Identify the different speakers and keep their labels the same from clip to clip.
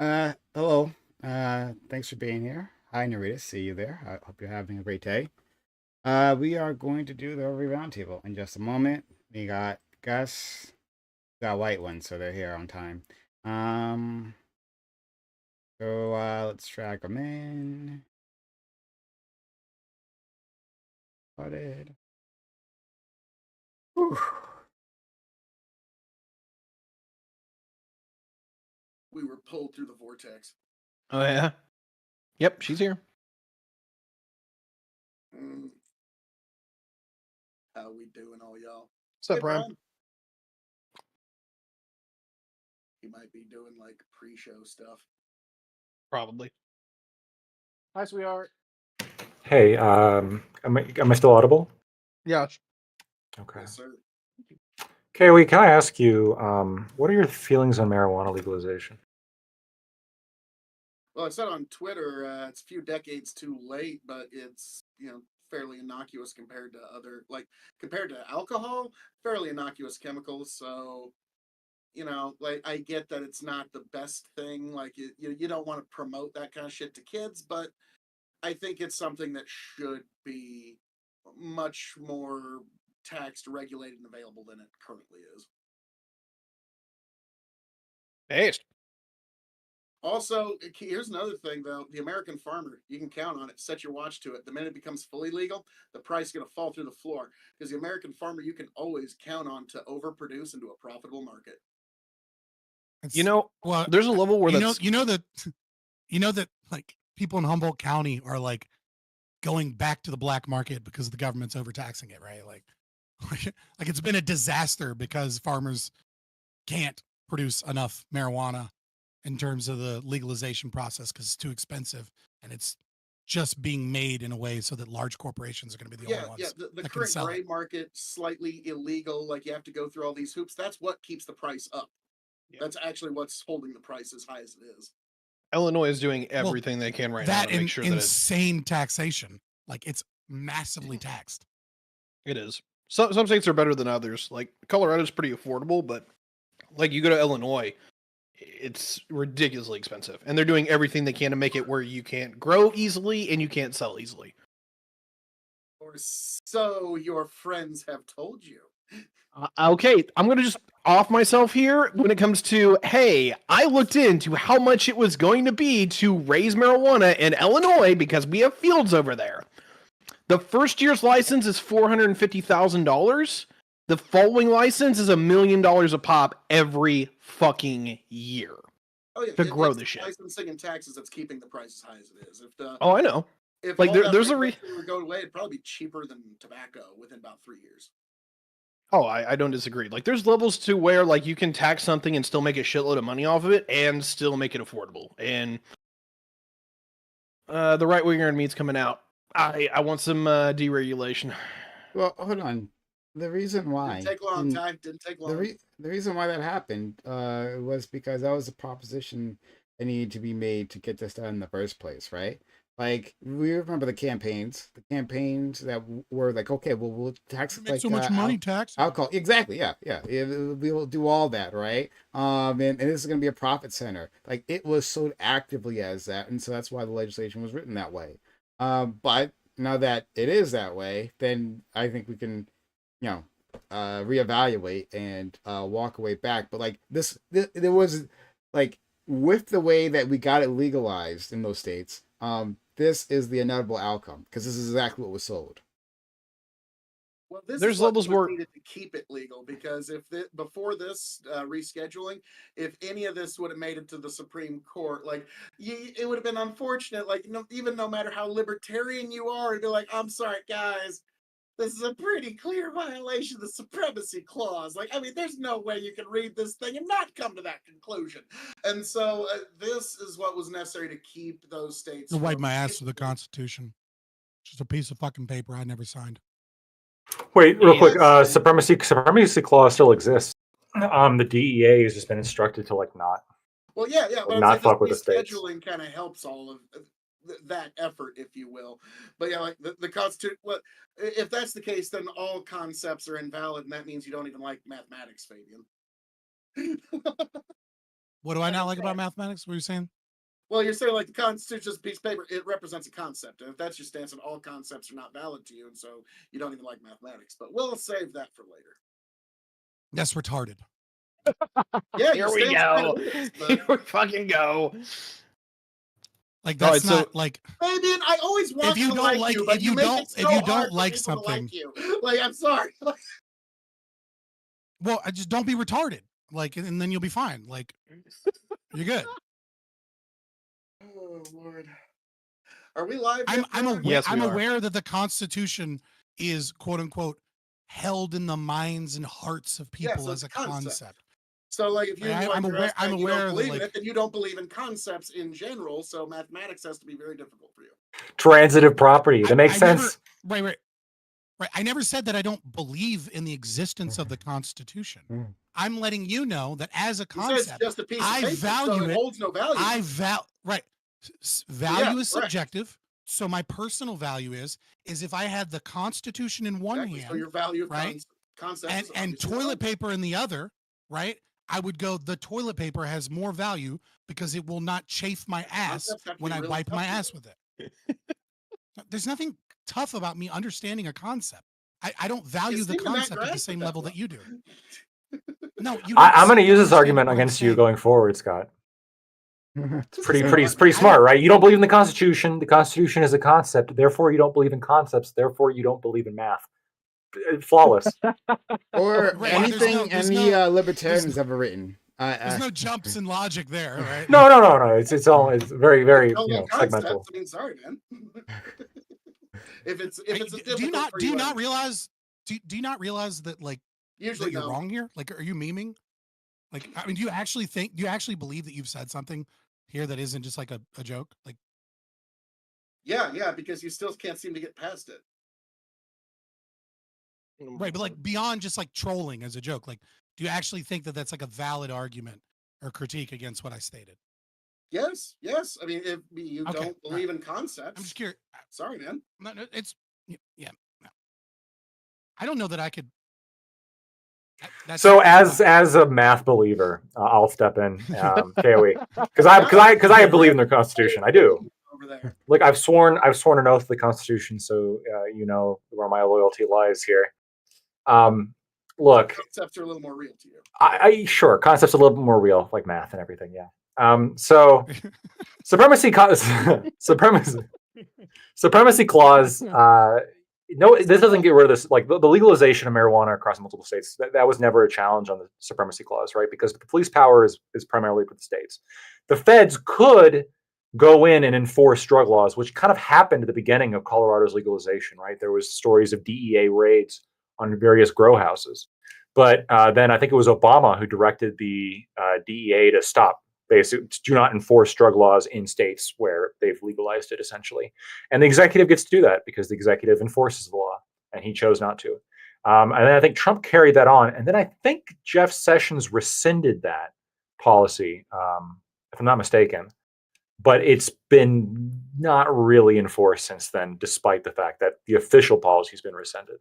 Speaker 1: Hello. Thanks for being here. Hi, Narita. See you there. I hope you're having a great day. We are going to do the Reverie Roundtable in just a moment. We got Gus, got white ones, so they're here on time. Um, let's drag them in. Started. Whew.
Speaker 2: We were pulled through the vortex.
Speaker 3: Oh yeah. Yep, she's here.
Speaker 2: How we doing, all y'all?
Speaker 3: What's up, Brian?
Speaker 2: He might be doing like pre-show stuff.
Speaker 3: Probably. Hi, sweetheart.
Speaker 4: Hey, am I still audible?
Speaker 3: Yeah.
Speaker 4: Okay.
Speaker 2: Yes, sir.
Speaker 4: Kaylee, can I ask you, what are your feelings on marijuana legalization?
Speaker 2: Well, I said on Twitter, it's a few decades too late, but it's fairly innocuous compared to alcohol, fairly innocuous chemicals. So like I get that it's not the best thing. Like you don't want to promote that kind of shit to kids, but I think it's something that should be much more taxed, regulated, and available than it currently is.
Speaker 3: Based.
Speaker 2: Also, here's another thing, though. The American farmer, you can count on it. Set your watch to it. The minute it becomes fully legal, the price is going to fall through the floor. Because the American farmer, you can always count on to overproduce into a profitable market.
Speaker 5: Well,
Speaker 3: there's a level where
Speaker 5: you know that like people in Humboldt County are like going back to the black market because the government's overtaxing it, right? Like it's been a disaster because farmers can't produce enough marijuana in terms of the legalization process because it's too expensive, and it's just being made in a way so that large corporations are going to be the only ones.
Speaker 2: Yeah, the current gray market, slightly illegal, like you have to go through all these hoops. That's what keeps the price up. Yeah. That's actually what's holding the price as high as it is.
Speaker 3: Illinois is doing everything they can right now to make sure that
Speaker 5: insane taxation. Like it's massively taxed.
Speaker 3: It is. Some states are better than others. Like Colorado's pretty affordable, but like you go to Illinois, it's ridiculously expensive, and they're doing everything they can to make it where you can't grow easily and you can't sell easily.
Speaker 2: Or so your friends have told you.
Speaker 3: Okay, I'm going to just off myself here when it comes to, hey, I looked into how much it was going to be to raise marijuana in Illinois because we have fields over there. The first year's license is $450,000. The following license is $1 million a pop every fucking year.
Speaker 2: Oh yeah,
Speaker 3: to grow the shit.
Speaker 2: Licensing and taxes that's keeping the price as high as it is.
Speaker 3: Oh, I know.
Speaker 2: If
Speaker 3: like
Speaker 2: there's would go away, it'd probably be cheaper than tobacco within about 3 years.
Speaker 3: Oh, I don't disagree. Like there's levels to where like you can tax something and still make a shitload of money off of it and still make it affordable. And the right winger in me's coming out. I want some deregulation.
Speaker 1: Well, hold on. The reason why
Speaker 2: didn't take long. Didn't take long.
Speaker 1: The reason why that happened was because that was a proposition that needed to be made to get this done in the first place, right? Like we remember the campaigns that were like, okay, well, we'll tax
Speaker 5: like so much money tax
Speaker 1: alcohol. Exactly, yeah. We will do all that, right? And this is going to be a profit center. Like it was so actively as that, and so that's why the legislation was written that way. But now that it is that way, then I think we can, reevaluate and walk away back. But like there was like with the way that we got it legalized in those states, this is the inevitable outcome because this is exactly what was sold.
Speaker 2: Well, there's levels where needed to keep it legal because before this rescheduling, if any of this would have made it to the Supreme Court, like it would have been unfortunate. Like even no matter how libertarian you are, it'd be like, I'm sorry, guys, this is a pretty clear violation of the supremacy clause. Like, I mean, there's no way you can read this thing and not come to that conclusion. And so this is what was necessary to keep those states.
Speaker 5: To wipe my ass with the Constitution. Just a piece of fucking paper I never signed.
Speaker 4: Wait, real quick. Supremacy clause still exists. The DEA has just been instructed to like not.
Speaker 2: Well, yeah,
Speaker 4: but not fuck with the states.
Speaker 2: Scheduling kind of helps all of that effort, if you will. But yeah, like the Constitution. Well, if that's the case, then all concepts are invalid, and that means you don't even like mathematics, Fabian.
Speaker 5: What do I not like about mathematics? What are you saying?
Speaker 2: Well, you're saying like the Constitution is a piece of paper. It represents a concept, and if that's your stance, then all concepts are not valid to you, and so you don't even like mathematics. But we'll save that for later.
Speaker 5: That's retarded.
Speaker 2: Yeah,
Speaker 3: Here we go. Here we fucking go.
Speaker 5: Like that's
Speaker 3: All right,
Speaker 5: not like.
Speaker 2: Fabian, I always want
Speaker 5: If you
Speaker 2: to
Speaker 5: don't
Speaker 2: like you, but
Speaker 5: if you
Speaker 2: make
Speaker 5: don't,
Speaker 2: it so
Speaker 5: if you
Speaker 2: hard
Speaker 5: don't
Speaker 2: for
Speaker 5: like
Speaker 2: people to
Speaker 5: something,
Speaker 2: like you. Like, I'm sorry.
Speaker 5: well, just don't be retarded. Like, and then you'll be fine. Like, you're good.
Speaker 2: Oh Lord, are we live?
Speaker 5: I'm aware.
Speaker 3: Yes, we
Speaker 5: I'm
Speaker 3: are.
Speaker 5: aware that the Constitution is quote unquote held in the minds and hearts of people
Speaker 2: so
Speaker 5: as
Speaker 2: it's
Speaker 5: a concept.
Speaker 2: So, like, if you
Speaker 5: Right,
Speaker 2: like,
Speaker 5: I'm
Speaker 2: you're
Speaker 5: aware.
Speaker 2: us
Speaker 5: I'm
Speaker 2: saying you
Speaker 5: aware
Speaker 2: don't
Speaker 5: that
Speaker 2: believe in
Speaker 5: like
Speaker 2: it, then you don't believe in concepts in general. So mathematics has to be very difficult for you.
Speaker 4: Transitive property. That makes sense.
Speaker 5: Right. I never said that I don't believe in the existence of the Constitution. I'm letting you know that as a concept,
Speaker 2: it's just a piece of
Speaker 5: I
Speaker 2: paper,
Speaker 5: value
Speaker 2: so it holds no value.
Speaker 5: Value is subjective. So my personal value is if I had the Constitution in one hand,
Speaker 2: so your value of
Speaker 5: right,
Speaker 2: concepts
Speaker 5: and toilet paper in the other, right, I would go, the toilet paper has more value because it will not chafe my ass when I wipe my ass with it. There's nothing tough about me understanding a concept. I don't value the concept at the same level that you do. No, you.
Speaker 4: I'm going to use this argument against you going forward, Scott. It's pretty smart, right? You don't believe in the Constitution. The Constitution is a concept. Therefore, you don't believe in concepts. Therefore, you don't believe in math. Flawless.
Speaker 1: Or
Speaker 5: Right,
Speaker 1: anything any libertarians ever written.
Speaker 5: There's no jumps in logic there, right?
Speaker 4: No. It's very segmental.
Speaker 2: I mean, sorry, man. if it's a
Speaker 5: do you not realize that like
Speaker 2: usually
Speaker 5: that you're wrong here? Like, are you memeing? Like, I mean, do you actually believe that you've said something here that isn't just like a joke? Like,
Speaker 2: yeah, because you still can't seem to get past it.
Speaker 5: Right, but like beyond just like trolling as a joke, like, do you actually think that that's like a valid argument or critique against what I stated?
Speaker 2: Yes. I mean, if you don't believe in concepts,
Speaker 5: I'm just curious.
Speaker 2: Sorry, man.
Speaker 5: No, it's yeah. No. I don't know that I could.
Speaker 4: So as a math believer, I'll step in, KOE, because I believe in their Constitution. I do.
Speaker 2: Over there.
Speaker 4: Like I've sworn an oath to the Constitution, so you know where my loyalty lies here. Look,
Speaker 2: concepts are a little more real to you.
Speaker 4: I sure concepts are a little bit more real, like math and everything. Yeah. So supremacy clause. No, this doesn't get rid of this. Like the legalization of marijuana across multiple states, that was never a challenge on the supremacy clause, right? Because the police power is primarily for the states. The feds could go in and enforce drug laws, which kind of happened at the beginning of Colorado's legalization, right? There was stories of DEA raids on various grow houses. But then I think it was Obama who directed the DEA to stop, basically, do not enforce drug laws in states where they've legalized it, essentially. And the executive gets to do that because the executive enforces the law, and he chose not to. And then I think Trump carried that on. And then I think Jeff Sessions rescinded that policy, if I'm not mistaken. But it's been not really enforced since then, despite the fact that the official policy has been rescinded.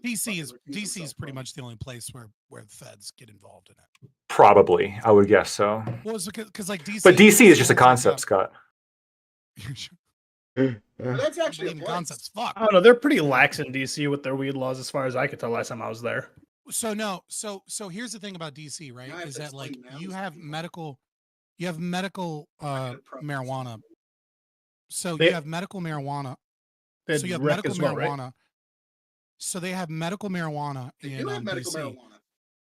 Speaker 5: DC is pretty much the only place where the feds get involved in it.
Speaker 4: Probably, I would guess so.
Speaker 5: Well, it's because like DC,
Speaker 4: but DC is just a concept, Scott.
Speaker 2: That's actually a
Speaker 5: concept. Fuck.
Speaker 6: I don't know. They're pretty lax in DC with their weed laws, as far as I could tell last time I was there.
Speaker 5: So here's the thing about DC, right? Is that like you have medical marijuana. So you have medical marijuana. So you have medical marijuana. Right? So they have medical marijuana in DC.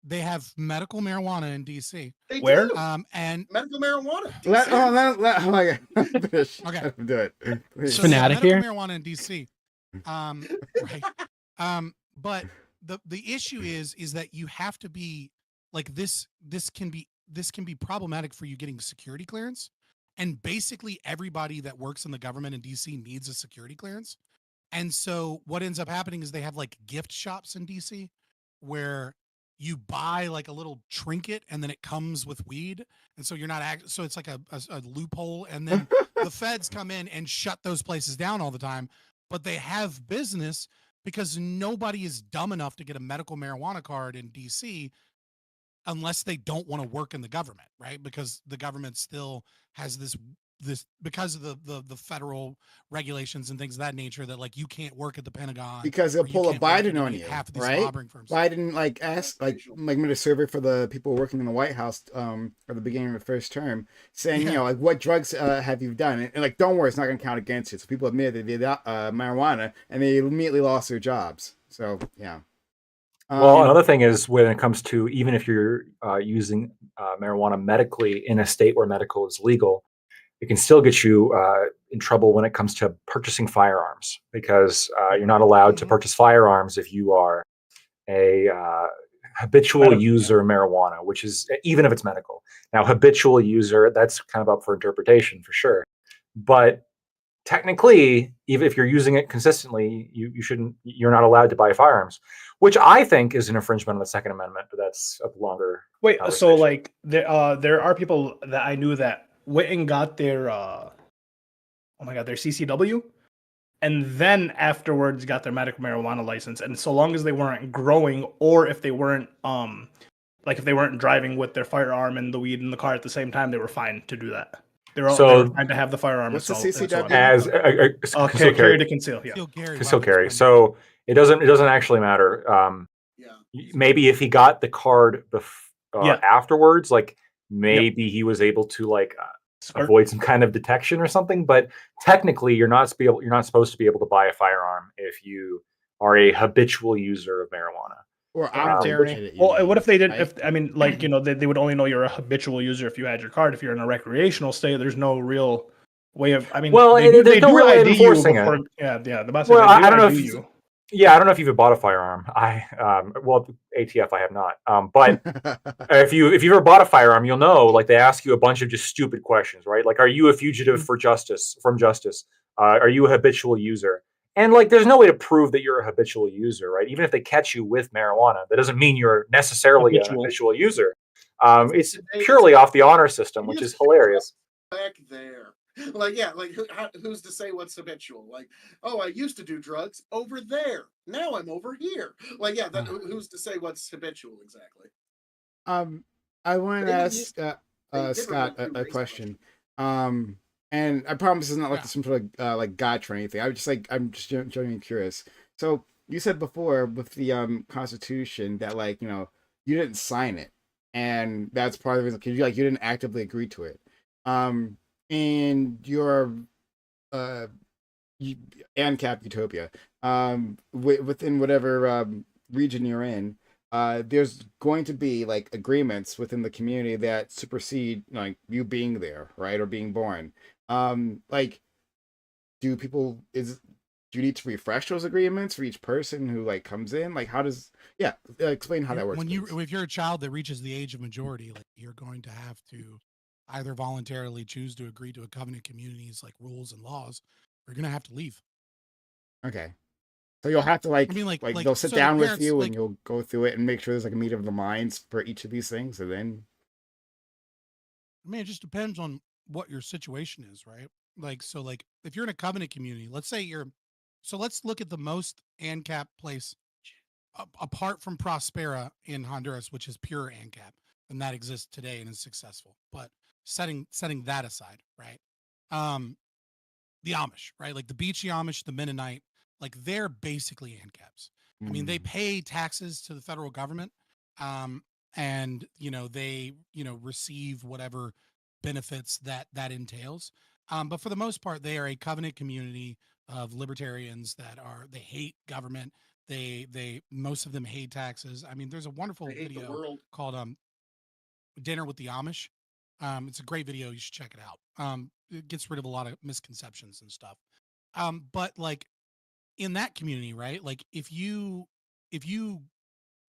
Speaker 5: They have medical marijuana in DC.
Speaker 6: Where?
Speaker 5: And
Speaker 2: medical marijuana.
Speaker 1: Oh my God.
Speaker 5: Okay.
Speaker 1: Do it.
Speaker 5: So fanatic here. Medical marijuana in DC. Right. But the issue is that you have to be like this can be problematic for you getting security clearance. And basically everybody that works in the government in DC needs a security clearance. And so what ends up happening is they have like gift shops in DC where you buy like a little trinket and then it comes with weed. And so you're not so it's like a loophole. And then the feds come in and shut those places down all the time, but they have business because nobody is dumb enough to get a medical marijuana card in DC unless they don't want to work in the government, right? Because the government still has this because of the federal regulations and things of that nature, that like you can't work at the Pentagon
Speaker 1: because they'll
Speaker 5: or you
Speaker 1: pull a
Speaker 5: can't work in
Speaker 1: Biden on
Speaker 5: any
Speaker 1: you,
Speaker 5: half of these
Speaker 1: right?
Speaker 5: lobbying firms.
Speaker 1: Biden like asked like made a survey for the people working in the White House at the beginning of the first term, saying
Speaker 5: Yeah.
Speaker 1: you know like what drugs have you done, and like don't worry, it's not going to count against you. So people admitted they did marijuana, and they immediately lost their jobs. So yeah.
Speaker 4: Well, another thing is when it comes to even if you're using marijuana medically in a state where medical is legal, it can still get you in trouble when it comes to purchasing firearms, because you're not allowed to purchase firearms if you are a habitual user of marijuana, which is even if it's medical. Now, habitual user, that's kind of up for interpretation for sure. But technically, even if you're using it consistently, you're not allowed to buy firearms, which I think is an infringement of the Second Amendment, but that's a longer
Speaker 6: Wait, so
Speaker 4: conversation.
Speaker 6: like there are people that I knew that went and got their oh my god, their CCW, and then afterwards got their medical marijuana license. And so long as they weren't growing, or if they weren't like if they weren't driving with their firearm and the weed in the car at the same time, they were fine to do that. They were fine to have the firearm.
Speaker 1: What's the
Speaker 6: and so
Speaker 1: CCW?
Speaker 6: on.
Speaker 4: As
Speaker 6: Okay, carry to conceal. Yeah.
Speaker 4: Conceal carry. So it doesn't actually matter. Maybe if he got the card afterwards, like maybe he was able to like avoid some kind of detection or something. But technically, you're not supposed to be able to buy a firearm if you are a habitual user of marijuana.
Speaker 1: Or
Speaker 6: well, what if they didn't? Right? If I mean, like you know, they would only know you're a habitual user if you had your card. If you're in a recreational state, there's no real way of. I mean,
Speaker 4: well, there's no real way of enforcing it.
Speaker 6: Yeah, the boss.
Speaker 4: Well, I don't know if you. Yeah, I don't know if you've bought a firearm. Well, ATF, I have not. But if you've ever bought a firearm, you'll know. Like they ask you a bunch of just stupid questions, right? Like, are you a fugitive from justice? Are you a habitual user? And like, there's no way to prove that you're a habitual user, right? Even if they catch you with marijuana, that doesn't mean you're necessarily a habitual user. It's purely off the honor system, which is hilarious.
Speaker 2: Back there. Like, yeah, like who's to say what's habitual? Like, oh, I used to do drugs over there. Now I'm over here. Like, yeah, who's to say what's habitual exactly?
Speaker 1: I want to ask Scott a question. And I promise it's not like some sort of like gotcha or anything. I'm just genuinely curious. So you said before with the Constitution that like you know you didn't sign it, and that's part of the reason because you didn't actively agree to it. And your ANCAP utopia within whatever region you're in, there's going to be like agreements within the community that supersede like you being there, right, or being born. Like, do you need to refresh those agreements for each person who like comes in? Like, how does explain how that works?
Speaker 5: If you're a child that reaches the age of majority, like you're going to have to either voluntarily choose to agree to a covenant community's like rules and laws, or you're going to have to leave.
Speaker 1: Okay. So you'll have to like they'll sit down with you and you'll go through it and make sure there's like a meeting of the minds for each of these things, and then.
Speaker 5: I mean, it just depends on what your situation is, right? Like, so like if you're in a covenant community, let's look at the most ANCAP place apart from Prospera in Honduras, which is pure ANCAP, and that exists today and is successful. But setting that aside, right? The Amish, right? Like the Beachy Amish, the Mennonite, like they're basically ANCAPs. I mean, they pay taxes to the federal government, and they receive whatever benefits that entails. But for the most part, they are a covenant community of libertarians they hate government. They most of them hate taxes. I mean, there's a wonderful video called Dinner with the Amish. It's a great video. You should check it out. It gets rid of a lot of misconceptions and stuff. But like in that community, right? Like if you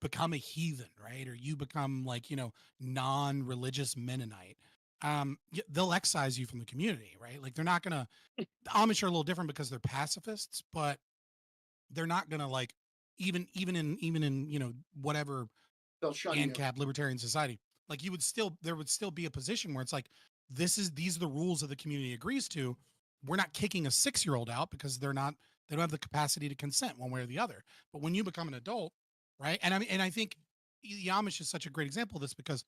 Speaker 5: become a heathen, right? Or you become like, non-religious Mennonite, they'll excise you from the community, right? Like they're not gonna, the Amish are a little different because they're pacifists, but they're not gonna like, even in, whatever ANCAP libertarian society, like there would still be a position where it's like, these are the rules that the community agrees to. We're not kicking a 6-year-old out because they don't have the capacity to consent one way or the other. But when you become an adult, right? And I mean, and I think the Amish is such a great example of this because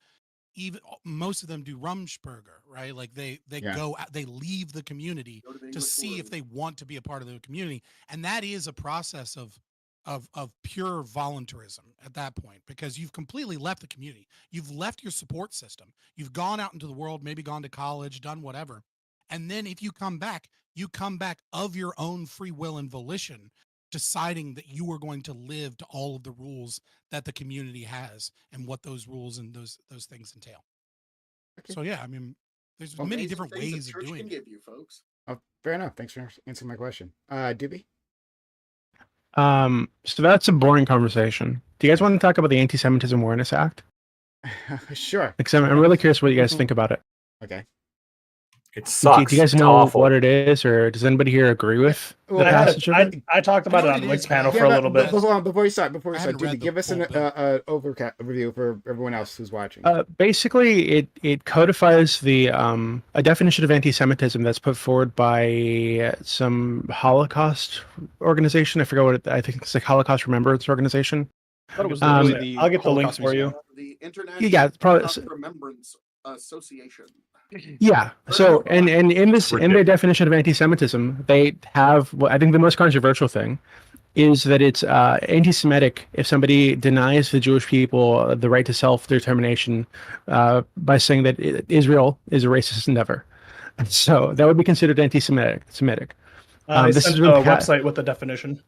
Speaker 5: even most of them do Rumsberger, right? Like they
Speaker 1: Yeah.
Speaker 5: go out, they leave the community
Speaker 2: Go to the
Speaker 5: to
Speaker 2: English
Speaker 5: see if
Speaker 2: world.
Speaker 5: they want to be a part of the community, and that is a process of pure voluntarism at that point, because you've completely left the community, you've left your support system, you've gone out into the world, maybe gone to college, done whatever, and then if you come back of your own free will and volition, deciding that you are going to live to all of the rules that the community has and what those rules and those things entail.
Speaker 1: Okay.
Speaker 5: So yeah, I mean, there's
Speaker 1: Well,
Speaker 5: many
Speaker 2: Amazing
Speaker 5: different
Speaker 2: things
Speaker 5: ways
Speaker 2: the
Speaker 5: of
Speaker 2: church
Speaker 5: doing
Speaker 2: can
Speaker 5: it.
Speaker 2: give you, folks.
Speaker 1: Oh, fair enough. Thanks for answering my question. Doobie?
Speaker 6: So that's a boring conversation. Do you guys want to talk about the Anti-Semitism Awareness Act?
Speaker 1: Sure.
Speaker 6: Because I'm really curious what you guys think about it.
Speaker 1: Okay.
Speaker 4: It
Speaker 6: Do
Speaker 4: sucks.
Speaker 6: you guys
Speaker 4: It's
Speaker 6: know
Speaker 4: awful.
Speaker 6: what it is, or does anybody here agree with the
Speaker 1: Well,
Speaker 6: passage of it?
Speaker 7: I talked about it
Speaker 5: know
Speaker 7: on
Speaker 5: what it
Speaker 7: Wix
Speaker 5: is, but I
Speaker 7: panel for
Speaker 5: haven't
Speaker 7: a
Speaker 1: yeah,
Speaker 7: little
Speaker 1: but
Speaker 7: bit.
Speaker 1: before you start,
Speaker 5: I haven't read
Speaker 1: Doobie,
Speaker 5: the
Speaker 1: give us
Speaker 5: full
Speaker 1: an
Speaker 5: bill.
Speaker 1: overview for everyone else who's watching.
Speaker 6: Basically, it codifies a definition of anti-Semitism that's put forward by some Holocaust organization. I forget what I think it's like Holocaust Remembrance Organization.
Speaker 3: I thought it was
Speaker 6: Um,
Speaker 3: really the
Speaker 7: I'll get the link
Speaker 3: Holocaust
Speaker 7: for you.
Speaker 3: Museum.
Speaker 2: The International
Speaker 6: Yeah, it's probably
Speaker 2: Holocaust Remembrance Association.
Speaker 6: yeah. So and in their definition of anti-Semitism, they have I think the most controversial thing is that it's anti-Semitic if somebody denies the Jewish people the right to self-determination by saying that Israel is a racist endeavor. So that would be considered anti-Semitic.
Speaker 7: I
Speaker 6: This
Speaker 7: sent
Speaker 6: has
Speaker 7: the
Speaker 6: been
Speaker 7: website with the definition.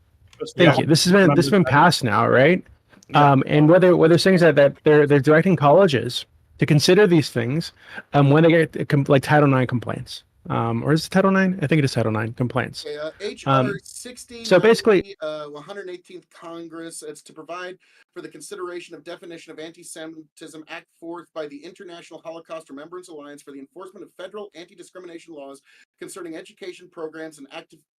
Speaker 6: Thank you. This has been passed now, right?
Speaker 7: Yeah.
Speaker 6: And what they're saying is that they're directing colleges to consider these things when they get like Title IX complaints. Or is it Title IX? I think it is Title IX complaints.
Speaker 2: HR 6090,
Speaker 6: so basically,
Speaker 2: 118th Congress. It's to provide for the consideration of definition of anti-Semitism act forth by the International Holocaust Remembrance Alliance for the enforcement of federal anti-discrimination laws concerning education programs and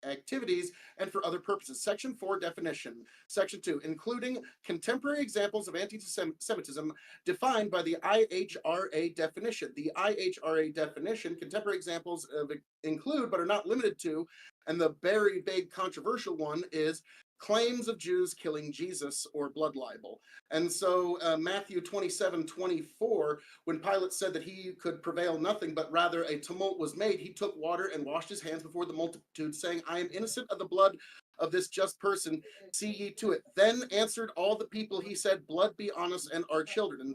Speaker 2: activities and for other purposes. Section 4 definition. Section 2, including contemporary examples of anti-Semitism defined by the IHRA definition. The IHRA definition, contemporary examples of include but are not limited to, and the very big controversial one is claims of Jews killing Jesus or blood libel. And so Matthew 27:24, when Pilate said that he could prevail nothing, but rather a tumult was made, he took water and washed his hands before the multitude, saying, I am innocent of the blood of this just person, see ye to it. Then answered all the people, he said, blood be on us and our children.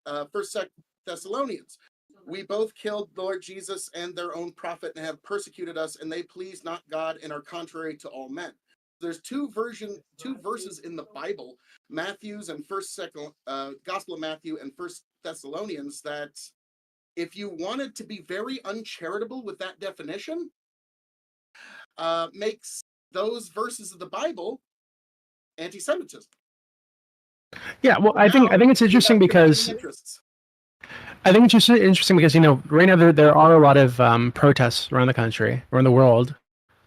Speaker 2: And First Thessalonians, we both killed the Lord Jesus and their own prophet and have persecuted us, and they please not God and are contrary to all men. There's two verses in the Bible, Matthew's and Gospel of Matthew and First Thessalonians, that if you wanted to be very uncharitable with that definition, makes those verses of the Bible anti-Semitism.
Speaker 6: Yeah, well, I think it's interesting because I think it's just interesting because right now there are a lot of protests around the country, around the world,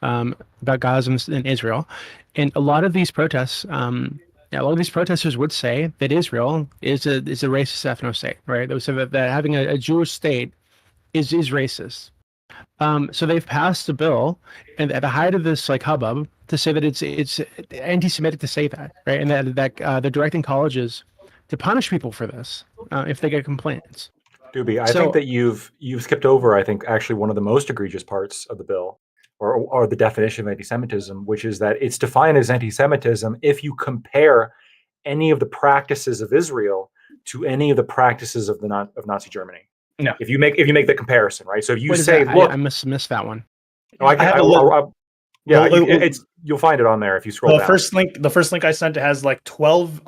Speaker 6: about Gaza and Israel, and a lot of these protests, a lot of these protesters would say that Israel is a racist ethno state, right? They would say that having a Jewish state is racist. So they've passed a bill, and at the height of this like hubbub, to say that it's anti-Semitic to say that, right? And that they're directing colleges to punish people for this if they get complaints.
Speaker 4: Doobie, I think that you've skipped over, I think, actually one of the most egregious parts of the bill, or the definition of anti-Semitism, which is that it's defined as anti-Semitism if you compare any of the practices of Israel to any of the practices of Nazi Germany.
Speaker 6: No.
Speaker 4: If you make the comparison, right? So if you
Speaker 6: say,
Speaker 4: look,
Speaker 6: I missed that one.
Speaker 4: Oh, you'll find it on there if you scroll down.
Speaker 7: The first link I sent has like 12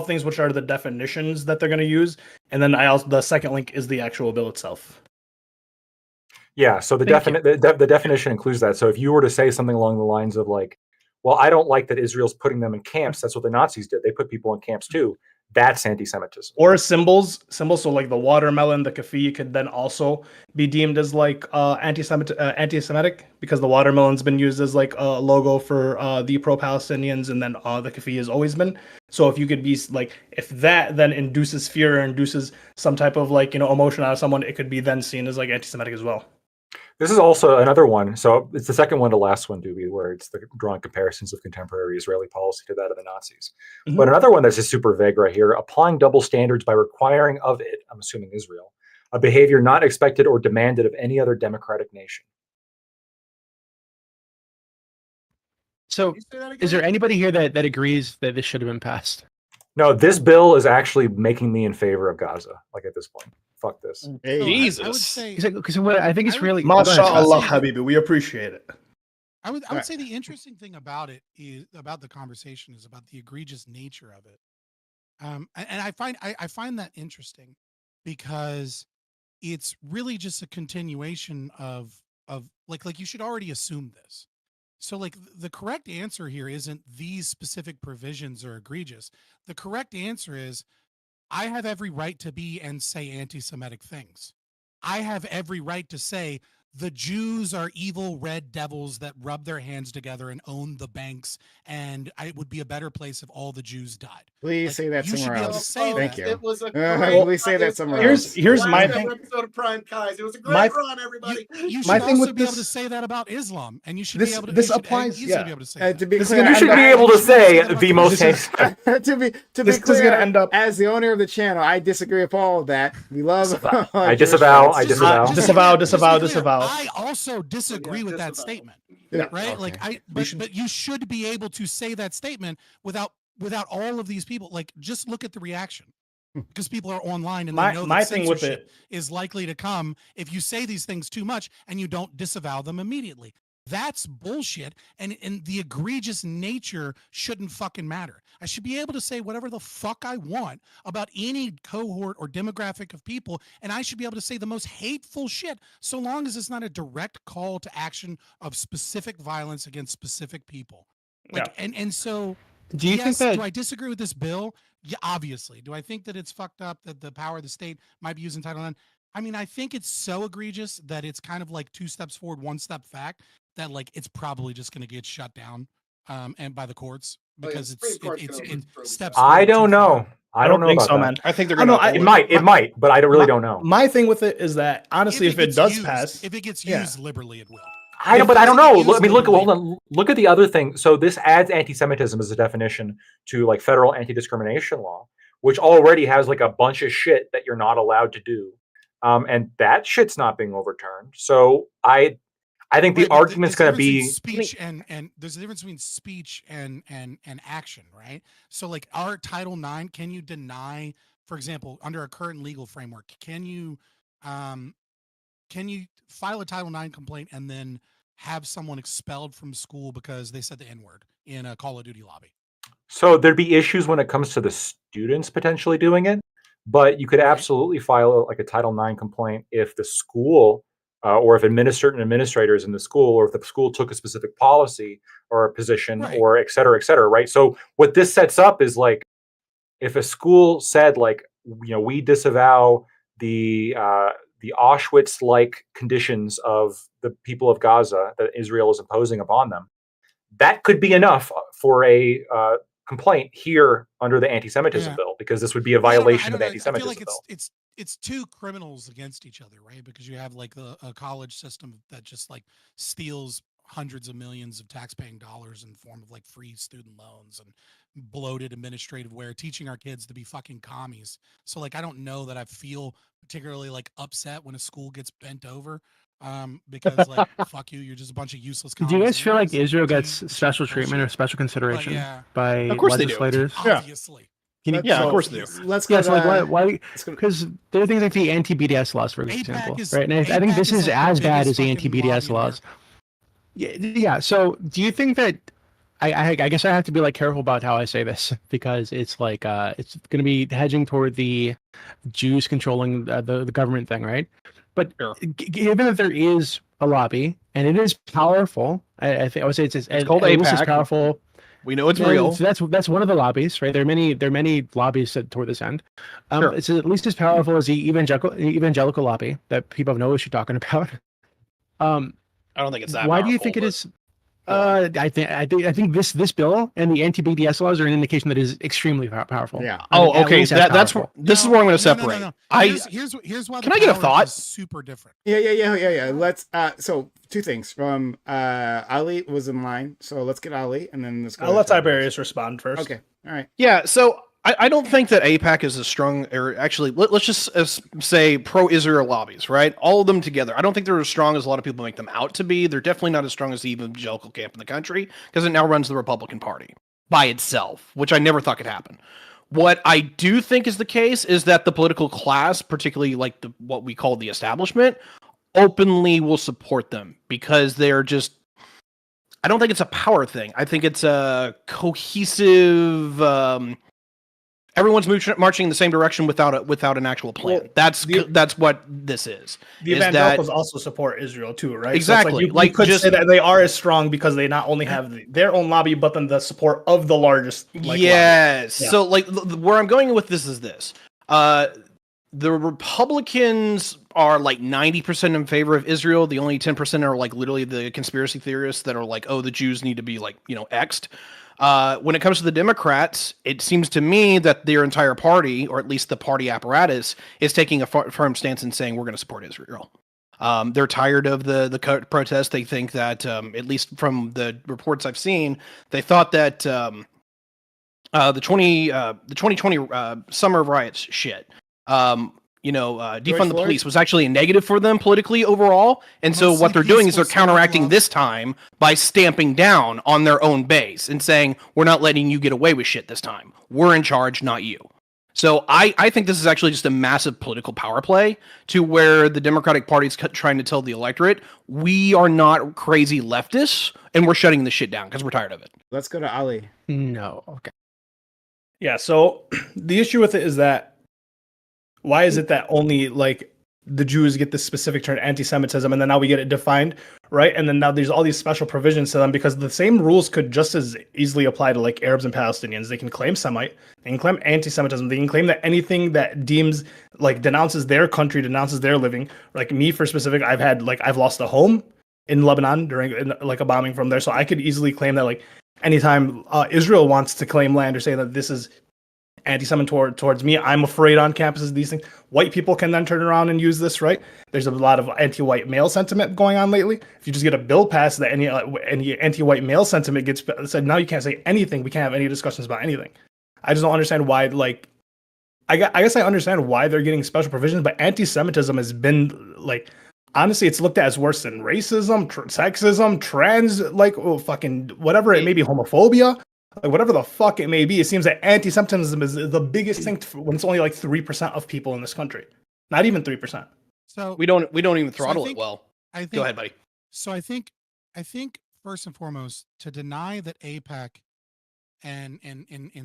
Speaker 7: things which are the definitions that they're going to use, and then the second link is the actual bill itself.
Speaker 4: Yeah, so the definition includes that. So if you were to say something along the lines of like, well, I don't like that Israel's putting them in camps. That's what the Nazis did. They put people in camps too. That's anti-Semitism.
Speaker 7: Or symbols. So like the watermelon, the kafir could then also be deemed as like anti-Semitic because the watermelon's been used as like a logo for the pro-Palestinians, and then the kafir has always been. So if you could be like, if that then induces fear or induces some type of like emotion out of someone, it could be then seen as like anti-Semitic as well.
Speaker 4: This is also another one. So it's the second one to last one, Doobie, where it's the drawing comparisons of contemporary Israeli policy to that of the Nazis.
Speaker 6: Mhm.
Speaker 4: But another one that's just super vague right here, applying double standards by requiring of it, I'm assuming Israel, a behavior not expected or demanded of any other democratic nation.
Speaker 3: So,
Speaker 2: Can you say that
Speaker 3: is there
Speaker 2: again?
Speaker 3: anybody here that agrees that this should have been passed?
Speaker 4: No, this bill is actually making me in favor of Gaza. Like at this point, fuck this.
Speaker 1: Hey,
Speaker 2: So
Speaker 6: Jesus.
Speaker 2: I would say
Speaker 3: Because what I think it's
Speaker 2: I would-
Speaker 3: really. Go ahead, Scott.
Speaker 6: MashaAllah,
Speaker 2: Scott.
Speaker 6: Habibi. We appreciate it.
Speaker 2: I would
Speaker 1: Right.
Speaker 2: say the interesting thing about it is about the conversation is about the egregious nature of it. And I find that interesting because it's really just a continuation of like you should already assume this. So like the correct answer here isn't these specific provisions are egregious. The correct answer is I have every right to be and say anti-Semitic things. I have every right to say the Jews are evil red devils that rub their hands together and own the banks, and it would be a better place if all the Jews died.
Speaker 1: please
Speaker 2: Like,
Speaker 1: say that
Speaker 2: you should
Speaker 1: somewhere
Speaker 2: be able to
Speaker 1: else.
Speaker 2: say
Speaker 1: Thank
Speaker 2: that.
Speaker 1: you.
Speaker 2: It was a
Speaker 1: Please say that somewhere else.
Speaker 6: Here's my
Speaker 2: last
Speaker 6: thing.
Speaker 2: episode of Prime Kais. It was a great
Speaker 6: My-
Speaker 2: run, everybody. You
Speaker 6: My
Speaker 2: should
Speaker 6: thing
Speaker 2: also
Speaker 6: with
Speaker 2: be able to
Speaker 6: this-
Speaker 2: say that about Islam, and you should
Speaker 6: this-
Speaker 2: be able to.
Speaker 6: this
Speaker 2: you should
Speaker 6: applies-
Speaker 2: easily
Speaker 6: yeah.
Speaker 2: be able to say
Speaker 1: To
Speaker 2: that.
Speaker 1: be
Speaker 6: This is
Speaker 1: clear,
Speaker 6: gonna
Speaker 4: You should
Speaker 6: end
Speaker 4: be
Speaker 6: up-
Speaker 4: able to say the most.
Speaker 6: This is-
Speaker 1: to be
Speaker 6: This is
Speaker 1: clear,
Speaker 6: gonna end up-
Speaker 1: as the owner of the channel, I disagree with all of that. We love.
Speaker 4: I disavow. I
Speaker 2: Just-
Speaker 4: disavow.
Speaker 2: just-
Speaker 6: Disavow,
Speaker 2: just to be
Speaker 6: disavow,
Speaker 2: clear,
Speaker 6: disavow.
Speaker 2: I also disagree Yeah, with that disavow. statement.
Speaker 6: Yeah.
Speaker 2: Right?
Speaker 1: Okay.
Speaker 2: Like but you should be able to say that statement without all of these people. Like just look at the reaction. Because people are online and they know
Speaker 6: My
Speaker 2: that
Speaker 6: thing with
Speaker 2: censorship
Speaker 6: it,
Speaker 2: is likely to come if you say these things too much and you don't disavow them immediately. That's bullshit. And the egregious nature shouldn't fucking matter. I should be able to say whatever the fuck I want about any cohort or demographic of people. And I should be able to say the most hateful shit so long as it's not a direct call to action of specific violence against specific people. Like, and so
Speaker 3: Do you think that?
Speaker 2: do I disagree with this bill? Yeah, obviously. Do I think that it's fucked up that the power of the state might be using Title IX? I mean, I think it's so egregious that it's kind of like 2 steps forward, 1 step back. That like it's probably just going to get shut down, and by the courts because it steps.
Speaker 4: I
Speaker 2: forward too
Speaker 4: don't know.
Speaker 2: far.
Speaker 4: I don't know
Speaker 6: think
Speaker 4: about
Speaker 6: so,
Speaker 4: that.
Speaker 6: man.
Speaker 8: I think they're
Speaker 6: I don't
Speaker 8: gonna.
Speaker 6: know,
Speaker 4: It might, but I really don't know.
Speaker 6: My thing with it is that honestly, if it
Speaker 2: gets
Speaker 6: does
Speaker 2: used-
Speaker 6: pass,
Speaker 2: if it gets
Speaker 6: yeah.
Speaker 2: used liberally, it will.
Speaker 4: But I don't know. I mean, look,
Speaker 2: Hold
Speaker 4: hold on. Look at the other thing. So this adds anti-Semitism as a definition to like federal anti-discrimination law, which already has like a bunch of shit that you're not allowed to do, and that shit's not being overturned. So I think the argument's going to be
Speaker 2: speech and there's a difference between speech and action, right? So like our Title IX, can you deny, for example, under our current legal framework, can you file a Title IX complaint and then have someone expelled from school because they said the N-word in a Call of Duty lobby?
Speaker 4: So there'd be issues when it comes to the students potentially doing it, but you could absolutely file like a Title IX complaint if the school or if certain administrators in the school, or if the school took a specific policy or a position,
Speaker 2: Right.
Speaker 4: or et cetera, right? So what this sets up is like, if a school said like, we disavow the Auschwitz-like conditions of the people of Gaza that Israel is imposing upon them, that could be enough for a complaint here under the anti-Semitism bill, because this would be a violation of the anti-Semitism
Speaker 2: I feel
Speaker 4: bill.
Speaker 2: like it's two criminals against each other, right? Because you have like a college system that just like steals hundreds of millions of taxpaying dollars in the form of like free student loans and bloated administrative wear, teaching our kids to be fucking commies. So like I don't know that I feel particularly like upset when a school gets bent over. Because like fuck you, you're just a bunch of useless.
Speaker 3: Do you guys feel like
Speaker 2: commies.
Speaker 3: Israel
Speaker 2: Do you-
Speaker 3: gets
Speaker 2: which is
Speaker 3: special treatment or
Speaker 2: bullshit.
Speaker 3: special consideration
Speaker 2: yeah.
Speaker 3: by
Speaker 8: Of course they do.
Speaker 3: legislators?
Speaker 8: Yeah.
Speaker 2: Obviously.
Speaker 3: Can you-
Speaker 8: Yeah,
Speaker 1: So,
Speaker 8: of course they do.
Speaker 1: Let's go.
Speaker 3: Yeah, so like why?
Speaker 1: let's go-
Speaker 3: Because there are things like the anti-BDS laws, for
Speaker 2: AIPAC
Speaker 3: example,
Speaker 2: is-
Speaker 3: right? And I think
Speaker 2: AIPAC
Speaker 3: this
Speaker 2: is,
Speaker 3: is
Speaker 2: like, the
Speaker 3: as bad
Speaker 2: biggest
Speaker 3: as the
Speaker 2: fucking
Speaker 3: anti-BDS
Speaker 2: lobby in
Speaker 3: laws. Yeah. So do you think that? I guess I have to be like careful about how I say this because it's like it's going to be hedging toward the Jews controlling the government thing, right? But
Speaker 8: Sure.
Speaker 3: Given that there is a lobby and it is powerful, I think I would say it's
Speaker 8: called
Speaker 3: at least as
Speaker 8: AIPAC.
Speaker 3: powerful.
Speaker 8: We know it's
Speaker 3: Yeah,
Speaker 8: real.
Speaker 3: so that's one of the lobbies, right? There are many lobbies toward this end.
Speaker 8: Sure.
Speaker 3: It's at least as powerful as the evangelical lobby that people have no issue talking about.
Speaker 8: I don't think it's that.
Speaker 3: Why do you
Speaker 8: powerful,
Speaker 3: think it
Speaker 8: but-
Speaker 3: is? I think this bill and the anti-BDS laws are an indication that it is extremely powerful.
Speaker 1: Yeah.
Speaker 3: Oh, okay. This is where I'm going to separate.
Speaker 5: No. Here's why.
Speaker 3: Can I get a thought?
Speaker 5: Is super different.
Speaker 1: Yeah. Let's so two things from Ali was in line, so let's get Ali and then let's go.
Speaker 7: I'll let Tiberius respond first.
Speaker 1: Okay. All right.
Speaker 3: Yeah, so I don't think that AIPAC is as strong, or actually, let's just say pro-Israel lobbies, right? All of them together. I don't think they're as strong as a lot of people make them out to be. They're definitely not as strong as the evangelical camp in the country, because it now runs the Republican Party by itself, which I never thought could happen. What I do think is the case is that the political class, particularly like what we call the establishment, openly will support them, because they're just, I don't think it's a power thing. I think it's a cohesive. Everyone's marching in the same direction without an actual plan. Well, that's what this is.
Speaker 7: The evangelicals also support Israel too, right?
Speaker 3: Exactly.
Speaker 7: So you could say that they are as strong because they not only have their own lobby, but then the support of the largest.
Speaker 3: Yes. Yeah. So where I'm going with this is this. The Republicans are like 90% in favor of Israel. The only 10% are like literally the conspiracy theorists that are like, oh, the Jews need to be like, X'd. When it comes to the Democrats, it seems to me that their entire party, or at least the party apparatus, is taking a firm stance and saying we're going to support Israel. They're tired of the protests. They think that, at least from the reports I've seen, they thought that the 2020 summer riots shit. Defund the police was actually a negative for them politically overall. And so what they're doing is they're counteracting this time by stamping down on their own base and saying, we're not letting you get away with shit this time. We're in charge, not you. So I think this is actually just a massive political power play to where the Democratic Party is trying to tell the electorate, we are not crazy leftists and we're shutting this shit down because we're tired of it.
Speaker 1: Let's go to Ali.
Speaker 3: No. Okay.
Speaker 7: Yeah. So the issue with it is that, why is it that only like the Jews get this specific term, anti-Semitism, and then now we get it defined, right? And then now there's all these special provisions to them, because the same rules could just as easily apply to like Arabs and Palestinians. They can claim Semite, they can claim anti-Semitism, they can claim that anything that deems like denounces their country, denounces their living. Like me, for specific, I've lost a home in Lebanon during like a bombing from there, so I could easily claim that like anytime Israel wants to claim land or say that this is anti-Semitic towards me, I'm afraid on campuses, these things, white people can then turn around and use this, right? There's a lot of anti-white male sentiment going on lately. If you just get a bill passed that any anti-white male sentiment gets said, now you can't say anything, we can't have any discussions about anything. I just don't understand why, like, I guess I understand why they're getting special provisions, but anti-Semitism has been, like, honestly, it's looked at as worse than racism, sexism, trans, like, fucking whatever it may be, homophobia. Like whatever the fuck it may be, it seems that anti-Semitism is the biggest thing when it's only like 3% of people in this country, not even 3%.
Speaker 3: So we don't even throttle it well. Go ahead, buddy.
Speaker 5: So I think first and foremost, to deny that AIPAC and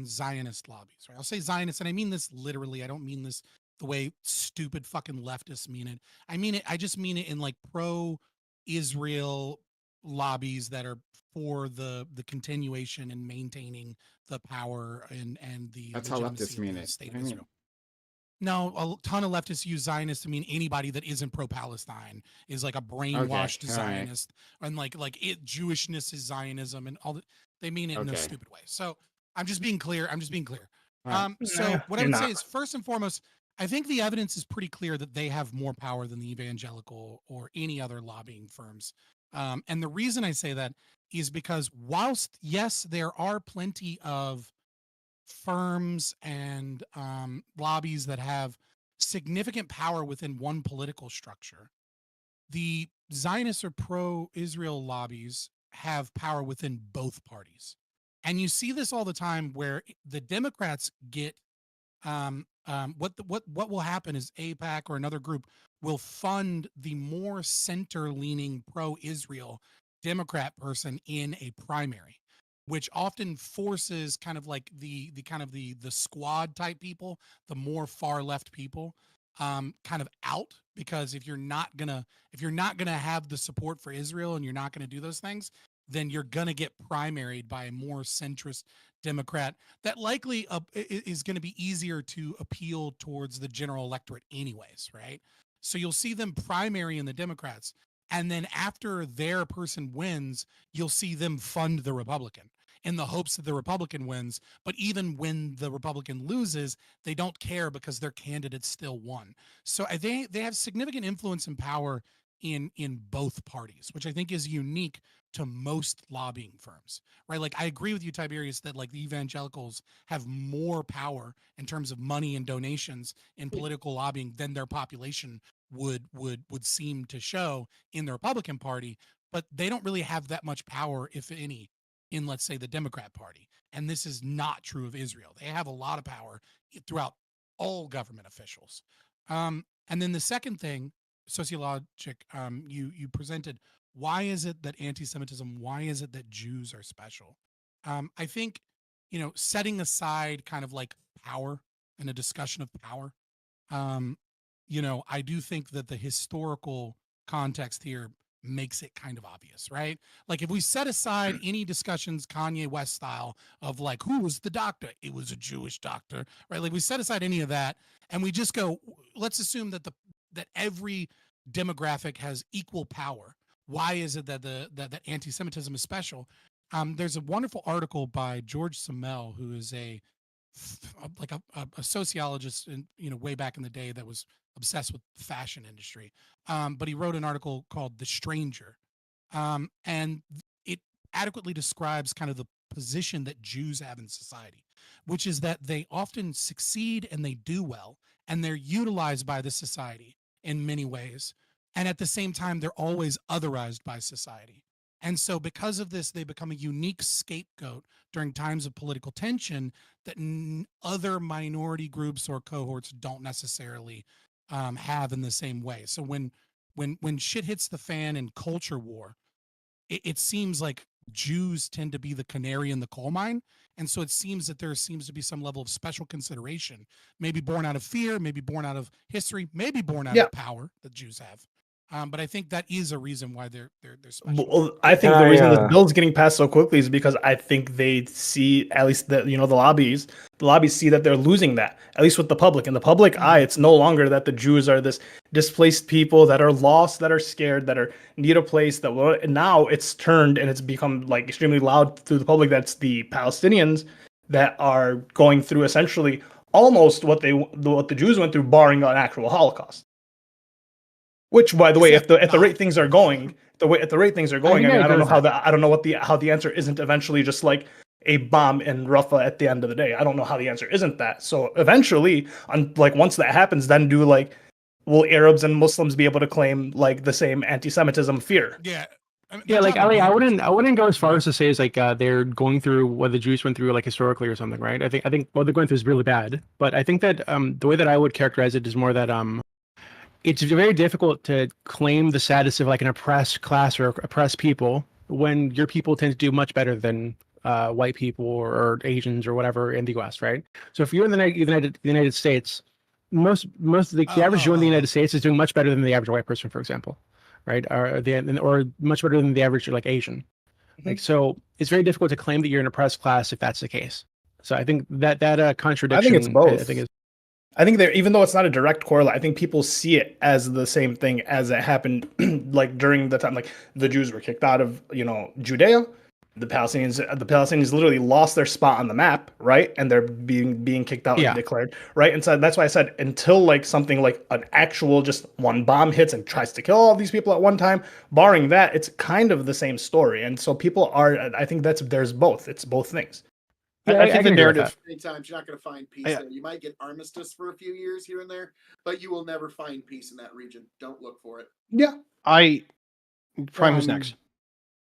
Speaker 5: Zionist lobbies, right? I'll say Zionist, and I mean this literally. I don't mean this the way stupid fucking leftists mean it. I mean it. I just mean it in like pro-Israel lobbies that are for the continuation and maintaining the power and the
Speaker 1: that's how leftists mean it.
Speaker 5: State of Israel. No, a ton of leftists use Zionist to mean anybody that isn't pro-Palestine is like a brainwashed Zionist, and like Jewishness is Zionism, and all that. They mean it in those stupid ways. So I'm just being clear. So what I would say is, first and foremost, I think the evidence is pretty clear that they have more power than the evangelical or any other lobbying firms. And the reason I say that is because whilst, yes, there are plenty of firms and lobbies that have significant power within one political structure, the Zionist or pro-Israel lobbies have power within both parties. And you see this all the time where the Democrats get what will happen is AIPAC or another group will fund the more center-leaning pro-Israel Democrat person in a primary, which often forces kind of like the squad type people, the more far left people, kind of out, because if you're not gonna have the support for Israel and you're not gonna do those things, then you're gonna get primaried by a more centrist Democrat that likely is going to be easier to appeal towards the general electorate anyways, right? So you'll see them primary in the Democrats. And then after their person wins, you'll see them fund the Republican in the hopes that the Republican wins. But even when the Republican loses, they don't care because their candidate still won. So they have significant influence and power in both parties, which I think is unique to most lobbying firms, right? Like I agree with you, Tiberius, that like the evangelicals have more power in terms of money and donations in political lobbying than their population would seem to show in the Republican Party, but they don't really have that much power, if any, in let's say the Democrat Party. And this is not true of Israel. They have a lot of power throughout all government officials. And then the second thing, sociologic, you presented, why is it that anti-Semitism, why is it that Jews are special? I think, setting aside kind of like power and a discussion of power, um, I do think that the historical context here makes it kind of obvious, right? Like if we set aside any discussions Kanye West style of like who was the doctor? It was a Jewish doctor, right? Like we set aside any of that and we just go, let's assume that that every demographic has equal power. Why is it that that anti-Semitism is special? There's a wonderful article by George Simmel, who is a sociologist in, way back in the day that was obsessed with the fashion industry. But he wrote an article called The Stranger. And it adequately describes kind of the position that Jews have in society, which is that they often succeed and they do well, and they're utilized by the society in many ways. And at the same time, they're always otherized by society. And so because of this, they become a unique scapegoat during times of political tension that other minority groups or cohorts don't necessarily have in the same way. So when shit hits the fan in culture war, it seems like Jews tend to be the canary in the coal mine. And so it seems that there seems to be some level of special consideration, maybe born out of fear, maybe born out of history, maybe born out of power that Jews have. But I think that is a reason why they're special.
Speaker 6: Well, I think the reason this bill is getting passed so quickly is because I think they see, at least the the lobbies see that they're losing that, at least with the public. In the public eye, it's no longer that the Jews are this displaced people that are lost, that are scared, that are need a place. Now it's turned and it's become like extremely loud through the public. That's the Palestinians that are going through essentially almost what the Jews went through, barring an actual Holocaust. Which, by the way, if the rate things are going, at the rate things are going, I don't know how the answer isn't eventually just like a bomb in Rafah at the end of the day. I don't know how the answer isn't that. So eventually, once that happens, then will Arabs and Muslims be able to claim like the same anti-Semitism fear?
Speaker 5: Yeah.
Speaker 7: Like Ali, I wouldn't go as far as to say it's like they're going through what the Jews went through like historically or something, right? I think what they're going through is really bad. But I think that the way that I would characterize it is more that it's very difficult to claim the status of like an oppressed class or oppressed people when your people tend to do much better than white people or Asians or whatever in the U.S., right? So if you're in the United States, most of the average Jew in the United States is doing much better than the average white person, for example, right? Or much better than the average like Asian. Mm-hmm. Like, so it's very difficult to claim that you're an oppressed class if that's the case. So I think that contradiction.
Speaker 6: I think it's both. I think that even though it's not a direct correlate, I think people see it as the same thing as it happened like during the time like the Jews were kicked out of, Judea. The Palestinians literally lost their spot on the map, right? And they're being kicked out and declared, right? And so that's why I said until like something like an actual just one bomb hits and tries to kill all these people at one time, barring that, it's kind of the same story. And so I think there's both. It's both things.
Speaker 3: Yeah, I think the narrative.
Speaker 2: Many times you're not going to find peace there. You might get armistice for a few years here and there, but you will never find peace in that region. Don't look for it.
Speaker 6: Yeah.
Speaker 3: Prime who's next?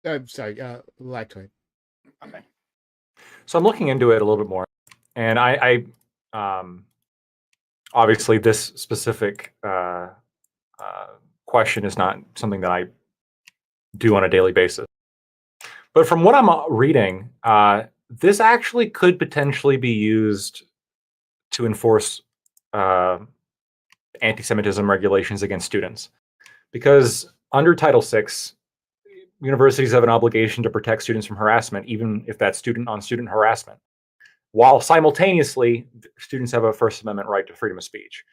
Speaker 1: Sorry, Lactoid.
Speaker 3: Okay.
Speaker 4: So I'm looking into it a little bit more, and I obviously this specific question is not something that I do on a daily basis. But from what I'm reading, this actually could potentially be used to enforce anti-Semitism regulations against students. Because under Title VI, universities have an obligation to protect students from harassment, even if that's student-on-student harassment, while simultaneously, students have a First Amendment right to freedom of speech.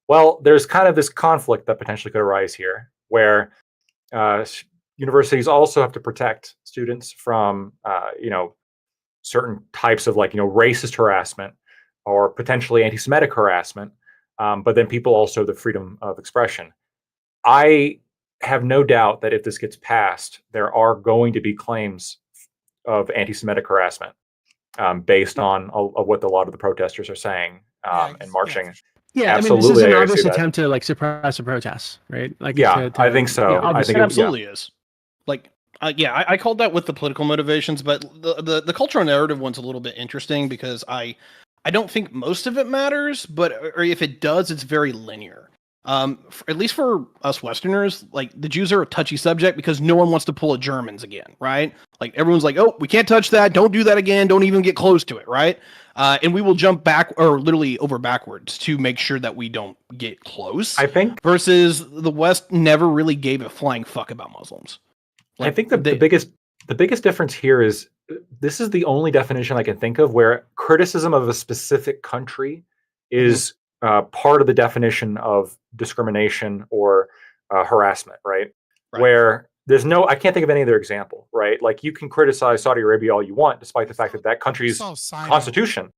Speaker 4: Well, there's kind of this conflict that potentially could arise here, where universities also have to protect students from certain types of racist harassment or potentially anti-Semitic harassment. But then people also have the freedom of expression. I have no doubt that if this gets passed, there are going to be claims of anti-Semitic harassment based on what a lot of the protesters are saying and marching.
Speaker 8: Yeah,
Speaker 4: Absolutely,
Speaker 8: I mean, this is an
Speaker 4: I
Speaker 8: obvious
Speaker 4: see that.
Speaker 8: attempt to like suppress the protests, right? Like,
Speaker 4: Yeah, I think so.
Speaker 8: Yeah,
Speaker 4: I
Speaker 8: obviously.
Speaker 4: think
Speaker 3: It absolutely is. Like, I called that with the political motivations, but the cultural narrative one's a little bit interesting because I don't think most of it matters, but or if it does, it's very linear. At least for us Westerners, like the Jews are a touchy subject because no one wants to pull a Germans again, right? Like everyone's like, oh, we can't touch that. Don't do that again. Don't even get close to it, right? And we will jump back or literally over backwards to make sure that we don't get close.
Speaker 4: I think
Speaker 3: versus the West never really gave a flying fuck about Muslims.
Speaker 4: Like, I think the biggest difference here is this is the only definition I can think of where criticism of a specific country is part of the definition of discrimination or harassment, right? Where there's I can't think of any other example, right? Like you can criticize Saudi Arabia all you want, despite the fact that country's constitution.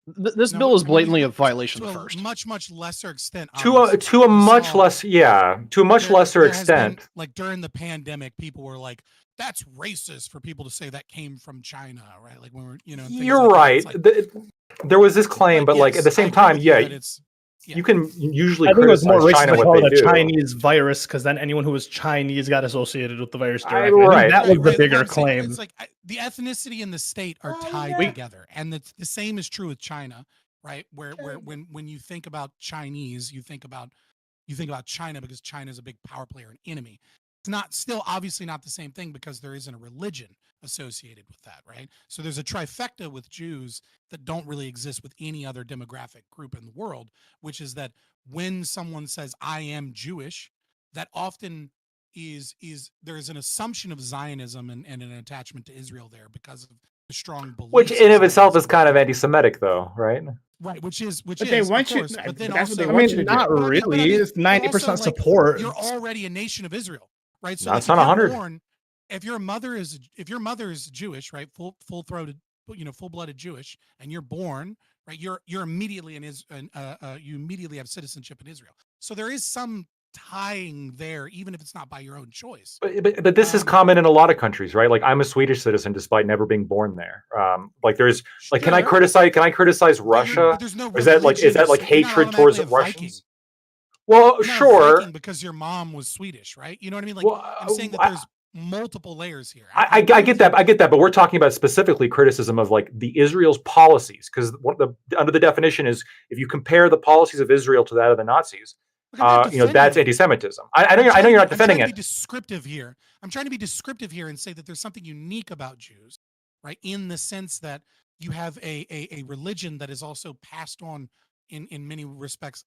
Speaker 3: This bill is blatantly a violation of the first.
Speaker 5: Much lesser extent.
Speaker 4: To a much lesser extent.
Speaker 5: Like during the pandemic, people were like, "That's racist" for people to say that came from China, right? Like when we're,
Speaker 4: You're right. There was this claim, but like at the same time, you can usually
Speaker 7: I think it was more
Speaker 4: criticize China
Speaker 7: racist to
Speaker 4: what
Speaker 7: call
Speaker 4: they
Speaker 7: it a
Speaker 4: do.
Speaker 7: Chinese virus because then anyone who was Chinese got associated with the virus directly.
Speaker 4: Right.
Speaker 7: That was the bigger claim.
Speaker 5: It's like the ethnicity and the state are tied together, and the same is true with China, right? Where when you think about Chinese, you think about China because China is a big power player and enemy. It's not still obviously not the same thing because there isn't a religion associated with that, right? So there's a trifecta with Jews that don't really exist with any other demographic group in the world, which is that when someone says I am Jewish, that often is there's an assumption of Zionism and an attachment to Israel there because of the strong beliefs.
Speaker 4: Which in of itself is kind of anti-Semitic, though, right?
Speaker 5: Right, which is,
Speaker 1: but they want you.
Speaker 5: but then
Speaker 1: That's
Speaker 5: also,
Speaker 1: what they want you to
Speaker 7: not
Speaker 1: do.
Speaker 7: really. It's 90% support.
Speaker 5: You're already a nation of Israel, right? So
Speaker 4: that's
Speaker 5: like,
Speaker 4: not 100.
Speaker 5: If your mother is Jewish, right, full-throated, full-blooded Jewish, and you're born, right, you're immediately you immediately have citizenship in Israel. So there is some tying there, even if it's not by your own choice.
Speaker 4: But this is common in a lot of countries, right? Like I'm a Swedish citizen despite never being born there. Like there's like, can I criticize Russia? Is that like hatred towards Russians? Well, sure.
Speaker 5: Because your mom was Swedish, right? You know what I mean? Like I'm saying that there's multiple layers here.
Speaker 4: I get that, but we're talking about specifically criticism of like the Israel's policies, because under the definition is if you compare the policies of Israel to that of the Nazis, that's anti-Semitism. I know you're not defending it.
Speaker 5: I'm trying to be descriptive here and say that there's something unique about Jews, right? In the sense that you have a religion that is also passed on in many respects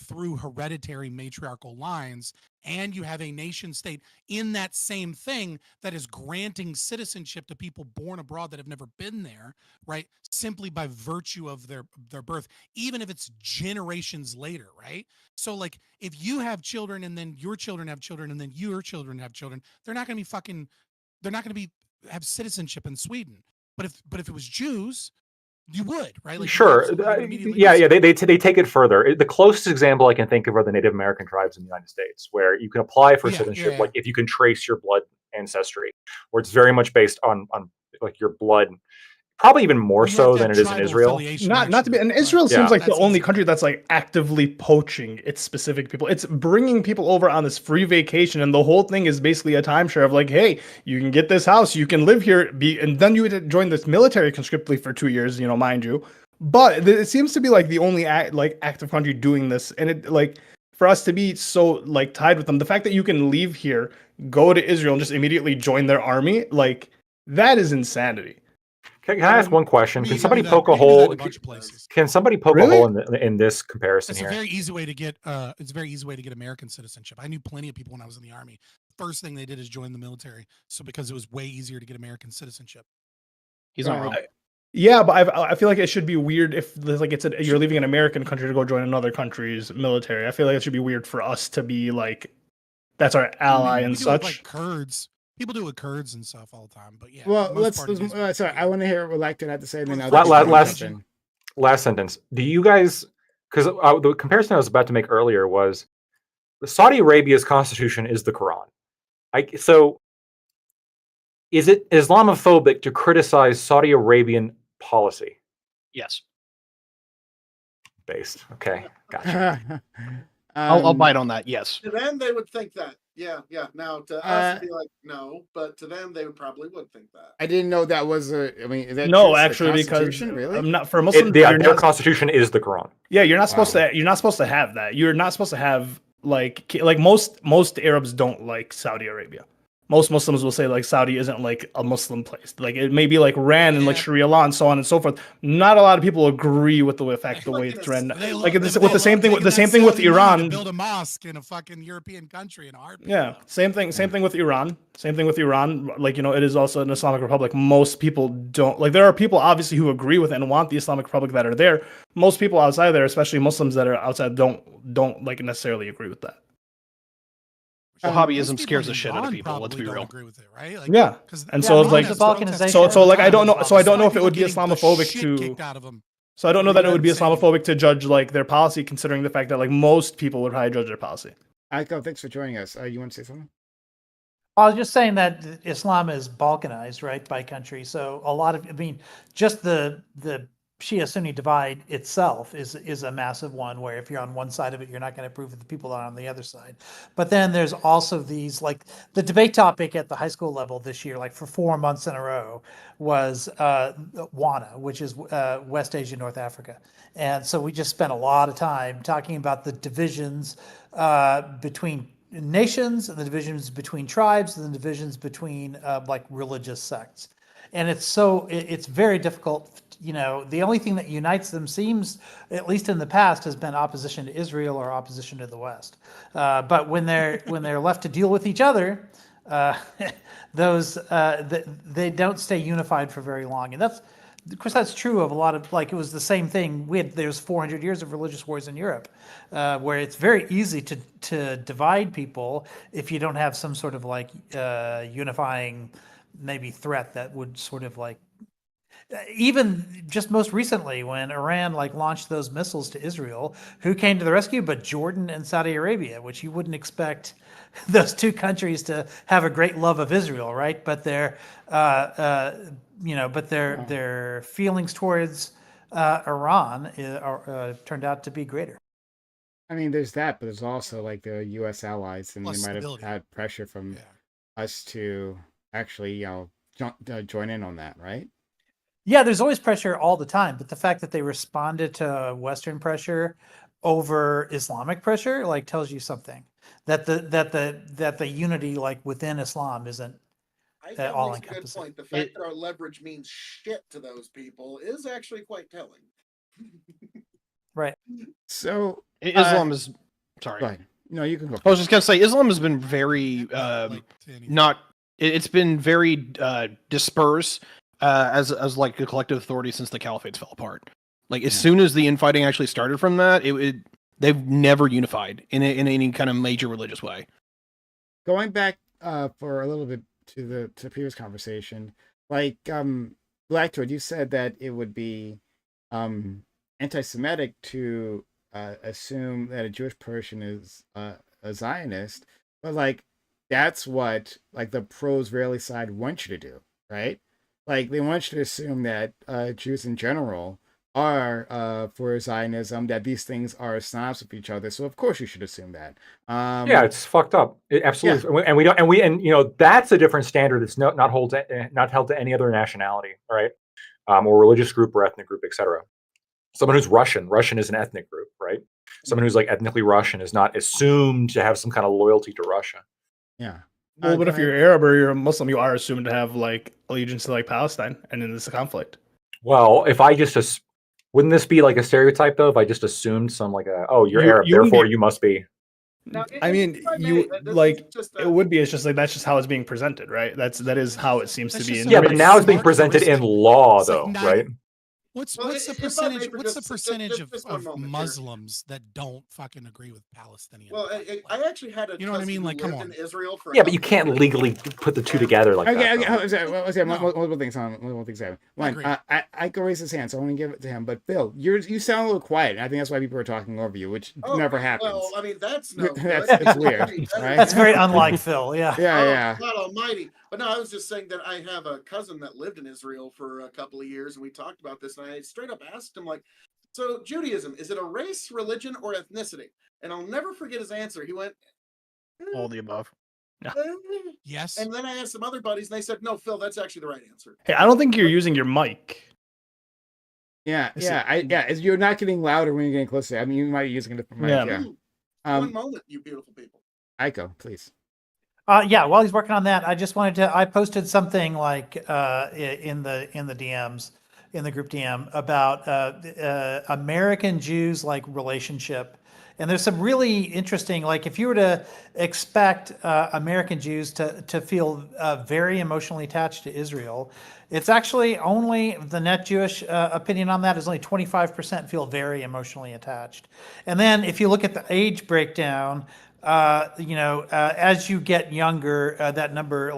Speaker 5: through hereditary matriarchal lines, and you have a nation state in that same thing that is granting citizenship to people born abroad that have never been there, right? Simply by virtue of their birth, even if it's generations later, right? So like if you have children and then your children have children and then your children have children, they're not going to have citizenship in Sweden. But if it was Jews, you would, right? Like
Speaker 4: sure. They take it further. The closest example I can think of are the Native American tribes in the United States, where you can apply for citizenship, like if you can trace your blood ancestry, where it's very much based on like your blood, probably even more so than it is in Israel.
Speaker 7: Not to be, and Israel seems like the only country that's like actively poaching its specific people. It's bringing people over on this free vacation, and the whole thing is basically a timeshare of like, hey, you can get this house, you can live here, and then you would join this military conscriptly for 2 years, mind you. But it seems to be like the only active country doing this, and it like for us to be so like tied with them, the fact that you can leave here, go to Israel, and just immediately join their army, like that is insanity.
Speaker 4: Can I ask one question? Can somebody poke a hole? Can somebody poke a hole in this comparison here?
Speaker 5: It's a very easy way to get. It's a very easy way to get American citizenship. I knew plenty of people when I was in the army. First thing they did is join the military, so because it was way easier to get American citizenship.
Speaker 3: He's not wrong.
Speaker 7: Yeah, but I feel like it should be weird if like you're leaving an American country to go join another country's military. I feel like it should be weird for us to be like that's our ally
Speaker 5: We
Speaker 7: and
Speaker 5: do it with,
Speaker 7: such.
Speaker 5: like Kurds. People do it with Kurds and stuff all the time. But yeah,
Speaker 1: Well,
Speaker 5: for the most part, it is
Speaker 1: sorry, I want to hear what Lacton had to say, and then I'll
Speaker 5: La-
Speaker 1: do
Speaker 5: la-
Speaker 1: my
Speaker 5: last-
Speaker 1: question.
Speaker 4: Last sentence. Do you guys? Because the comparison I was about to make earlier was Saudi Arabia's constitution is the Quran. So is it Islamophobic to criticize Saudi Arabian policy?
Speaker 3: Yes.
Speaker 4: Based. Okay, gotcha.
Speaker 3: I'll bite on that. Yes.
Speaker 2: To them, they would think that. Yeah. Now, to us, it'd be like, no. But to them, they probably would think that.
Speaker 1: I didn't know that was a. I mean, is that
Speaker 7: No,
Speaker 1: true? The
Speaker 7: actually, because
Speaker 1: Constitution, really?
Speaker 7: I'm not for Muslims.
Speaker 4: Their
Speaker 7: you're not-
Speaker 4: constitution is the Quran.
Speaker 7: Yeah, you're not supposed
Speaker 1: Wow.
Speaker 7: to. You're not supposed to have that. You're not supposed to have like most Arabs don't like Saudi Arabia. Most Muslims will say like Saudi isn't like a Muslim place. Like it may be like ran and like
Speaker 2: Yeah.
Speaker 7: Sharia law and so on and so forth. Not a lot of people agree with the fact the
Speaker 2: Like
Speaker 7: way
Speaker 2: in
Speaker 7: it's
Speaker 2: a-
Speaker 7: ran.
Speaker 5: They
Speaker 7: Like
Speaker 5: love-
Speaker 7: with
Speaker 5: they
Speaker 7: the
Speaker 5: love
Speaker 7: same thing with
Speaker 5: taking
Speaker 7: the
Speaker 5: that
Speaker 7: same thing with
Speaker 5: Saudi money to
Speaker 7: Iran.
Speaker 5: build a mosque in a fucking European country in a heartbeat.
Speaker 7: Yeah, same thing. Same thing with Iran. Same thing with Iran. Like it is also an Islamic Republic. Most people don't like. There are people obviously who agree with it and want the Islamic Republic that are there. Most people outside there, especially Muslims that are outside, don't like necessarily agree with that.
Speaker 3: Wahhabism
Speaker 5: Most people
Speaker 3: scares
Speaker 5: in
Speaker 3: the shit out of
Speaker 5: Iran
Speaker 3: people. Let's
Speaker 5: probably
Speaker 3: be
Speaker 5: don't
Speaker 3: real.
Speaker 5: agree with it, right? Like,
Speaker 7: Yeah,
Speaker 5: 'cause
Speaker 7: and
Speaker 5: yeah,
Speaker 7: so
Speaker 5: Iran
Speaker 7: like
Speaker 5: has
Speaker 9: the balkanization
Speaker 5: protests
Speaker 7: so
Speaker 9: of
Speaker 7: so like I
Speaker 9: time
Speaker 7: don't know.
Speaker 9: as
Speaker 7: So I don't know
Speaker 5: Despite
Speaker 7: if it would be
Speaker 5: people getting the
Speaker 7: Islamophobic
Speaker 5: shit
Speaker 7: to.
Speaker 5: kicked out of them.
Speaker 7: So I don't know that it would be
Speaker 5: Insane.
Speaker 7: Islamophobic to judge like their policy, considering the fact that like most people would probably judge their policy.
Speaker 1: Aiko, thanks for joining us. You want to say something?
Speaker 9: I was just saying that Islam is balkanized, right, by country. So a lot of, I mean, just the Shia Sunni divide itself is a massive one where if you're on one side of it, you're not going to approve of the people that are on the other side. But then there's also these, like the debate topic at the high school level this year, like for 4 months in a row, was WANA, which is West Asia, North Africa. And so we just spent a lot of time talking about the divisions between nations, and the divisions between tribes, and the divisions between like religious sects. And it's very difficult. The only thing that unites them seems, at least in the past, has been opposition to Israel or opposition to the West. But when they're left to deal with each other, they don't stay unified for very long. And that's, of course, that's true of a lot of, like, it was the same thing. There's 400 years of religious wars in Europe, where it's very easy to divide people if you don't have some sort of like unifying maybe threat that would sort of like, even just most recently when Iran like launched those missiles to Israel, who came to the rescue but Jordan and Saudi Arabia, which you wouldn't expect those two countries to have a great love of Israel, right? But their feelings towards Iran turned out to be greater.
Speaker 1: I mean, there's that, but there's also like the U.S. allies, and
Speaker 5: Plus
Speaker 1: they might have
Speaker 5: stability.
Speaker 1: had pressure from us to actually, join in on that, right?
Speaker 9: Yeah, there's always pressure all the time, but the fact that they responded to Western pressure over Islamic pressure like tells you something, that the unity like within Islam isn't
Speaker 2: I think
Speaker 9: all
Speaker 2: makes a good
Speaker 9: encompassing.
Speaker 2: point. The fact that our leverage means shit to those people is actually quite telling.
Speaker 9: Right.
Speaker 1: So
Speaker 3: Islam is. Sorry.
Speaker 1: go ahead. No, you can go.
Speaker 3: I was just gonna say Islam has been very
Speaker 5: Like, to anything.
Speaker 3: not. It's been very dispersed as like a collective authority since the caliphates fell apart. Like as soon as the infighting actually started from that, they've never unified in any kind of major religious way.
Speaker 1: Going back for a little bit to the previous conversation, like Blackwood, you said that it would be anti-Semitic to assume that a Jewish person is a Zionist, but like that's what like the pro-Israeli side wants you to do, right? Like they want you to assume that Jews in general are for Zionism, that these things are synonymous with each other. So of course you should assume that.
Speaker 4: Yeah, it's fucked up. Absolutely, and we don't, and that's a different standard that's not held to any other nationality, right? Or religious group or ethnic group, etc. Someone who's Russian is an ethnic group, right? Someone who's like ethnically Russian is not assumed to have some kind of loyalty to Russia.
Speaker 1: Yeah.
Speaker 7: Well, but
Speaker 1: go
Speaker 7: if you're
Speaker 1: ahead.
Speaker 7: Arab or you're a Muslim, you are assumed to have like allegiance to like Palestine and in this conflict.
Speaker 4: Well, if I just wouldn't this be like a stereotype though? If I just assumed some like you're Arab,
Speaker 7: you wouldn't
Speaker 4: therefore
Speaker 7: be-
Speaker 4: you must be.
Speaker 2: Now,
Speaker 7: I mean,
Speaker 2: if I may,
Speaker 7: you
Speaker 2: this is
Speaker 7: like
Speaker 2: just
Speaker 7: it would be. It's just like that's just how it's being presented, right? That is how it seems to
Speaker 5: That's
Speaker 7: be.
Speaker 5: just
Speaker 7: In
Speaker 4: Yeah,
Speaker 7: the
Speaker 4: but now it's being
Speaker 5: Smart
Speaker 4: presented in
Speaker 5: heuristic.
Speaker 4: law
Speaker 5: It's like
Speaker 4: though,
Speaker 5: not-
Speaker 4: right?
Speaker 5: What's
Speaker 2: Well,
Speaker 5: what's the
Speaker 2: if I may
Speaker 5: percentage?
Speaker 2: for
Speaker 5: What's the
Speaker 2: just
Speaker 5: percentage
Speaker 2: just one
Speaker 5: of
Speaker 2: moment here.
Speaker 5: Muslims that don't fucking agree with Palestinian?
Speaker 2: Well,
Speaker 5: plight? Like,
Speaker 2: I actually had a
Speaker 5: you know what I
Speaker 2: cousin
Speaker 5: mean?
Speaker 2: who
Speaker 5: Like, come
Speaker 2: lived
Speaker 5: on.
Speaker 2: in Israel for a
Speaker 4: Yeah, but you
Speaker 2: couple
Speaker 4: can't
Speaker 2: years.
Speaker 4: legally put the two together like
Speaker 1: Okay,
Speaker 4: that.
Speaker 1: okay.
Speaker 4: though.
Speaker 1: Let's say
Speaker 5: No.
Speaker 1: multiple things on multiple things. One,
Speaker 5: Agreed.
Speaker 1: I can raise his hand, so I want to give it to him. But Bill, you sound a little quiet, and I think that's why people are talking over you, which
Speaker 2: Oh,
Speaker 1: never happens.
Speaker 2: well, I mean, that's no good.
Speaker 1: It's weird, right?
Speaker 9: That's very unlike Phil. Yeah.
Speaker 1: Yeah,
Speaker 2: Oh,
Speaker 1: yeah.
Speaker 2: God almighty. But no, I was just saying that I have a cousin that lived in Israel for a couple of years, and we talked about this, and I straight up asked him, like, so Judaism, is it a race, religion, or ethnicity? And I'll never forget his answer. He went,
Speaker 6: All the above.
Speaker 2: eh.
Speaker 5: Yes.
Speaker 2: And then I asked some other buddies, and they said, no, Phil, that's actually the right answer.
Speaker 6: Hey, I don't think you're using your mic.
Speaker 1: Yeah, you're not getting louder when you're getting closer. I mean, you might be using a different mic.
Speaker 6: Yeah.
Speaker 1: Yeah.
Speaker 2: One moment, you beautiful people.
Speaker 1: Iko, please.
Speaker 9: Yeah, while he's working on that, I just wanted to. I posted something like in the DMs, in the group DM about American Jews like relationship, and there's some really interesting. Like, if you were to expect American Jews to feel very emotionally attached to Israel, it's actually only the net Jewish opinion on that is only 25% feel very emotionally attached, and then if you look at the age breakdown. As you get younger, that number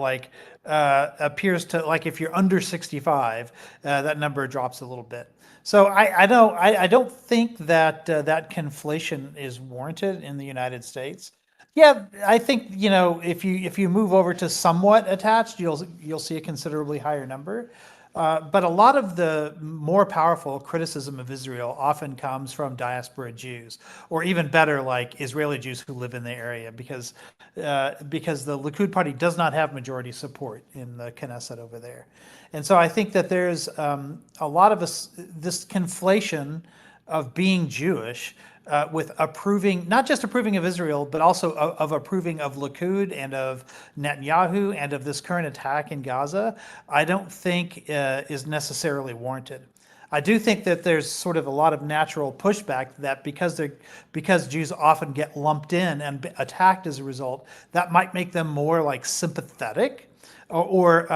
Speaker 9: appears to, like, if you're under 65, that number drops a little bit. So I don't think that that conflation is warranted in the United States. Yeah, I think, if you move over to somewhat attached, you'll see a considerably higher number. But a lot of the more powerful criticism of Israel often comes from diaspora Jews, or even better, like Israeli Jews who live in the area, because the Likud party does not have majority support in the Knesset over there. And so I think that there's a lot of this conflation of being Jewish with approving, not just approving of Israel, but also of approving of Likud and of Netanyahu and of this current attack in Gaza, I don't think is necessarily warranted. I do think that there's sort of a lot of natural pushback that because Jews often get lumped in and attacked as a result, that might make them more like sympathetic or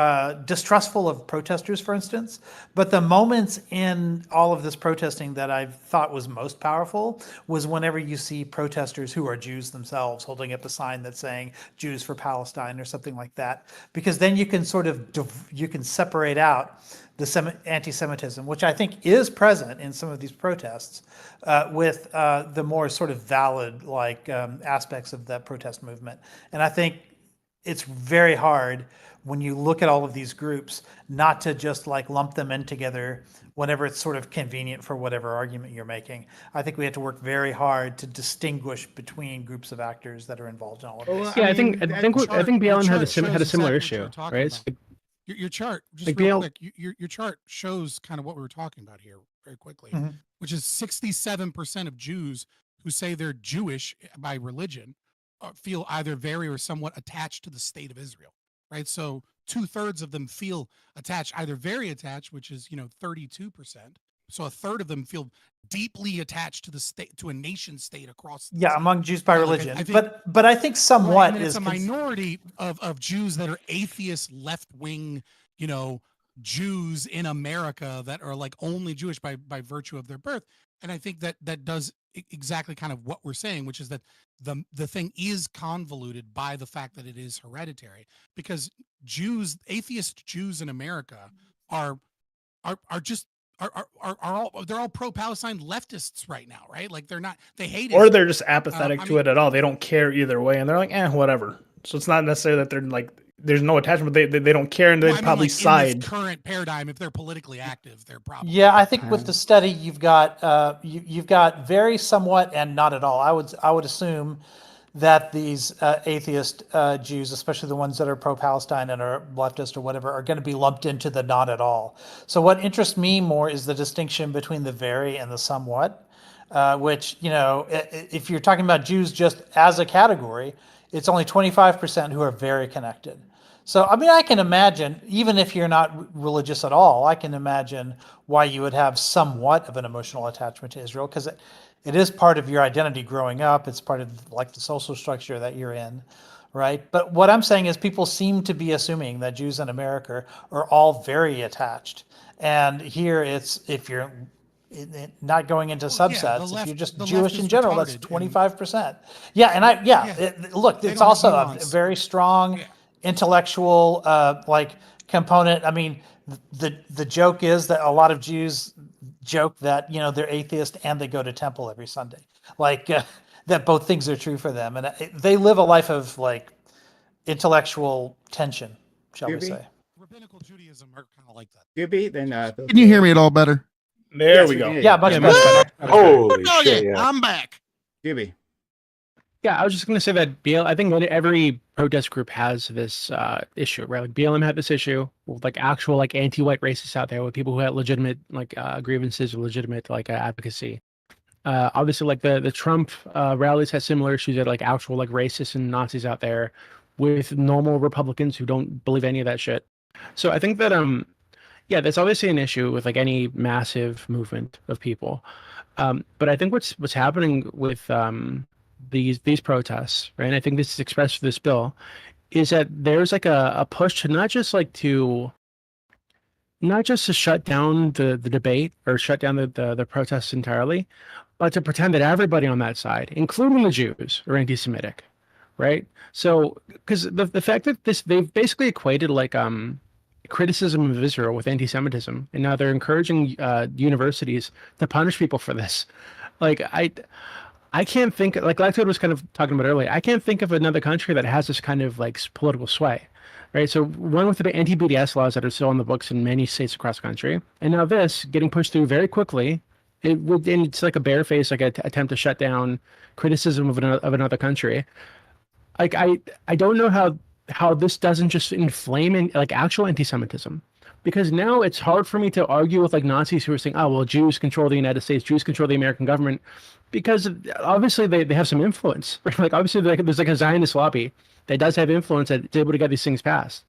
Speaker 9: distrustful of protesters, for instance. But the moments in all of this protesting that I thought was most powerful was whenever you see protesters who are Jews themselves holding up a sign that's saying Jews for Palestine or something like that. Because then you can you can separate out the anti-Semitism, which I think is present in some of these protests, with the more sort of valid aspects of that protest movement. And I think it's very hard when you look at all of these groups not to just lump them in together whenever it's sort of convenient for whatever argument you're making. I think we have to work very hard to distinguish between groups of actors that are involved in all of this.
Speaker 8: Yeah, I think Bjorn had a similar issue, right?
Speaker 5: Your chart, just
Speaker 8: like
Speaker 5: real quick, your chart shows kind of what we were talking about here very quickly, which is 67% of Jews who say they're Jewish by religion feel either very or somewhat attached to the state of Israel, right? So 2/3 of them feel attached, either very attached, which is 32%. So a third of them feel deeply attached to the state, to a nation state across.
Speaker 9: Among Jews by religion,
Speaker 5: I think,
Speaker 9: but I think somewhat
Speaker 5: it's a minority of Jews that are atheist, left wing, Jews in America that are only Jewish by virtue of their birth. And I think that does exactly kind of what we're saying, which is that the thing is convoluted by the fact that it is hereditary, because atheist Jews in America are all pro-Palestine leftists right now, right? Like they hate it.
Speaker 6: Or they're just apathetic to it at all. They don't care either way, and they're like, whatever. So it's not necessarily that they're there's no attachment, but they don't care, and they probably side.
Speaker 5: In this current paradigm, if they're politically active, they're probably.
Speaker 9: Yeah, I think with the study you've got you've got very somewhat and not at all. I would assume that these atheist Jews, especially the ones that are pro-Palestine and are leftist or whatever, are going to be lumped into the not at all. So what interests me more is the distinction between the very and the somewhat, which, if you're talking about Jews just as a category, it's only 25% who are very connected. So, I mean, I can imagine, even if you're not religious at all, I can imagine why you would have somewhat of an emotional attachment to Israel, because it is part of your identity growing up. It's part of the social structure that you're in, right? But what I'm saying is people seem to be assuming that Jews in America are all very attached. And here it's, if you're not going into subsets, if you're just Jewish in general, that's 25%. Yeah, and look, it's also a very strong intellectual like component. I mean, the joke is that a lot of Jews joke that, you know, they're atheist and they go to temple every Sunday, like that both things are true for them, and they live a life of like intellectual tension, shall we say.
Speaker 5: Rabbinical Judaism are kind of like that.
Speaker 1: Scooby, then
Speaker 2: Can you hear me at all better?
Speaker 6: There
Speaker 1: Yes,
Speaker 6: we
Speaker 1: we can
Speaker 6: go.
Speaker 1: hear
Speaker 9: Yeah,
Speaker 1: you.
Speaker 9: much
Speaker 6: Yeah,
Speaker 9: better.
Speaker 6: much better. Much better.
Speaker 4: Holy
Speaker 2: Oh
Speaker 4: shit!
Speaker 2: yeah,
Speaker 4: Yeah.
Speaker 2: I'm back.
Speaker 1: Scooby.
Speaker 8: Yeah, I was just going to say that I think every protest group has this issue, right? Like BLM had this issue with like actual like anti-white racists out there, with people who had legitimate like grievances or legitimate like advocacy. Obviously, like the Trump rallies had similar issues. That like actual like racists and Nazis out there, with normal Republicans who don't believe any of that shit. So I think that yeah, that's obviously an issue with like any massive movement of people. But I think what's happening with these protests, right? And I think this is expressed through this bill, is that there's like a push to not just to shut down the debate or shut down the protests entirely, but to pretend that everybody on that side, including the Jews, are anti-Semitic, right? So, because the fact that they've basically equated like criticism of Israel with anti-Semitism, and now they're encouraging universities to punish people for this. Like I can't think, like Lactode was kind of talking about earlier, I can't think of another country that has this kind of like political sway, right? So one with the anti-BDS laws that are still on the books in many states across the country, and now this getting pushed through very quickly. And it's like a barefaced like attempt to shut down criticism of another country. Like I don't know how this doesn't just inflame like actual anti-Semitism, because now it's hard for me to argue with like Nazis who are saying, oh well, Jews control the United States, Jews control the American government, because obviously they have some influence. Right? Like obviously there's like a Zionist lobby that does have influence that's able to get these things passed.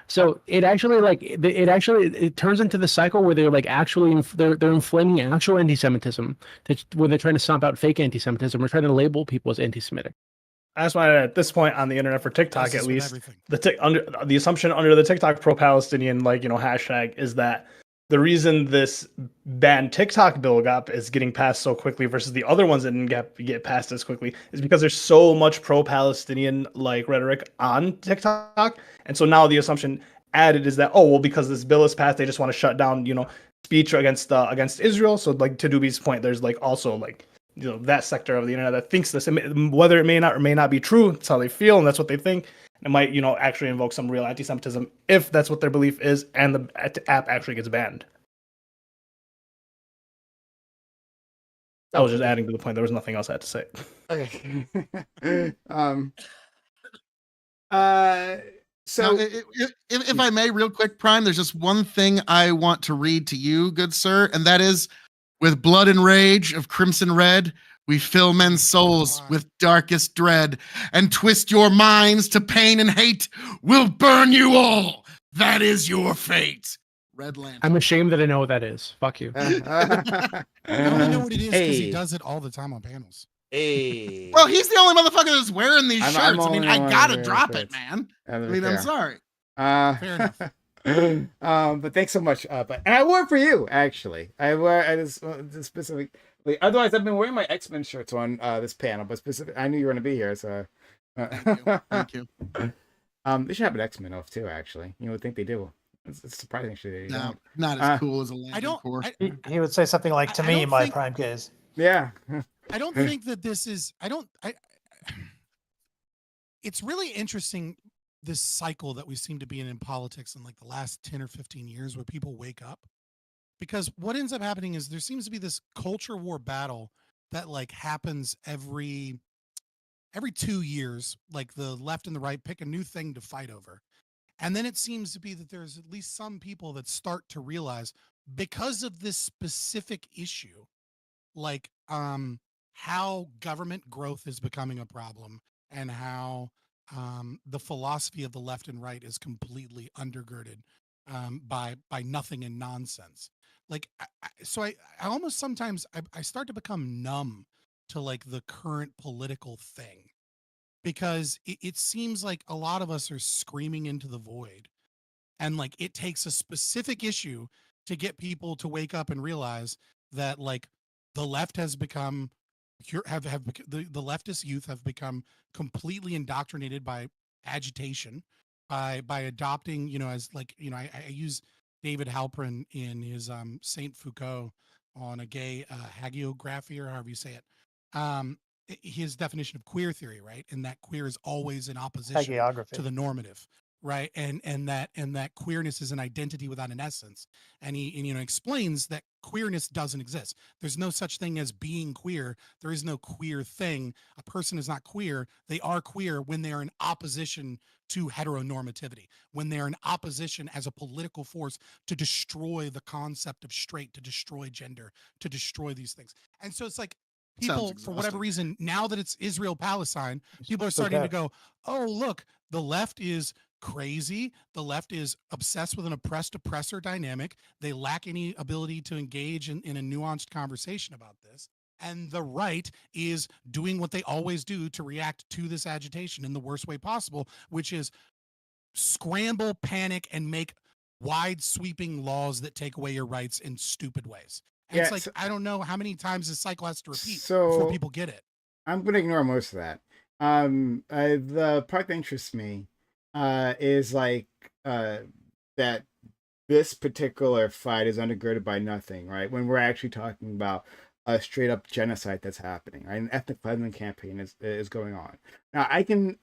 Speaker 8: So it actually it turns into the cycle where they're like actually they're inflaming actual anti-Semitism, when they're trying to stomp out fake anti-Semitism or trying to label people as anti-Semitic.
Speaker 6: I just wanted at this point on the internet for TikTok at least the assumption under the TikTok pro-Palestinian hashtag is that the reason this banned TikTok bill is getting passed so quickly versus the other ones that didn't get passed as quickly is because there's so much pro-Palestinian like rhetoric on TikTok, and so now the assumption added is that, oh well, because this bill is passed, they just want to shut down speech against Israel. So like, to Doobie's point, there's like also like that sector of the internet that thinks this, whether it may not or may not be true. It's how they feel and that's what they think. It might actually invoke some real anti-Semitism if that's what their belief is, and the app actually gets banned. I was just adding to the point. There was nothing else I had to say.
Speaker 1: Okay. So
Speaker 2: now, if I may, real quick, Prime, there's just one thing I want to read to you, good sir, and that is, with blood and rage of crimson red, we fill men's souls with darkest dread, and twist your minds to pain and hate. We'll burn you all. That is your fate. Red Lantern.
Speaker 8: I'm ashamed that I know what that is. Fuck you.
Speaker 5: I only know what it is because he does it all the time on panels.
Speaker 1: Hey.
Speaker 2: Well, he's the only motherfucker that's wearing these shirts.
Speaker 1: I'm
Speaker 2: I mean, I gotta drop it, man. I'm sorry.
Speaker 5: Fair enough.
Speaker 1: But thanks so much. And I wore it for you, actually. I wore this specifically. Otherwise, I've been wearing my X-Men shirts on this panel, but I knew you were going to be here, so.
Speaker 2: Thank you.
Speaker 1: They should have an X-Men off too. Actually, you would think they do. It's surprising, actually.
Speaker 2: No, not as cool as a Lantern Corps.
Speaker 9: He would say something like, "To me, my prime case."
Speaker 1: Yeah.
Speaker 5: I don't think that this is. It's really interesting, this cycle that we seem to be in politics in like the last 10 or 15 years, where people wake up, because what ends up happening is there seems to be this culture war battle that like happens every 2 years. Like the left and the right pick a new thing to fight over. And then it seems to be that there's at least some people that start to realize, because of this specific issue, like how government growth is becoming a problem, and how the philosophy of the left and right is completely undergirded by nothing and nonsense. Like, I almost sometimes I start to become numb to like the current political thing, because it seems like a lot of us are screaming into the void, and like it takes a specific issue to get people to wake up and realize that like the left has become the leftist youth have become completely indoctrinated by agitation, by adopting, as like, I use David Halpern in his Saint Foucault on a gay hagiography, or however you say it. His definition of queer theory, right? And that queer is always in opposition to the normative, right? And that queerness is an identity without an essence. And he explains that queerness doesn't exist. There's no such thing as being queer. There is no queer thing. A person is not queer. They are queer when they are in opposition to heteronormativity, when they're in opposition as a political force to destroy the concept of straight, to destroy gender, to destroy these things. And so it's like, people, for whatever reason, now that it's Israel Palestine, people are starting to go, oh, look, the left is crazy. The left is obsessed with an oppressed oppressor dynamic. They lack any ability to engage in a nuanced conversation about this. And the right is doing what they always do to react to this agitation in the worst way possible, which is scramble, panic, and make wide sweeping laws that take away your rights in stupid ways. And it's like, so, I don't know how many times this cycle has to repeat before people get it.
Speaker 1: I'm going to ignore most of that. The part that interests me is like that this particular fight is undergirded by nothing, right? When we're actually talking about a straight up genocide that's happening, right? An ethnic cleansing campaign is going on. Now, I can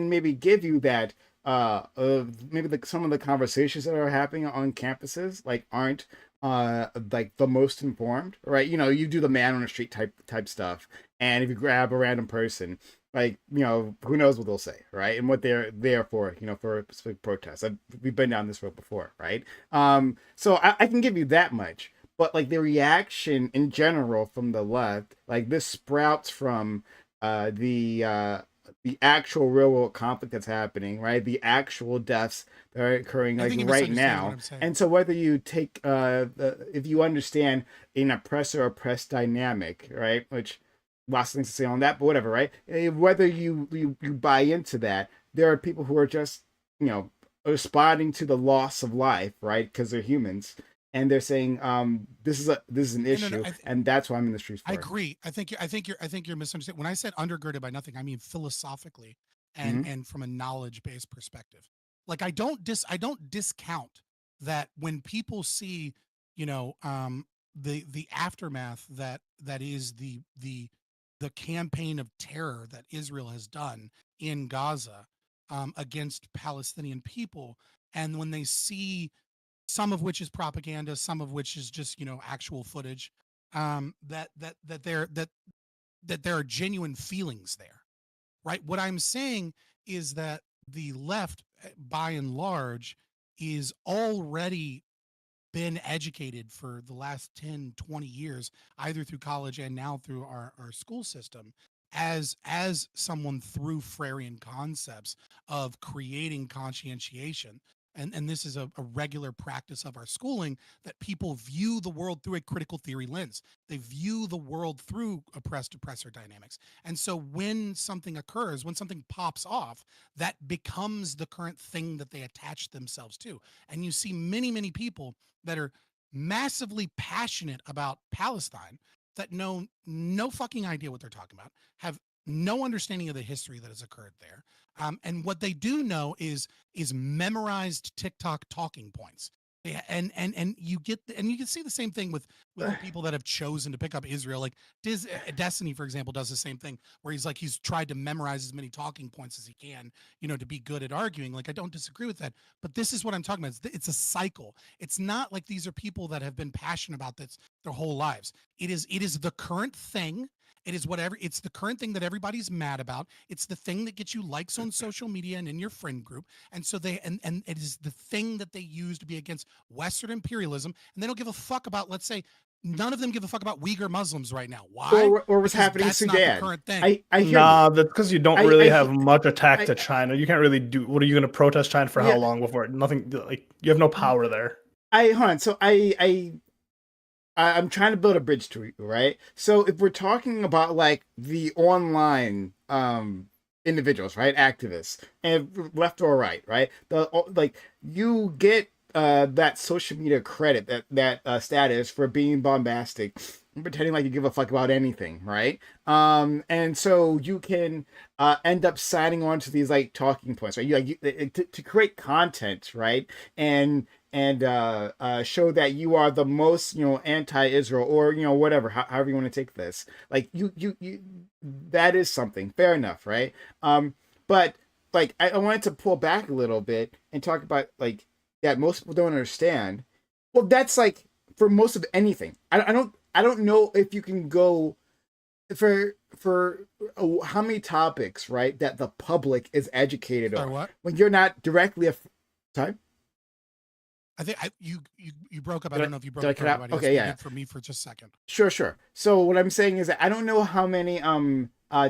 Speaker 1: maybe give you that maybe some of the conversations that are happening on campuses like aren't like the most informed, right? You do the man on the street type stuff, and if you grab a random person, like, who knows what they'll say, right? And what they're there for, for a specific protest. We've been down this road before, right? So I can give you that much, but like the reaction in general from the left, like this sprouts from the actual real world conflict that's happening, right? The actual deaths that are occurring like right now. And so whether you take if you understand an oppressor-oppressed dynamic, right? Which lots of things to say on that, but whatever, right? Whether you buy into that, there are people who are just, responding to the loss of life, right? Because they're humans. And they're saying, this is an issue, and that's why I'm in the streets for.
Speaker 5: I agree. I think you're misunderstanding. When I said undergirded by nothing, I mean philosophically and from a knowledge-based perspective. Like I don't discount that when people see, the aftermath that is the campaign of terror that Israel has done in Gaza against Palestinian people, and when they see some of which is propaganda, some of which is just actual footage, that there are genuine feelings there, right? What I'm saying is that the left, by and large, is already been educated for the last 10, 20 years, either through college and now through our school system, as someone through Freirean concepts of creating conscientiation. And this is a regular practice of our schooling, that people view the world through a critical theory lens. They view the world through oppressor dynamics. And so when something occurs, when something pops off, that becomes the current thing that they attach themselves to. And you see many, many people that are massively passionate about Palestine that know no fucking idea what they're talking about, have no understanding of the history that has occurred there. And what they do know is memorized TikTok talking points. Yeah, and you can see the same thing with the people that have chosen to pick up Israel. Like Destiny, for example, does the same thing, where he's tried to memorize as many talking points as he can, to be good at arguing. Like, I don't disagree with that, but this is what I'm talking about. It's a cycle. It's not like these are people that have been passionate about this their whole lives. It is the current thing. It's the current thing that everybody's mad about. It's the thing that gets you likes on social media and in your friend group. And so and it is the thing that they use to be against Western imperialism. And they don't give a fuck about, let's say, none of them give a fuck about Uyghur Muslims right now. Why?
Speaker 1: Or what's happening in Sudan.
Speaker 5: Not the current thing.
Speaker 1: I hear
Speaker 6: you. That's because you don't really have much attack to China. You can't really do. What are you going to protest China for? How long before nothing? Like, you have no power there.
Speaker 1: Hold on. So I'm trying to build a bridge to you, right? So if we're talking about like the online individuals, right, activists, and left or right, right, you get that social media credit, that status for being bombastic and pretending like you give a fuck about anything, right? And so you can end up signing on to these like talking points, right? To create content, right? And show that you are the most, anti-Israel, or whatever, however you want to take this. Like you that is something fair enough, right? But like I wanted to pull back a little bit and talk about like that most people don't understand. Well, that's like for most of anything. I don't know if you can go for how many topics, right, that the public is educated
Speaker 5: Sorry,
Speaker 1: on
Speaker 5: what?
Speaker 1: when you're not directly sorry.
Speaker 5: I think you broke up. I
Speaker 1: Did
Speaker 5: don't know if you broke
Speaker 1: did I
Speaker 5: up for
Speaker 1: cut out?
Speaker 5: everybody else.
Speaker 1: Okay,
Speaker 5: You
Speaker 1: yeah.
Speaker 5: did for me for just a second.
Speaker 1: Sure. So what I'm saying is that I don't know how many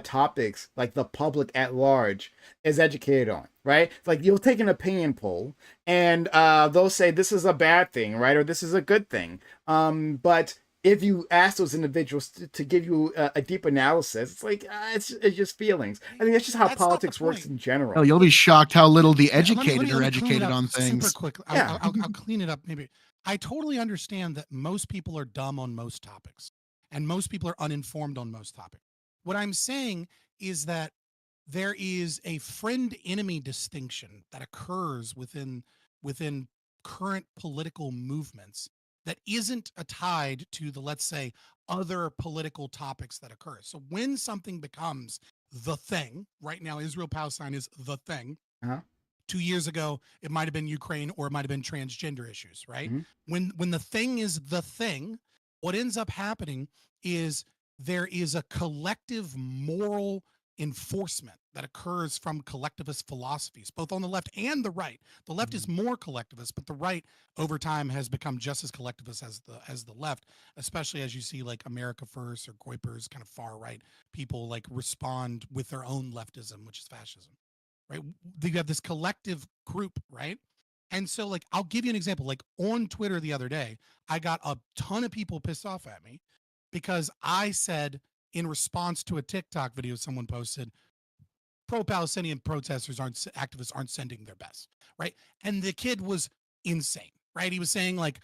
Speaker 1: topics like the public at large is educated on, right? Like you'll take an opinion poll and they'll say this is a bad thing, right? Or this is a good thing. But if you ask those individuals to give you a deep analysis, it's like it's just feelings. I think that's just how
Speaker 5: That's not the
Speaker 1: politics works
Speaker 5: point.
Speaker 1: in general.
Speaker 10: Oh, you'll be shocked how little the
Speaker 5: Yeah, let me
Speaker 10: educated are
Speaker 5: clean it
Speaker 10: educated
Speaker 5: up
Speaker 10: on
Speaker 5: super
Speaker 10: things.
Speaker 5: quick.
Speaker 1: Yeah.
Speaker 5: I'll clean it up maybe. I totally understand that most people are dumb on most topics, and most people are uninformed on most topics. What I'm saying is that there is a friend-enemy distinction that occurs within current political movements that isn't tied to the, let's say, other political topics that occur. So when something becomes the thing, right now Israel Palestine is the thing.
Speaker 1: Uh-huh.
Speaker 5: 2 years ago it might have been Ukraine, or it might have been transgender issues, right?
Speaker 1: Mhm.
Speaker 5: When the thing is the thing, what ends up happening is there is a collective moral enforcement that occurs from collectivist philosophies, both on the left and the right. The left is more collectivist, but the right over time has become just as collectivist as the left, especially as you see like America First or Kuiper's kind of far right people like respond with their own leftism, which is fascism, right? You have this collective group, right? And so like I'll give you an example. Like on Twitter the other day, I got a ton of people pissed off at me because I said, in response to a TikTok video someone posted, pro-Palestinian activists aren't sending their best, right? And the kid was insane, right? He was saying like,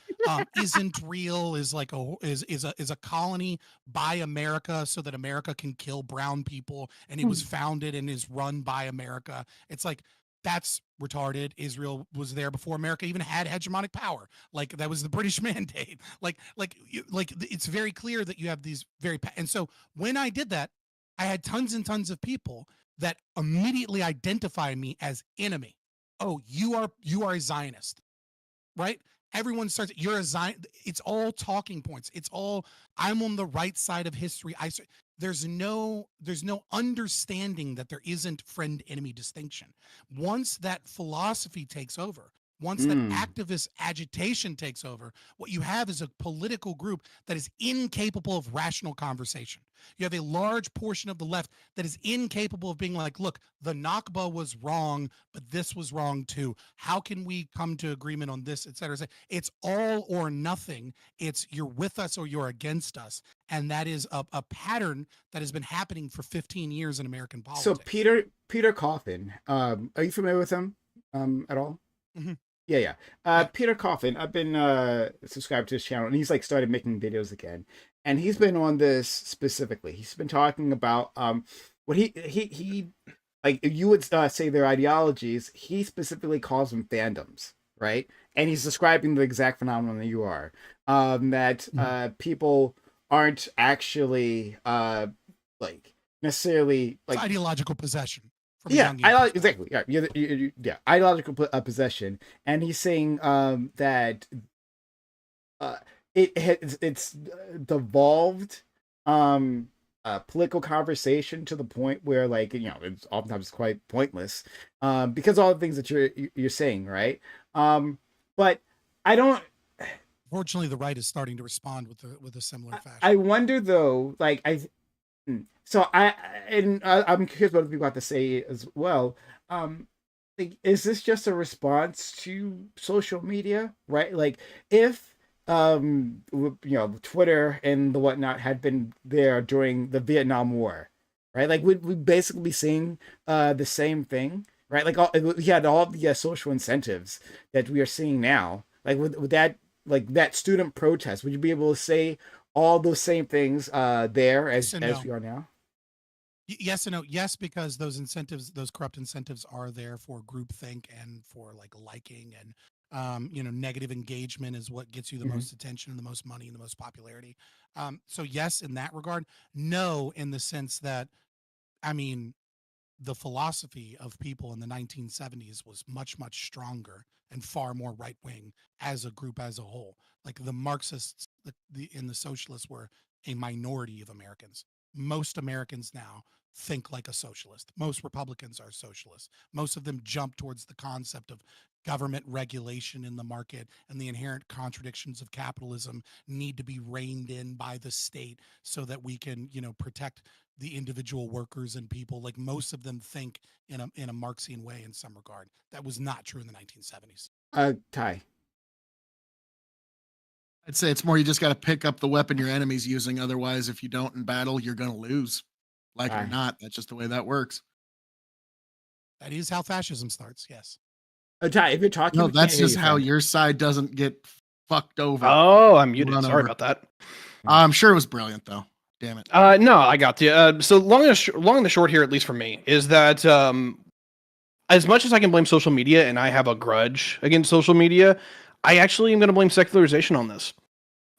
Speaker 5: isn't real is like a colony by America so that America can kill brown people, and it was founded and is run by America. It's like, that's retarded. Israel was there before America even had hegemonic power. Like that was the British mandate. Like it's very clear that you have these and so when I did that, I had tons and tons of people that immediately identify me as enemy. Oh, you are a Zionist, right? Everyone starts, you're a Zion. It's all talking points. It's all, I'm on the right side of history. There's no understanding that there isn't friend enemy distinction. Once that philosophy takes over, once that activist agitation takes over, what you have is a political group that is incapable of rational conversation. You have a large portion of the left that is incapable of being like, look, the Nakba was wrong, but this was wrong too. How can we come to agreement on this, et cetera? It's all or nothing. It's you're with us or you're against us. And that is a pattern that has been happening for 15 years in American politics.
Speaker 1: So Peter Coffin, are you familiar with him at all?
Speaker 5: Mm-hmm.
Speaker 1: Yeah. Peter Coffin, I've been subscribed to his channel, and he's like started making videos again. And he's been on this specifically. He's been talking about what he like you would say their ideologies. He specifically calls them fandoms, right? And he's describing the exact phenomenon that you are. That people aren't actually like necessarily like
Speaker 5: it's ideological possession.
Speaker 1: Exactly. Yeah, ideological possession, and he's saying that it's devolved political conversation to the point where like it's oftentimes quite pointless because all the things that you're saying, right? But I don't.
Speaker 5: Fortunately, the right is starting to respond with a similar fashion.
Speaker 1: I wonder though, like I'm curious what other people have to say as well. Like, is this just a response to social media, right? Like, if Twitter and the whatnot had been there during the Vietnam War, right? Like, would we basically be seeing the same thing, right? Like, we had all the social incentives that we are seeing now, Like with that, like that student protest, would you be able to say all those same things there
Speaker 5: Yes
Speaker 1: as
Speaker 5: and
Speaker 1: as
Speaker 5: no.
Speaker 1: we are now?
Speaker 5: Yes and no. Yes, because those incentives, those corrupt incentives, are there for groupthink and for like liking and negative engagement is what gets you the
Speaker 1: Mm-hmm.
Speaker 5: most attention and the most money and the most popularity. So yes, in that regard. No, in the sense that, I mean, the philosophy of people in the 1970s was much, much stronger and far more right wing as a group as a whole. Like the Marxists, and the socialists were a minority of Americans. Most Americans now think like a socialist. Most Republicans are socialists. Most of them jump towards the concept of government regulation in the market and the inherent contradictions of capitalism need to be reined in by the state so that we can, protect the individual workers and people. Like most of them think in a Marxian way in some regard. That was not true in the 1970s.
Speaker 1: Ty.
Speaker 10: I'd say it's more you just got to pick up the weapon your enemy's using. Otherwise, if you don't in battle, you're going to lose. Like it or
Speaker 1: Ty.
Speaker 10: not, that's just the way that works.
Speaker 5: That is how fascism starts. Yes.
Speaker 1: Ty, if you're talking,
Speaker 10: No,
Speaker 1: we can't
Speaker 10: that's
Speaker 1: hear
Speaker 10: just
Speaker 1: you,
Speaker 10: how
Speaker 1: friend.
Speaker 10: your side doesn't get fucked over.
Speaker 3: Oh, I'm muted.
Speaker 10: Run
Speaker 3: Sorry
Speaker 10: over.
Speaker 3: about that.
Speaker 10: I'm sure it was brilliant though. Damn it.
Speaker 3: No, I got you. So long and the short here, at least for me, is that as much as I can blame social media, and I have a grudge against social media, I actually am going to blame secularization on this.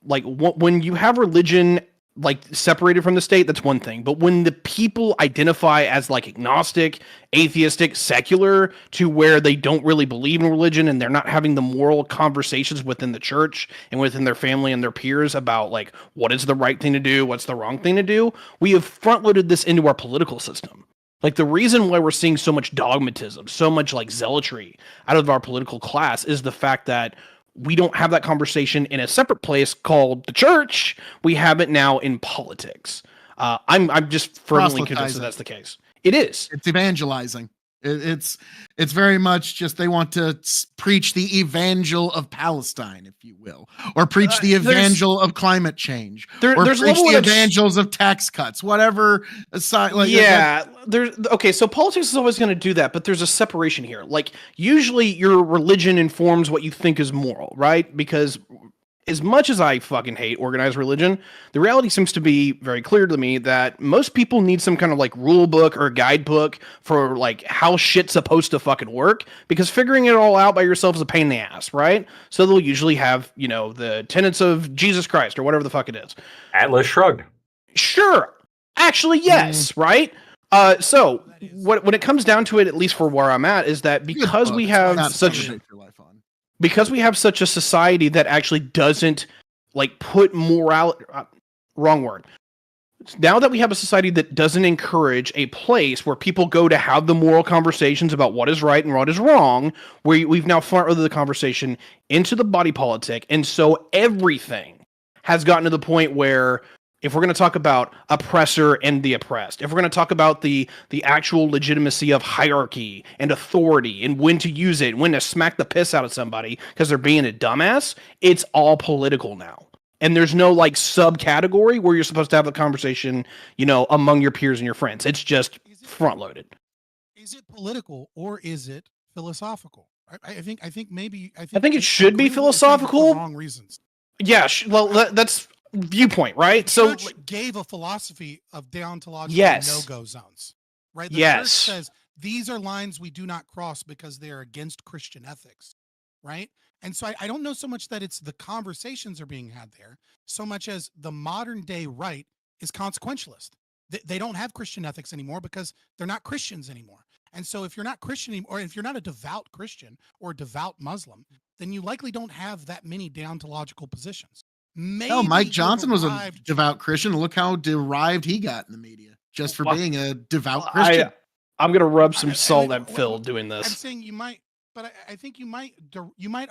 Speaker 3: Like when you have religion like separated from the state, that's one thing. But when the people identify as like agnostic, atheistic, secular, to where they don't really believe in religion and they're not having the moral conversations within the church and within their family and their peers about like what is the right thing to do, what's the wrong thing to do, we have front loaded this into our political system. Like the reason why we're seeing so much dogmatism, so much like zealotry out of our political class is the fact that we don't have that conversation in a separate place called the church. We have it now in politics. I'm just firmly convinced that that's the case. It is.
Speaker 10: It's evangelizing. It's very much just they want to preach the evangel of Palestine, if you will, or preach the evangel of climate change, or
Speaker 3: there's
Speaker 10: preach the evangels of tax cuts, whatever.
Speaker 3: Okay. So politics is always going to do that, but there's a separation here. Like usually, your religion informs what you think is moral, right? Because as much as I fucking hate organized religion, the reality seems to be very clear to me that most people need some kind of like rule book or guidebook for like how shit's supposed to fucking work, because figuring it all out by yourself is a pain in the ass, right? So they'll usually have, the tenets of Jesus Christ or whatever the fuck it is.
Speaker 4: Atlas shrugged.
Speaker 3: Sure. Actually, yes, right? So when it comes down to it, at least for where I'm at, is that because we have such a society that actually doesn't like put morality, wrong word. Now that we have a society that doesn't encourage a place where people go to have the moral conversations about what is right and what is wrong, we've now front-loaded the conversation into the body politic, and so everything has gotten to the point where if we're going to talk about oppressor and the oppressed, if we're going to talk about the actual legitimacy of hierarchy and authority and when to use it, when to smack the piss out of somebody because they're being a dumbass, it's all political now. And there's no like subcategory where you're supposed to have a conversation, among your peers and your friends. It's just front loaded.
Speaker 5: Is it political or is it philosophical? I think
Speaker 3: it should be philosophical.
Speaker 5: For wrong reasons.
Speaker 3: Yeah, well, that's viewpoint, right?
Speaker 5: The church gave a philosophy of deontological no-go zones, right? The church says these are lines we do not cross because they are against Christian ethics, right? And so I don't know so much that it's the conversations are being had there, so much as the modern day right is consequentialist. They don't have Christian ethics anymore because they're not Christians anymore. And so if you're not Christian anymore, or if you're not a devout Christian or a devout Muslim, then you likely don't have that many deontological positions.
Speaker 10: No, Mike Johnson was a devout Christian. Look how derived he got in the media just for being a devout Christian.
Speaker 3: I'm going to rub some salt at Phil doing this.
Speaker 5: I'm saying you might, but I think you might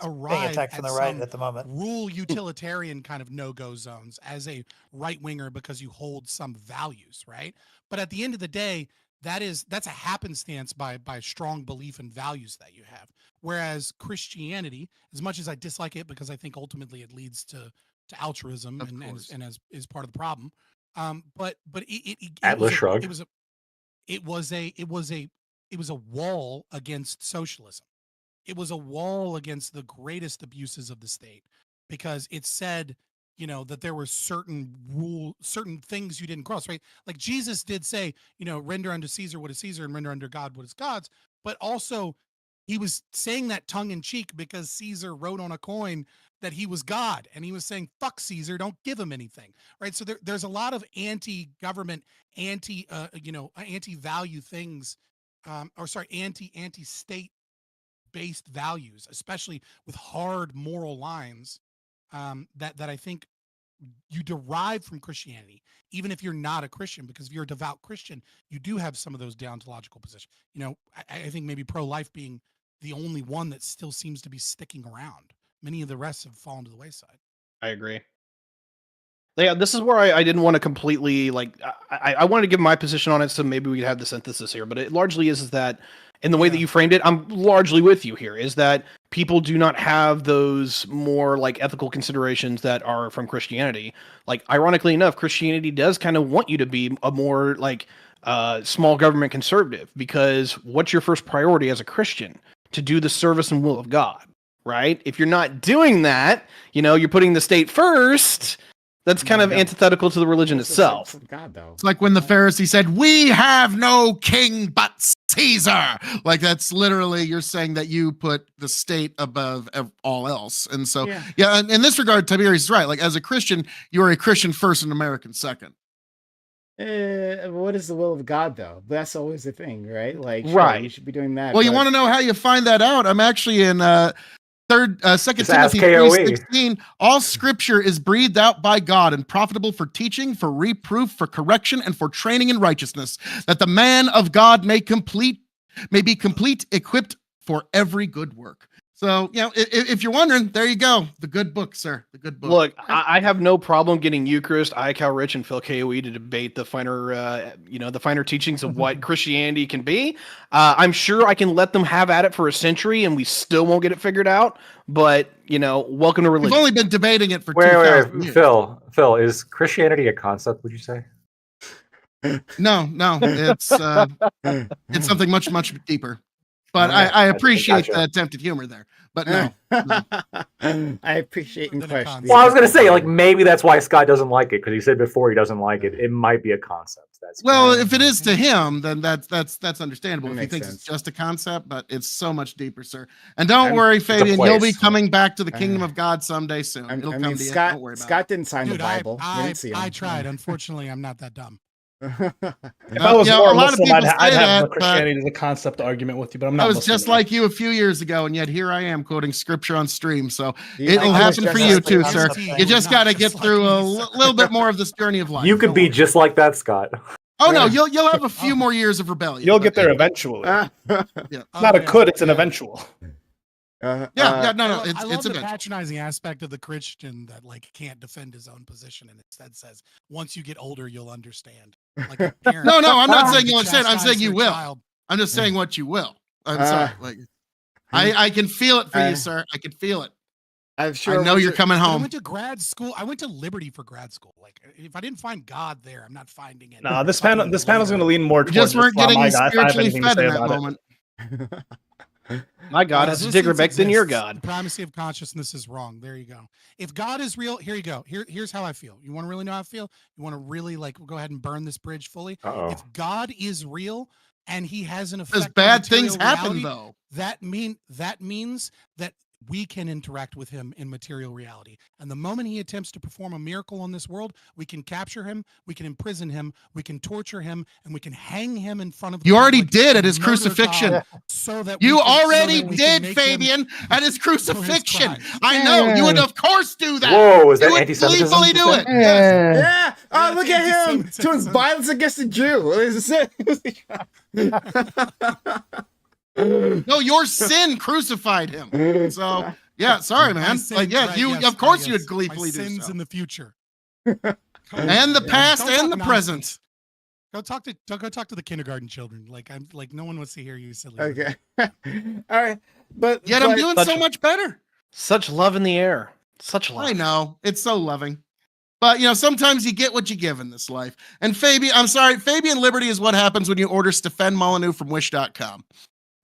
Speaker 5: arrive
Speaker 9: at from the right at the moment.
Speaker 5: Rule utilitarian kind of no-go zones as a right winger because you hold some values, right? But at the end of the day, that's a happenstance by strong belief and values that you have. Whereas Christianity, as much as I dislike it because I think ultimately it leads to altruism and is part of the problem. But it was a wall against socialism. it was a wall against the greatest abuses of the state, because it said, you know, that there were certain things you didn't cross, right? Like Jesus did say, you know, render unto Caesar what is Caesar and render unto God what is God's. But also he was saying that tongue in cheek because Caesar wrote on a coin that he was God, and he was saying, fuck Caesar, don't give him anything, right? So there's a lot of anti-government, anti-value things, anti-state based values, especially with hard moral lines, that I think you derive from Christianity, even if you're not a Christian, because if you're a devout Christian, you do have some of those deontological positions. You know, I think maybe pro-life being the only one that still seems to be sticking around. Many of the rest have fallen to the wayside.
Speaker 3: I agree. Yeah, this is where I didn't want to completely, like, I wanted to give my position on it, so maybe we could have the synthesis here, but it largely is that, in the way that you framed it, I'm largely with you here, is that people do not have those more, like, ethical considerations that are from Christianity. Like, ironically enough, Christianity does kind of want you to be a more, like, small government conservative, because what's your first priority as a Christian? To do the service and will of God, right? If you're not doing that, you know, you're putting the state first. That's kind of antithetical to the religion itself.
Speaker 1: God, though.
Speaker 10: It's like when the Pharisee said, "We have no king but Caesar." Like, that's literally, you're saying that you put the state above all else. And so, yeah, in this regard, Tiberius is right. Like, as a Christian, you are a Christian first and American second.
Speaker 1: What is the will of God, though? That's always the thing, right? Like,
Speaker 3: right,
Speaker 1: you should be doing that.
Speaker 10: Well, you want to know how you find that out? I'm actually in Second Timothy 3:16. All scripture is breathed out by God and profitable for teaching, for reproof, for correction, and for training in righteousness, that the man of God may be complete, equipped for every good work. So, you know, if you're wondering, there you go. The good book, sir. The good book.
Speaker 3: Look, I have no problem getting Eucharist, Cal Rich, and Phil KOE to debate the finer teachings of what Christianity can be. I'm sure I can let them have at it for a century, and we still won't get it figured out. But, you know, welcome to religion.
Speaker 10: We've only been debating it for 2,000 years.
Speaker 4: Phil, is Christianity a concept, would you say?
Speaker 10: No, it's something much, much deeper. But I appreciate the attempted humor there. But no.
Speaker 1: I appreciate in question.
Speaker 4: Well, I was going to say, like, maybe that's why Scott doesn't like it, because he said before he doesn't like it. It might be a concept.
Speaker 10: If it is to him, then that's understandable. If he thinks it's just a concept, but it's so much deeper, sir. And don't worry, Fabian, you'll be coming back to the kingdom of God someday soon. It'll come to you. Don't worry about it.
Speaker 1: Scott didn't sign the Bible.
Speaker 5: I tried. Unfortunately, I'm not that dumb.
Speaker 6: If I was more Muslim, I'd have the Christianity as a concept argument with you, but I'm not.
Speaker 10: I was
Speaker 6: Muslim
Speaker 10: just like you a few years ago, and yet here I am quoting scripture on stream. So it'll happen for you too, sir. You just got to get through a little bit more of this journey of life.
Speaker 4: You could be just like that, Scott.
Speaker 10: Oh no, you'll have a few more years of rebellion.
Speaker 6: You'll get there eventually. It's not a could; it's an eventual.
Speaker 10: No, it's
Speaker 5: I love the
Speaker 10: eventual.
Speaker 5: patronizing aspect of the Christian that, like, can't defend his own position and instead says, "Once you get older, you'll understand." Like a parent,
Speaker 10: no, I'm not saying you'll understand. I'm saying you will.
Speaker 5: Child.
Speaker 10: I'm just saying what you will. I'm sorry. Like, I can feel it for you, sir. I can feel it.
Speaker 1: I'm sure.
Speaker 10: I know you're coming home.
Speaker 5: I went to grad school. I went to Liberty for grad school. Like, if I didn't find God there, I'm not finding it.
Speaker 6: No, this panel's going to lean more towards
Speaker 10: just weren't
Speaker 6: Islam.
Speaker 10: getting spiritually fed in that moment.
Speaker 3: My God has a bigger beck than your God.
Speaker 5: The primacy of consciousness is wrong. There you go. If God is real, here you go. Here's how I feel. You want to really know how I feel? You want to really, like, go ahead and burn this bridge fully? If God is real and he has an effect,
Speaker 10: because bad things
Speaker 5: reality,
Speaker 10: happen, though.
Speaker 5: That means that we can interact with him in material reality. And the moment he attempts to perform a miracle on this world, we can capture him, we can imprison him, we can torture him, and we can hang him in front of the
Speaker 10: You already did at his crucifixion.
Speaker 5: So that
Speaker 10: you already did, Fabian, at his crucifixion. I know. You would, of course, do that.
Speaker 4: Whoa, is that
Speaker 10: you
Speaker 4: anti-Semitism?
Speaker 10: You would gleefully do it.
Speaker 1: Yes. Yeah. Oh, look at him doing violence against the Jew.
Speaker 10: No, your sin crucified him. So, yeah, sorry, man. Of course you would gleefully do so.
Speaker 5: Sins in the future.
Speaker 10: And the past and the present.
Speaker 5: Go talk to the kindergarten children. Like, I'm like, no one wants to hear you silly.
Speaker 1: Okay. All right. But
Speaker 10: yet I'm doing so much better.
Speaker 3: Such love in the air. Such love.
Speaker 10: I know. It's so loving. But, you know, sometimes you get what you give in this life. And Fabian Liberty is what happens when you order Stefan Molyneux from Wish.com.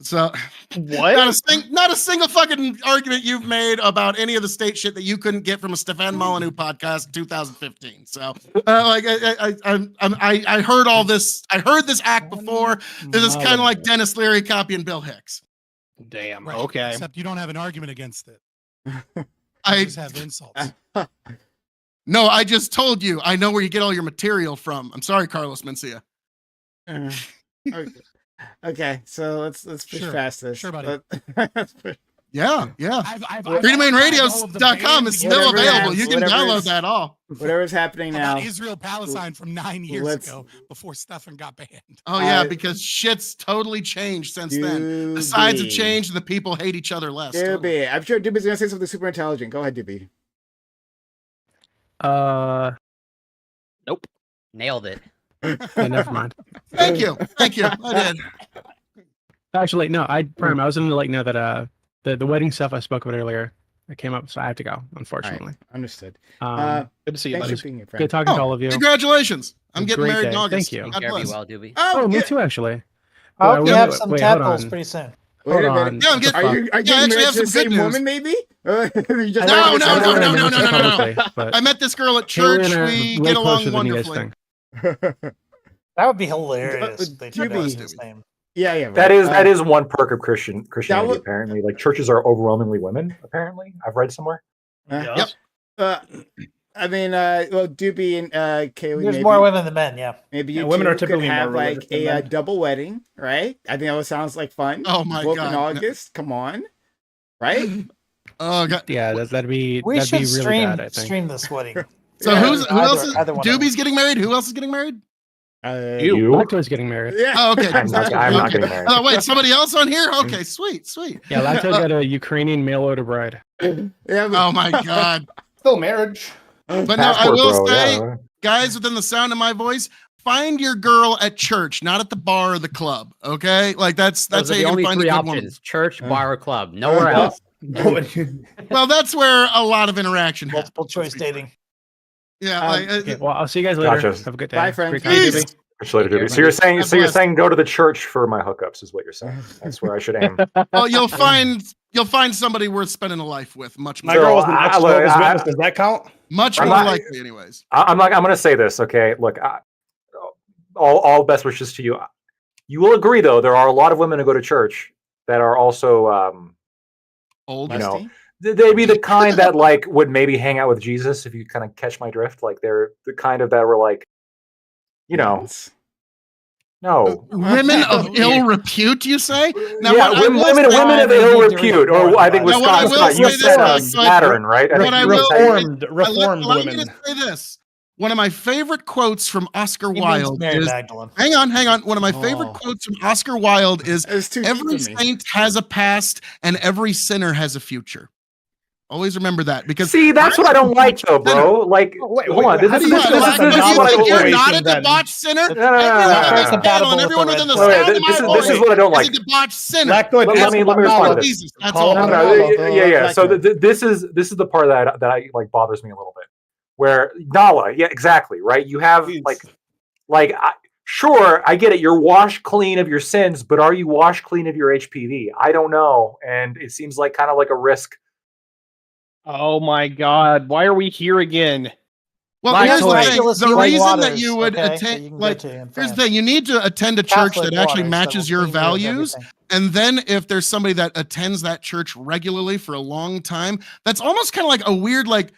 Speaker 10: So
Speaker 3: What?
Speaker 10: not a single fucking argument you've made about any of the state shit that you couldn't get from a Stefan Molyneux podcast in 2015. So I heard all this. I heard this act before. This is kind of like Dennis Leary copying Bill Hicks.
Speaker 3: Damn.
Speaker 5: Right.
Speaker 3: Okay.
Speaker 5: Except you don't have an argument against it.
Speaker 10: I
Speaker 5: You just have insults.
Speaker 10: No, I just told you. I know where you get all your material from. I'm sorry, Carlos Mencia.
Speaker 1: Okay, so let's push
Speaker 5: Sure.
Speaker 1: past this.
Speaker 5: Sure, buddy.
Speaker 1: Let's push-
Speaker 10: Yeah.
Speaker 5: I've
Speaker 10: FreedomAidRadio.com is still
Speaker 1: Whatever
Speaker 10: available.
Speaker 1: has-
Speaker 10: You can
Speaker 1: whatever
Speaker 10: download
Speaker 1: is-
Speaker 10: that all.
Speaker 1: Whatever's happening now.
Speaker 5: Israel Palestine from 9 years
Speaker 1: let's-
Speaker 5: ago before Stefan got banned.
Speaker 10: Oh yeah, because shit's totally changed since then. The sides have changed and the people hate each other less. Totally.
Speaker 1: Doobie. I'm sure Doobie's gonna say something super intelligent. Go ahead, Doobie.
Speaker 11: Nope. Nailed it.
Speaker 8: Never mind.
Speaker 10: Thank you. I did.
Speaker 8: Actually, no, I was gonna let you know that the wedding stuff I spoke about earlier, it came up, so I have to go, unfortunately.
Speaker 1: Right, understood.
Speaker 8: Um,
Speaker 3: Good to see you,
Speaker 1: Thanks
Speaker 3: buddy.
Speaker 1: for being here, friend.
Speaker 8: good talking to all of you.
Speaker 10: Congratulations. I'm getting
Speaker 8: Great
Speaker 10: married in
Speaker 8: day.
Speaker 10: August.
Speaker 8: Thank you.
Speaker 10: God
Speaker 11: Care be
Speaker 10: bless.
Speaker 11: well, Doobie.
Speaker 8: Oh, me
Speaker 1: yeah.
Speaker 8: too, actually.
Speaker 9: I hope you
Speaker 8: Wait,
Speaker 9: have
Speaker 8: wait,
Speaker 9: some
Speaker 8: wait, hold
Speaker 9: tadpoles
Speaker 8: on.
Speaker 9: pretty soon.
Speaker 1: Wait
Speaker 8: Hold
Speaker 1: a
Speaker 8: on.
Speaker 1: minute.
Speaker 10: Yeah, I'm getting-
Speaker 1: Are you
Speaker 10: Yeah, I
Speaker 1: getting
Speaker 10: actually
Speaker 1: married
Speaker 10: have
Speaker 1: to the
Speaker 10: some
Speaker 1: same
Speaker 10: good news.
Speaker 1: woman, maybe? You just
Speaker 10: No,
Speaker 1: married
Speaker 10: no,
Speaker 1: someone
Speaker 10: no,
Speaker 1: else.
Speaker 10: no, no, no, no, no.
Speaker 8: Publicly, but
Speaker 10: I met this girl at
Speaker 8: Kaylee
Speaker 10: church.
Speaker 8: and I are
Speaker 10: We
Speaker 8: way
Speaker 10: get
Speaker 8: closer
Speaker 10: along
Speaker 8: than you guys
Speaker 10: wonderfully.
Speaker 8: think.
Speaker 9: That would be hilarious. if they tried to
Speaker 1: Doobie.
Speaker 9: use his name.
Speaker 1: Yeah.
Speaker 4: That
Speaker 1: right.
Speaker 4: is one perk of Christianity.
Speaker 1: would-
Speaker 4: Apparently, like churches are overwhelmingly women. Apparently, I've read somewhere.
Speaker 10: Yep.
Speaker 1: I mean, well, Doobie and Kaylee.
Speaker 9: There's
Speaker 1: maybe,
Speaker 9: more women than men. Yeah.
Speaker 1: Maybe you
Speaker 6: women
Speaker 1: two
Speaker 6: are typically
Speaker 1: could have
Speaker 6: more
Speaker 1: like
Speaker 6: religious than
Speaker 1: a
Speaker 6: men.
Speaker 1: double wedding, right? I think that sounds like fun.
Speaker 10: Oh my
Speaker 1: Both
Speaker 10: God.
Speaker 1: in August. Come on, right?
Speaker 10: Oh god.
Speaker 8: Yeah, that'd be
Speaker 9: We
Speaker 8: that'd
Speaker 9: should
Speaker 8: be really
Speaker 9: stream
Speaker 8: bad, I think.
Speaker 9: stream this wedding.
Speaker 10: So
Speaker 1: Yeah.
Speaker 10: who else is
Speaker 9: Either one of them.
Speaker 10: Doobie's getting married? Who else is getting married?
Speaker 4: You?
Speaker 8: Lacto's getting married.
Speaker 1: Yeah.
Speaker 10: Oh, okay.
Speaker 4: I'm not getting married.
Speaker 10: Oh, wait, somebody else on here? Okay, sweet.
Speaker 8: Yeah, Lacto got a Ukrainian mail order bride.
Speaker 1: Yeah, but-
Speaker 10: Oh my god.
Speaker 6: Still marriage.
Speaker 10: But no, I
Speaker 4: Passport,
Speaker 10: will
Speaker 4: bro,
Speaker 10: say,
Speaker 4: yeah.
Speaker 10: guys, within the sound of my voice, find your girl at church, not at the bar or the club. Okay, like that's
Speaker 11: Those
Speaker 10: how
Speaker 11: are the
Speaker 10: you're
Speaker 11: only
Speaker 10: gonna find a
Speaker 11: three
Speaker 10: good woman.
Speaker 11: options: church, bar, or club. Nowhere else.
Speaker 10: Well, that's where a lot of interaction happens.
Speaker 9: Multiple choice dating.
Speaker 10: Yeah,
Speaker 8: Okay, well, I'll see you guys later.
Speaker 4: Gotcha.
Speaker 8: Have a good day.
Speaker 1: Bye, friends.
Speaker 8: Great talking to you.
Speaker 10: Peace.
Speaker 4: Catch you later,
Speaker 11: Take care,
Speaker 4: Doobie. So you're saying,
Speaker 10: God bless.
Speaker 4: go to the church for my hookups is what you're saying. That's where I should aim.
Speaker 10: well, you'll find somebody worth spending a life with. Much
Speaker 6: My
Speaker 10: more,
Speaker 6: girl was an ex Jehovah's
Speaker 4: I-
Speaker 6: Witness. Does that count?
Speaker 10: much
Speaker 4: I'm
Speaker 10: more
Speaker 4: not-
Speaker 10: likely, anyways.
Speaker 4: I'm going to say this. Okay, look, all best wishes to you. You will agree, though, there are a lot of women who go to church that are also,
Speaker 10: Old.
Speaker 4: you know,
Speaker 1: Lusty?
Speaker 4: they'd be the kind that like would maybe hang out with Jesus, if you kind of catch my drift. Like they're the kind of that were like, you know, no.
Speaker 10: Women of ill repute, you say? Now,
Speaker 4: Yeah,
Speaker 10: what I will
Speaker 4: women
Speaker 10: say-
Speaker 4: of ill repute, or I think
Speaker 10: Now, what I will
Speaker 4: Scott, you
Speaker 10: say
Speaker 4: said
Speaker 10: this, like,
Speaker 4: Saturn, right? I
Speaker 10: what
Speaker 4: think
Speaker 10: I
Speaker 4: you
Speaker 10: will-
Speaker 4: said-
Speaker 6: Reformed
Speaker 10: allow me
Speaker 6: women.
Speaker 10: to say this. One of my favorite quotes from Oscar
Speaker 9: He means
Speaker 10: Wilde
Speaker 9: Mary
Speaker 10: is,
Speaker 9: Magdalene.
Speaker 10: hang on. One of my favorite
Speaker 1: Oh.
Speaker 10: quotes from Oscar Wilde is,
Speaker 1: It's too deep
Speaker 10: every
Speaker 1: for me.
Speaker 10: saint has a past and every sinner has a future. Always remember that, because
Speaker 4: See, that's what I don't like, though, bro. Like,
Speaker 6: Wait,
Speaker 4: hold on.
Speaker 6: how
Speaker 4: This
Speaker 6: do
Speaker 4: is
Speaker 6: you
Speaker 4: this
Speaker 6: feel
Speaker 4: is-
Speaker 6: about
Speaker 4: this is
Speaker 6: that?
Speaker 4: what I don't
Speaker 10: you're
Speaker 4: like.
Speaker 10: not a
Speaker 6: then.
Speaker 10: debauched sinner.
Speaker 4: no, no,
Speaker 10: Everyone
Speaker 4: no,
Speaker 10: on
Speaker 4: no,
Speaker 10: this
Speaker 4: no.
Speaker 10: panel and everyone within the
Speaker 4: Wait,
Speaker 10: sound of my
Speaker 4: this is
Speaker 10: voice
Speaker 4: what I don't like.
Speaker 10: is a debauched sinner.
Speaker 6: Lactoid,
Speaker 4: Let me respond to this.
Speaker 10: Jesus, that's
Speaker 6: Call
Speaker 10: all.
Speaker 6: it
Speaker 4: No,
Speaker 6: out.
Speaker 4: no, yeah. So
Speaker 1: Like
Speaker 4: this is the part that I like bothers me a little bit. Where Nala, yeah, exactly, right. You have sure, I get it. You're washed clean of your sins, but are you washed clean of your HPV? I don't know, and it seems like kind of like a risk.
Speaker 3: Oh my God! Why are we here again?
Speaker 10: Well,
Speaker 3: Like,
Speaker 10: here's the
Speaker 3: like-
Speaker 10: thing.
Speaker 9: Miraculous
Speaker 10: The
Speaker 9: healing
Speaker 10: reason that
Speaker 9: waters,
Speaker 10: you would
Speaker 9: okay, that you
Speaker 10: attend,
Speaker 9: can go
Speaker 10: like,
Speaker 9: to in
Speaker 10: here's
Speaker 9: France.
Speaker 10: the thing: you need to attend a church
Speaker 9: Catholic
Speaker 10: that actually
Speaker 9: waters
Speaker 10: matches
Speaker 9: will
Speaker 10: your
Speaker 9: clean you of
Speaker 10: values.
Speaker 9: everything.
Speaker 10: And then if there's somebody that attends that church regularly for a long time, that's almost kind of like a weird, like,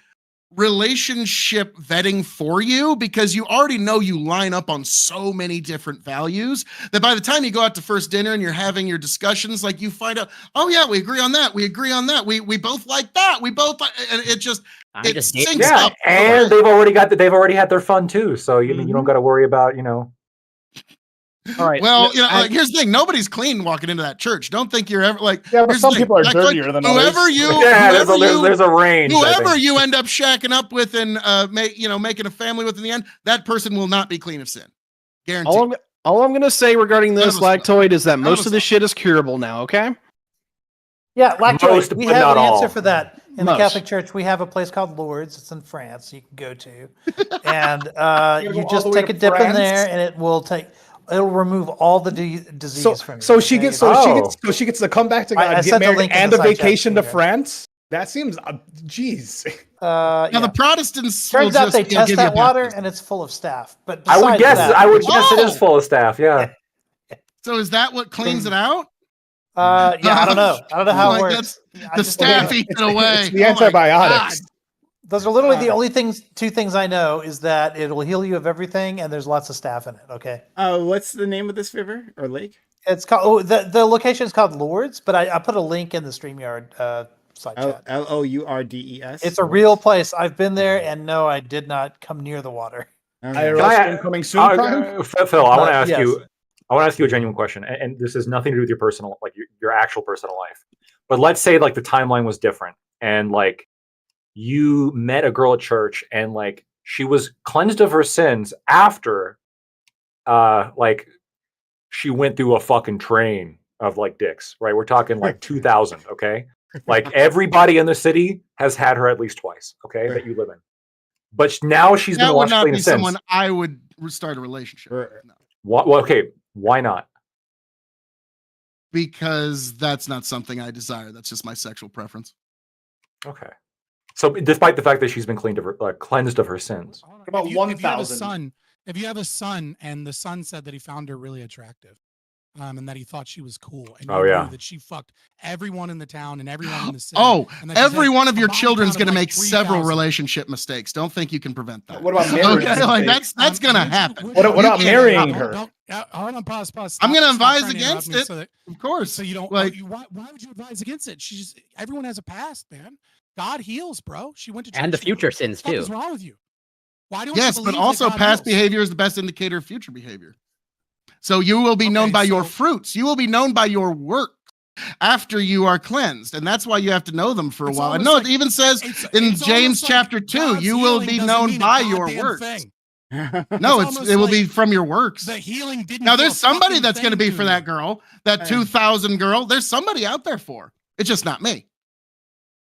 Speaker 10: relationship vetting for you, because you already know you line up on so many different values that by the time you go out to first dinner and you're having your discussions, like, you find out, oh yeah, we agree on that, we both like that, and it just
Speaker 11: I'm
Speaker 10: it
Speaker 11: just
Speaker 10: syncs
Speaker 11: dating.
Speaker 4: Yeah,
Speaker 10: up.
Speaker 4: and they've already had their fun too. So you mean you don't got to worry about
Speaker 3: All right.
Speaker 10: Well, like, here's the thing: nobody's clean walking into that church. Don't think you're ever like.
Speaker 6: Yeah, but
Speaker 10: here's
Speaker 6: some
Speaker 10: the thing,
Speaker 6: people are
Speaker 10: like,
Speaker 6: dirtier than
Speaker 10: whoever
Speaker 6: others.
Speaker 10: you,
Speaker 4: Yeah,
Speaker 10: whoever
Speaker 4: there's a range. I
Speaker 10: whoever
Speaker 4: think.
Speaker 10: you end up shacking up with and making a family with in the end, that person will not be clean of sin. Guaranteed.
Speaker 3: all I'm going to say regarding this
Speaker 10: None of us
Speaker 3: lactoid is that
Speaker 10: None of
Speaker 3: most
Speaker 10: us
Speaker 3: of this shit is curable now. Okay.
Speaker 9: Yeah, lactoid.
Speaker 4: Most,
Speaker 9: We
Speaker 4: but
Speaker 9: have
Speaker 4: not
Speaker 9: an answer
Speaker 4: all.
Speaker 9: for that. In
Speaker 3: Most.
Speaker 9: the Catholic Church, we have a place called Lourdes. It's in France. You can go to, and
Speaker 6: go
Speaker 9: you
Speaker 6: all
Speaker 9: just
Speaker 6: the way
Speaker 9: take
Speaker 6: to
Speaker 9: a dip in
Speaker 6: France?
Speaker 9: there, and it will take It'll remove all the disease from you.
Speaker 7: So she
Speaker 9: okay?
Speaker 7: gets
Speaker 4: Oh.
Speaker 7: she gets to come back to God,
Speaker 9: I
Speaker 7: get
Speaker 9: sent the
Speaker 7: married,
Speaker 9: link in
Speaker 7: and
Speaker 9: the
Speaker 7: a
Speaker 9: side chat
Speaker 7: vacation to
Speaker 9: here.
Speaker 7: France. That seems, jeez.
Speaker 10: Now
Speaker 9: Yeah.
Speaker 10: the Protestants will
Speaker 9: Turns out
Speaker 10: just
Speaker 9: they test
Speaker 10: give you a
Speaker 9: that water
Speaker 10: baptism.
Speaker 9: and it's full of staph. But
Speaker 4: I would
Speaker 9: besides
Speaker 4: guess.
Speaker 9: that,
Speaker 4: I would guess it is
Speaker 10: Oh!
Speaker 4: full of staph. Yeah.
Speaker 10: So is that what cleans it out?
Speaker 9: yeah, I don't know. I don't know how it
Speaker 10: Like,
Speaker 9: works. I
Speaker 10: The
Speaker 9: just-
Speaker 10: staff eats it away.
Speaker 7: It's the
Speaker 10: Oh my
Speaker 7: antibiotics.
Speaker 10: God.
Speaker 9: Those are literally the only two things I know is that it'll heal you of everything, and there's lots of staph in it. Okay.
Speaker 1: What's the name of this river or lake?
Speaker 9: It's called the location is called Lourdes, but I put a link in the StreamYard side chat.
Speaker 1: Lourdes.
Speaker 9: It's a real place. I've been there, and no, I did not come near the water.
Speaker 1: Okay.
Speaker 7: IRL stream coming soon, Prime?
Speaker 4: Phil, I want to ask
Speaker 9: yes.
Speaker 4: you. I want to ask you a genuine question, and this has nothing to do with your personal, like your actual personal life. But let's say like the timeline was different, and like you met a girl at church, and like she was cleansed of her sins after, like she went through a fucking train of like dicks, right? We're talking like 2000, okay? Like everybody in the city has had her at least twice, okay, that you live in. But now she's been
Speaker 10: That would
Speaker 4: washed
Speaker 10: not
Speaker 4: clean
Speaker 10: be
Speaker 4: of sins.
Speaker 10: someone I would start a relationship with. No.
Speaker 4: Well, okay, why not?
Speaker 10: Because that's not something I desire. That's just my sexual preference.
Speaker 4: Okay. So despite the fact that she's been cleansed of her sins.
Speaker 7: About
Speaker 5: If you have a
Speaker 7: 1,000.
Speaker 5: son, if you have a son and the son said that he found her really attractive, and that he thought she was cool, and you
Speaker 4: Oh, yeah.
Speaker 5: knew that she fucked everyone in the town and everyone in the city.
Speaker 10: Oh,
Speaker 5: and that she
Speaker 10: every
Speaker 5: said
Speaker 10: one of
Speaker 5: a
Speaker 10: your
Speaker 5: body
Speaker 10: children's
Speaker 5: count
Speaker 10: going
Speaker 5: of,
Speaker 10: to
Speaker 5: like,
Speaker 10: make several
Speaker 5: 3,000.
Speaker 10: relationship mistakes. Don't think you can prevent that.
Speaker 7: What about marriage?
Speaker 10: Okay, like that's going to
Speaker 5: would you-
Speaker 10: happen.
Speaker 5: would
Speaker 7: What
Speaker 5: you-
Speaker 7: about
Speaker 10: You
Speaker 7: marrying
Speaker 10: can't-
Speaker 7: her?
Speaker 5: Hold on, pause.
Speaker 10: I'm
Speaker 5: Stop-
Speaker 10: going to
Speaker 5: stop
Speaker 10: advise
Speaker 5: trying to interrupt
Speaker 10: against
Speaker 5: me
Speaker 10: it.
Speaker 5: so that-
Speaker 10: Of course.
Speaker 5: So you don't
Speaker 10: like
Speaker 5: why would you advise against it? Everyone has a past, man. God heals, bro. She went to church.
Speaker 11: And the future sins
Speaker 5: What the
Speaker 11: too.
Speaker 5: fuck is wrong with you? Why don't
Speaker 10: yes,
Speaker 5: you
Speaker 10: but
Speaker 5: believe that
Speaker 10: also
Speaker 5: God
Speaker 10: past
Speaker 5: heals?
Speaker 10: behavior is the best indicator of future behavior. So you will be known
Speaker 5: Okay,
Speaker 10: by your
Speaker 5: so-
Speaker 10: fruits. You will be known by your work after you are cleansed, and that's why you have to know them for a
Speaker 5: It's
Speaker 10: while. And
Speaker 5: almost
Speaker 10: no,
Speaker 5: like-
Speaker 10: it even says
Speaker 5: It's
Speaker 10: in
Speaker 5: almost
Speaker 10: James
Speaker 5: like
Speaker 10: chapter 2,
Speaker 5: God's
Speaker 10: you will
Speaker 5: healing
Speaker 10: be
Speaker 5: doesn't
Speaker 10: known
Speaker 5: mean a
Speaker 10: by your
Speaker 5: goddamn
Speaker 10: works.
Speaker 5: thing.
Speaker 10: No,
Speaker 5: It's
Speaker 10: it will
Speaker 5: almost
Speaker 10: be
Speaker 5: like
Speaker 10: from your works.
Speaker 5: The healing didn't.
Speaker 10: Now
Speaker 5: do
Speaker 10: there's
Speaker 5: a
Speaker 10: somebody
Speaker 5: fucking
Speaker 10: that's going to
Speaker 5: thing
Speaker 10: be for
Speaker 5: you.
Speaker 10: that girl, that 2000 girl. There's somebody out there for. It's just not me.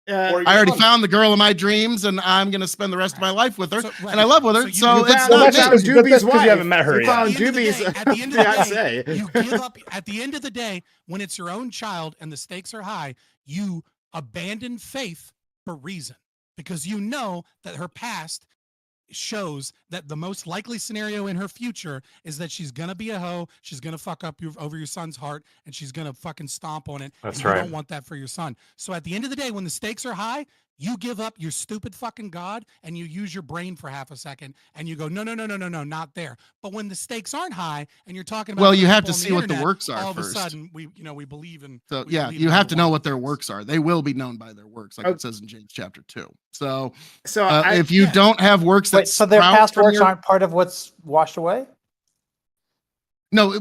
Speaker 10: I already found the girl of my dreams, and I'm going to spend the rest of my life with her,
Speaker 5: So, right.
Speaker 10: and I love with her.
Speaker 5: So
Speaker 10: So,
Speaker 5: you
Speaker 10: it's
Speaker 1: found-
Speaker 10: not
Speaker 1: you
Speaker 10: me.
Speaker 1: found
Speaker 7: that's
Speaker 1: Doobie's
Speaker 7: because you
Speaker 1: wife.
Speaker 7: haven't met her
Speaker 1: You
Speaker 7: yet.
Speaker 1: found
Speaker 5: At the end of the
Speaker 1: Doobie's
Speaker 5: day- at the end of the day,
Speaker 1: fiance.
Speaker 5: you give up. At the end of the day, when it's your own child and the stakes are high, you abandon faith for reason because you know that her past shows that the most likely scenario in her future is that she's gonna be a hoe, she's gonna fuck up over your son's heart, and she's gonna fucking stomp on it.
Speaker 4: That's
Speaker 5: and you
Speaker 4: right.
Speaker 5: don't want that for your son. So at the end of the day, when the stakes are high, you give up your stupid fucking God and you use your brain for half a second and you go, no, not there. But when the stakes aren't high and you're talking about
Speaker 10: Well,
Speaker 5: the
Speaker 10: you have
Speaker 5: people
Speaker 10: to
Speaker 5: on
Speaker 10: see what the
Speaker 5: internet,
Speaker 10: works are
Speaker 5: all of a
Speaker 10: first.
Speaker 5: sudden we believe in.
Speaker 10: So
Speaker 5: we
Speaker 10: yeah,
Speaker 5: believe
Speaker 10: you
Speaker 5: in
Speaker 10: have
Speaker 5: the
Speaker 10: to know what
Speaker 5: wonderful
Speaker 10: their
Speaker 5: things.
Speaker 10: works are. They will be known by their works, like it says in James chapter 2. So
Speaker 1: So
Speaker 10: if you don't have works that
Speaker 9: Wait, so their
Speaker 10: sprout
Speaker 9: past
Speaker 10: from
Speaker 9: works
Speaker 10: your-
Speaker 9: aren't part of what's washed away?
Speaker 10: No,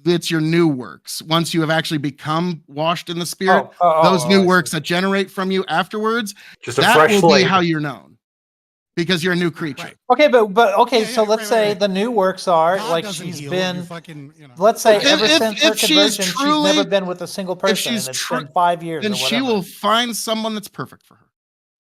Speaker 10: it's your new works. Once you have actually become washed in the Spirit, those new
Speaker 9: I
Speaker 10: works
Speaker 9: see.
Speaker 10: that generate from you afterwards,
Speaker 4: Just a
Speaker 10: that
Speaker 4: fresh
Speaker 10: will be
Speaker 4: slate.
Speaker 10: how you're known, because you're a new creature.
Speaker 5: Right.
Speaker 9: Okay, but okay,
Speaker 5: Yeah,
Speaker 9: so
Speaker 5: yeah,
Speaker 9: let's
Speaker 5: right,
Speaker 9: say
Speaker 5: right.
Speaker 9: the new works are
Speaker 5: God
Speaker 9: like
Speaker 5: doesn't
Speaker 9: she's
Speaker 5: heal, you're
Speaker 9: been.
Speaker 5: fucking, you know.
Speaker 9: Let's say
Speaker 10: If-
Speaker 9: ever
Speaker 10: if-
Speaker 9: since her
Speaker 10: if she is
Speaker 9: conversion, she's
Speaker 10: truly-
Speaker 9: never been with a single person,
Speaker 10: she's
Speaker 9: and it's
Speaker 10: tru-
Speaker 9: been 5 years
Speaker 10: Then
Speaker 9: or
Speaker 10: she
Speaker 9: whatever.
Speaker 10: will find someone that's perfect for her.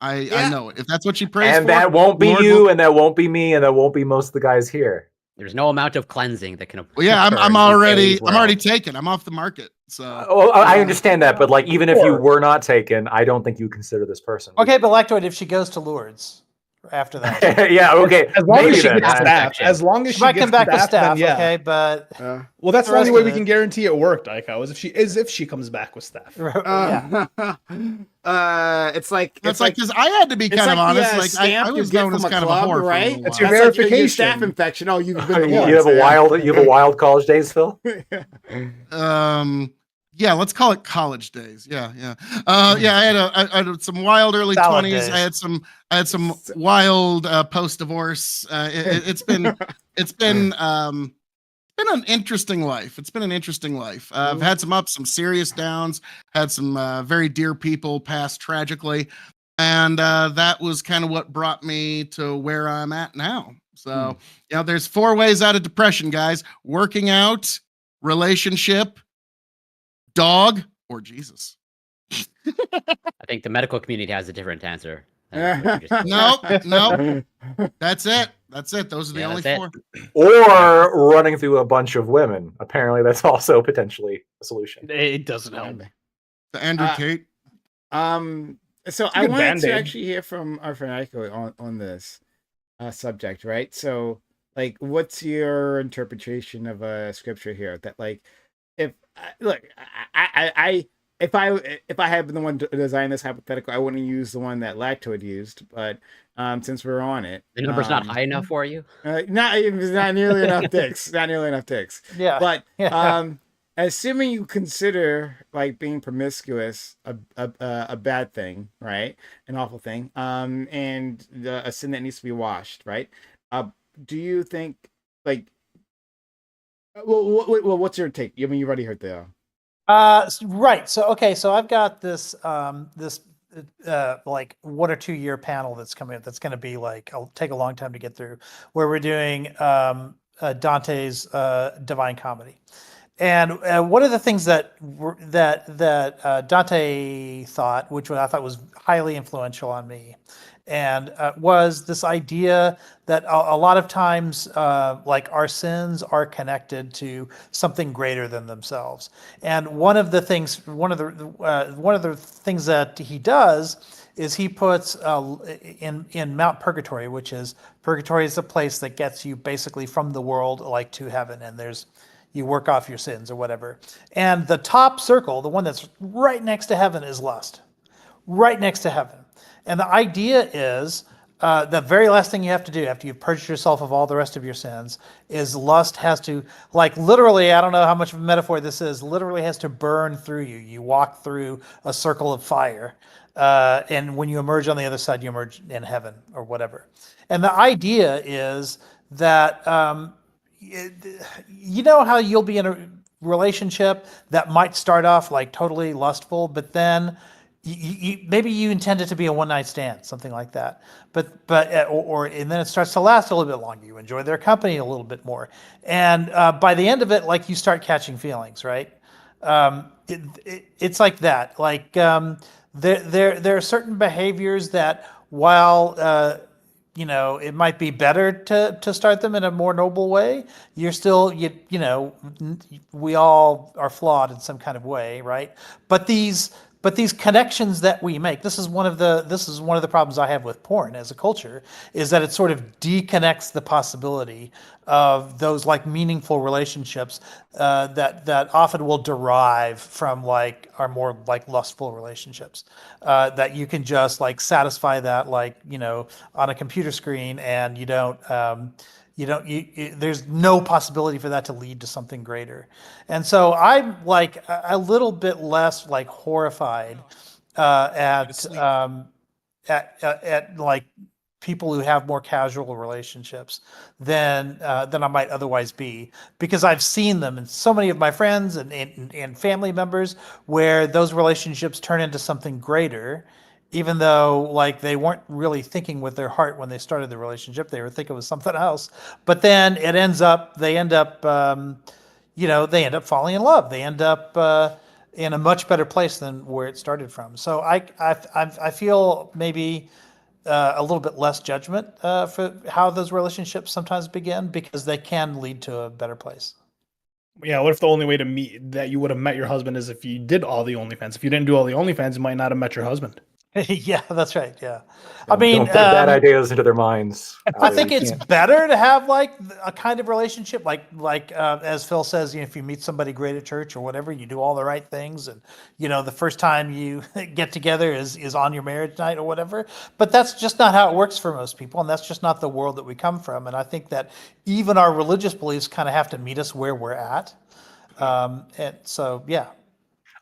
Speaker 10: I
Speaker 1: Yeah.
Speaker 10: know it. If that's what she prays
Speaker 4: And
Speaker 10: for,
Speaker 4: that won't be
Speaker 10: Lord
Speaker 4: you,
Speaker 10: will-
Speaker 4: and that won't be me, and that won't be most of the guys here.
Speaker 11: There's no amount of cleansing that can.
Speaker 10: Well, yeah,
Speaker 11: occur
Speaker 10: I'm
Speaker 11: in
Speaker 10: already
Speaker 11: Bailey's
Speaker 10: I'm already
Speaker 11: world.
Speaker 10: taken. I'm off the market. So
Speaker 4: Oh, I understand that, but like, even if you
Speaker 7: Sure.
Speaker 4: were not taken, I don't think you consider this person.
Speaker 9: Okay, but Lactoid, if she goes to Lourdes after that,
Speaker 4: Yeah. Okay.
Speaker 7: As long
Speaker 4: maybe
Speaker 7: as she
Speaker 4: then,
Speaker 7: gets
Speaker 4: man.
Speaker 7: staff, as long as
Speaker 9: she
Speaker 7: she
Speaker 9: might
Speaker 7: gets
Speaker 9: come back with
Speaker 7: staff,
Speaker 9: staff.
Speaker 7: then yeah.
Speaker 9: Okay, but
Speaker 7: Well, that's
Speaker 9: The
Speaker 7: the only
Speaker 9: rest
Speaker 7: way
Speaker 9: of
Speaker 7: we
Speaker 9: it-
Speaker 7: can guarantee it worked, Aiko, is if she comes back with staff.
Speaker 9: yeah.
Speaker 1: It's like
Speaker 10: that's like because I had to be
Speaker 1: it's
Speaker 10: kind of
Speaker 1: like the,
Speaker 10: honest. Like I
Speaker 1: stamp you
Speaker 10: was
Speaker 1: get
Speaker 10: known as
Speaker 1: from a
Speaker 10: kind of a
Speaker 1: club,
Speaker 10: whore for a
Speaker 1: right?
Speaker 10: little
Speaker 7: It's
Speaker 10: while.
Speaker 7: your
Speaker 1: That's like your staph
Speaker 7: verification.
Speaker 1: infection. Oh, you've
Speaker 4: You
Speaker 1: been
Speaker 4: have
Speaker 1: once,
Speaker 4: a
Speaker 1: yeah.
Speaker 4: you have a wild college days, Phil.
Speaker 10: Yeah, let's call it college days. Yeah. Yeah, I had some wild early
Speaker 9: Salad
Speaker 10: 20s.
Speaker 9: days.
Speaker 10: I had some wild post divorce. It's been an interesting life. It's been an interesting life. I've had some ups, some serious downs, had some very dear people pass tragically, and that was kind of what brought me to where I'm at now. So, there's 4 ways out of depression, guys: working out, relationship, dog, or Jesus.
Speaker 11: I think the medical community has a different answer.
Speaker 10: Nope. That's it. Those are the only
Speaker 11: that's
Speaker 10: four.
Speaker 4: Or running through a bunch of women. Apparently, that's also potentially a solution.
Speaker 3: It doesn't help.
Speaker 10: The Andrew Tate.
Speaker 1: So
Speaker 6: a
Speaker 1: I
Speaker 6: good
Speaker 1: wanted to
Speaker 6: Band-Aid.
Speaker 1: actually hear from our friend Aiko on this subject, right? So, like, what's your interpretation of a scripture here? That, like, if look, I if I had been the one to design this hypothetical, I wouldn't use the one that Lactoid used. But since we're on it,
Speaker 11: The number's not high enough for you.
Speaker 1: not it's not nearly enough dicks. Not nearly enough dicks.
Speaker 9: Yeah.
Speaker 1: But
Speaker 9: Yeah.
Speaker 1: assuming you consider like being promiscuous a bad thing, right? An awful thing, and a sin that needs to be washed, right? Do you think like well, what's your take? I mean, you already heard the
Speaker 9: Right. So okay. So I've got this like 1 or 2 year panel that's coming up. That's going to be like it'll take a long time to get through. Where we're doing Dante's Divine Comedy, and one of the things that Dante thought, which I thought was highly influential on me, and was this idea that a lot of times, like our sins are connected to something greater than themselves. And one of the things that he does is he puts in Mount Purgatory, which is purgatory is a place that gets you basically from the world like to heaven, and you work off your sins or whatever. And the top circle, the one that's right next to heaven, is lust. Right next to heaven. And the idea is the very last thing you have to do after you've purged yourself of all the rest of your sins is lust has to, like literally, I don't know how much of a metaphor this is, literally has to burn through you. You walk through a circle of fire. And when you emerge on the other side, you emerge in heaven or whatever. And the idea is that, you know how you'll be in a relationship that might start off like totally lustful, but then maybe you intend it to be a one night stand, something like that. And then it starts to last a little bit longer. You enjoy their company a little bit more, and by the end of it, like you start catching feelings, right? It's like that. Like there are certain behaviors that while it might be better to start them in a more noble way. You're still, we all are flawed in some kind of way, right? But these connections that we make, this is one of the problems I have with porn as a culture, is that it sort of deconnects the possibility of those like meaningful relationships that often will derive from like our more like lustful relationships that you can just like satisfy that like on a computer screen, and there's no possibility for that to lead to something greater. And so I'm like a little bit less like horrified at like people who have more casual relationships than I might otherwise be, because I've seen them in so many of my friends and family members where those relationships turn into something greater, even though like they weren't really thinking with their heart when they started the relationship. They were thinking it was something else. But then they end up falling in love. They end up in a much better place than where it started from. So I feel maybe a little bit less judgment for how those relationships sometimes begin, because they can lead to a better place.
Speaker 6: Yeah, what if the only way to meet that you would have met your husband is if you did all the OnlyFans? If you didn't do all the OnlyFans, you might not have met your husband.
Speaker 9: Yeah, that's right. Yeah.
Speaker 4: Don't put bad ideas into their minds.
Speaker 9: I think it's better to have like a kind of relationship, like as Phil says, if you meet somebody great at church or whatever, you do all the right things, and the first time you get together is on your marriage night or whatever. But that's just not how it works for most people, and that's just not the world that we come from. And I think that even our religious beliefs kind of have to meet us where we're at. And so, yeah.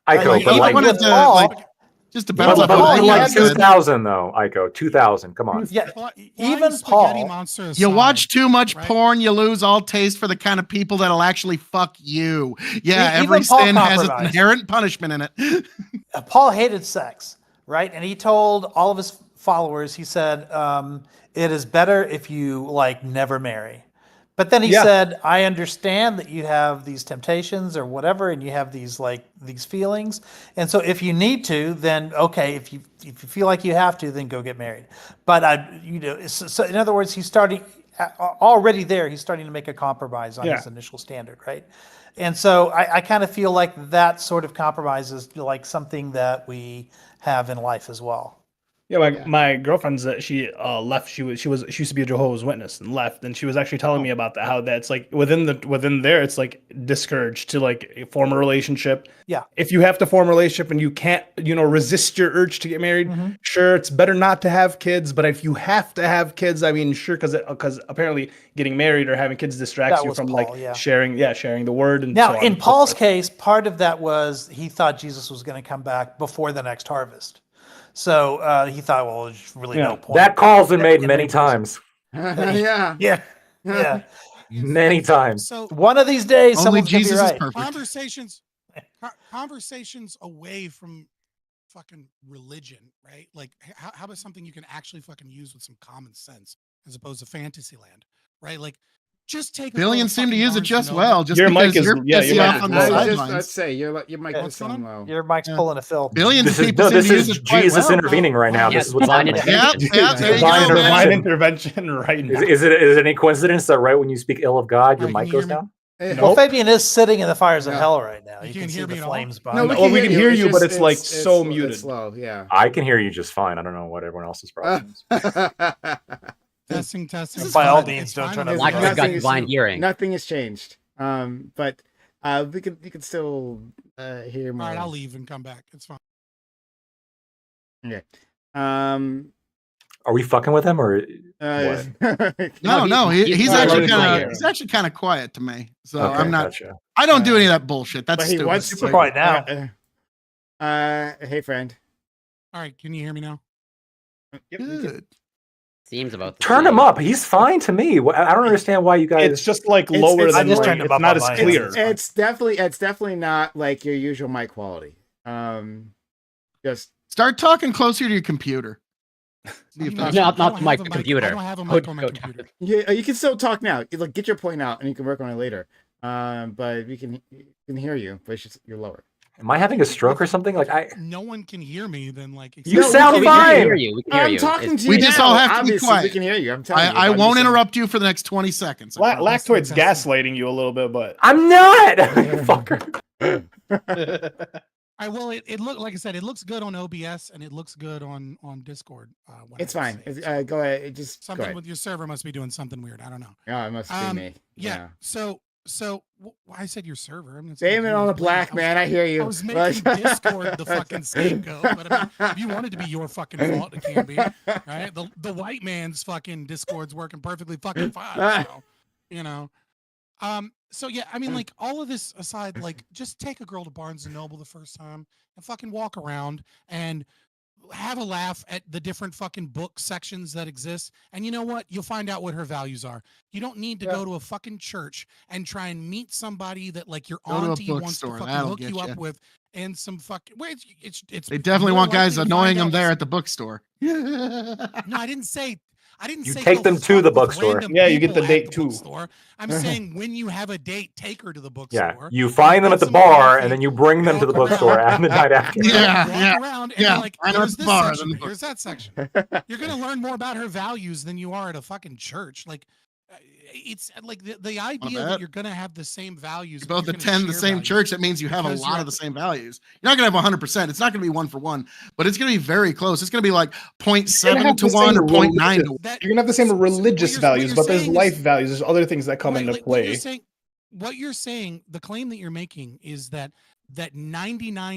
Speaker 4: Aiko, but like
Speaker 10: just to bounce off
Speaker 4: like
Speaker 10: 2000
Speaker 4: though, Aiko, 2000. Come on.
Speaker 9: Yeah,
Speaker 5: even
Speaker 9: Paul.
Speaker 5: Monster aside,
Speaker 10: you watch too much porn, you lose all taste for the kind of people that'll actually fuck you. Yeah, every sin has its inherent punishment in it.
Speaker 9: Paul hated sex, right? And he told all of his followers, he said, it is better if you like never marry, But then he
Speaker 6: Yeah.
Speaker 9: said, I understand that you have these temptations or whatever, and you have these these feelings. And so if you need to, then okay, if you feel like you have to, then go get married. But so in other words, he's starting already there, he's starting to make a compromise on his initial standard, right? And so I kind of feel like that sort of compromise is like something that we have in life as well.
Speaker 6: Yeah, my girlfriend's she left. She used to be a Jehovah's Witness and left, and she was actually telling me about that, how that's like within there, it's like discouraged to like form a relationship.
Speaker 9: Yeah.
Speaker 6: If you have to form a relationship and you can't, resist your urge to get married, sure, it's better not to have kids. But if you have to have kids, I mean, sure, because apparently getting married or having kids distracts
Speaker 9: That
Speaker 6: you
Speaker 9: was
Speaker 6: from
Speaker 9: Paul,
Speaker 6: sharing the word. And
Speaker 9: now,
Speaker 6: so on
Speaker 9: in
Speaker 6: and so
Speaker 9: Paul's
Speaker 6: forth.
Speaker 9: case, part of that was he thought Jesus was going to come back before the next harvest. So he thought, well, there's really no point.
Speaker 4: That call's been made many times.
Speaker 1: Yeah.
Speaker 9: Yeah.
Speaker 4: Many times.
Speaker 5: So
Speaker 9: One of these days,
Speaker 10: Only
Speaker 9: someone's
Speaker 10: Jesus
Speaker 9: gonna
Speaker 10: is
Speaker 9: be right.
Speaker 10: perfect. Conversations away from fucking religion, right? Like, how about something you can actually fucking use with some common sense as opposed to fantasy land, right? Like, just take Billions seem to fucking use it Barnes just and well, Noble.
Speaker 6: Your
Speaker 10: just
Speaker 6: mic
Speaker 10: because
Speaker 6: is-
Speaker 10: you're
Speaker 6: yeah, your
Speaker 10: pissy
Speaker 6: mic
Speaker 10: off
Speaker 6: is
Speaker 10: on the
Speaker 6: low.
Speaker 1: I was just
Speaker 10: sidelines.
Speaker 1: about to say your mic is so low.
Speaker 9: Your mic's pulling a Phil.
Speaker 10: Billions of
Speaker 4: This is
Speaker 10: people seem to use
Speaker 4: is
Speaker 10: it quite
Speaker 4: Jesus
Speaker 10: well.
Speaker 4: intervening right now.
Speaker 11: Yeah,
Speaker 4: This is what's
Speaker 11: divine
Speaker 4: happening.
Speaker 11: intervention.
Speaker 10: Yep, there you
Speaker 6: divine,
Speaker 10: go,
Speaker 6: divine
Speaker 10: man.
Speaker 6: intervention right now.
Speaker 4: Is it any coincidence that right when you speak ill of God, your
Speaker 10: All right,
Speaker 4: mic
Speaker 10: can you
Speaker 4: goes
Speaker 10: hear me?
Speaker 4: down?
Speaker 9: Well, Fabian is sitting in the fires of
Speaker 1: No.
Speaker 9: hell right now.
Speaker 10: You
Speaker 9: You
Speaker 10: can't
Speaker 9: can see
Speaker 10: hear
Speaker 9: the
Speaker 10: me at all?
Speaker 9: flames
Speaker 1: No,
Speaker 9: behind
Speaker 6: we
Speaker 9: him.
Speaker 6: Well, we can hear
Speaker 1: It's
Speaker 6: you, but
Speaker 1: just-
Speaker 6: it's like so muted.
Speaker 1: It's low, yeah.
Speaker 4: I can hear you just fine. I don't know what everyone else's problem is.
Speaker 10: Testing.
Speaker 9: is By all means,
Speaker 10: It's
Speaker 9: don't
Speaker 10: fine
Speaker 9: turn
Speaker 10: with
Speaker 9: up
Speaker 10: me.
Speaker 9: the
Speaker 11: Black
Speaker 9: volume.
Speaker 11: got divine hearing.
Speaker 1: Nothing has changed. But we can still hear more.
Speaker 10: All right, I'll leave and come back. It's fine.
Speaker 1: Okay.
Speaker 4: Are we fucking with him or what?
Speaker 10: No, he's
Speaker 11: not
Speaker 10: actually
Speaker 11: really
Speaker 10: kind
Speaker 11: clear.
Speaker 10: of kind of quiet to me. So
Speaker 4: Okay,
Speaker 10: I'm not.
Speaker 4: gotcha.
Speaker 10: I don't do any of that bullshit. That's
Speaker 1: But he
Speaker 10: stupid.
Speaker 1: wants
Speaker 9: Super quiet now.
Speaker 1: Hey friend.
Speaker 10: All right, can you hear me now? Good.
Speaker 11: Seems about the
Speaker 4: Turn
Speaker 11: same.
Speaker 4: him up. He's fine to me. I don't understand why you guys.
Speaker 6: It's just like
Speaker 1: It's-
Speaker 6: lower
Speaker 1: it's-
Speaker 6: than
Speaker 9: I just
Speaker 6: like,
Speaker 9: turned him
Speaker 6: it's
Speaker 9: up
Speaker 6: not
Speaker 9: on
Speaker 6: as
Speaker 9: mine.
Speaker 6: clear.
Speaker 1: It's definitely not like your usual mic quality. Just
Speaker 10: Start talking closer to your computer. See if that's-
Speaker 11: Not
Speaker 10: I don't
Speaker 11: my
Speaker 10: have a mic-
Speaker 11: computer.
Speaker 10: I don't have a mic on my
Speaker 11: Go
Speaker 10: computer.
Speaker 1: yeah, you can still talk now. Like, get your point out, and you can work on it later. But we can hear you, but you're lower.
Speaker 4: Am I having a stroke or something? Like
Speaker 10: No one can hear me. Then like
Speaker 4: You
Speaker 1: No,
Speaker 4: sound
Speaker 11: we can
Speaker 4: fine.
Speaker 11: hear you. We can hear
Speaker 1: I'm
Speaker 11: you.
Speaker 1: talking to you.
Speaker 10: We just
Speaker 1: now.
Speaker 10: all have to be
Speaker 1: Obviously,
Speaker 10: quiet.
Speaker 1: We can hear you. I'm telling you.
Speaker 10: I
Speaker 1: I'm
Speaker 10: won't
Speaker 1: just saying-
Speaker 10: interrupt you for the next 20 seconds. I promise.
Speaker 6: Lactoid's gaslighting you a little bit, but
Speaker 4: I'm not. Fucker.
Speaker 10: Well, it look like I said, it looks good on OBS and it looks good on Discord. when
Speaker 1: It's
Speaker 10: I
Speaker 1: fine.
Speaker 10: say it.
Speaker 1: It's, go ahead. Just go
Speaker 10: Something
Speaker 1: ahead.
Speaker 10: with your server must be doing something weird. I don't know.
Speaker 1: Oh, it must be me.
Speaker 10: Yeah. So I said your server. I'm
Speaker 1: Blame it on the black man. I hear you.
Speaker 10: I was making Discord the fucking scapegoat. But I mean, if you want it to be your fucking fault, it can be. Right? The white man's fucking Discord's working perfectly fucking fine. So, you know. So yeah, I mean, like all of this aside, like just take a girl to Barnes and Noble the first time and fucking walk around and have a laugh at the different fucking book sections that exist. And you know what? You'll find out what her values are. You don't need to go to a fucking church and try and meet somebody that like your Go to a auntie wants to bookstore. fucking That'll hook get you ya. up with and some fucking it's They definitely more want guys likely to annoying find them
Speaker 5: out
Speaker 10: there
Speaker 5: with-
Speaker 10: at the bookstore.
Speaker 5: No, I didn't say.
Speaker 4: You
Speaker 5: say
Speaker 4: take
Speaker 5: go
Speaker 4: them to
Speaker 5: fuck
Speaker 4: the
Speaker 5: with
Speaker 4: bookstore.
Speaker 5: random
Speaker 6: Yeah, you get
Speaker 5: people
Speaker 6: the
Speaker 5: at
Speaker 6: date too.
Speaker 5: bookstore. I'm saying when you have a date, take her to the bookstore.
Speaker 4: Yeah, you find them at the
Speaker 5: Get some
Speaker 4: bar
Speaker 5: coffee,
Speaker 4: and then you bring them to the
Speaker 5: walk
Speaker 4: bookstore
Speaker 5: around.
Speaker 4: the night after.
Speaker 10: Yeah,
Speaker 5: walk around and
Speaker 10: yeah.
Speaker 5: be like,
Speaker 10: Find her at
Speaker 5: here's
Speaker 10: the
Speaker 5: this
Speaker 10: bar,
Speaker 5: section,
Speaker 10: then the
Speaker 5: here's that section. You're gonna learn more about her values than you are at a fucking church. Like, it's like the idea
Speaker 10: bet.
Speaker 5: that you're gonna have the same values.
Speaker 10: You both
Speaker 5: you're gonna
Speaker 10: attend the
Speaker 5: share
Speaker 10: same
Speaker 5: values.
Speaker 10: church. That means you have a
Speaker 5: because
Speaker 10: lot
Speaker 5: you're
Speaker 10: of the
Speaker 5: at
Speaker 10: same values. You're not going to have 100%. It's not going to be 1 for 1, but it's going to be very close. It's going to be like 0.7
Speaker 6: have
Speaker 10: to
Speaker 6: the
Speaker 10: 1 or
Speaker 6: same
Speaker 10: 0.9 to
Speaker 6: religious-
Speaker 10: 1.
Speaker 5: That-
Speaker 6: you're gonna have the same
Speaker 5: so what
Speaker 6: religious
Speaker 5: you're
Speaker 6: values, but there's
Speaker 5: saying
Speaker 6: life
Speaker 5: is-
Speaker 6: values. There's other things that come
Speaker 5: Right,
Speaker 6: into
Speaker 5: like,
Speaker 6: play.
Speaker 5: What you're saying, the claim that you're making is that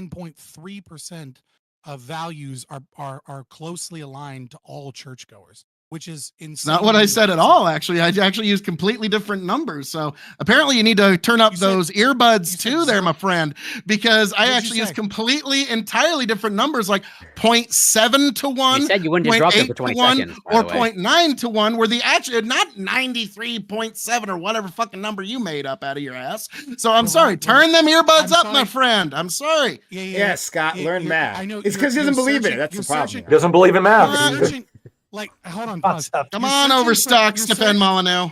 Speaker 5: 99.3% of values are closely aligned to all churchgoers, which is insane.
Speaker 10: It's not what I said at all, actually. I actually used completely different numbers. So apparently you need to turn up
Speaker 5: You said-
Speaker 10: those earbuds
Speaker 5: you said
Speaker 10: too there,
Speaker 5: zero.
Speaker 10: my friend, because I
Speaker 5: What'd you
Speaker 10: actually used
Speaker 5: say?
Speaker 10: completely, entirely different numbers, like 0.7 to 1,
Speaker 11: You said you wouldn't interrupt her
Speaker 10: 0.8
Speaker 11: for 20
Speaker 10: to 1,
Speaker 11: seconds, by
Speaker 10: or
Speaker 11: the way.
Speaker 10: 0.9 to 1, where the actual, not 93.7 or whatever fucking number you made up out of your ass. So I'm
Speaker 5: Well,
Speaker 10: sorry.
Speaker 5: well,
Speaker 10: Turn them earbuds
Speaker 5: I'm
Speaker 10: up, my
Speaker 5: sorry.
Speaker 10: friend. I'm sorry.
Speaker 1: Yeah, Scott, learn
Speaker 5: you're-
Speaker 1: math.
Speaker 5: I know
Speaker 1: It's because he
Speaker 5: you're
Speaker 1: doesn't believe in it.
Speaker 5: searching-
Speaker 1: That's the
Speaker 5: you're
Speaker 1: problem.
Speaker 5: searching-
Speaker 4: He doesn't believe in math.
Speaker 5: You're searching, like, hold on, pause.
Speaker 9: Concept.
Speaker 10: Come
Speaker 5: You're
Speaker 10: on,
Speaker 5: searching
Speaker 10: Overstock,
Speaker 5: you're
Speaker 10: Stefan Molyneux.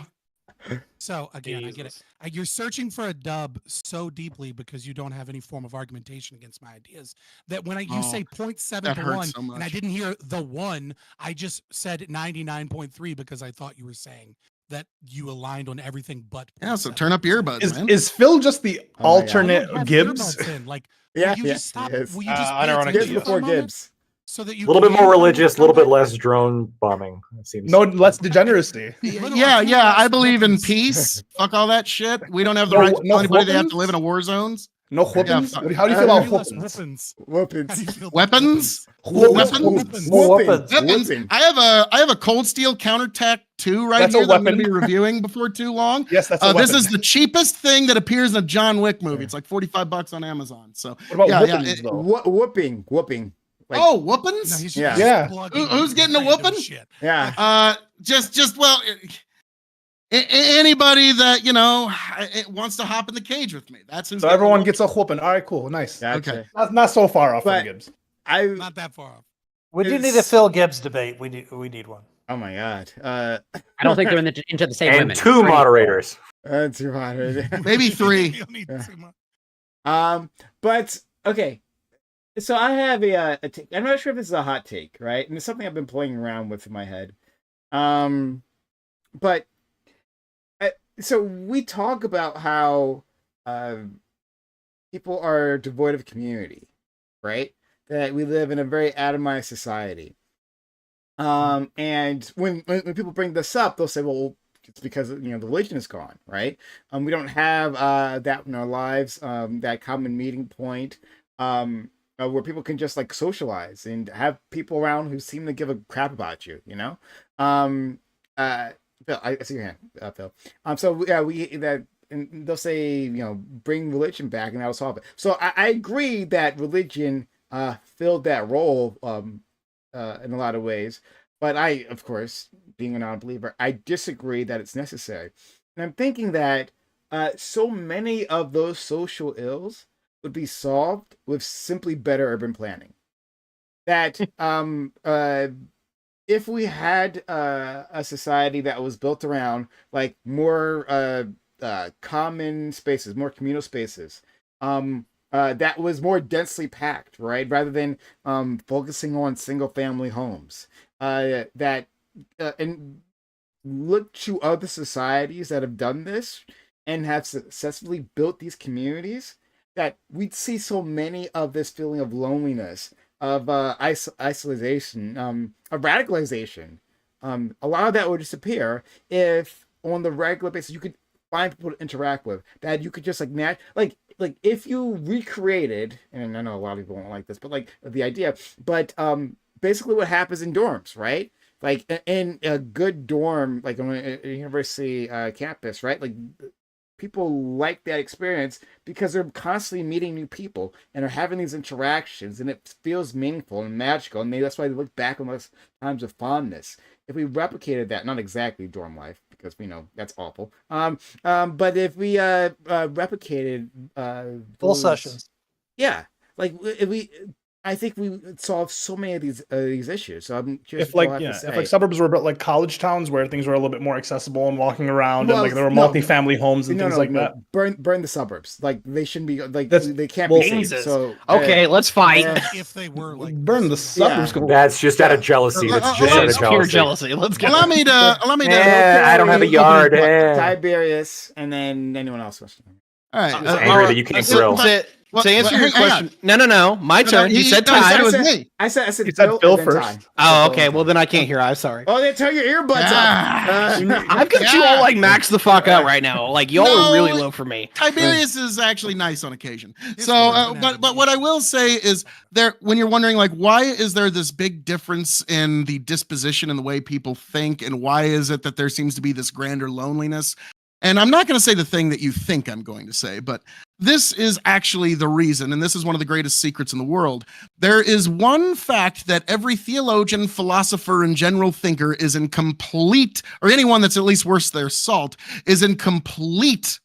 Speaker 5: So again, I get it. You're searching for a dub so deeply because you don't have any form of argumentation against my ideas that when you say 0.7
Speaker 10: that
Speaker 5: to
Speaker 10: hurts
Speaker 5: 1
Speaker 10: so
Speaker 5: and I
Speaker 10: much.
Speaker 5: didn't hear the 1, I just said 99.3 because I thought you were saying that you aligned on everything but
Speaker 10: Yeah, so
Speaker 5: 0.7.
Speaker 10: turn up your earbuds, man.
Speaker 6: Is Phil just the
Speaker 1: Oh my God.
Speaker 5: I
Speaker 6: alternate
Speaker 5: don't have
Speaker 6: Gibbs?
Speaker 5: earbuds in. Like,
Speaker 1: Yeah,
Speaker 5: will you
Speaker 1: yeah,
Speaker 5: just stop?
Speaker 1: he is.
Speaker 5: Will you just pay
Speaker 6: Unironically,
Speaker 1: Gibbs
Speaker 5: attention
Speaker 6: yes.
Speaker 5: for a
Speaker 1: before
Speaker 5: moment
Speaker 1: Gibbs.
Speaker 5: so that you
Speaker 4: A little
Speaker 5: can
Speaker 4: bit
Speaker 5: hear
Speaker 4: more
Speaker 5: me? I'm gonna
Speaker 4: religious, a
Speaker 5: come
Speaker 4: little bit
Speaker 5: back.
Speaker 4: less drone bombing. It seems.
Speaker 6: No less degeneracy.
Speaker 10: Yeah, I believe in peace. Fuck all that shit. We don't have the
Speaker 6: No-
Speaker 10: right to
Speaker 6: no
Speaker 10: tell anybody they have
Speaker 6: weapons?
Speaker 10: to live in a war zones.
Speaker 6: No
Speaker 10: Yeah,
Speaker 6: whoopins?
Speaker 10: fuck.
Speaker 6: How do you feel about
Speaker 5: Fabulous
Speaker 6: whoopins?
Speaker 5: weapons. How do you
Speaker 1: Whoopins.
Speaker 5: feel about
Speaker 10: Weapons?
Speaker 6: Whoopins.
Speaker 10: Weapons?
Speaker 9: Weapons.
Speaker 1: Whooping.
Speaker 10: I have a Cold Steel Counterattack 2 right
Speaker 6: That's a
Speaker 10: here that I'm going to
Speaker 6: weapon.
Speaker 10: be reviewing before too long.
Speaker 6: Yes, that's a
Speaker 10: This
Speaker 6: weapon.
Speaker 10: is the cheapest thing that appears in a John Wick movie. It's like $45 on Amazon. So
Speaker 6: What about
Speaker 10: yeah,
Speaker 6: whoopins, though?
Speaker 1: Whooping. Like,
Speaker 10: oh,
Speaker 5: No,
Speaker 10: whoopins?
Speaker 5: he's
Speaker 1: Yeah.
Speaker 5: just
Speaker 6: Yeah.
Speaker 5: plugging
Speaker 10: Who's getting a
Speaker 5: random
Speaker 10: whooping?
Speaker 5: shit.
Speaker 1: yeah.
Speaker 10: Just well, anybody that wants to hop in the cage with me. That's who's
Speaker 6: So
Speaker 10: getting
Speaker 6: everyone
Speaker 10: the
Speaker 6: gets a whooping. All right, cool, nice.
Speaker 1: Gotcha.
Speaker 10: Okay.
Speaker 6: Not so far off
Speaker 1: But-
Speaker 6: from Gibbs.
Speaker 1: I.
Speaker 5: Not that far off.
Speaker 9: We do need a
Speaker 1: It's-
Speaker 9: Phil Gibbs debate. We need one.
Speaker 1: Oh my God.
Speaker 11: I don't think they're into the same
Speaker 4: And
Speaker 11: limit.
Speaker 4: 2 moderators.
Speaker 1: 200.
Speaker 10: Maybe 3.
Speaker 5: You'll need
Speaker 1: Yeah.
Speaker 5: 2 more.
Speaker 1: But okay. So I have a take. I'm not sure if this is a hot take, right? And it's something I've been playing around with in my head. But so we talk about how people are devoid of community, right? That we live in a very atomized society. And when people bring this up, they'll say, well, it's because the religion is gone, right? We don't have that in our lives, that common meeting point, where people can just like socialize and have people around who seem to give a crap about you, Phil, I see your hand, Phil. So yeah, and they'll say, bring religion back, and that'll solve it. So I agree that religion filled that role in a lot of ways, but I, of course, being a non-believer, I disagree that it's necessary. And I'm thinking that so many of those social ills would be solved with simply better urban planning. That if we had a society that was built around like more common spaces, more communal spaces, that was more densely packed, right? Rather than focusing on single family homes, and look to other societies that have done this and have successfully built these communities, that we'd see so many of this feeling of loneliness, of isolation, of radicalization. A lot of that would disappear if, on the regular basis, you could find people to interact with. That you could just like if you recreated, and I know a lot of people won't like this, but like the idea, but basically what happens in dorms, right? Like in a good dorm, like on a university campus, right? Like people like that experience because they're constantly meeting new people and are having these interactions, and it feels meaningful and magical, and maybe that's why they look back on those times of fondness. If we replicated that, not exactly dorm life, because we know that's awful, but if we replicated
Speaker 9: Full
Speaker 1: those,
Speaker 9: sessions.
Speaker 1: yeah, like if I think we would solve so many of these issues. So I'm curious
Speaker 6: If like suburbs were built like college towns where things were a little bit more accessible and walking around, and like there were multi-family homes and things like that.
Speaker 1: Burn the suburbs. Like they shouldn't be like they can't
Speaker 6: well,
Speaker 1: be saved.
Speaker 11: Jesus.
Speaker 1: So
Speaker 11: Okay, let's fight.
Speaker 5: If they were like
Speaker 6: burn the suburbs.
Speaker 1: Yeah.
Speaker 4: That's just out of jealousy. That's just out of
Speaker 11: It's pure
Speaker 4: jealousy.
Speaker 11: jealousy. Let's go.
Speaker 10: Allow me to.
Speaker 4: I don't have a yard.
Speaker 1: Tiberius, and then anyone else.
Speaker 10: All right.
Speaker 4: Just angry that you can't grill.
Speaker 3: To answer your
Speaker 10: hang on.
Speaker 3: question, no, my turn. You said
Speaker 10: started
Speaker 3: Ty.
Speaker 10: with me.
Speaker 1: I said
Speaker 6: You said Phil
Speaker 1: and then
Speaker 6: first.
Speaker 1: Ty.
Speaker 3: Oh, okay. Well, then I can't hear. I'm sorry.
Speaker 1: Oh, then turn your earbuds
Speaker 3: I've got you all like max the fuck out right now. Like y'all are really low for me.
Speaker 10: Tiberius is actually nice on occasion. So, but what I will say is when you're wondering like why is there this big difference in the disposition and the way people think, and why is it that there seems to be this grander loneliness? And I'm not going to say the thing that you think I'm going to say, but this is actually the reason, and this is one of the greatest secrets in the world. There is one fact that every theologian, philosopher, and general thinker is in complete, or anyone that's at least worth their salt, is in complete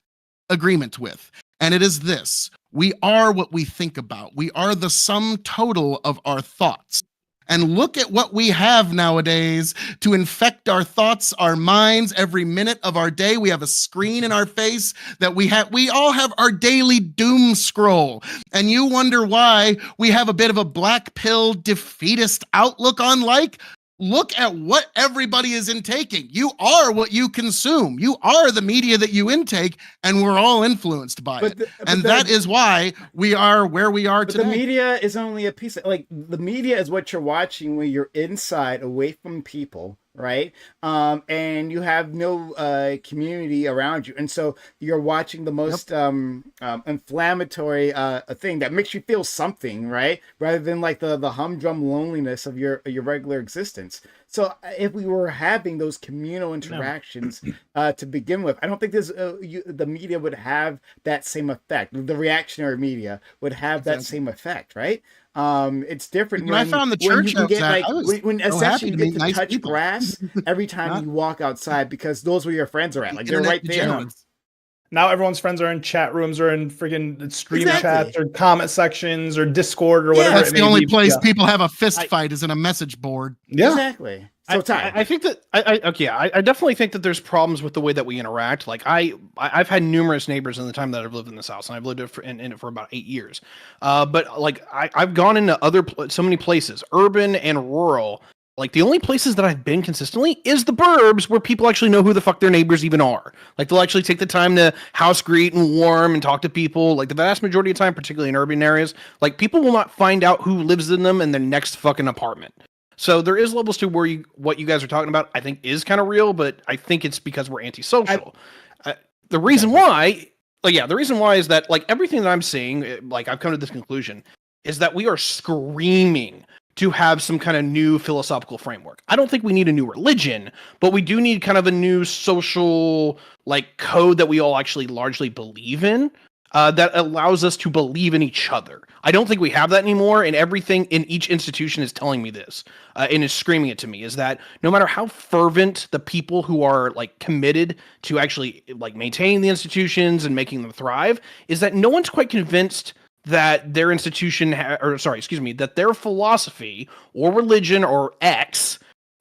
Speaker 10: agreement with. And it is this: we are what we think about. We are the sum total of our thoughts. And look at what we have nowadays to infect our thoughts, our minds, every minute of our day. We have a screen in our face that we all have our daily doom scroll. And you wonder why we have a bit of a black pill defeatist outlook on look at what everybody is intaking. You are what you consume. You are the media that you intake, and we're all influenced by it. And that is why we are where we are today.
Speaker 1: The media is only a piece of, like, the media is what you're watching when you're inside, away from people, right? And you have no community around you, and so you're watching the most inflammatory thing that makes you feel something, right? Rather than like the humdrum loneliness of your regular existence. So if we were having those communal interactions to begin with, I don't think the media would have that same effect. The reactionary media would have that same effect, right? It's different
Speaker 10: when I found the church
Speaker 1: when you get,
Speaker 10: I was
Speaker 1: when
Speaker 10: so
Speaker 1: essentially
Speaker 10: happy
Speaker 1: you
Speaker 10: to
Speaker 1: get
Speaker 10: meet
Speaker 1: to
Speaker 10: nice
Speaker 1: touch
Speaker 10: people.
Speaker 1: grass every time you walk outside, because those where your friends are at, like they're
Speaker 10: Internet
Speaker 1: right there.
Speaker 10: degenerates.
Speaker 6: Now everyone's friends are in chat rooms or in freaking stream
Speaker 1: Exactly.
Speaker 6: chats or comment sections or Discord or whatever.
Speaker 10: That's
Speaker 6: it
Speaker 10: the
Speaker 6: may
Speaker 10: only
Speaker 6: be.
Speaker 10: place people have a fist fight is in a message board.
Speaker 6: Yeah.
Speaker 1: Exactly. So
Speaker 3: I think that I definitely think that there's problems with the way that we interact. Like I've had numerous neighbors in the time that I've lived in this house, and I've lived in it for about 8 years. But like I've gone into so many places, urban and rural. Like the only places that I've been consistently is the burbs, where people actually know who the fuck their neighbors even are. Like they'll actually take the time to house greet and warm and talk to people. Like the vast majority of the time, particularly in urban areas, like people will not find out who lives in them in their next fucking apartment. So there is levels to where what you guys are talking about, I think, is kind of real, but I think it's because we're antisocial. The reason why, the reason why is that like everything that I'm seeing, like I've come to this conclusion, is that we are screaming to have some kind of new philosophical framework. I don't think we need a new religion, but we do need kind of a new social like code that we all actually largely believe in. That allows us to believe in each other. I don't think we have that anymore, and everything in each institution is telling me this, and is screaming it to me, is that no matter how fervent the people who are like committed to actually like maintaining the institutions and making them thrive, is that no one's quite convinced that their institution, that their philosophy or religion or X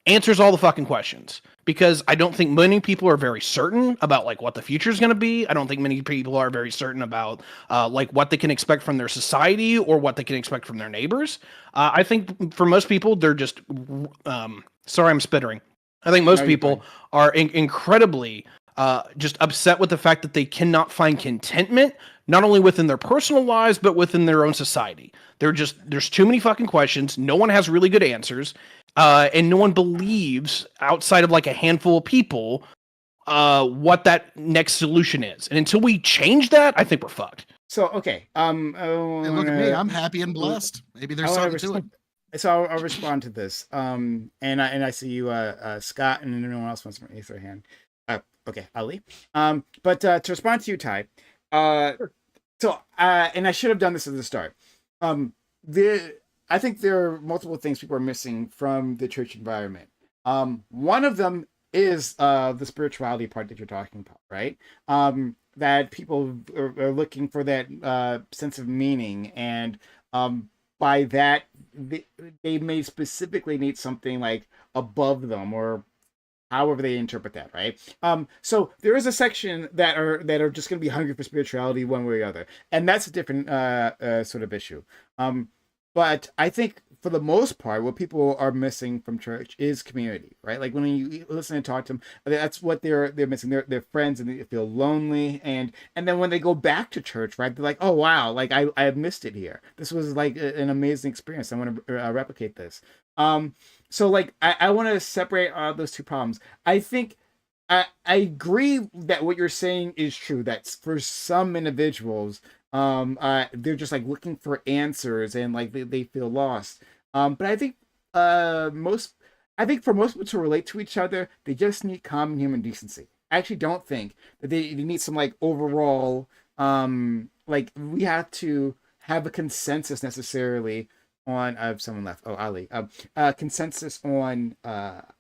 Speaker 3: answers all the fucking questions. Because I don't think many people are very certain about like what the future is going to be. I don't think many people are very certain about like what they can expect from their society or what they can expect from their neighbors. I think for most people, they're just sorry, I'm spittering. I think most people are incredibly just upset with the fact that they cannot find contentment, not only within their personal lives, but within their own society. There's too many fucking questions. No one has really good answers. And no one believes, outside of like a handful of people, what that next solution is. And until we change that, I think we're fucked.
Speaker 1: So okay,
Speaker 10: hey, look at me, I'm happy and blessed. Maybe there's something to it.
Speaker 1: So I'll respond to this. And I see you, Scott, and anyone else wants to raise their hand. Okay, Ali. But to respond to you, Ty. Sure. So and I should have done this at the start. I think there are multiple things people are missing from the church environment. One of them is the spirituality part that you're talking about, right? That people are looking for that sense of meaning, and by that they may specifically need something like above them, or however they interpret that, right? So there is a section that are just going to be hungry for spirituality one way or the other, and that's a different sort of issue. But I think for the most part, what people are missing from church is community, right? Like when you listen and talk to them, that's what they're missing. They're friends, and they feel lonely, and then when they go back to church, right, they're like, oh wow, like I missed it here. This was like an amazing experience. I want to replicate this. So like I want to separate those two problems. I think I agree that what you're saying is true. That for some individuals, they're just like looking for answers, and like they feel lost. But I think for most people to relate to each other, they just need common human decency. I actually don't think that they need some like overall like we have to have a consensus necessarily on someone left. Oh, Ali. Consensus on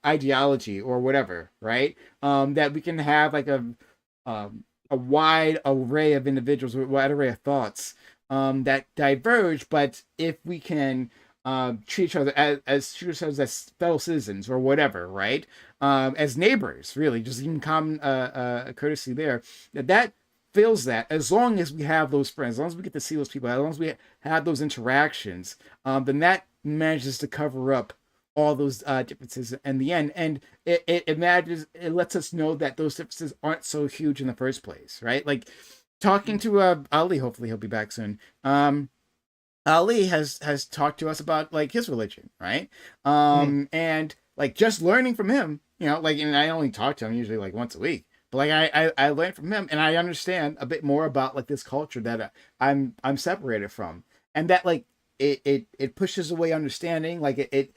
Speaker 1: ideology or whatever, right? That we can have like a wide array of individuals with a wide array of thoughts that diverge, but if we can treat each other as treat ourselves as fellow citizens or whatever, right? As neighbors, really, just even common courtesy there. That fills that as long as we have those friends, as long as we get to see those people, as long as we have those interactions, then that manages to cover up all those differences in the end, and it lets us know that those differences aren't so huge in the first place, right? Like talking to Ali, hopefully he'll be back soon. Ali has talked to us about like his religion, right? And like just learning from him, like, and I only talk to him usually like once a week, but like I learned from him, and I understand a bit more about like this culture that I'm separated from, and that like it pushes away understanding, like it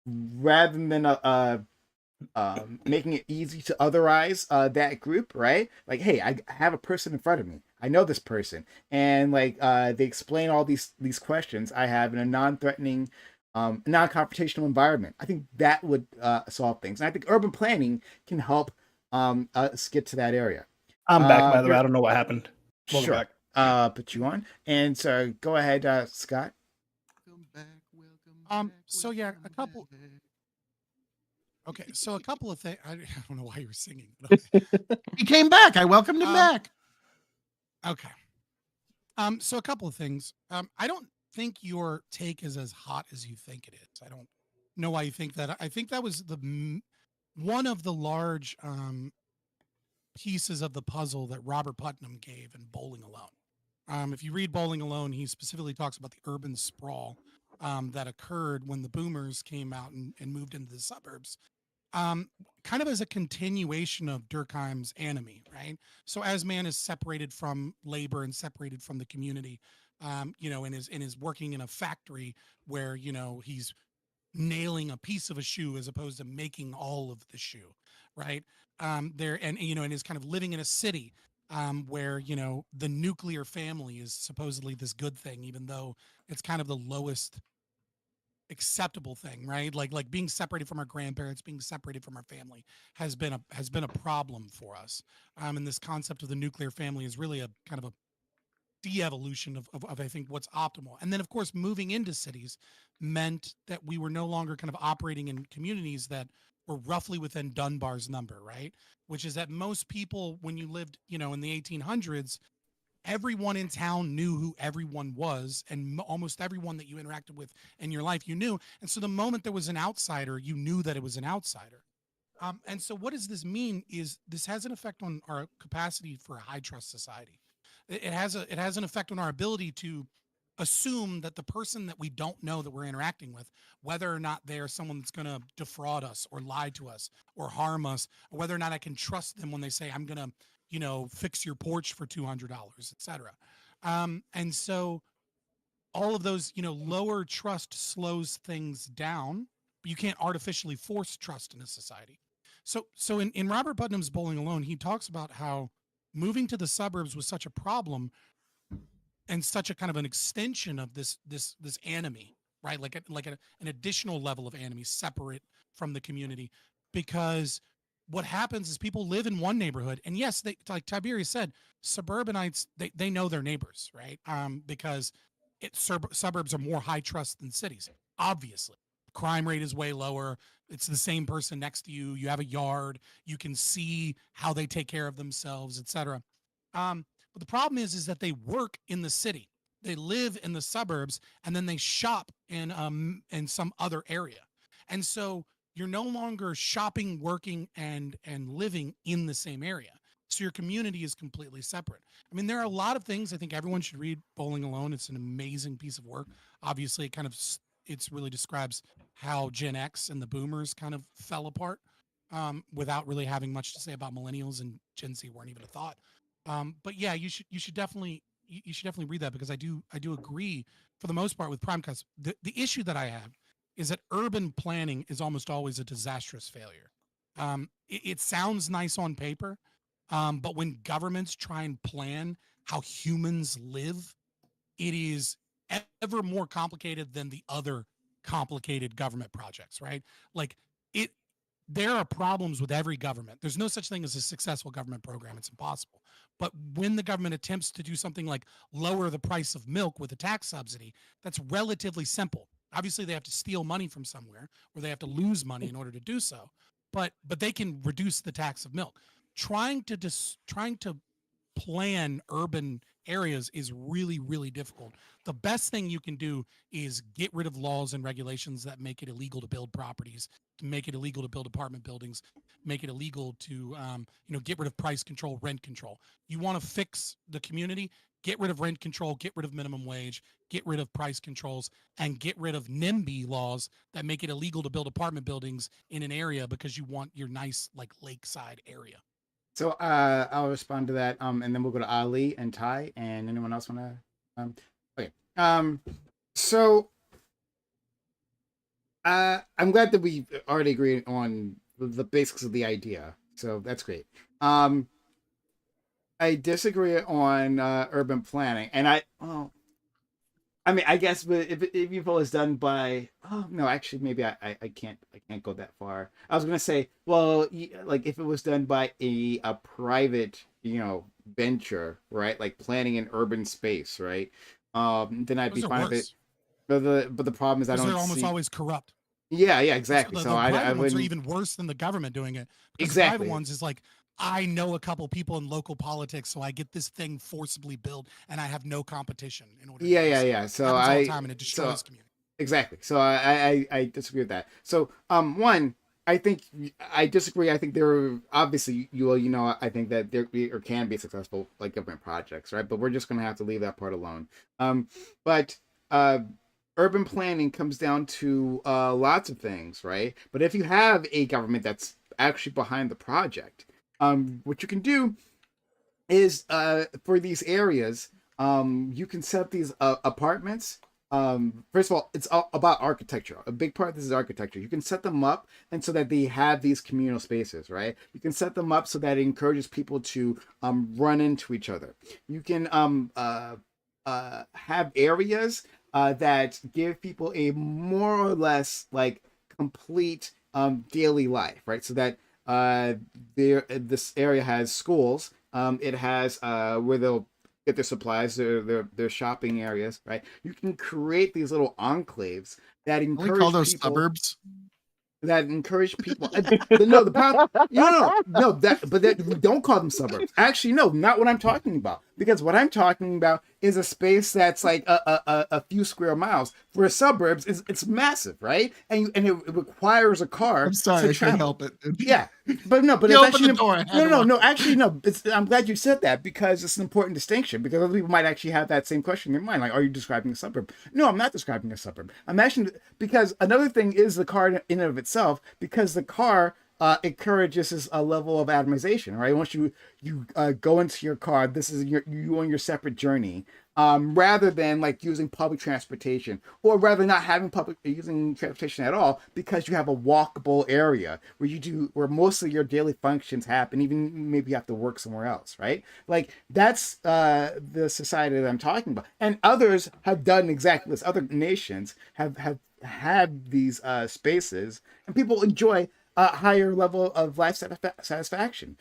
Speaker 1: rather than making it easy to otherize that group, right? Like, hey, I have a person in front of me. I know this person, and like they explain all these questions I have in a non-threatening, non-confrontational environment. I think that would solve things, and I think urban planning can help us get to that area.
Speaker 6: I'm back, by the way. I don't know what happened. Welcome
Speaker 1: Sure.
Speaker 6: back.
Speaker 1: Put you on, and so go ahead, Scott.
Speaker 5: So yeah, a couple. Okay, so a couple of things. I don't know why you were singing. But
Speaker 10: He came back. I welcomed him back.
Speaker 5: Okay. So a couple of things. I don't think your take is as hot as you think it is. I don't know why you think that. I think that was one of the large pieces of the puzzle that Robert Putnam gave in Bowling Alone. If you read Bowling Alone, he specifically talks about the urban sprawl that occurred when the boomers came out and moved into the suburbs. Kind of as a continuation of Durkheim's Enemy, right? So as man is separated from labor and separated from the community, and is working in a factory where he's nailing a piece of a shoe as opposed to making all of the shoe, right? And is kind of living in a city where the nuclear family is supposedly this good thing, even though it's kind of the lowest acceptable thing, right? Like being separated from our grandparents, being separated from our family has been a problem for us. And this concept of the nuclear family is really a kind of a de-evolution of I think what's optimal. And then of course moving into cities meant that we were no longer kind of operating in communities that were roughly within Dunbar's number, right? Which is that most people, when you lived, in the 1800s, everyone in town knew who everyone was, and almost everyone that you interacted with in your life you knew. And so the moment there was an outsider, you knew that it was an outsider. And so what does this mean is this has an effect on our capacity for a high trust society. It has an effect on our ability to assume that the person that we don't know that we're interacting with, whether or not they are someone that's going to defraud us or lie to us or harm us, or whether or not I can trust them when they say I'm going to fix your porch for $200, etc. And so all of those, lower trust slows things down, but you can't artificially force trust in a society. So in Robert Putnam's Bowling Alone, he talks about how moving to the suburbs was such a problem and such a kind of an extension of this enemy, right? Like an additional level of enemy separate from the community, because what happens is people live in one neighborhood, and yes, they, like Tiberius said, suburbanites they know their neighbors, right? Because suburbs are more high trust than cities. Obviously, crime rate is way lower. It's the same person next to you. You have a yard. You can see how they take care of themselves, etc. But the problem is that they work in the city. They live in the suburbs, and then they shop in some other area. And so you're no longer shopping, working, and living in the same area. So your community is completely separate. I mean, there are a lot of things. I think everyone should read Bowling Alone. It's an amazing piece of work. Obviously, it really describes how Gen X and the Boomers kind of fell apart, without really having much to say about millennials, and Gen Z weren't even a thought. But yeah, you should definitely read that, because I do agree for the most part with Prime Cuts. The issue that I have is that urban planning is almost always a disastrous failure. It sounds nice on paper, but when governments try and plan how humans live, it is ever more complicated than the other complicated government projects, right? Like it there are problems with every government. There's no such thing as a successful government program. It's impossible. But when the government attempts to do something like lower the price of milk with a tax subsidy, that's relatively simple. Obviously, they have to steal money from somewhere, or they have to lose money in order to do so. But they can reduce the tax of milk. Trying to plan urban areas is really, really difficult. The best thing you can do is get rid of laws and regulations that make it illegal to build properties, to make it illegal to build apartment buildings, make it illegal to get rid of price control, rent control. You want to fix the community, get rid of rent control, get rid of minimum wage, get rid of price controls, and get rid of NIMBY laws that make it illegal to build apartment buildings in an area because you want your nice like lakeside area.
Speaker 1: So I'll respond to that, and then we'll go to Ali and Ty, and anyone else want to? Okay. So I'm glad that we already agreed on the basics of the idea. So that's great. I disagree on urban planning, and I mean, I guess, but if you feel it's done by, oh no, actually, maybe I can't go that far. I was gonna say, well, like if it was done by a private, venture, right, like planning an urban space, right, then I'd
Speaker 5: Those
Speaker 1: be
Speaker 5: are
Speaker 1: fine with it.
Speaker 5: worse.
Speaker 1: But the problem is I
Speaker 5: Because
Speaker 1: don't
Speaker 5: they're almost
Speaker 1: see.
Speaker 5: always corrupt.
Speaker 1: Yeah, exactly.
Speaker 5: The
Speaker 1: So I
Speaker 5: private ones are
Speaker 1: wouldn't
Speaker 5: even worse than the government doing it. Because the
Speaker 1: exactly.
Speaker 5: private ones is like, I know a couple people in local politics, so I get this thing forcibly built, and I have no competition in order.
Speaker 1: Yeah,
Speaker 5: to do
Speaker 1: yeah,
Speaker 5: so.
Speaker 1: yeah. So
Speaker 5: Happens all the time, and it destroys community.
Speaker 1: Exactly. So I disagree with that. So one, I think I disagree. I think there are obviously I think that there or can be successful like government projects, right? But we're just gonna have to leave that part alone. But urban planning comes down to lots of things, right? But if you have a government that's actually behind the project, what you can do is for these areas, you can set up these apartments. First of all, it's all about architecture. A big part of this is architecture. You can set them up and so that they have these communal spaces, right? You can set them up so that it encourages people to run into each other. You can have areas that give people a more or less like complete daily life, right? So that this area has schools. It has where they'll get their supplies, their shopping areas, right? You can create these little enclaves that
Speaker 10: Can we
Speaker 1: encourage
Speaker 10: call those
Speaker 1: people.
Speaker 10: suburbs?
Speaker 1: That encourage people. No, the problem. No. That don't call them suburbs. Actually, no, not what I'm talking about. Because what I'm talking about is a space that's like a few square miles. For suburbs, it's massive, right? And it requires a car.
Speaker 10: I'm sorry,
Speaker 1: to
Speaker 10: I
Speaker 1: travel.
Speaker 10: can't help it.
Speaker 1: Yeah, but no, but
Speaker 10: You
Speaker 1: it's
Speaker 10: opened
Speaker 1: actually
Speaker 10: the door. I had to
Speaker 1: no.
Speaker 10: walk.
Speaker 1: Actually, no. I'm glad you said that because it's an important distinction. Because other people might actually have that same question in their mind, like, "Are you describing a suburb?" No, I'm not describing a suburb. I'm actually because another thing is the car in and of itself. Because the car encourages a level of atomization, right? Once you go into your car, this is you on your separate journey. Rather than like using public transportation, or rather not having using transportation at all, because you have a walkable area where most of your daily functions happen, even maybe you have to work somewhere else, right? Like that's the society that I'm talking about, and others have done exactly this. Other nations have had these spaces, and people enjoy a higher level of life satisfaction.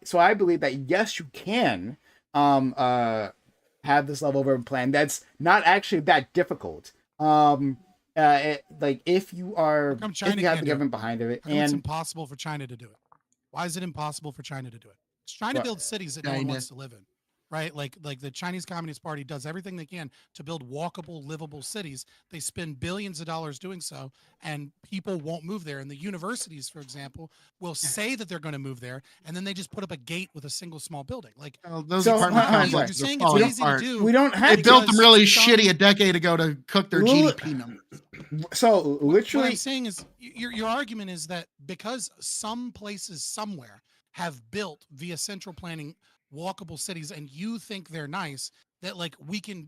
Speaker 1: So I believe that yes, you can have this level of urban plan that's not actually that difficult. Like if you have the government behind it,
Speaker 5: and it's impossible for China to do it. Why is it impossible for China to do it? It's trying to build cities that no one wants to live in, right? Like the Chinese Communist Party does everything they can to build walkable, livable cities. They spend billions of dollars doing so, and people won't move there. And the universities, for example, will say that they're going to move there, and then they just put up a gate with a single small building. Like
Speaker 10: those apartment complexes are falling apart.
Speaker 1: We don't have.
Speaker 10: They built them really shitty a decade ago to cook their GDP numbers.
Speaker 1: So literally,
Speaker 5: what I'm saying is, your argument is that because some places somewhere have built via central planning walkable cities, and you think they're nice, that like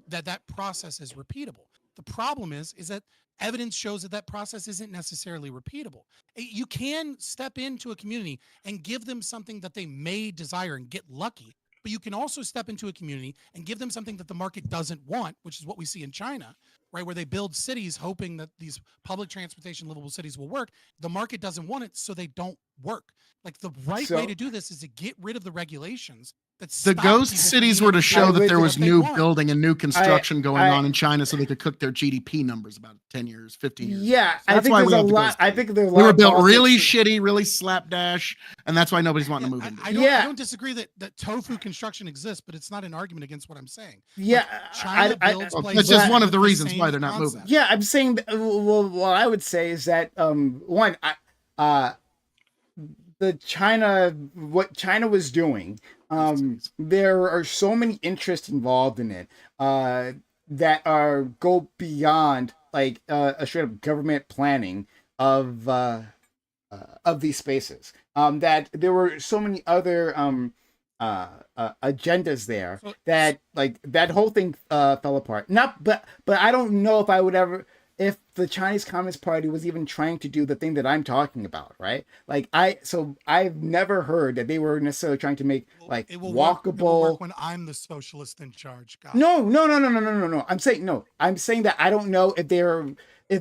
Speaker 5: that process is repeatable. The problem is that evidence shows that process isn't necessarily repeatable. You can step into a community and give them something that they may desire and get lucky, but you can also step into a community and give them something that the market doesn't want, which is what we see in China, right? Where they build cities hoping that these public transportation livable cities will work. The market doesn't want it, so they don't work. Like the right way to do this is to get rid of the regulations.
Speaker 10: The ghost cities were to show that there was new building and new construction going on in China, so they could cook their GDP numbers about 10 years, 15 years.
Speaker 1: Yeah,
Speaker 10: so that's why we have a lot.
Speaker 1: I think there's a lot.
Speaker 10: We were built really shitty, really slapdash, and that's why nobody's wanting to move in.
Speaker 5: I don't disagree that tofu construction exists, but it's not an argument against what I'm saying.
Speaker 1: Yeah,
Speaker 5: like, China builds
Speaker 10: that's just one of the reasons why they're not moving.
Speaker 1: Yeah, I'm saying. Well, what I would say is that one, what China was doing, there are so many interests involved in it that go beyond like a straight up government planning of these spaces. That there were so many other agendas there that like that whole thing fell apart. But I don't know if I would ever. If the Chinese Communist Party was even trying to do the thing that I'm talking about, right? Like I've never heard that they were necessarily trying to make like
Speaker 5: it will
Speaker 1: walkable.
Speaker 5: It will work when I'm the socialist in charge. God.
Speaker 1: No. I'm saying that I don't know if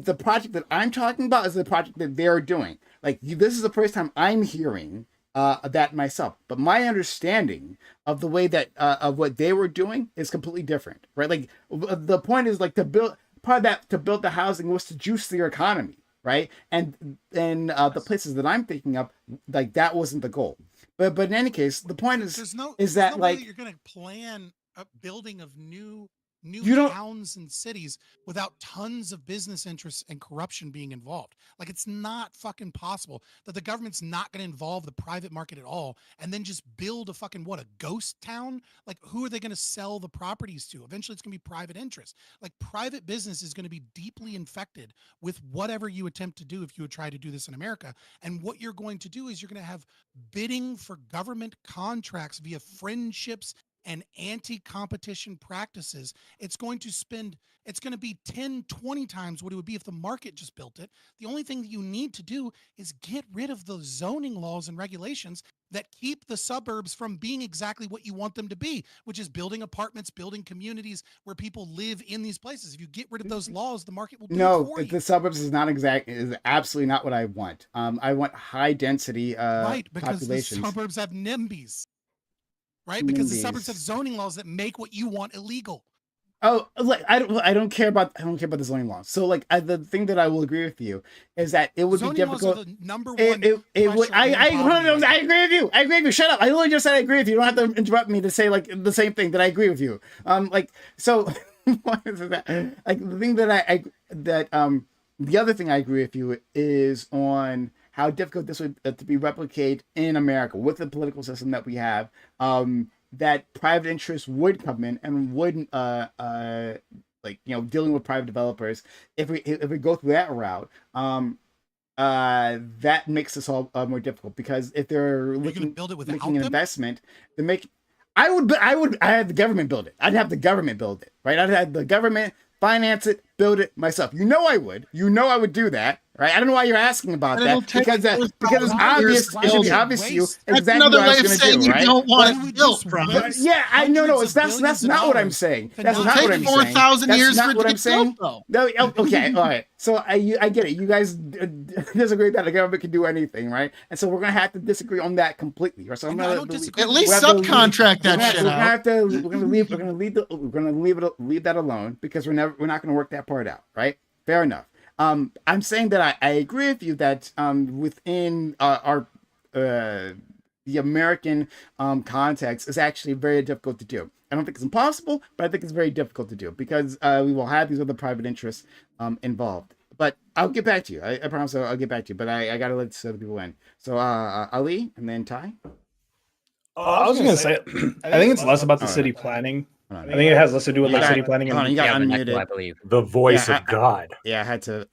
Speaker 1: the project that I'm talking about is the project that they're doing. Like this is the first time I'm hearing that myself. But my understanding of the way that of what they were doing is completely different, right? Like the point is like to build the housing was to juice their economy, right? And the places that I'm thinking of, like that wasn't the goal. But in any case, the point is that like
Speaker 5: you're going to plan a building of new towns and cities without tons of business interests and corruption being involved. Like it's not fucking possible that the government's not going to involve the private market at all and then just build a fucking a ghost town. Like who are they going to sell the properties to? Eventually it's going to be private interest. Like private business is going to be deeply infected with whatever you attempt to do if you would try to do this in America. And what you're going to do is you're going to have bidding for government contracts via friendships and anti-competition practices. It's going to be 10, 20 times what it would be if the market just built it. The only thing that you need to do is get rid of those zoning laws and regulations that keep the suburbs from being exactly what you want them to be, which is building apartments, building communities where people live in these places. If you get rid of those laws, the market will do it for you.
Speaker 1: The suburbs is absolutely not what I want. I want high density
Speaker 5: right, because
Speaker 1: populations.
Speaker 5: The suburbs have NIMBYs. Right, because the suburbs have zoning laws that make what you want illegal.
Speaker 1: Oh, like I don't care about the zoning laws. So like the thing that I will agree with you is that it would
Speaker 5: zoning
Speaker 1: be difficult.
Speaker 5: Laws are the number one.
Speaker 1: I agree with you. I agree with you. Shut up. I literally just said I agree with you. You don't have to interrupt me to say like the same thing that I agree with you. Like so, what is that? Like the thing that the other thing I agree with you is on how difficult this would to be replicated in America with the political system that we have. That private interests would come in and wouldn't dealing with private developers if we go through that route. That makes this all more difficult because if they're making an investment, I would have the government build it. I'd have the government build it, right? I'd have the government finance it, build it myself. I would. I would do that, right? I don't know why you're asking about that because it's obvious. It should be obvious to you exactly what I was going to do, right?
Speaker 10: You don't want it built,
Speaker 1: yeah, I know. That's not what I'm saying. That's not what I'm saying.
Speaker 10: 4,000 years for it to get built, though.
Speaker 1: No, okay, all right. So I get it. You guys disagree that the government can do anything, right? And so we're gonna have to disagree on that completely. Right? So I'm
Speaker 10: at least subcontract that shit out.
Speaker 1: We're gonna leave that alone because we're not gonna work that part out, right? Fair enough. I'm saying that I agree with you that within our the American context is actually very difficult to do. I don't think it's impossible, but I think it's very difficult to do because we will have these other private interests involved. But I'll get back to you. I promise I'll get back to you. But I gotta let other people in. So Ali and then Ty.
Speaker 6: I was gonna say, I think it's less about the city planning. I think it has less to do with city planning.
Speaker 1: And you got unmuted.
Speaker 11: I believe
Speaker 4: the voice of God.
Speaker 1: Yeah, I had to.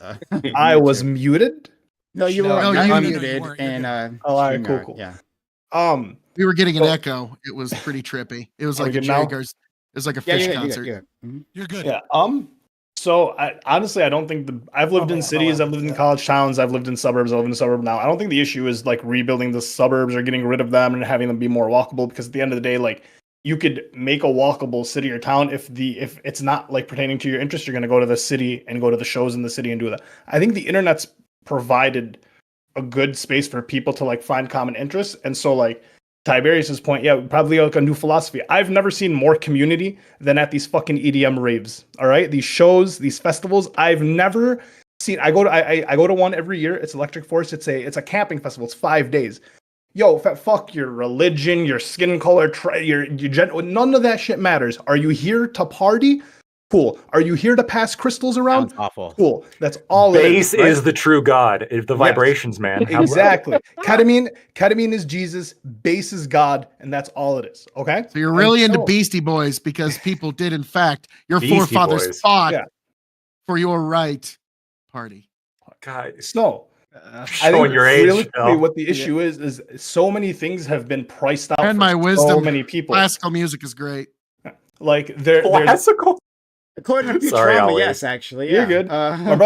Speaker 6: I was muted.
Speaker 1: No, you were unmuted. And
Speaker 6: all right, cool.
Speaker 1: Yeah.
Speaker 10: We were getting an echo. It was pretty trippy. It was like a Jaggers. It was like a fish concert.
Speaker 5: You're good.
Speaker 6: Yeah. So honestly, I don't think I've lived in cities, I've lived in college towns, I've lived in suburbs, I live in a suburb now. I don't think the issue is like rebuilding the suburbs or getting rid of them and having them be more walkable because at the end of the day, like you could make a walkable city or town if it's not like pertaining to your interest. You're going to go to the city and go to the shows in the city and do that. I think the internet's provided a good space for people to like find common interests, and so like Tiberius's point, yeah, probably like a new philosophy. I've never seen more community than at these fucking EDM raves. All right, these shows, these festivals, I've never seen. I go to one every year. It's Electric Force. It's a camping festival. It's 5 days. Yo, fuck your religion, your skin color, your none of that shit matters. Are you here to party? Cool. Are you here to pass crystals around?
Speaker 11: Sounds awful.
Speaker 6: Cool. That's all
Speaker 4: Bass
Speaker 6: it is. Right?
Speaker 4: is the true god. The vibrations, man.
Speaker 6: Exactly. Ketamine is Jesus. Bass is God, and that's all it is. Okay.
Speaker 10: So you're really into Beastie Boys because people did, in fact, your
Speaker 4: Beastie
Speaker 10: forefathers
Speaker 4: Boys.
Speaker 10: fought for your right party.
Speaker 4: God,
Speaker 6: So
Speaker 4: showing your age.
Speaker 6: Realistically, what the issue is so many things have been priced out.
Speaker 10: And
Speaker 6: for
Speaker 10: my wisdom.
Speaker 6: So many people.
Speaker 10: Classical music is great.
Speaker 6: Like there's
Speaker 4: Classical.
Speaker 1: According to
Speaker 4: Sorry,
Speaker 1: Futurama,
Speaker 4: Ollie.
Speaker 1: yes, actually,
Speaker 6: You're
Speaker 1: yeah.
Speaker 6: good. My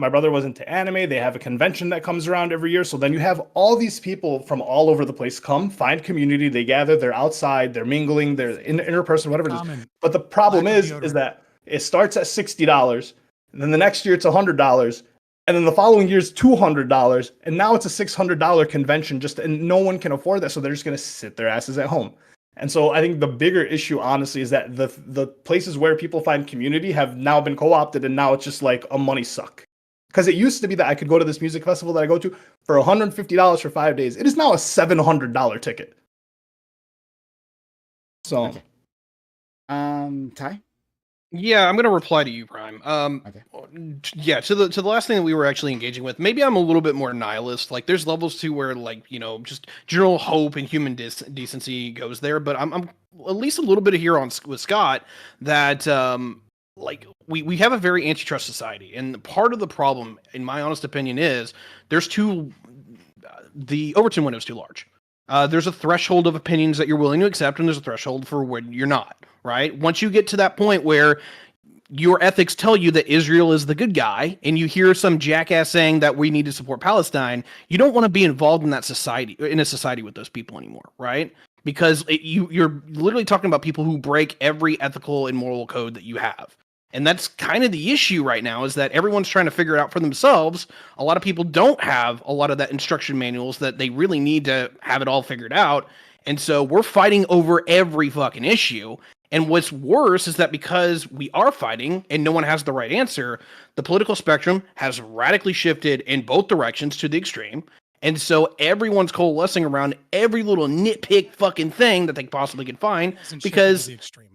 Speaker 6: brother was into anime. They have a convention that comes around every year. So then you have all these people from all over the place come, find community. They gather. They're outside. They're mingling. They're in interperson, whatever it is. But the problem is that it starts at $60, and then the next year it's $100, and then the following year is $200, and now it's a $600 convention. And no one can afford that, so they're just gonna sit their asses at home. And so I think the bigger issue, honestly, is that the places where people find community have now been co-opted, and now it's just like a money suck. Because it used to be that I could go to this music festival that I go to for $150 for 5 days. It is now a $700 ticket. So,
Speaker 1: Okay. Ty?
Speaker 3: Yeah, I'm gonna reply to you, Prime.
Speaker 1: Okay.
Speaker 3: Yeah, to the last thing that we were actually engaging with. Maybe I'm a little bit more nihilist. Like, there's levels to where, like, just general hope and human decency goes there. But I'm at least a little bit here with Scott that like we have a very antitrust society, and part of the problem, in my honest opinion, is the Overton window is too large. There's a threshold of opinions that you're willing to accept, and there's a threshold for when you're not. Right? Once you get to that point where your ethics tell you that Israel is the good guy, and you hear some jackass saying that we need to support Palestine, you don't want to be involved in a society with those people anymore, right? Because you're literally talking about people who break every ethical and moral code that you have. And that's kind of the issue right now, is that everyone's trying to figure it out for themselves. A lot of people don't have a lot of that instruction manuals that they really need to have it all figured out. And so we're fighting over every fucking issue. And what's worse is that because we are fighting and no one has the right answer, the political spectrum has radically shifted in both directions to the extreme. And so everyone's coalescing around every little nitpick fucking thing that they possibly can find, because
Speaker 5: the extreme.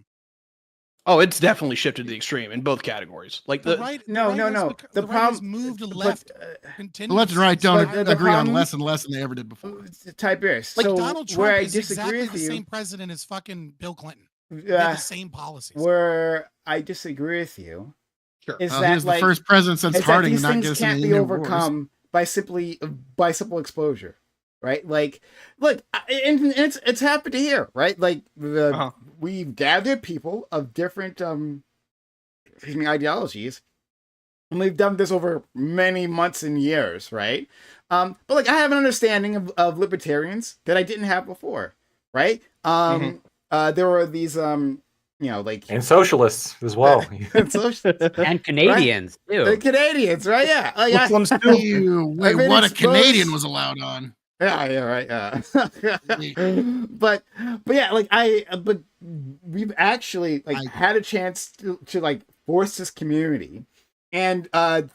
Speaker 3: Oh, it's definitely shifted to the extreme in both categories. Like
Speaker 5: The
Speaker 1: problem
Speaker 5: has moved left.
Speaker 10: The left and right don't
Speaker 1: But the
Speaker 10: agree on
Speaker 1: problem-
Speaker 10: less and less than they ever did before.
Speaker 1: Tiberius.
Speaker 5: Like
Speaker 1: so
Speaker 5: Donald
Speaker 1: where
Speaker 5: Trump
Speaker 1: I
Speaker 5: is
Speaker 1: disagree
Speaker 5: exactly
Speaker 1: with
Speaker 5: the
Speaker 1: you,
Speaker 5: same president as fucking Bill Clinton. They have the same policies.
Speaker 1: where I disagree with you,
Speaker 3: Sure.
Speaker 1: is
Speaker 10: He
Speaker 1: that
Speaker 10: was
Speaker 1: like
Speaker 10: the first president since
Speaker 1: is that
Speaker 10: Harding to
Speaker 1: these
Speaker 10: not
Speaker 1: things
Speaker 10: get us
Speaker 1: can't
Speaker 10: into
Speaker 1: be
Speaker 10: any wars.
Speaker 1: overcome by simple exposure, right? Like, look, and it's happened here, right? Like we've gathered people of different ideologies, and we've done this over many months and years, right? But like I have an understanding of libertarians that I didn't have before, right? There were these like
Speaker 4: and socialists as well.
Speaker 11: And Canadians too.
Speaker 1: The Canadians, right? Yeah.
Speaker 6: Muslims too.
Speaker 10: Wait,
Speaker 1: I've been
Speaker 10: what a
Speaker 1: exposed-
Speaker 10: Canadian was allowed on.
Speaker 1: Yeah, right. But yeah, but we've actually had a chance to like force this community, and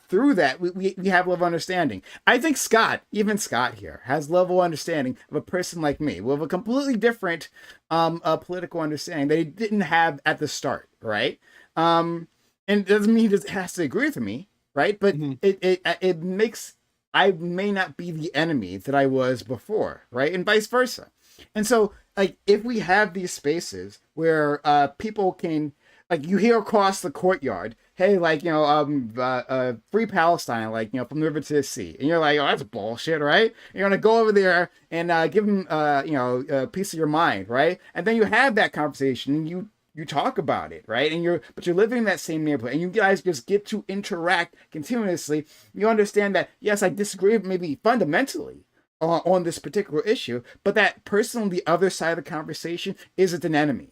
Speaker 1: through that we have level of understanding. I think even Scott here has level of understanding of a person like me with a completely different political understanding that he didn't have at the start, right? And it doesn't mean he has to agree with me, right? But it makes I may not be the enemy that I was before, right? And vice versa. And so, like, if we have these spaces where people can, like, you hear across the courtyard, hey, like, free Palestine, like, from the river to the sea. And you're like, oh, that's bullshit, right? You're going to go over there and give them, a piece of your mind, right? And then you have that conversation and you talk about it, right? And you're living in that same neighborhood, and you guys just get to interact continuously. You understand that, yes, I disagree maybe fundamentally, on this particular issue, but that person on the other side of the conversation isn't an enemy.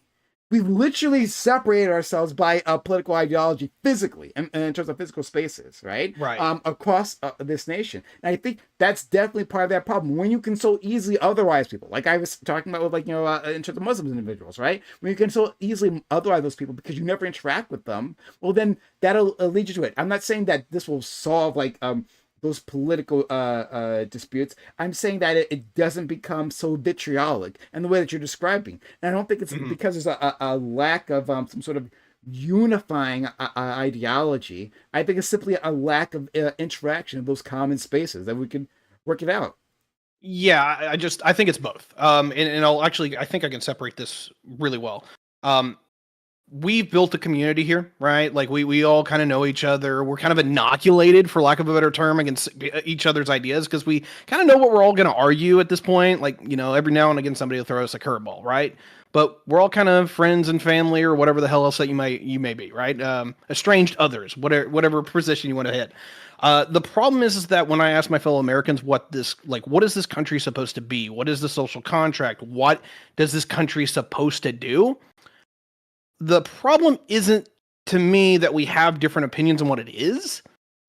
Speaker 1: We literally separated ourselves by a political ideology physically, in terms of physical spaces, right?
Speaker 3: Right.
Speaker 1: Across this nation. And I think that's definitely part of that problem. When you can so easily otherwise people, like I was talking about with, like, in terms of Muslim individuals, right? When you can so easily otherwise those people because you never interact with them, well, then that'll lead you to it. I'm not saying that this will solve, like, those political disputes. I'm saying that it doesn't become so vitriolic in the way that you're describing. And I don't think it's because there's a lack of some sort of unifying ideology. I think it's simply a lack of interaction of those common spaces that we can work it out.
Speaker 3: Yeah, I think it's both. And I think I can separate this really well. We've built a community here, right? Like we all kind of know each other. We're kind of inoculated, for lack of a better term, against each other's ideas because we kind of know what we're all going to argue at this point. Like, every now and again somebody will throw us a curveball, right? But we're all kind of friends and family, or whatever the hell else that you may be, right? Estranged others, whatever position you want to hit. The problem is that when I ask my fellow Americans what is this country supposed to be? What is the social contract? What does this country supposed to do? The problem isn't, to me, that we have different opinions on what it is.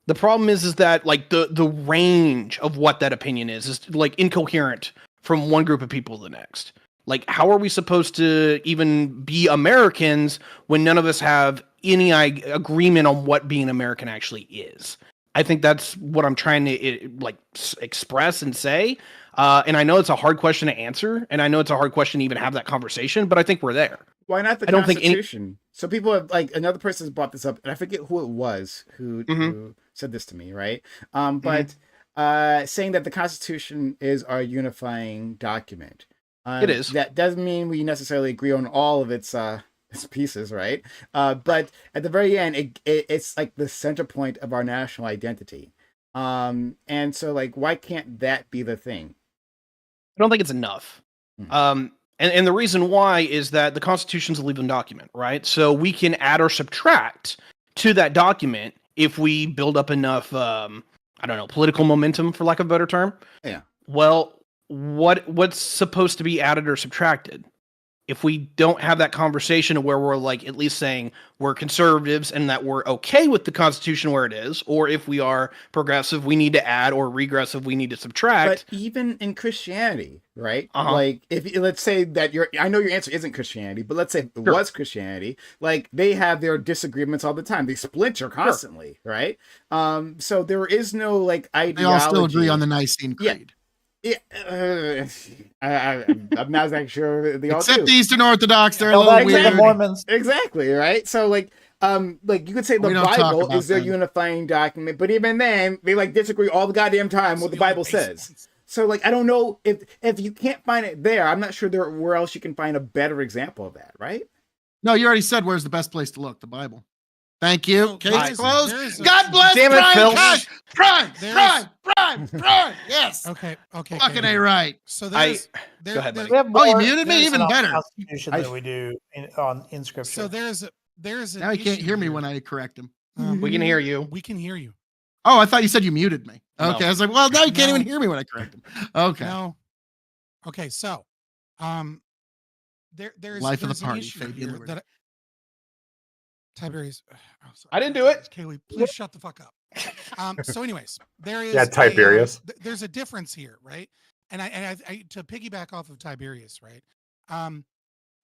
Speaker 3: The problem is that, like, the range of what that opinion is like incoherent from one group of people to the next. Like, how are we supposed to even be Americans when none of us have any agreement on what being American actually is? I think that's what I'm trying to express and say. And I know it's a hard question to answer, and I know it's a hard question to even have that conversation, but I think we're there.
Speaker 1: Why not the Constitution? So people have, like, another person has brought this up, and I forget who it was who said this to me, right? But saying that the Constitution is our unifying document.
Speaker 3: It is.
Speaker 1: That doesn't mean we necessarily agree on all of its pieces, right? But at the very end, it's like the center point of our national identity. And so, like, why can't that be the thing?
Speaker 3: I don't think it's enough. And the reason why is that the Constitution's a living document, right? So we can add or subtract to that document if we build up enough, political momentum, for lack of a better term.
Speaker 1: Yeah.
Speaker 3: Well, what's supposed to be added or subtracted? If we don't have that conversation where we're, like, at least saying we're conservatives and that we're okay with the Constitution where it is, or if we are progressive, we need to add, or regressive, we need to subtract.
Speaker 1: But even in Christianity, right? Like, if let's say that I know your answer isn't Christianity, but let's say it was Christianity, like, they have their disagreements all the time. They splinter constantly, right? So there is no, like, ideology.
Speaker 10: They all still agree on the Nicene Creed.
Speaker 1: Yeah, I'm not exactly sure they all
Speaker 10: except
Speaker 1: do.
Speaker 10: Eastern Orthodox. They're
Speaker 9: a little
Speaker 10: weird.
Speaker 9: Mormons.
Speaker 1: Exactly, right? So, like you could say the Bible is their unifying document, but even then, they, like, disagree all the goddamn time what the Bible says. So, like, I don't know if you can't find it there. I'm not sure where else you can find a better example of that, right?
Speaker 10: No, you already said where's the best place to look. The Bible. Thank you. Case closed. God bless Prime. Prime. Yes.
Speaker 5: Okay.
Speaker 10: Fucking A right.
Speaker 5: So
Speaker 3: go ahead, buddy.
Speaker 9: We have
Speaker 10: Oh, you
Speaker 9: more
Speaker 10: muted me? Even better.
Speaker 9: Constitution than we do in Scripture.
Speaker 5: So there's
Speaker 10: now he can't hear me when I correct him.
Speaker 3: We can hear you.
Speaker 5: We can hear you.
Speaker 10: Oh, I thought you said you muted me. Okay,
Speaker 3: No.
Speaker 10: I was like, well, now you can't even hear me when I correct him. Okay.
Speaker 5: No. Okay, so there's
Speaker 10: Life of the
Speaker 5: there's an
Speaker 10: party,
Speaker 5: issue
Speaker 10: Fabian
Speaker 5: here
Speaker 10: Liberty.
Speaker 5: that sorry.
Speaker 3: I didn't do it.
Speaker 5: Kaylee, please shut the fuck up. So anyways, there is
Speaker 4: Tiberius.
Speaker 5: There's a difference here, right? And I to piggyback off of Tiberius, right?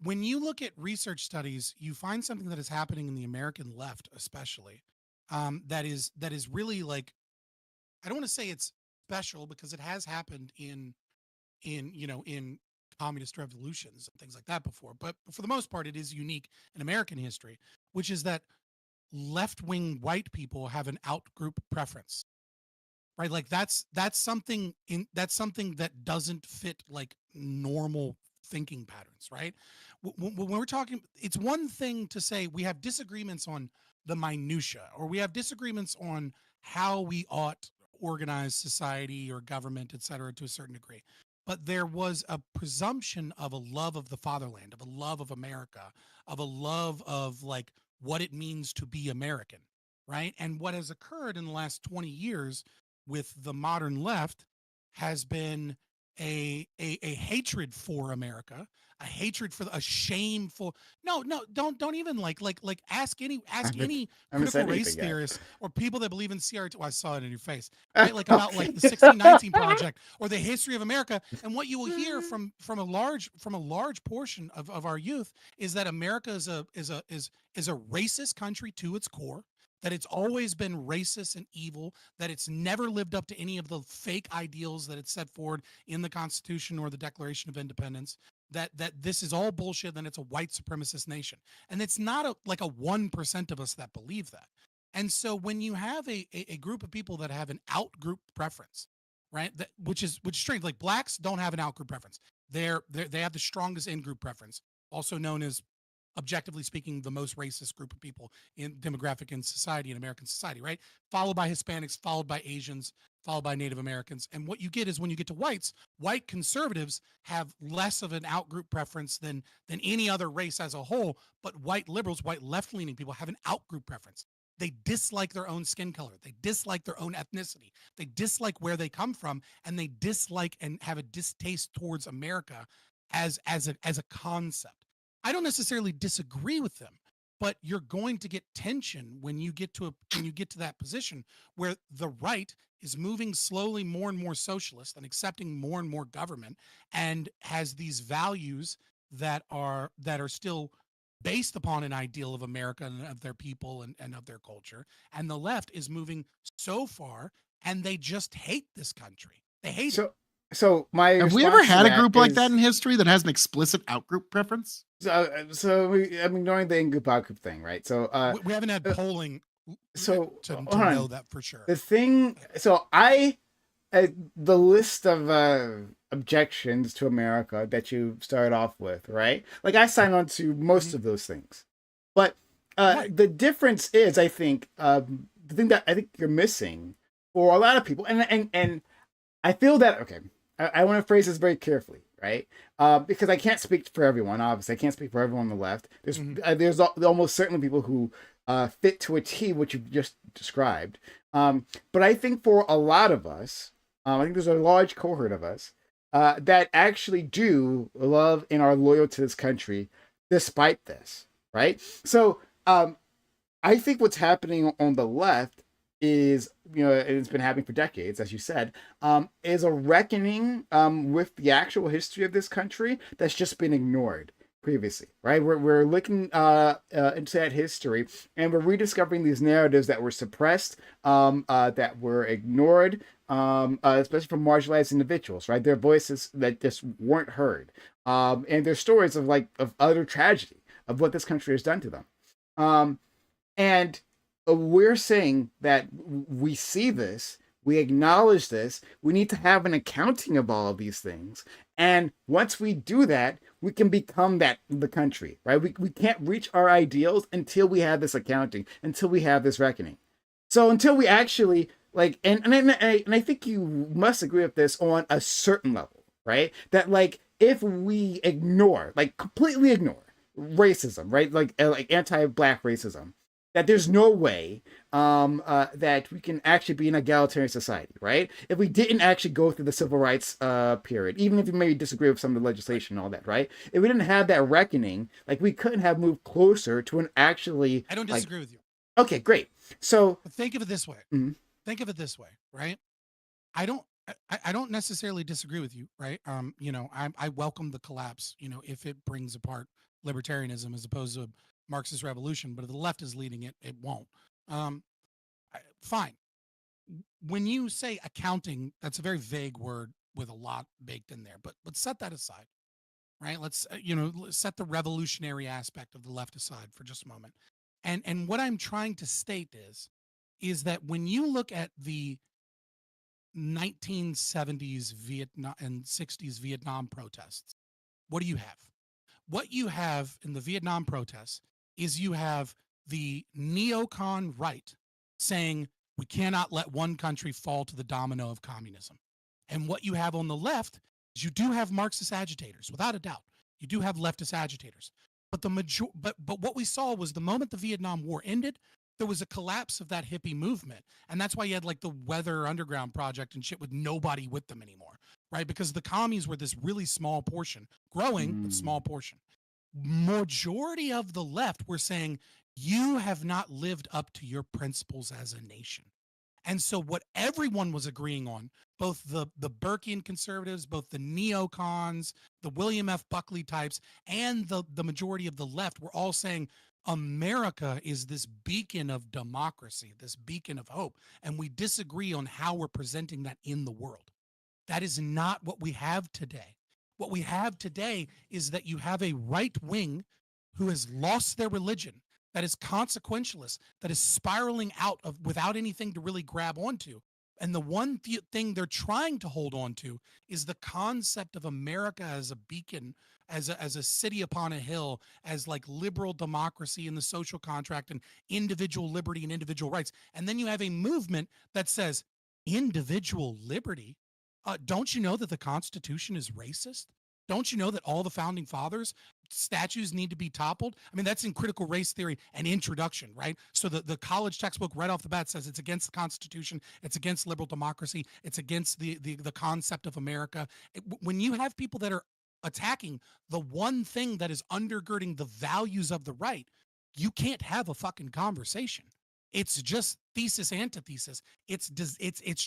Speaker 5: When you look at research studies, you find something that is happening in the American left, especially, that is really, like, I don't want to say it's special because it has happened in communist revolutions and things like that before, but for the most part, it is unique in American history, which is that left-wing white people have an out-group preference, right? Like, that's something that doesn't fit, like, normal thinking patterns, right? When we're talking, it's one thing to say we have disagreements on the minutia, or we have disagreements on how we ought organize society or government, et cetera, to a certain degree. But there was a presumption of a love of the fatherland, of a love of America, of a love of, like, what it means to be American, right? And what has occurred in the last 20 years with the modern left has been a hatred for America, a hatred for a shameful. No, don't even like ask any critical race theorists or people that believe in CRT. Well, I saw it in your face, right? Like about like the 1619 Project or the history of America. And what you will hear from a large portion of our youth is that America is a racist country to its core, that it's always been racist and evil, that it's never lived up to any of the fake ideals that it's set forward in the Constitution or the Declaration of Independence, that this is all bullshit, then it's a white supremacist nation. And it's not like a 1% of us that believe that. And so when you have a group of people that have an out-group preference, right, which is strange, like blacks don't have an out-group preference. They have the strongest in-group preference, also known as, objectively speaking, the most racist group of people in demographic in society, in American society, right? Followed by Hispanics, followed by Asians, followed by Native Americans. And what you get is when you get to whites, white conservatives have less of an out-group preference than any other race as a whole, but white liberals, white left-leaning people have an out-group preference. They dislike their own skin color. They dislike their own ethnicity. They dislike where they come from, and they dislike and have a distaste towards America as a concept. I don't necessarily disagree with them, but you're going to get tension when you get to that position where the right is moving slowly more and more socialist and accepting more and more government and has these values that are still based upon an ideal of America and of their people and of their culture. And the left is moving so far and they just hate this country. They hate it.
Speaker 1: So
Speaker 10: have we ever had a group like that in history that has an explicit out-group preference?
Speaker 1: So I'm ignoring the in-group out-group thing, right? So
Speaker 5: we haven't had polling
Speaker 1: to
Speaker 5: know that for sure.
Speaker 1: The thing, so the list of objections to America that you started off with, right? Like I sign on to most of those things, but the difference is, I think, the thing that I think you're missing for a lot of people, and I feel that, okay, I want to phrase this very carefully, right? Because I can't speak for everyone, obviously. I can't speak for everyone on the left. There's almost certainly people who fit to a T what you just described. But I think for a lot of us, I think there's a large cohort of us that actually do love and are loyal to this country despite this, right? So I think what's happening on the left is, it's been happening for decades, as you said, is a reckoning with the actual history of this country that's just been ignored previously, right? We're looking into that history and we're rediscovering these narratives that were suppressed, that were ignored, especially from marginalized individuals, right? Their voices that just weren't heard, and their stories of utter tragedy of what this country has done to them, and we're saying that we see this, we acknowledge this, we need to have an accounting of all of these things. And once we do that, we can become the country, right? We can't reach our ideals until we have this accounting, until we have this reckoning. So until we actually, and I think you must agree with this on a certain level, right? That if we ignore, completely ignore racism, right? Like anti-Black racism, that there's no way that we can actually be an egalitarian society, right? If we didn't actually go through the civil rights period, even if you maybe disagree with some of the legislation and all that, right? If we didn't have that reckoning, we couldn't have moved closer to an actually...
Speaker 5: I don't disagree with you.
Speaker 1: Okay, great. So...
Speaker 5: Think of it this way.
Speaker 1: Mm-hmm.
Speaker 5: Think of it this way, right? I don't necessarily disagree with you, right? I welcome the collapse, if it brings apart libertarianism as opposed to Marxist revolution, but if the left is leading it, it won't. Fine. When you say accounting, that's a very vague word with a lot baked in there, but let's set that aside, right? Let's, set the revolutionary aspect of the left aside for just a moment. And what I'm trying to state is that when you look at the 1970s Vietnam and 60s Vietnam protests, what do you have? What you have in the Vietnam protests is you have the neocon right saying we cannot let one country fall to the domino of communism. And what you have on the left is you do have Marxist agitators, without a doubt. You do have leftist agitators. But but what we saw was the moment the Vietnam War ended, there was a collapse of that hippie movement. And that's why you had the Weather Underground Project and shit with nobody with them anymore. right? Because the commies were this really small portion, growing, but small portion. Majority of the left were saying, you have not lived up to your principles as a nation. And so what everyone was agreeing on, both the Burkean conservatives, both the neocons, the William F. Buckley types, and the majority of the left were all saying, America is this beacon of democracy, this beacon of hope. And we disagree on how we're presenting that in the world. That is not what we have today. What we have today is that you have a right wing who has lost their religion, that is consequentialist, that is spiraling out of without anything to really grab onto. And the one thing they're trying to hold on to is the concept of America as a beacon, as a city upon a hill, as like liberal democracy and the social contract and individual liberty and individual rights. And then you have a movement that says individual liberty. Don't you know that the Constitution is racist? Don't you know that all the founding fathers statues need to be toppled? I mean, that's in critical race theory and introduction, right? So the college textbook right off the bat says it's against the Constitution, it's against liberal democracy, it's against the concept of America. When you have people that are attacking the one thing that is undergirding the values of the right, you can't have a fucking conversation. It's just thesis, antithesis. It's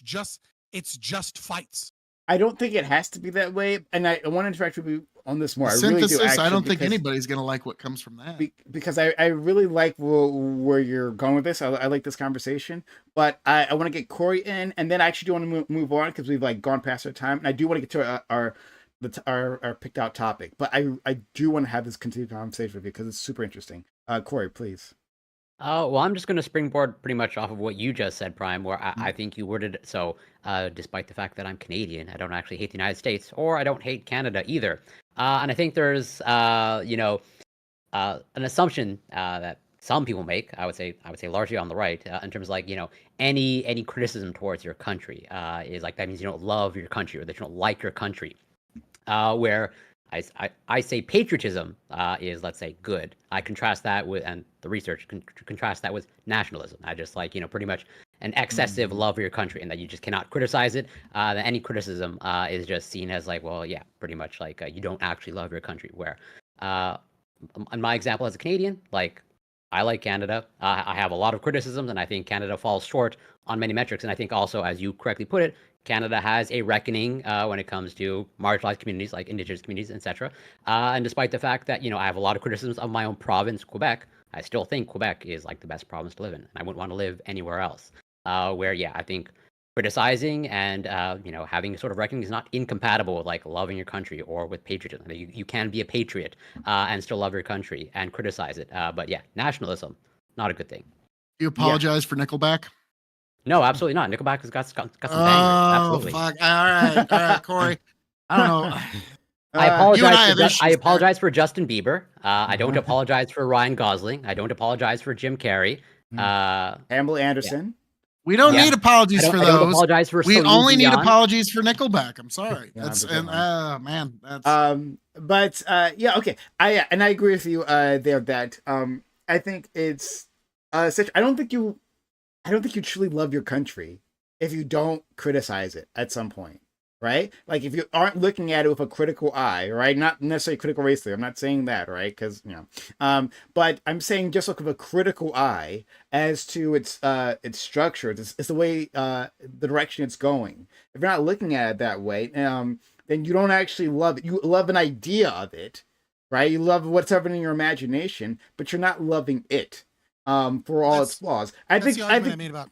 Speaker 5: just fights.
Speaker 1: I don't think it has to be that way, and I want to interact with you on this more. I really
Speaker 10: Synthesis,
Speaker 1: do, actually,
Speaker 10: I don't think anybody's going to like what comes from that.
Speaker 1: Because I really like where you're going with this. I like this conversation, but I want to get Corey in, and then I actually do want to move on because we've like gone past our time, and I do want to get to our picked out topic. But I do want to have this continued conversation with you because it's super interesting. Corey, please.
Speaker 11: Well, I'm just going to springboard pretty much off of what you just said, Prime, where I think you worded it so, despite the fact that I'm Canadian, I don't actually hate the United States, or I don't hate Canada either. And I think there's, an assumption that some people make, I would say largely on the right, in terms of like, any criticism towards your country is like, that means you don't love your country or that you don't like your country, where I say patriotism is, let's say, good. I contrast that with, and the research contrast that with nationalism. I just like, pretty much an excessive love of your country, and that you just cannot criticize it. That any criticism is just seen as like, well, yeah, pretty much like you don't actually love your country. Where, in my example as a Canadian, like, I like Canada. I have a lot of criticisms, and I think Canada falls short on many metrics. And I think also, as you correctly put it, Canada has a reckoning when it comes to marginalized communities like Indigenous communities, etc. And despite the fact that, I have a lot of criticisms of my own province, Quebec, I still think Quebec is like the best province to live in, and I wouldn't want to live anywhere else. Where, yeah, I think criticizing and, having a sort of reckoning is not incompatible with like loving your country or with patriotism. You can be a patriot and still love your country and criticize it. But yeah, nationalism, not a good thing.
Speaker 10: Do you apologize for Nickelback?
Speaker 11: No, absolutely not. Nickelback has got some bangers. Absolutely.
Speaker 10: Fuck. All right, Corey. I don't know.
Speaker 11: I apologize for Justin Bieber. I don't apologize for Ryan Gosling. I don't apologize for Jim Carrey.
Speaker 1: Pamela Anderson.
Speaker 10: Yeah. We don't need apologies for those.
Speaker 11: I don't apologize for
Speaker 10: we
Speaker 11: Celine
Speaker 10: only
Speaker 11: Dion.
Speaker 10: need apologies for Nickelback. I'm sorry.
Speaker 1: Yeah,
Speaker 10: That's man. That's
Speaker 1: But yeah, okay. I agree with you there that I think it's I don't think you truly love your country if you don't criticize it at some point, right? Like if you aren't looking at it with a critical eye, right? Not necessarily critical race theory. I'm not saying that, right? Because but I'm saying just look with a critical eye as to its structure. It's the way the direction it's going. If you're not looking at it that way, then you don't actually love it. You love an idea of it, right? You love what's ever in your imagination, but you're not loving it. For all its flaws. I think
Speaker 5: I made about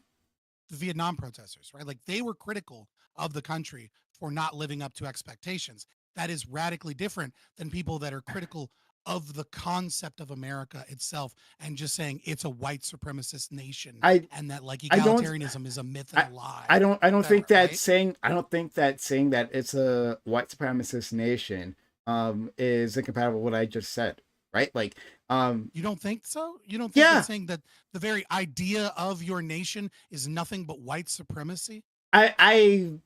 Speaker 5: the Vietnam protesters, right? Like they were critical of the country for not living up to expectations. That is radically different than people that are critical of the concept of America itself and just saying it's a white supremacist nation and that like egalitarianism is a myth and a lie.
Speaker 1: I don't think that saying that it's a white supremacist nation is incompatible with what I just said. Right? Like,
Speaker 5: you don't think so? You don't think that saying that the very idea of your nation is nothing but white supremacy?
Speaker 10: And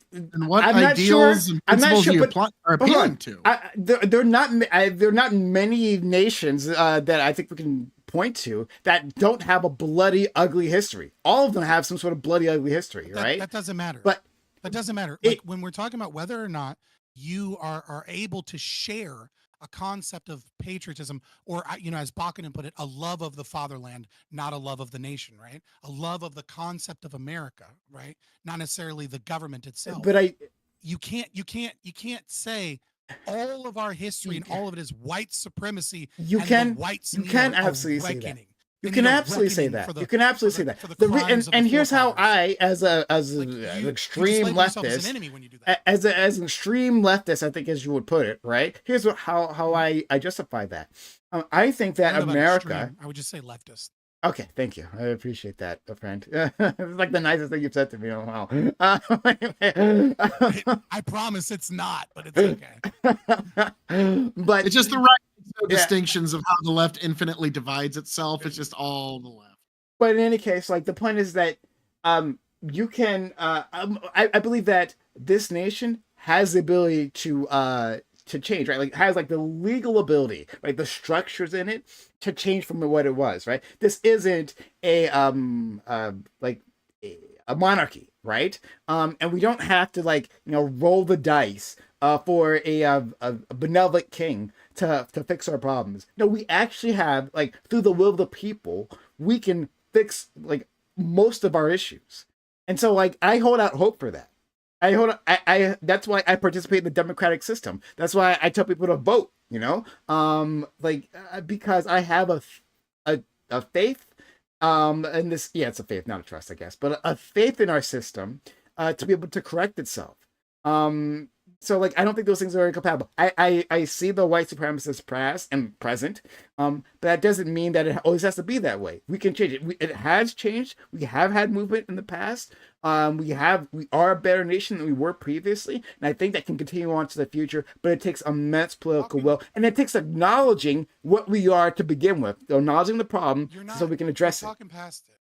Speaker 10: what ideals and principles you are appealing to?
Speaker 1: There are not many nations that I think we can point to that don't have a bloody, ugly history. All of them have some sort of bloody, ugly history, right?
Speaker 5: That doesn't matter.
Speaker 1: But
Speaker 5: That doesn't matter. Like when we're talking about whether or not you are able to share a concept of patriotism, or as Bakunin put it, a love of the fatherland, not a love of the nation, right? A love of the concept of America, right? Not necessarily the government itself.
Speaker 1: But
Speaker 5: you can't say all of our history and all of it is white supremacy.
Speaker 1: You
Speaker 5: can
Speaker 1: absolutely say that. You
Speaker 5: They
Speaker 1: can
Speaker 5: need a
Speaker 1: absolutely say
Speaker 5: reckoning
Speaker 1: that.
Speaker 5: for the-
Speaker 1: You can absolutely say
Speaker 5: for
Speaker 1: that.
Speaker 5: the- for the crimes of the
Speaker 1: And here's how
Speaker 5: forefathers.
Speaker 1: I, as an
Speaker 5: You
Speaker 1: extreme
Speaker 5: just label yourself as
Speaker 1: leftist,
Speaker 5: an enemy when you do that.
Speaker 1: as an extreme leftist, I think, as you would put it, right? Here's how I justify that. I think that
Speaker 5: I don't know about
Speaker 1: America.
Speaker 5: extreme. I would just say leftist.
Speaker 1: Okay, thank you. I appreciate that, friend. It's like the nicest thing you've said to me in a while.
Speaker 5: I promise it's not, but it's okay.
Speaker 1: But
Speaker 10: It's just the right distinctions of how the left infinitely divides itself. It's just all the left.
Speaker 1: But in any case, like the point is that you can I believe that this nation has the ability to change, right? Like has like the legal ability, right? The structures in it to change from what it was, right? This isn't a like a monarchy, right? And we don't have to like roll the dice for a benevolent king to fix our problems. No, we actually have like through the will of the people, we can fix like most of our issues. And so like I hold out hope for that. I that's why I participate in the democratic system. That's why I tell people to vote, because I have a faith and this, it's a faith, not a trust, I guess, but a faith in our system to be able to correct itself. So like I don't think those things are incompatible. I see the white supremacist past and present, but that doesn't mean that it always has to be that way. We can change it. It has changed. We have had movement in the past. We are a better nation than we were previously, and I think that can continue on to the future. But it takes immense political will, and it takes acknowledging what we are to begin with, acknowledging the problem, so we can address it.
Speaker 5: You're talking past it.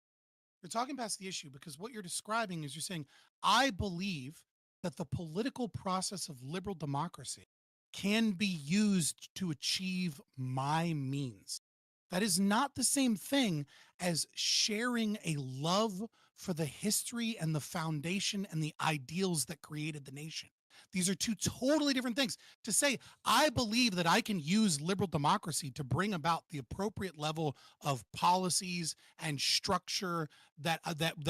Speaker 5: You're talking past the issue because what you're describing is you're saying, I believe that the political process of liberal democracy can be used to achieve my means. That is not the same thing as sharing a love for the history and the foundation and the ideals that created the nation. These are two totally different things. To say, I believe that I can use liberal democracy to bring about the appropriate level of policies and structure that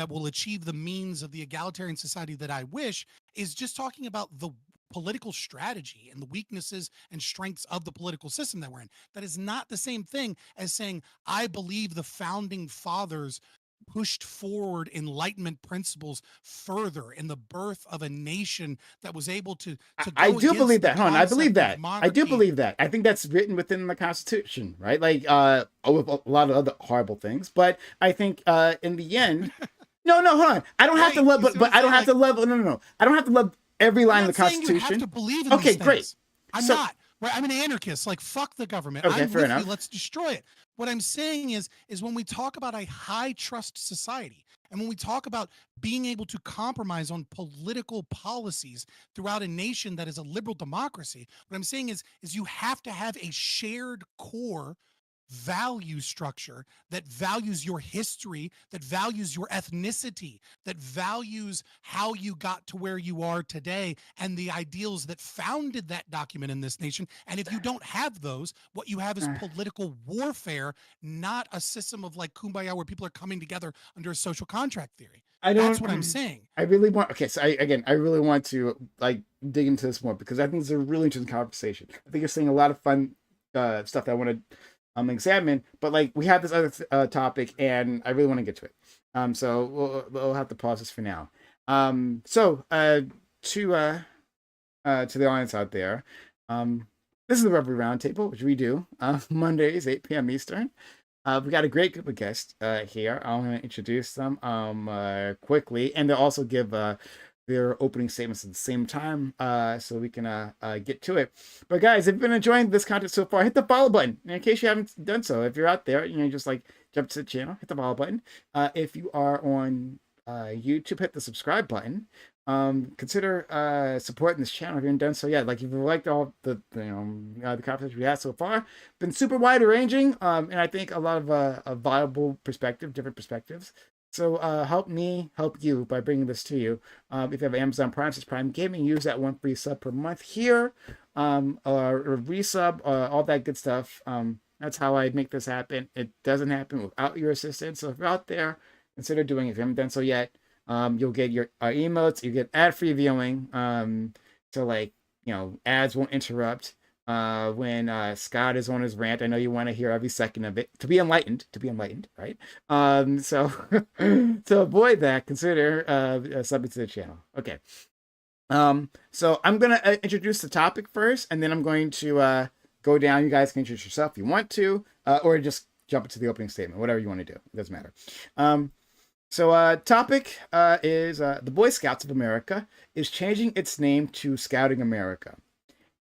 Speaker 5: will achieve the means of the egalitarian society that I wish, is just talking about the political strategy and the weaknesses and strengths of the political system that we're in. That is not the same thing as saying, I believe the founding fathers pushed forward Enlightenment principles further in the birth of a nation that was able to
Speaker 1: I
Speaker 5: go
Speaker 1: do believe that,
Speaker 5: against the
Speaker 1: hon. I believe
Speaker 5: concept
Speaker 1: that.
Speaker 5: of
Speaker 1: I do
Speaker 5: monarchy.
Speaker 1: believe that. I think that's written within the Constitution, right? Like with a lot of other horrible things. But I think in the end, no, hold on. I don't have to love, but I don't have to love. No. I don't have to love every line of the Constitution.
Speaker 5: You have to believe in
Speaker 1: okay,
Speaker 5: these things.
Speaker 1: Great.
Speaker 5: I'm not. Right? I'm an anarchist. Like, fuck the government.
Speaker 1: Okay,
Speaker 5: I'm
Speaker 1: fair
Speaker 5: with
Speaker 1: enough.
Speaker 5: you. Let's destroy it. What I'm saying is when we talk about a high trust society, and when we talk about being able to compromise on political policies throughout a nation that is a liberal democracy, what I'm saying is you have to have a shared core value structure that values your history, that values your ethnicity, that values how you got to where you are today and the ideals that founded that document in this nation. And if you don't have those, what you have is political warfare, not a system of like kumbaya where people are coming together under a social contract theory. That's what I'm saying.
Speaker 1: I really want. Okay, so I really want to like dig into this more because I think it's a really interesting conversation. I think you're saying a lot of fun stuff that I want to examine, but like we have this other topic and I really want to get to it. So we'll have to pause this for now. To the audience out there, this is the Reverie Roundtable, which we do Mondays 8 p.m. Eastern. We got a great group of guests here. I'm going to introduce them quickly, and they'll also give their opening statements at the same time so we can get to it. But guys, if you've been enjoying this content so far, hit the follow button. And in case you haven't done so, if you're out there, just like jump to the channel, hit the follow button. If you are on YouTube, hit the subscribe button. Consider supporting this channel if you haven't done so yet. Like if you liked all the conversations we had so far, been super wide ranging, and I think a lot of a viable perspective, different perspectives. So help me help you by bringing this to you. If you have Amazon Prime, says Prime Gaming, use that one free sub per month here, or resub, all that good stuff. That's how I make this happen. It doesn't happen without your assistance. So if you're out there, consider doing it. If you haven't done so yet, you'll get your emotes, you get ad-free viewing. So like ads won't interrupt when Scott is on his rant. I know you want to hear every second of it to be enlightened, right? So to avoid that, consider subbing to the channel. Okay. So I'm gonna introduce the topic first, and then I'm going to go down. You guys can introduce yourself if you want to, or just jump into the opening statement, whatever you want to do. It doesn't matter. So topic is the Boy Scouts of America is changing its name to Scouting America.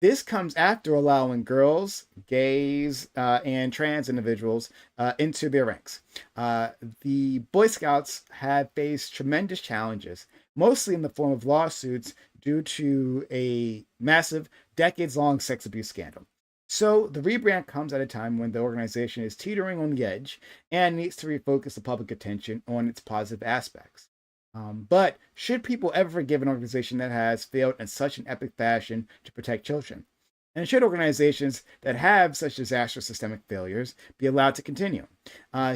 Speaker 1: This comes after allowing girls, gays, and trans individuals into their ranks. The Boy Scouts have faced tremendous challenges, mostly in the form of lawsuits due to a massive, decades-long sex abuse scandal. So the rebrand comes at a time when the organization is teetering on the edge and needs to refocus the public attention on its positive aspects. But should people ever forgive an organization that has failed in such an epic fashion to protect children? And should organizations that have such disastrous systemic failures be allowed to continue?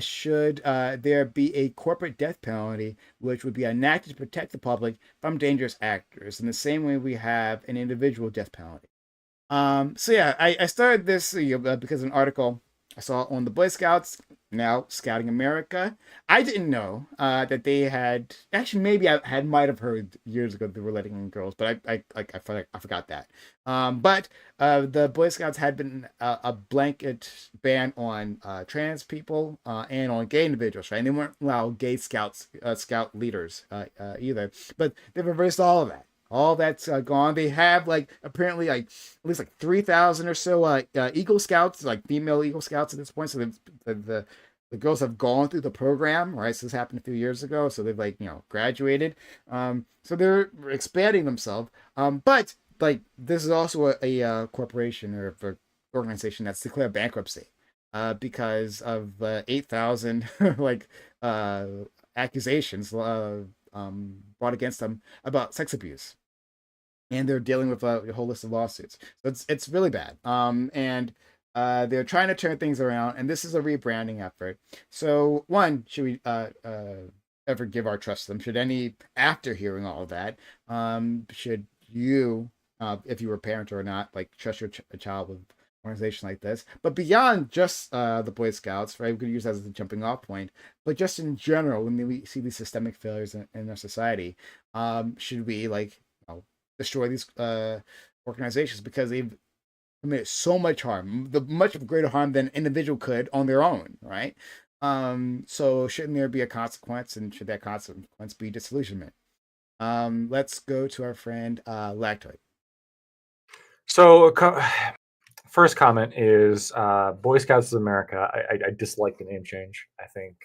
Speaker 1: Should there be a corporate death penalty which would be enacted to protect the public from dangerous actors in the same way we have an individual death penalty? So yeah, I started this because of an article I saw on the Boy Scouts, now Scouting America. I didn't know that they had actually maybe I might have heard years ago they were letting in girls, but I forgot that. But the Boy Scouts had been a blanket ban on trans people and on gay individuals, right? And they weren't allowed gay scouts, scout leaders either. But they've reversed all of that. All that's gone. They have apparently at least 3,000 or so Eagle Scouts, like female Eagle Scouts at this point. So the girls have gone through the program, right? So this happened a few years ago. So they've graduated. So they're expanding themselves. But this is also a corporation or an organization that's declared bankruptcy because of 8,000 accusations brought against them about sex abuse, and they're dealing with a whole list of lawsuits. So it's really bad. And they're trying to turn things around, and this is a rebranding effort. So one, should we ever give our trust to them? Should any, after hearing all of that, should you, if you were a parent or not, trust your child with an organization like this? But beyond just the Boy Scouts, right? We could use that as a jumping off point. But just in general, when we see these systemic failures in our society, should we destroy these organizations because they've committed so much harm, much greater harm than an individual could on their own, right? So shouldn't there be a consequence, and should that consequence be disillusionment? Let's go to our friend Lactoid.
Speaker 4: So first comment is Boy Scouts of America. I dislike the name change. I think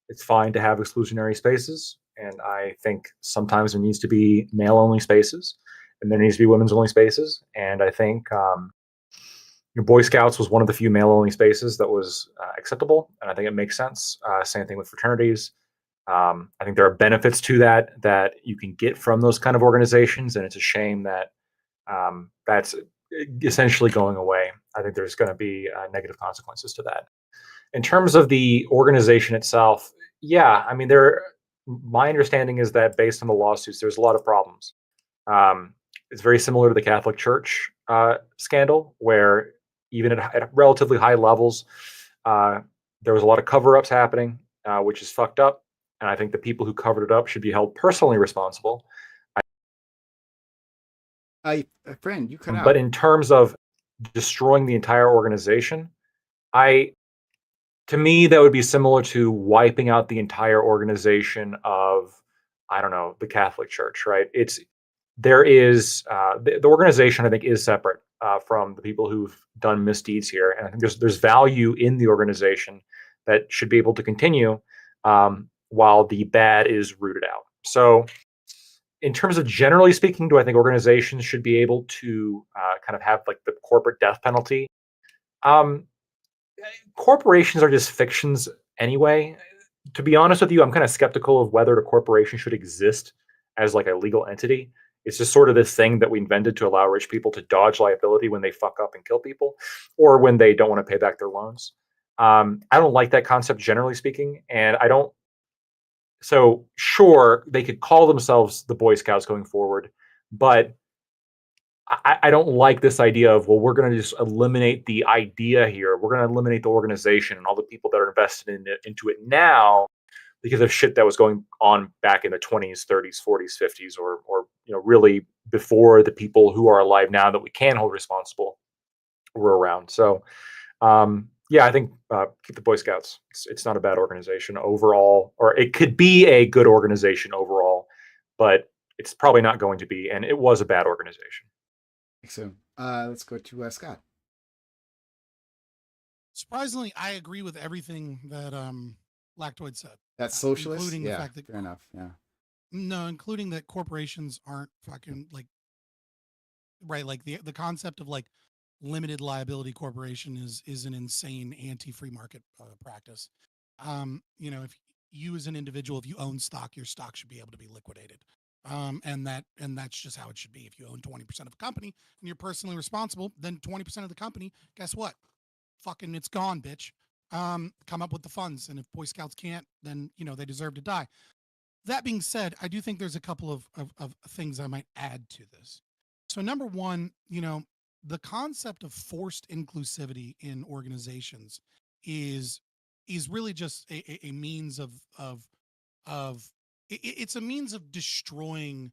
Speaker 4: it's fine to have exclusionary spaces, and I think sometimes there needs to be male-only spaces, and there needs to be women's-only spaces. And I think your Boy Scouts was one of the few male-only spaces that was acceptable, and I think it makes sense. Same thing with fraternities. I think there are benefits to that you can get from those kind of organizations, and it's a shame that that's essentially going away. I think there's going to be negative consequences to that. In terms of the organization itself, yeah, I mean, my understanding is that based on the lawsuits, there's a lot of problems. It's very similar to the Catholic Church scandal, where even at relatively high levels, there was a lot of cover-ups happening, which is fucked up. And I think the people who covered it up should be held personally responsible.
Speaker 1: Friend, you cut out.
Speaker 4: But in terms of destroying the entire organization, to me, that would be similar to wiping out the entire organization of, I don't know, the Catholic Church, right? The organization, I think, is separate from the people who've done misdeeds here, and I think there's value in the organization that should be able to continue while the bad is rooted out. So, in terms of generally speaking, do I think organizations should be able to kind of have the corporate death penalty? Corporations are just fictions anyway. to be honest with you, I'm kind of skeptical of whether a corporation should exist as like a legal entity. It's just sort of this thing that we invented to allow rich people to dodge liability when they fuck up and kill people, or when they don't want to pay back their loans. I don't like that concept, generally speaking, and I don't. So sure, they could call themselves the Boy Scouts going forward, but I don't like this idea of, well, we're going to just eliminate the idea here. We're going to eliminate the organization and all the people that are invested into it now because of shit that was going on back in the 20s, 30s, 40s, 50s, or really before the people who are alive now that we can hold responsible were around. So yeah, I think keep the Boy Scouts. It's not a bad organization overall, or it could be a good organization overall, but it's probably not going to be, and it was a bad organization.
Speaker 1: So let's go to Scott.
Speaker 5: Surprisingly, I agree with everything that Lactoid said.
Speaker 1: That's socialist.
Speaker 5: Including
Speaker 1: yeah,
Speaker 5: the fact that
Speaker 1: fair enough. Yeah.
Speaker 5: No, including that corporations aren't fucking like right. Like the concept of like limited liability corporation is an insane anti-free market practice. If you as an individual, if you own stock, your stock should be able to be liquidated. And that's just how it should be. If you own 20% of a company and you're personally responsible, then 20% of the company, guess what? Fucking it's gone, bitch. Come up with the funds. And if Boy Scouts can't, then they deserve to die. That being said, I do think there's a couple of things I might add to this. So number one, the concept of forced inclusivity in organizations is really just a means of it's a means of destroying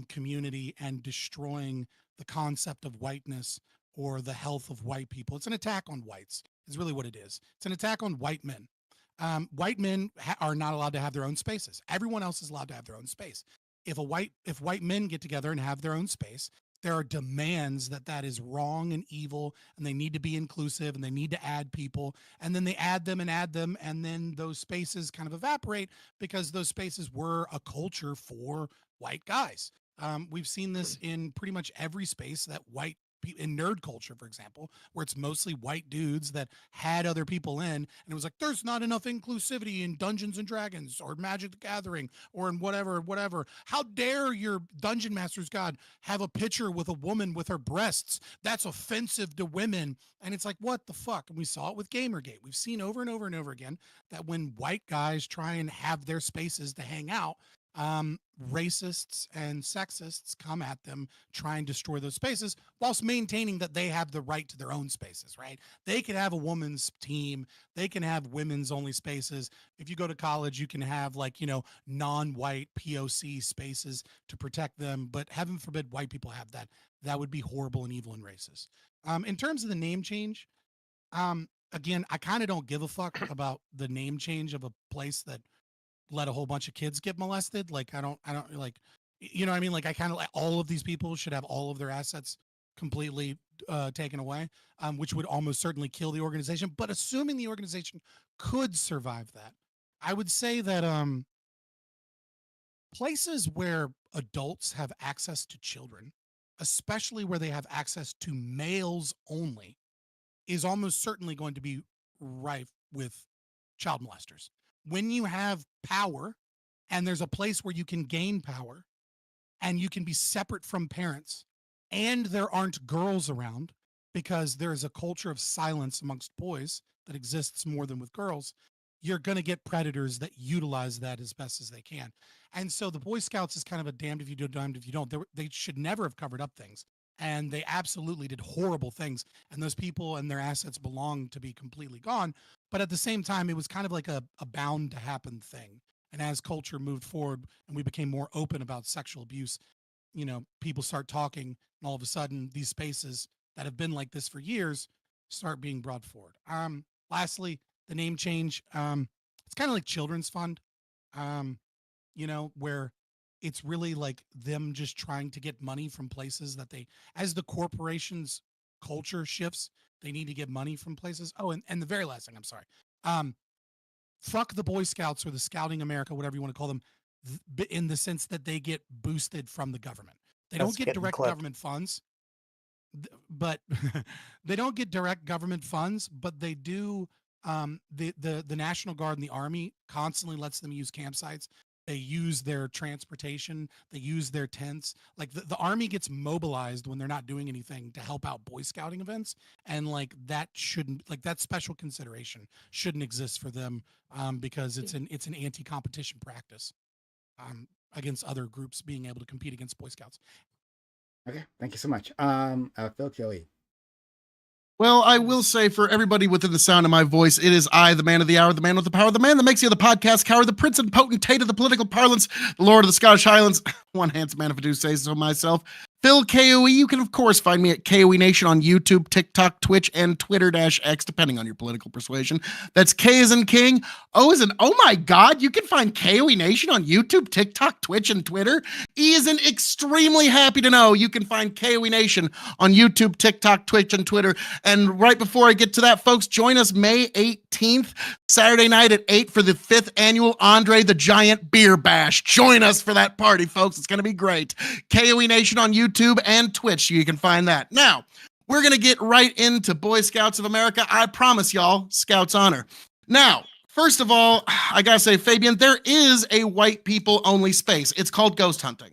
Speaker 5: community and destroying the concept of whiteness or the health of white people. It's an attack on whites. Is really what it is. It's an attack on white men. White men are not allowed to have their own spaces. Everyone else is allowed to have their own space. If white men get together and have their own space, there are demands that is wrong and evil, and they need to be inclusive, and they need to add people, and then they add them, and then those spaces kind of evaporate because those spaces were a culture for white guys. We've seen this in pretty much every space that white in nerd culture, for example, where it's mostly white dudes that had other people in, and it was like, there's not enough inclusivity in Dungeons and Dragons or Magic the Gathering or in whatever. How dare your Dungeon Master's God have a picture with a woman with her breasts? That's offensive to women. And it's like, what the fuck? And we saw it with Gamergate. We've seen over and over and over again that when white guys try and have their spaces to hang out, racists and sexists come at them, try and destroy those spaces whilst maintaining that they have the right to their own spaces, right? They can have a woman's team. They can have women's only spaces. If you go to college, you can have non-white POC spaces to protect them, but heaven forbid white people have that. That would be horrible and evil and racist. In terms of the name change, again, I kind of don't give a fuck about the name change of a place that let a whole bunch of kids get molested. Like I don't like, what I mean? Like I kind of like all of these people should have all of their assets completely taken away, which would almost certainly kill the organization. But assuming the organization could survive that, I would say that places where adults have access to children, especially where they have access to males only, is almost certainly going to be rife with child molesters. When you have power and there's a place where you can gain power and you can be separate from parents and there aren't girls around because there's a culture of silence amongst boys that exists more than with girls, you're going to get predators that utilize that as best as they can. And so the Boy Scouts is kind of a damned if you do, damned if you don't. They should never have covered up things. And they absolutely did horrible things. And those people and their assets belong to be completely gone. But at the same time, it was kind of like a bound to happen thing. And as culture moved forward and we became more open about sexual abuse, people start talking, and all of a sudden these spaces that have been like this for years start being brought forward. Lastly, the name change. It's kind of like Children's Fund, where it's really like them just trying to get money from places that as the corporation's culture shifts, they need to get money from places. Oh, and the very last thing, I'm sorry. Fuck the Boy Scouts or the Scouting America, whatever you want to call them, in the sense that they get boosted from the government. They don't get direct government funds, but they don't get direct government funds, but they do the National Guard and the Army constantly lets them use campsites. They use their transportation. They use their tents. Like the Army gets mobilized when they're not doing anything to help out Boy Scouting events. And like that shouldn't, like that special consideration shouldn't exist for them because it's an anti-competition practice against other groups being able to compete against Boy Scouts.
Speaker 1: Okay, thank you so much. Phil Kelly.
Speaker 10: Well, I will say for everybody within the sound of my voice, it is I, the man of the hour, the man with the power, the man that makes you the podcast coward, the prince and potentate of the political parlance, the lord of the Scottish Highlands, one handsome man if I do say so myself, Phil KOE. You can, of course, find me at KOE Nation on YouTube, TikTok, Twitch, and Twitter-X, depending on your political persuasion. That's K as in King, O as in, oh my God, you can find KOE Nation on YouTube, TikTok, Twitch, and Twitter. E as in extremely happy to know you can find KOE Nation on YouTube, TikTok, Twitch, and Twitter. And right before I get to that, folks, join us May 18th, Saturday night at 8 for the 5th annual Andre the Giant Beer Bash. Join us for that party, folks. It's going to be great. KOE Nation on YouTube and Twitch. You can find that. Now, we're going to get right into Boy Scouts of America. I promise y'all, Scouts honor. Now, first of all, I got to say, Fabian, there is a white people only space. It's called ghost hunting.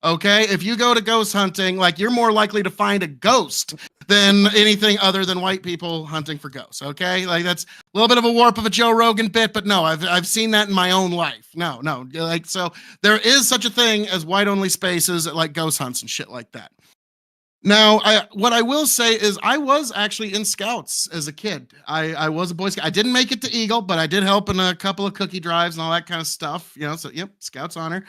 Speaker 10: Okay, if you go to ghost hunting, like you're more likely to find a ghost than anything other than white people hunting for ghosts. Okay, like that's a little bit of a warp of a Joe Rogan bit, but no, I've seen that in my own life. No, like so there is such a thing as white only spaces like ghost hunts and shit like that. Now, what I will say is I was actually in Scouts as a kid. I was a Boy Scout. I didn't make it to Eagle, but I did help in a couple of cookie drives and all that kind of stuff. You know, so yep, Scouts honor.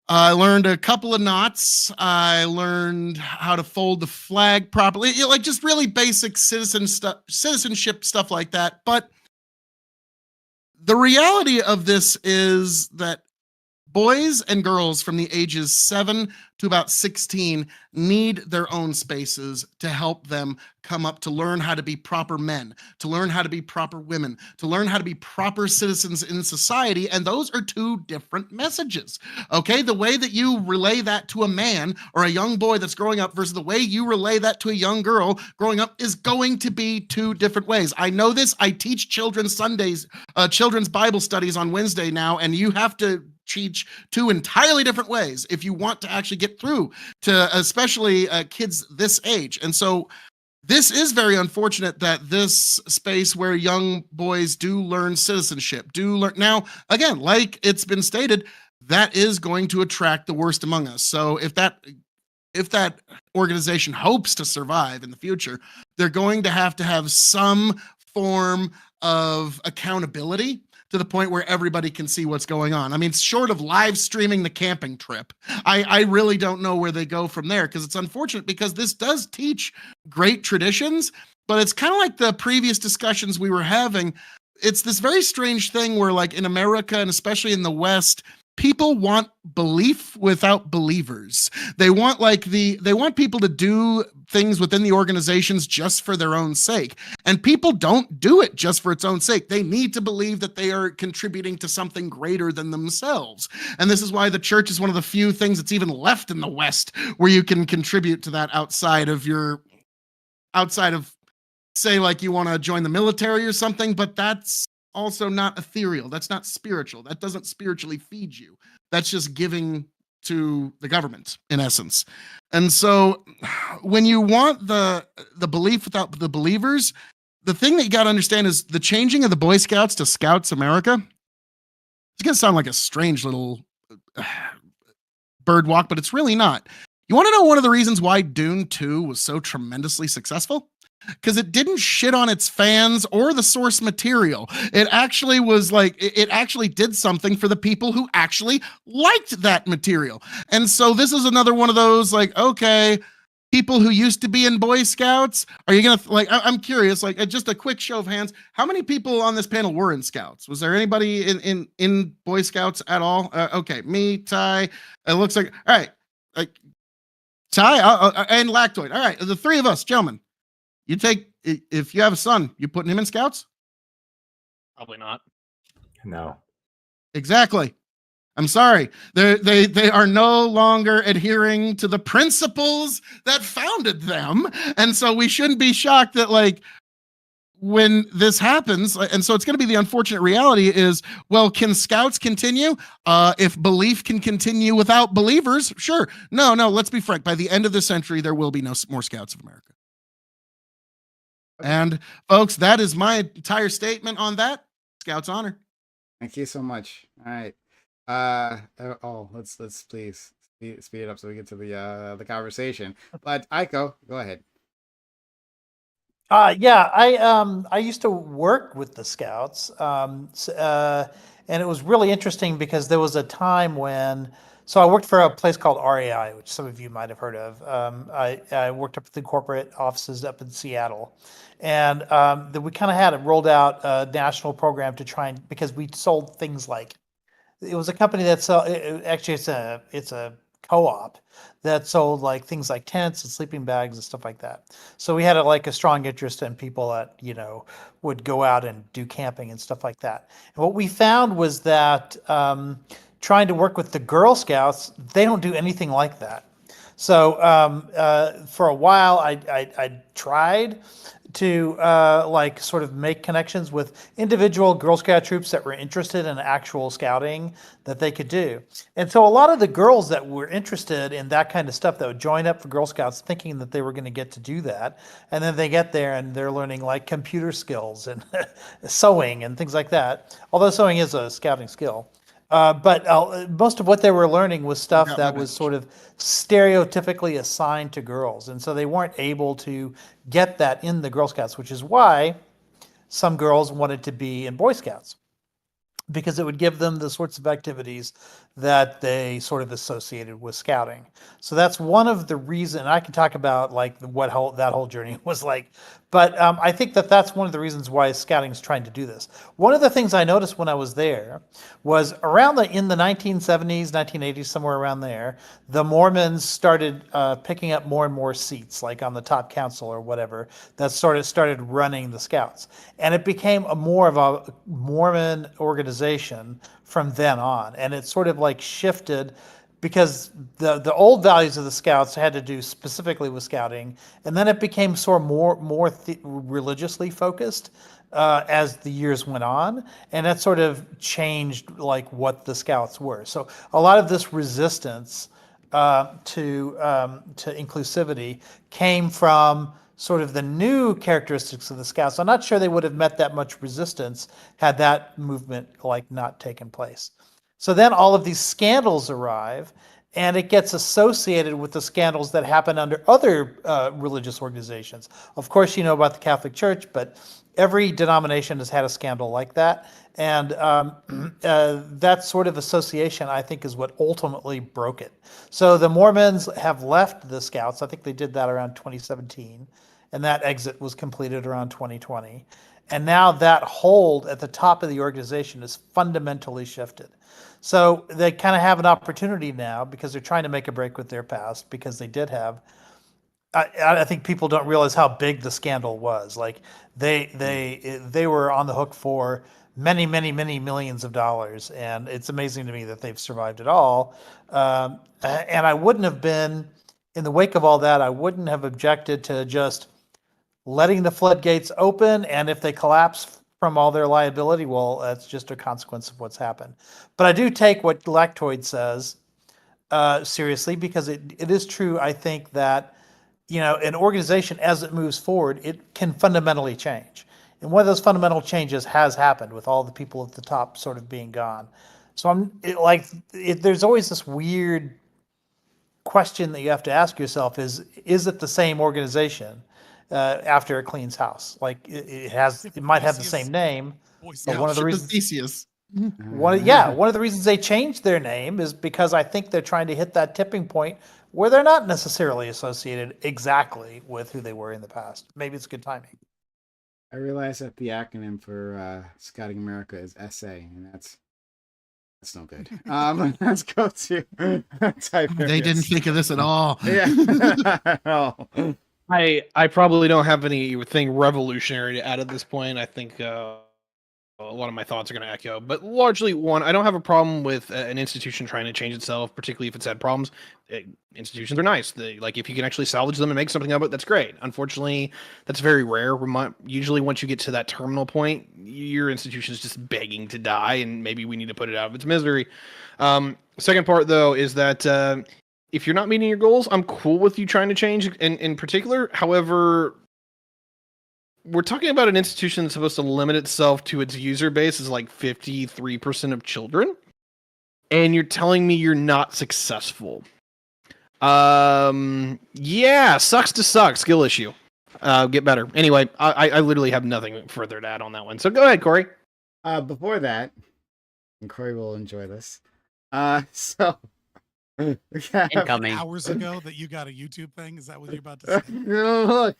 Speaker 10: I learned a couple of knots. I learned how to fold the flag properly, you know, like just really basic citizenship stuff like that. But the reality of this is that boys and girls from the ages 7 to about 16 need their own spaces to help them come up to learn how to be proper men, to learn how to be proper women, to learn how to be proper citizens in society. And those are two different messages. Okay, the way that you relay that to a man or a young boy that's growing up versus the way you relay that to a young girl growing up is going to be two different ways. I know this. I teach children's Sundays, children's Bible studies on Wednesday now, and you have to teach two entirely different ways if you want to actually get through to especially kids this age. And so this is very unfortunate that this space where young boys do learn citizenship, now, again, like it's been stated, that is going to attract the worst among us. So if that organization hopes to survive in the future, they're going to have some form of accountability to the point where everybody can see what's going on. I mean, short of live streaming the camping trip, I really don't know where they go from there, because it's unfortunate because this does teach great traditions, but it's kind of like the previous discussions we were having. It's this very strange thing where, like in America and especially in the West, people want belief without believers. They want people to do things within the organizations just for their own sake. And people don't do it just for its own sake. They need to believe that they are contributing to something greater than themselves. And this is why the church is one of the few things that's even left in the West where you can contribute to that outside of say like you want to join the military or something, but that's also not ethereal. That's not spiritual. That doesn't spiritually feed you. That's just giving to the government in essence. And so when you want the belief without the believers, the thing that you got to understand is the changing of the Boy Scouts to Scouts America. It's going to sound like a strange little bird walk, but it's really not. You want to know one of the reasons why Dune 2 was so tremendously successful? Because it didn't shit on its fans or the source material. It actually was like, it actually did something for the people who actually liked that material. And so this is another one of those, like, okay, people who used to be in Boy Scouts, are you going to, like, I'm curious, like, just a quick show of hands, how many people on this panel were in Scouts? Was there anybody in Boy Scouts at all? Okay, me, Ty, it looks like, all right, like, Ty, and Lactoid. All right, the three of us, gentlemen. You take, if you have a son, you putting him in Scouts?
Speaker 7: Probably not.
Speaker 4: No.
Speaker 10: Exactly. I'm sorry. They are no longer adhering to the principles that founded them. And so we shouldn't be shocked that, like, when this happens, and so it's going to be the unfortunate reality is, well, can scouts continue? If belief can continue without believers, sure. No, let's be frank. By the end of the century, there will be no more Scouts of America. Okay. And folks, that is my entire statement on that. Scouts honor.
Speaker 1: Thank you so much. All right. Let's please speed it up so we get to the conversation. But Aiko, go ahead.
Speaker 9: Yeah, I used to work with the Scouts, and it was really interesting because there was a time when, so I worked for a place called RAI, which some of you might have heard of. I worked up at the corporate offices up in Seattle, and we kind of had it rolled out a national program to try and, because we sold things like, it was a company that actually it's a co-op that sold like things like tents and sleeping bags and stuff like that. So we had a strong interest in people that, would go out and do camping and stuff like that. And what we found was that trying to work with the Girl Scouts, they don't do anything like that. So for a while, I tried to sort of make connections with individual Girl Scout troops that were interested in actual scouting that they could do. And so a lot of the girls that were interested in that kind of stuff that would join up for Girl Scouts thinking that they were going to get to do that. And then they get there and they're learning like computer skills and sewing and things like that. Although sewing is a scouting skill. But most of what they were learning was stuff that was sort of stereotypically assigned to girls. And so they weren't able to get that in the Girl Scouts, which is why some girls wanted to be in Boy Scouts, because it would give them the sorts of activities that they sort of associated with scouting. So that's one of the reasons. I can talk about like that whole journey was like, but I think that that's one of the reasons why scouting is trying to do this. One of the things I noticed when I was there was in the 1970s, 1980s, somewhere around there, the Mormons started picking up more and more seats, like on the top council or whatever, that sort of started running the Scouts. And it became more of a Mormon organization from then on. And it sort of like shifted, because the old values of the Scouts had to do specifically with scouting, and then it became sort of more religiously focused as the years went on, and that sort of changed like what the Scouts were. So a lot of this resistance to inclusivity came from sort of the new characteristics of the Scouts. I'm not sure they would have met that much resistance had that movement like not taken place. So then all of these scandals arrive, and it gets associated with the scandals that happen under other religious organizations. Of course, you know about the Catholic Church, but every denomination has had a scandal like that. And that sort of association, I think, is what ultimately broke it. So the Mormons have left the Scouts. I think they did that around 2017, and that exit was completed around 2020. And now that hold at the top of the organization is fundamentally shifted. So they kind of have an opportunity now, because they're trying to make a break with their past, because they did have, I think people don't realize how big the scandal was. Like they were on the hook for many, many, many millions of dollars. And it's amazing to me that they've survived it all. And I wouldn't have been, in the wake of all that, I wouldn't have objected to just letting the floodgates open. And if they collapse from all their liability, well, that's just a consequence of what's happened. But I do take what Lactoid says seriously, because it is true. I think that, an organization, as it moves forward, it can fundamentally change. And one of those fundamental changes has happened with all the people at the top sort of being gone. So there's always this weird question that you have to ask yourself is it the same organization after it cleans house? Like it might have the same name, but one of the reasons one of the reasons they changed their name is because I think they're trying to hit that tipping point where they're not necessarily associated exactly with who they were in the past. Maybe it's good timing.
Speaker 1: I realize that the acronym for Scouting America is SA, and that's no good. Let's go to Tiberius.
Speaker 10: They didn't think of this at all.
Speaker 1: Yeah. At all.
Speaker 3: I probably don't have anything revolutionary to add at this point. I think a lot of my thoughts are going to echo, but largely, one, I don't have a problem with an institution trying to change itself, particularly if it's had problems. Institutions are nice. Like if you can actually salvage them and make something of it, that's great. Unfortunately, that's very rare. Usually, once you get to that terminal point, your institution is just begging to die, and maybe we need to put it out of its misery. Second part, though, is that if you're not meeting your goals, I'm cool with you trying to change in particular. However, we're talking about an institution that's supposed to limit itself to its user base is like 53% of children, and you're telling me you're not successful. Yeah, sucks to suck. Skill issue. Get better. Anyway, I literally have nothing further to add on that one. So go ahead, Corey.
Speaker 1: Before that, and Corey will enjoy this. So
Speaker 11: Incoming.
Speaker 5: Hours ago that you got a YouTube thing. Is that what you're about to say?
Speaker 1: Look,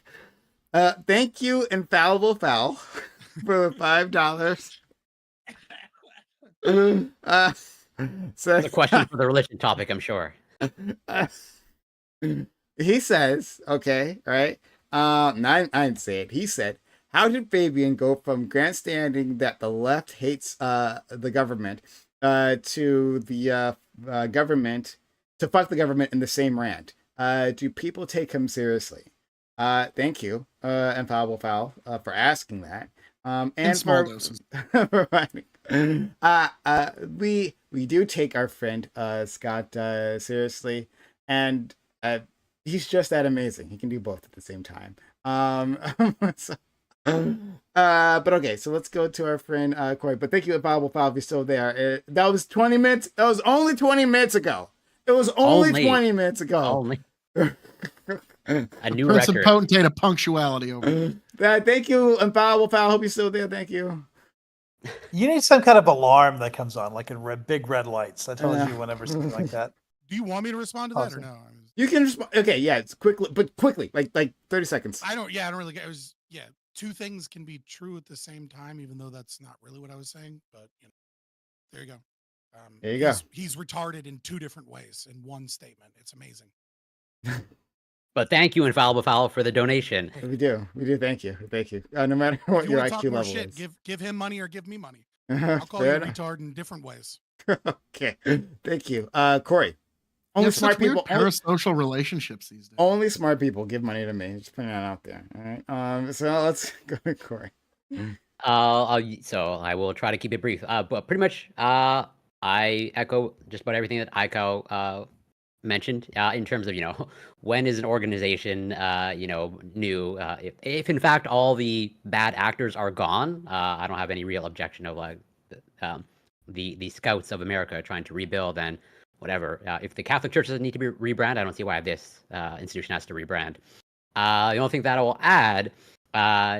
Speaker 1: thank you, Infallible Foul, for the $5. So
Speaker 11: It's a question for the religion topic, I'm sure.
Speaker 1: He says, okay, right? I didn't say it. He said, how did Fabian go from grandstanding that the left hates the government to the government, to fuck the government in the same rant? Do people take him seriously? Thank you, Infallible Foul, for asking that. And
Speaker 10: small
Speaker 1: for
Speaker 10: doses.
Speaker 1: We do take our friend Scott seriously, and he's just that amazing. He can do both at the same time. So, but okay, so let's go to our friend Corey. But thank you, Infallible Foul, if you're still there. That was 20 minutes. That was only 20 minutes ago. It was only 20 minutes ago.
Speaker 11: Only. A new
Speaker 10: Prince
Speaker 11: record.
Speaker 10: and potentate of punctuality over there.
Speaker 1: Thank you, Infallible Foul. Hope you're still there. Thank you.
Speaker 9: You need some kind of alarm that comes on, like in big red lights that tells you whenever something like that.
Speaker 5: Do you want me to respond to that or no?
Speaker 1: You can respond. Okay, yeah, it's quickly, like 30 seconds.
Speaker 5: I don't really get. It was two things can be true at the same time, even though that's not really what I was saying. But there you go.
Speaker 1: There you go.
Speaker 5: He's retarded in two different ways in one statement. It's amazing.
Speaker 11: But thank you, Infallible Foul, for the donation.
Speaker 1: We do. Thank you. No matter what your IQ level
Speaker 5: shit,
Speaker 1: is.
Speaker 5: give him money or give me money. I'll call you a retard in different ways.
Speaker 1: Okay. Thank you. Corey.
Speaker 10: Only smart people. Parasocial relationships these days.
Speaker 1: Only smart people give money to me. Just putting that out there. All right. So let's go to Corey.
Speaker 11: So I will try to keep it brief. But pretty much, I echo just about everything that Aiko mentioned in terms of when is an organization new. If in fact all the bad actors are gone, I don't have any real objection of like the Scouts of America trying to rebuild and whatever. If the Catholic Church doesn't need to be rebranded, I don't see why this institution has to rebrand. The only thing that I will add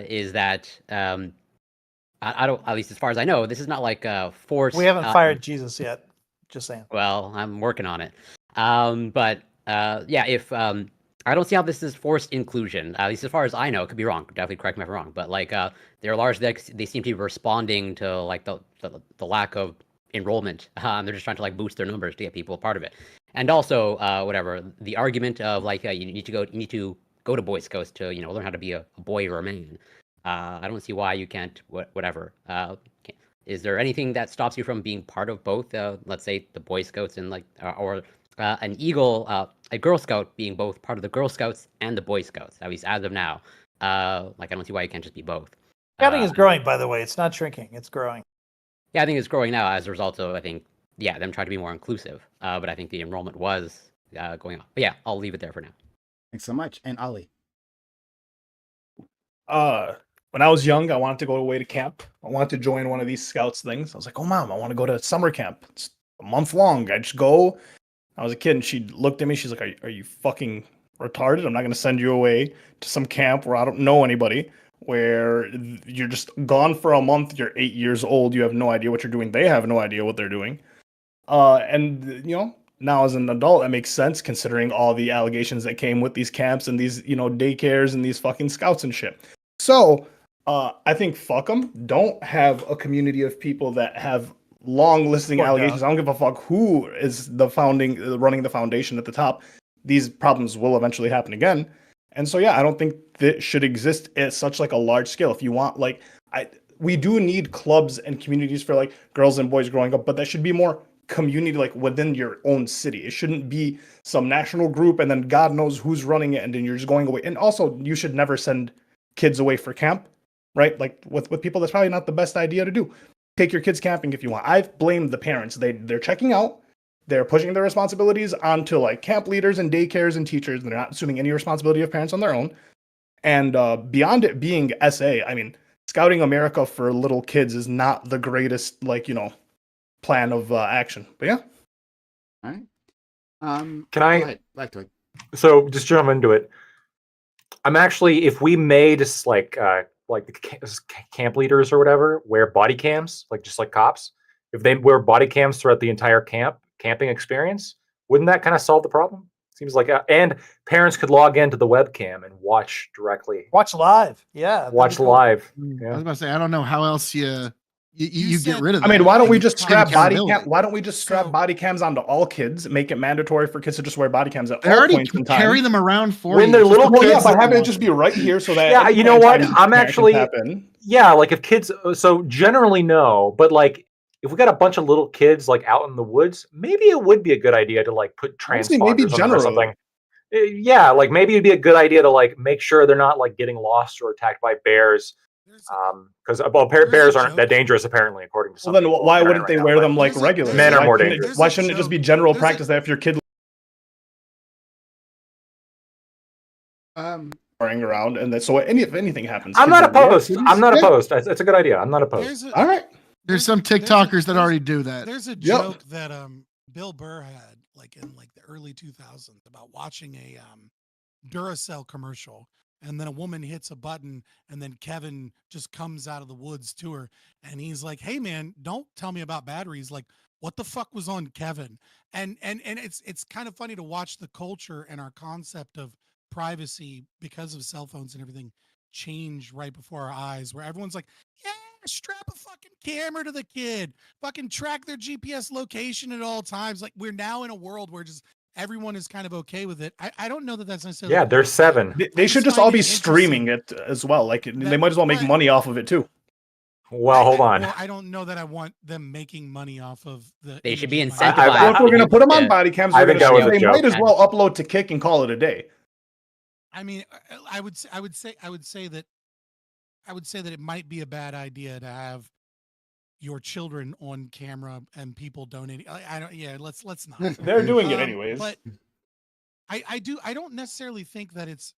Speaker 11: is that I don't, at least as far as I know, this is not like a forced.
Speaker 9: We haven't fired Jesus yet. Just saying.
Speaker 11: Well, I'm working on it. But if I don't see how this is forced inclusion, at least as far as I know, could be wrong. Definitely correct me if I'm wrong. But like, they're largely they seem to be responding to like the lack of enrollment. They're just trying to like boost their numbers to get people a part of it. And also, whatever the argument of like you need to go to Boy Scouts to learn how to be a boy or a man. I don't see why you can't. Whatever. Is there anything that stops you from being part of both? Let's say the Boy Scouts and like, or an Eagle, a Girl Scout being both part of the Girl Scouts and the Boy Scouts, at least as of now. Like I don't see why you can't just be both.
Speaker 9: Scouting is growing, by the way. It's not shrinking. It's growing.
Speaker 11: Yeah, I think it's growing now as a result of, I think, them trying to be more inclusive. But I think the enrollment was going up. But yeah, I'll leave it there for now.
Speaker 1: Thanks so much. And Ali.
Speaker 7: When I was young, I wanted to go away to camp. I wanted to join one of these scouts things. I was like, oh, Mom, I want to go to summer camp. It's a month long. I just go. I was a kid, and she looked at me. She's like, are you fucking retarded? I'm not going to send you away to some camp where I don't know anybody, where you're just gone for a month. You're 8 years old. You have no idea what you're doing. They have no idea what they're doing. And now as an adult, that makes sense considering all the allegations that came with these camps and these, daycares and these fucking scouts and shit. So I think fuck them. Don't have a community of people that have long listing allegations. I don't give a fuck who is running the foundation at the top. These problems will eventually happen again. And so, yeah, I don't think that should exist at such like a large scale. If you want,
Speaker 6: we do need clubs and communities for like girls and boys growing up, but that should be more community, like within your own city. It shouldn't be some national group and then God knows who's running it and then you're just going away. And also, you should never send kids away for camp, right? Like with people, that's probably not the best idea to do. Take your kids camping if you want. I've blamed the parents. They're checking out. They're pushing their responsibilities onto like camp leaders and daycares and teachers. They're not assuming any responsibility of parents on their own. And beyond it being SA, I mean, Scouting America for little kids is not the greatest, like, plan of action. But yeah.
Speaker 1: All right.
Speaker 4: Can I?
Speaker 1: Go ahead. Back to it.
Speaker 4: So just jump into it. I'm actually, if we made like the camp leaders or whatever wear body cams, like just like cops, if they wear body cams throughout the entire camping experience, wouldn't that kind of solve the problem? Seems like, and parents could log into the webcam and watch directly.
Speaker 9: Watch live. Yeah.
Speaker 4: Watch live.
Speaker 10: I
Speaker 4: Yeah.
Speaker 10: was about to say, I don't know how else you get rid of that.
Speaker 6: I mean, why don't we just strap body
Speaker 10: accountability.
Speaker 6: Why don't we just strap body cams onto all kids? Make it mandatory for kids to just wear body cams at
Speaker 10: They
Speaker 6: all
Speaker 10: already
Speaker 6: points in time.
Speaker 10: carry them around for
Speaker 4: When
Speaker 10: you.
Speaker 4: they're little
Speaker 6: Well, yeah,
Speaker 4: kids.
Speaker 6: but have it just be right here so that
Speaker 4: Yeah, you know what? I'm
Speaker 6: parent
Speaker 4: actually,
Speaker 6: can tap in.
Speaker 4: yeah, like if kids, so generally no, but like if we got a bunch of little kids like out in the woods, maybe it would be a good idea to like put
Speaker 6: Honestly, maybe
Speaker 4: transponders on them or
Speaker 6: generally.
Speaker 4: something. Yeah, like maybe it'd be a good idea to like make sure they're not like getting lost or attacked by bears. Because bears aren't that dangerous apparently, according to some
Speaker 6: Well, then
Speaker 4: people
Speaker 6: why
Speaker 4: on the
Speaker 6: wouldn't
Speaker 4: internet
Speaker 6: they
Speaker 4: right
Speaker 6: wear
Speaker 4: now,
Speaker 6: them like regularly?
Speaker 4: Men are
Speaker 6: Why
Speaker 4: more
Speaker 6: couldn't it-
Speaker 4: dangerous.
Speaker 6: Why shouldn't it just be general practice that if your kid running around and that so if anything happens?
Speaker 4: I'm
Speaker 6: kids
Speaker 4: not
Speaker 6: are there,
Speaker 4: opposed.
Speaker 6: kids-
Speaker 4: I'm not
Speaker 10: Yeah.
Speaker 4: opposed. It's a good idea. I'm not opposed.
Speaker 6: All right.
Speaker 10: There's some TikTokers that already do that.
Speaker 5: There's a
Speaker 6: Yep.
Speaker 5: joke that Bill Burr had like in like the early 2000s about watching a Duracell commercial, and then a woman hits a button and then Kevin just comes out of the woods to her and he's like, "Hey man, don't tell me about batteries. Like, what the fuck was on Kevin?" And it's kind of funny to watch the culture and our concept of privacy because of cell phones and everything change right before our eyes, where everyone's like, "Yeah, strap a fucking camera to the kid, fucking track their GPS location at all times." Like, we're now in a world where just everyone is kind of okay with it. I don't know that that's necessarily.
Speaker 4: Yeah, there's 7.
Speaker 6: They should just all be streaming it as well. Like they might as well make
Speaker 5: right.
Speaker 6: money off of it too.
Speaker 4: Well, hold on.
Speaker 5: Well, I don't know that I want them making money off of the.
Speaker 11: They should be
Speaker 5: image of my-
Speaker 11: incentivized.
Speaker 6: Well, if we're gonna put them on
Speaker 11: Yeah.
Speaker 6: body cams,
Speaker 4: I
Speaker 6: we're
Speaker 4: think
Speaker 6: gonna
Speaker 4: that was
Speaker 6: stream.
Speaker 4: a
Speaker 6: They
Speaker 4: joke.
Speaker 6: might as well upload to Kick and call it a day.
Speaker 5: I mean, I would say that it might be a bad idea to have your children on camera and people donating. I don't. Yeah, let's not.
Speaker 6: They're doing it anyways.
Speaker 5: But I don't necessarily think that it's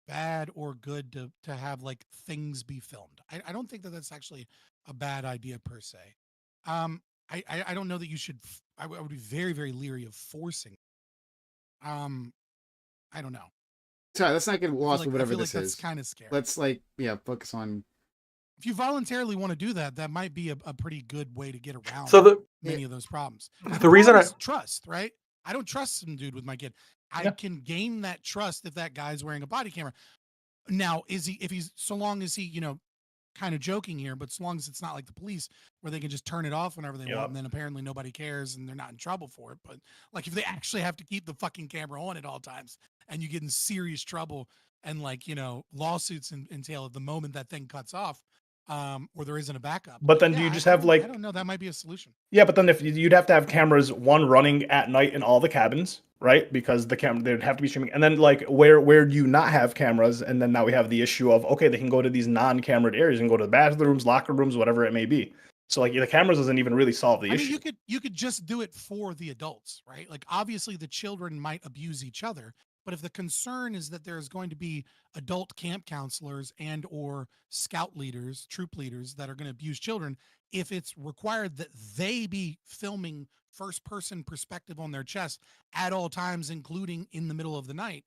Speaker 5: bad or good to have like things be filmed. I don't think that that's actually a bad idea per se. I don't know that you should. I would be very, very leery of forcing. I don't know.
Speaker 1: Sorry, let's not get lost with whatever
Speaker 5: I feel
Speaker 1: this
Speaker 5: like that's
Speaker 1: is.
Speaker 5: kind of scary.
Speaker 1: Let's focus on.
Speaker 5: If you voluntarily want to do that, that might be a pretty good way to get around
Speaker 4: So
Speaker 5: many of those problems. And
Speaker 4: the reason
Speaker 5: problem
Speaker 4: I-
Speaker 5: is trust, right? I don't trust some dude with my kid. I can gain that trust if that guy's wearing a body camera. Now, so long as he, kind of joking here, but so long as it's not like the police where they can just turn it off whenever they want, and then apparently nobody cares and they're not in trouble for it. But like if they actually have to keep the fucking camera on at all times and you get in serious trouble and lawsuits entail at the moment that thing cuts off, or there isn't a backup.
Speaker 6: But then do you just have
Speaker 5: I
Speaker 6: like
Speaker 5: don't know, that might be a solution.
Speaker 6: Yeah, but then if you'd have to have cameras one running at night in all the cabins, right? Because the camera they'd have to be streaming. And then like where do you not have cameras? And then now we have the issue of okay, they can go to these non-cameraed areas and go to the bathrooms, locker rooms, whatever it may be. So like the cameras doesn't even really solve the issue.
Speaker 5: I mean, you could just do it for the adults, right? Like obviously the children might abuse each other, but if the concern is that there's going to be adult camp counselors and or scout leaders, troop leaders that are going to abuse children, if it's required that they be filming first person perspective on their chest at all times, including in the middle of the night,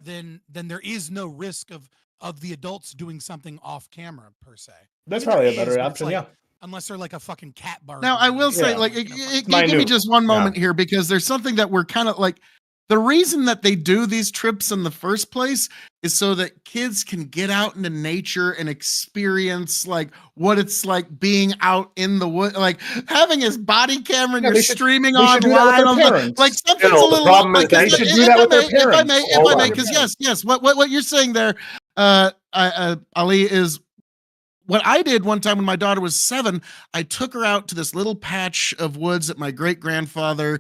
Speaker 5: then there is no risk of the adults doing something off camera per se.
Speaker 6: That's
Speaker 5: I mean,
Speaker 6: probably a
Speaker 5: there
Speaker 6: better
Speaker 5: is, but it's
Speaker 6: option,
Speaker 5: like,
Speaker 6: yeah.
Speaker 5: Unless they're like a fucking cat bar.
Speaker 10: Now, I will say, give me just one moment here, because there's something that we're kind of like, the reason that they do these trips in the first place is so that kids can get out into nature and experience like what it's like being out in the wood, like having his body camera and you're streaming online. Like something's a little like,
Speaker 6: they should do that with their parents.
Speaker 10: If I may, because yes, what you're saying there, Ali, is what I did one time when my daughter was 7, I took her out to this little patch of woods that my great grandfather.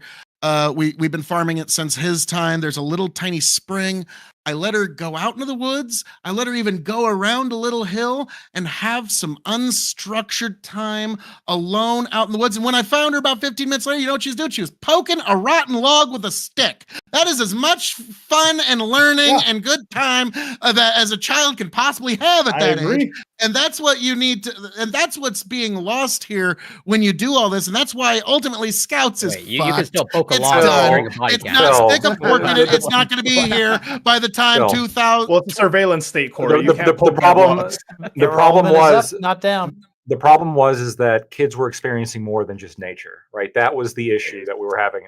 Speaker 10: We've been farming it since his time. There's a little tiny spring. I let her go out into the woods. I let her even go around a little hill and have some unstructured time alone out in the woods. And when I found her about 15 minutes later, you know what she was doing? She was poking a rotten log with a stick. That is as much fun and learning and good time that as a child can possibly have at that age. And that's what you need to, and that's what's being lost here when you do all this. And that's why ultimately Scouts is
Speaker 11: you can still poke a
Speaker 10: it's
Speaker 11: log
Speaker 10: done.
Speaker 11: during a body
Speaker 10: It's
Speaker 11: count.
Speaker 10: not stick a fork in it. It's not going to be here by the time 2000.
Speaker 6: Well, it's a surveillance state, Corey.
Speaker 4: The problem was
Speaker 9: not down.
Speaker 4: The problem is that kids were experiencing more than just nature, right? That was the issue that we were having,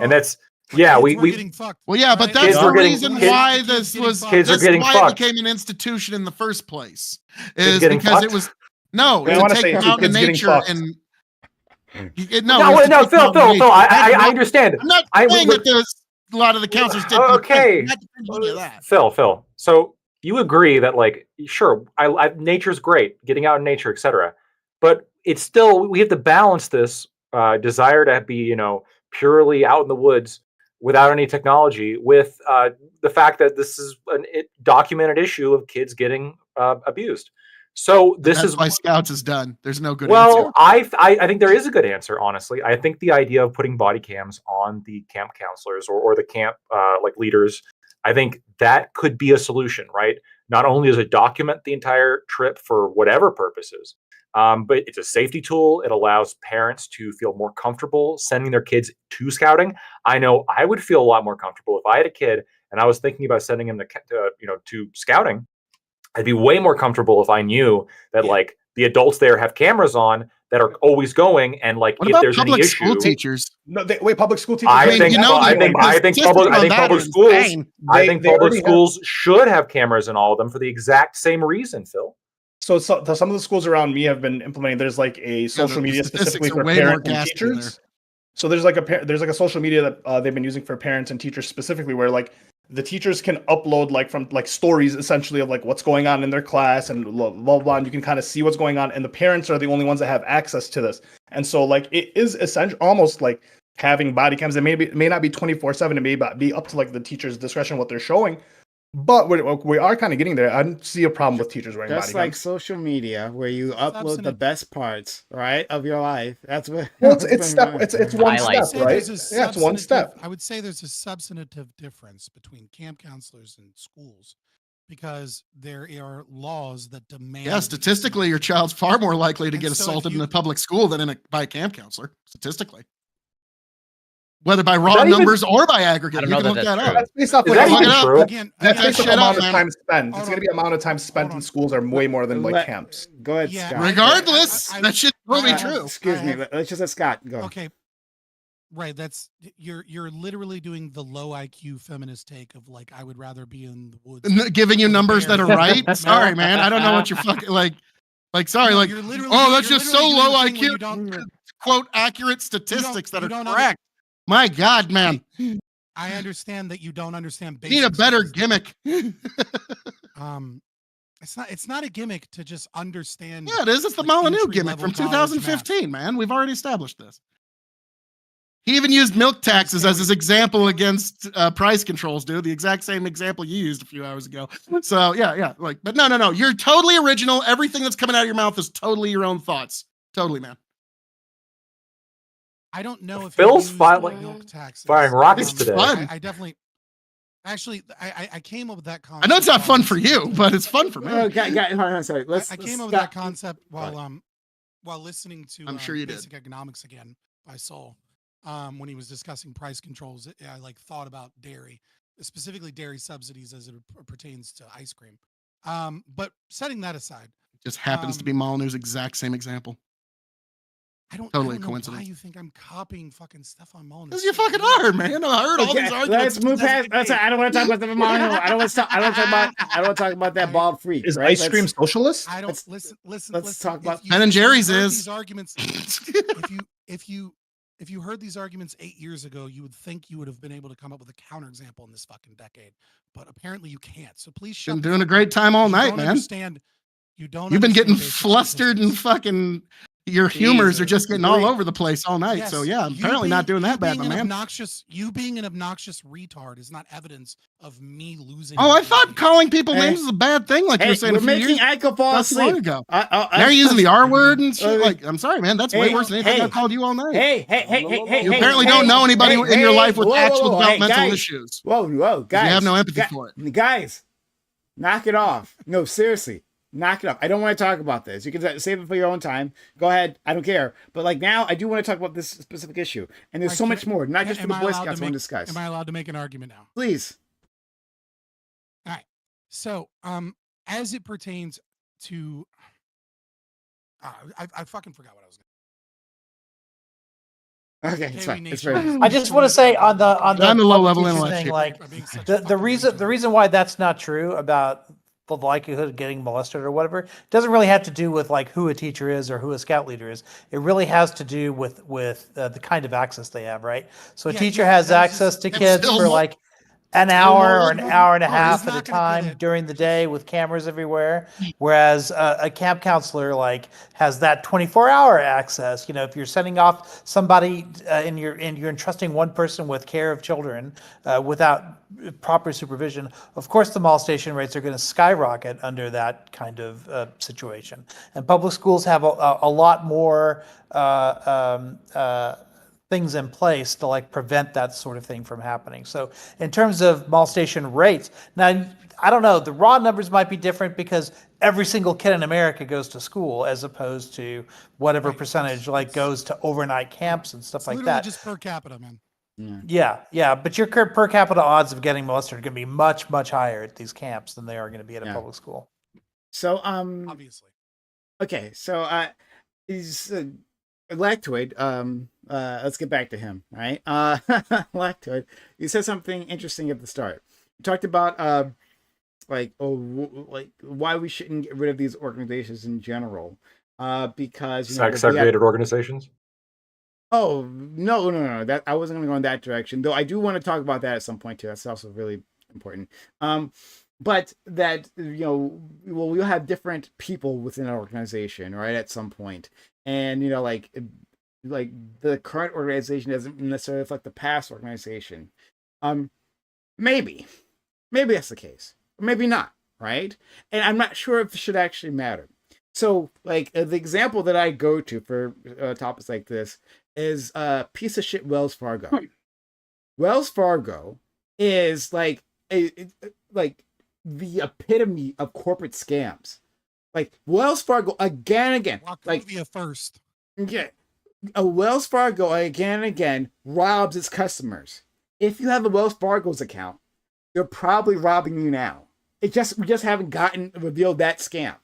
Speaker 4: and that's we
Speaker 10: getting fucked. Well, yeah, but that's the reason why this was.
Speaker 4: Kids are getting
Speaker 10: why
Speaker 4: fucked.
Speaker 10: it became an institution in the first place.
Speaker 4: Kids
Speaker 10: Is
Speaker 4: getting
Speaker 10: because
Speaker 4: fucked?
Speaker 10: it was no
Speaker 6: I
Speaker 10: to
Speaker 6: wanna
Speaker 10: take
Speaker 6: say
Speaker 10: them
Speaker 6: two
Speaker 10: out in
Speaker 6: kids getting
Speaker 10: nature
Speaker 6: fucked.
Speaker 10: and.
Speaker 4: No, Phil. I understand.
Speaker 10: I'm not saying that there's a lot of the counselors did.
Speaker 4: Okay,
Speaker 10: Not any of that.
Speaker 4: Phil. So you agree that, like, sure, nature's great, getting out in nature, etc. But it's still, we have to balance this desire to be, purely out in the woods without any technology with the fact that this is a documented issue of kids getting abused. So
Speaker 10: That's why Scouts is done. There's no good
Speaker 4: answer.
Speaker 10: answer.
Speaker 4: I think there is a good answer, honestly. I think the idea of putting body cams on the camp counselors or the camp leaders, I think that could be a solution, right? Not only does it document the entire trip for whatever purposes, but it's a safety tool. It allows parents to feel more comfortable sending their kids to scouting. I know I would feel a lot more comfortable if I had a kid and I was thinking about sending him to scouting. I'd be way more comfortable if I knew that like the adults there have cameras on that are always going, and like if there's any issue,
Speaker 10: school teachers?
Speaker 6: No, public school teachers.
Speaker 4: I think public schools should have cameras in all of them for the exact same reason, Phil.
Speaker 6: So some of the schools around me have been implementing. There's like a social media specifically for parents and teachers. So there's like a social media that they've been using for parents and teachers specifically, where like the teachers can upload from stories essentially of like what's going on in their class and blah blah blah, and you can kind of see what's going on, and the parents are the only ones that have access to this. And so like it is essential, almost like having body cams. It may not be 24/7. It may be up to like the teacher's discretion what they're showing. But we are kind of getting there. I don't see a problem with teachers wearing body cams.
Speaker 1: Just like social media, where you upload the best parts, right, of your life. That's what.
Speaker 6: Well, it's one step, right? Yeah, it's one step.
Speaker 5: I would say there's a substantive difference between camp counselors and schools, because there are laws that demand.
Speaker 10: Yeah, statistically, your child's far more likely to get assaulted in a public school than by a camp counselor. Statistically. Whether by raw numbers or by aggregate, you can look that up.
Speaker 6: That's based off
Speaker 4: the
Speaker 6: amount of time spent. It's going to be amount of time spent in schools are way more than like camps.
Speaker 1: Go ahead, Scott.
Speaker 10: Regardless, that should be true.
Speaker 1: Excuse me. Let's just let Scott go.
Speaker 5: Okay, right. That's you're literally doing the low IQ feminist take of like, I would rather be in the woods.
Speaker 10: Giving you numbers that are right. Sorry, man. I don't know what you're fucking like. Sorry, like, oh, that's just so low IQ. Quote accurate statistics that are correct. My God, man.
Speaker 5: I understand that you don't understand.
Speaker 10: You need a better gimmick.
Speaker 5: It's not a gimmick to just understand.
Speaker 10: Yeah, it is. It's the Molyneux gimmick from 2015, man. We've already established this. He even used milk taxes as his example against price controls, dude. The exact same example you used a few hours ago. So yeah. But no. You're totally original. Everything that's coming out of your mouth is totally your own thoughts. Totally, man.
Speaker 5: I don't know if
Speaker 4: Phil's firing rockets today.
Speaker 5: I definitely, actually, I came up with that concept.
Speaker 10: I know it's not fun for you, but it's fun for me.
Speaker 1: Okay, hold on, sorry.
Speaker 5: I came up with that concept while listening to
Speaker 10: I'm sure you
Speaker 5: Basic Economics again by Sol. When he was discussing price controls, I thought about dairy, specifically dairy subsidies as it pertains to ice cream. But setting that aside,
Speaker 10: it just happens to be Molyneux's exact same example.
Speaker 5: I don't
Speaker 10: know
Speaker 5: why you think I'm copying fucking stuff on Molyneux.
Speaker 10: Because you fucking are, man. I heard all these arguments.
Speaker 1: Let's move past. I don't want to talk about the Molyneux. I don't want to talk about that Bob Freak.
Speaker 6: Is ice cream socialist?
Speaker 5: I don't listen.
Speaker 1: Let's talk about
Speaker 10: Ben and Jerry's is.
Speaker 5: These arguments. If you heard these arguments 8 years ago, you would think you would have been able to come up with a counterexample in this fucking decade. But apparently you can't. So please shut.
Speaker 10: Been doing a great time all night, man.
Speaker 5: You don't.
Speaker 10: You've been getting
Speaker 5: understand basic
Speaker 10: flustered and
Speaker 5: statistics.
Speaker 10: fucking. Your humors are just getting all over the place all night.
Speaker 5: Yes,
Speaker 10: So yeah,
Speaker 5: you
Speaker 10: apparently not doing
Speaker 5: you
Speaker 10: that bad,
Speaker 5: being
Speaker 10: my
Speaker 5: an
Speaker 10: man.
Speaker 5: obnoxious, you being an obnoxious retard is not evidence of me losing.
Speaker 10: Oh, I
Speaker 5: my
Speaker 10: thought
Speaker 5: being.
Speaker 10: calling people
Speaker 1: Hey.
Speaker 10: names is a bad thing, like you were saying
Speaker 1: we're
Speaker 10: a few
Speaker 1: making
Speaker 10: years
Speaker 1: Aiko fall
Speaker 10: not too long
Speaker 1: asleep.
Speaker 10: ago. Now you're using the R word and shit. Like, I'm sorry, man. That's way worse than anything I've called you all night.
Speaker 1: Hey,
Speaker 10: You apparently don't know anybody in your life with actual developmental
Speaker 1: guys.
Speaker 10: issues.
Speaker 1: Whoa, guys.
Speaker 10: You have no empathy for it.
Speaker 1: Guys, knock it off. No, seriously. Knock it off. I don't want to talk about this. You can save it for your own time. Go ahead. I don't care. But like now, I do want to talk about this specific issue. And there's so much more, not just for the Boy Scouts I want to discuss.
Speaker 5: Am I allowed to make an argument now?
Speaker 1: Please.
Speaker 5: All right. So, as it pertains to, I fucking forgot what I was going to.
Speaker 1: Okay, it's fine. It's very.
Speaker 9: I just want to say on the
Speaker 10: low level
Speaker 9: teacher
Speaker 10: intellect
Speaker 9: thing,
Speaker 10: shit.
Speaker 9: like the reason why that's not true about the likelihood of getting molested or whatever doesn't really have to do with like who a teacher is or who a scout leader is. It really has to do with the kind of access they have, right? So a teacher has access to kids for like an hour or an hour and a half at a time during the day with cameras everywhere, whereas a camp counselor like has that 24-hour access. You know, if you're sending off somebody and you're entrusting one person with care of children without proper supervision, of course the molestation rates are going to skyrocket under that kind of situation. And public schools have a lot more things in place to like prevent that sort of thing from happening. So in terms of molestation rates, now I don't know, the raw numbers might be different because every single kid in America goes to school as opposed to whatever percentage like goes to overnight camps and stuff like that.
Speaker 5: Just per capita, man.
Speaker 9: Yeah, but your per capita odds of getting molested are going to be much higher at these camps than they are going to be at a public school.
Speaker 1: So
Speaker 5: obviously.
Speaker 1: Okay, so he's Lactoid, let's get back to him, right? Lactoid, you said something interesting at the start. You talked about like why we shouldn't get rid of these organizations in general, because
Speaker 4: segregated organizations.
Speaker 1: Oh no! That I wasn't going to go in that direction, though. I do want to talk about that at some point too. That's also really important. But that we'll have different people within an organization, right? At some point, and like the current organization doesn't necessarily reflect the past organization. Maybe that's the case, or maybe not, right? And I'm not sure if it should actually matter. So, like the example that I go to for topics like this is piece of shit Wells Fargo. Wells Fargo is like the epitome of corporate scams. Like Wells Fargo again and again.
Speaker 5: Wachovia first.
Speaker 1: Yeah. A Wells Fargo again and again robs its customers. If you have a Wells Fargo's account, they're probably robbing you now. We just haven't revealed that scam.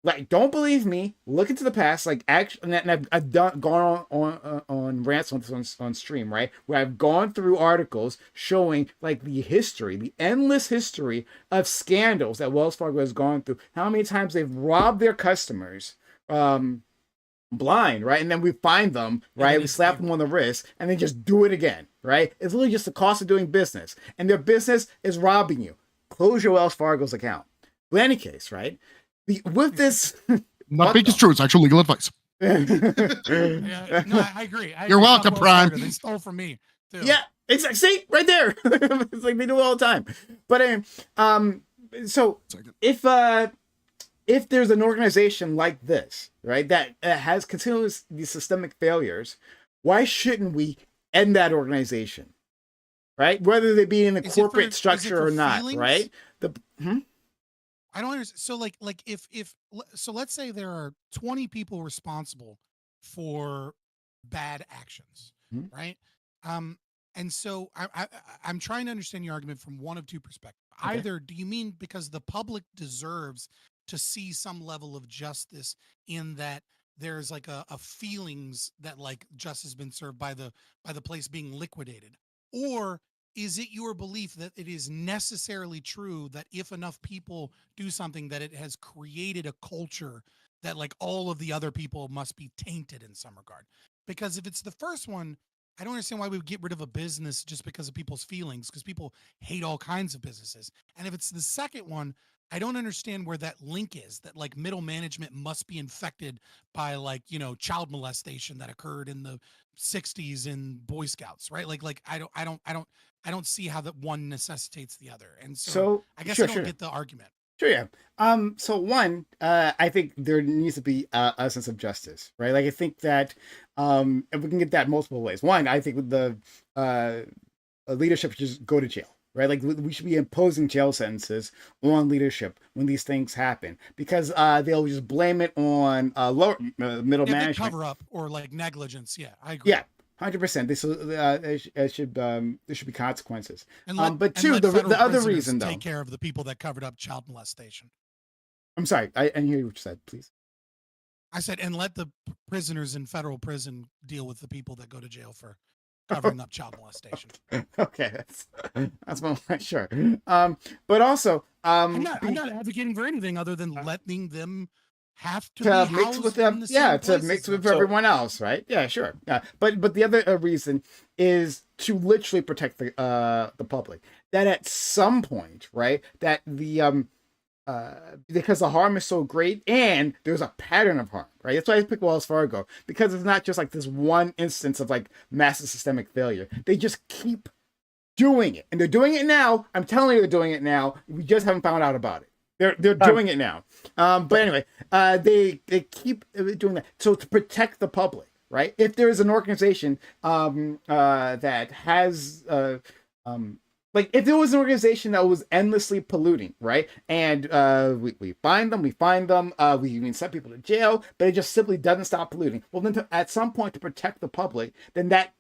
Speaker 1: Like, don't believe me. Look into the past. Like, actually, and I've gone on rants on stream, right? Where I've gone through articles showing like the endless history of scandals that Wells Fargo has gone through. How many times they've robbed their customers, blind, right? And then we find them, right? We slap them on the wrist, and then just do it again, right? It's literally just the cost of doing business, and their business is robbing you. Close your Wells Fargo's account. But in any case, right? With this,
Speaker 10: not fake is true. It's actual legal advice.
Speaker 5: No, I agree.
Speaker 10: You're welcome, Prime.
Speaker 5: They stole from me too.
Speaker 1: Yeah, exactly. See, right there. It's like they do it all the time. But so if there's an organization like this, right, that has continuous these systemic failures, why shouldn't we end that organization, right? Whether they be in a corporate structure or not,
Speaker 5: feelings?
Speaker 1: Right?
Speaker 5: I don't understand. So like so let's say there are 20 people responsible for bad actions, right? And so I'm trying to understand your argument from one of two perspectives. Okay. Either do you mean because the public deserves to see some level of justice in that there's like a feelings that like justice has been served by the place being liquidated, or is it your belief that it is necessarily true that if enough people do something that it has created a culture that like all of the other people must be tainted in some regard? Because if it's the first one, I don't understand why we would get rid of a business just because of people's feelings, because people hate all kinds of businesses. And if it's the second one, I don't understand where that link is, that like middle management must be infected by like, child molestation that occurred in the 60s in Boy Scouts, right? Like I don't see how that one necessitates the other. And so I guess I don't get the argument.
Speaker 1: Sure, yeah. So one, I think there needs to be a sense of justice, right? Like I think that, and we can get that multiple ways. One, I think the leadership should just go to jail, right? Like we should be imposing jail sentences on leadership when these things happen, because they'll just blame it on lower middle management,
Speaker 5: cover up or like negligence. Yeah, I agree.
Speaker 1: Yeah. 100%. There should be consequences.
Speaker 5: And
Speaker 1: but two, the other reason though,
Speaker 5: take care of the people that covered up child molestation.
Speaker 1: I'm sorry, I didn't hear what you said. Please.
Speaker 5: I said, and let the prisoners in federal prison deal with the people that go to jail for covering up child molestation.
Speaker 1: Okay, that's one sure. But also,
Speaker 5: I'm not advocating for anything other than letting them have to be
Speaker 1: mix with them, to mix with everyone else, right? Yeah, sure. Yeah, but the other reason is to literally protect the public. That at some point, right, that the because the harm is so great and there's a pattern of harm, right? That's why I picked Wells Fargo, because it's not just like this one instance of like massive systemic failure. They just keep doing it, and they're doing it now. I'm telling you, they're doing it now. We just haven't found out about it. They're doing it now. But anyway, they keep doing that. So to protect the public, right? If there is an organization that has like if there was an organization that was endlessly polluting, right? And we find them, we even send people to jail, but it just simply doesn't stop polluting. Well, then at some point to protect the public, then that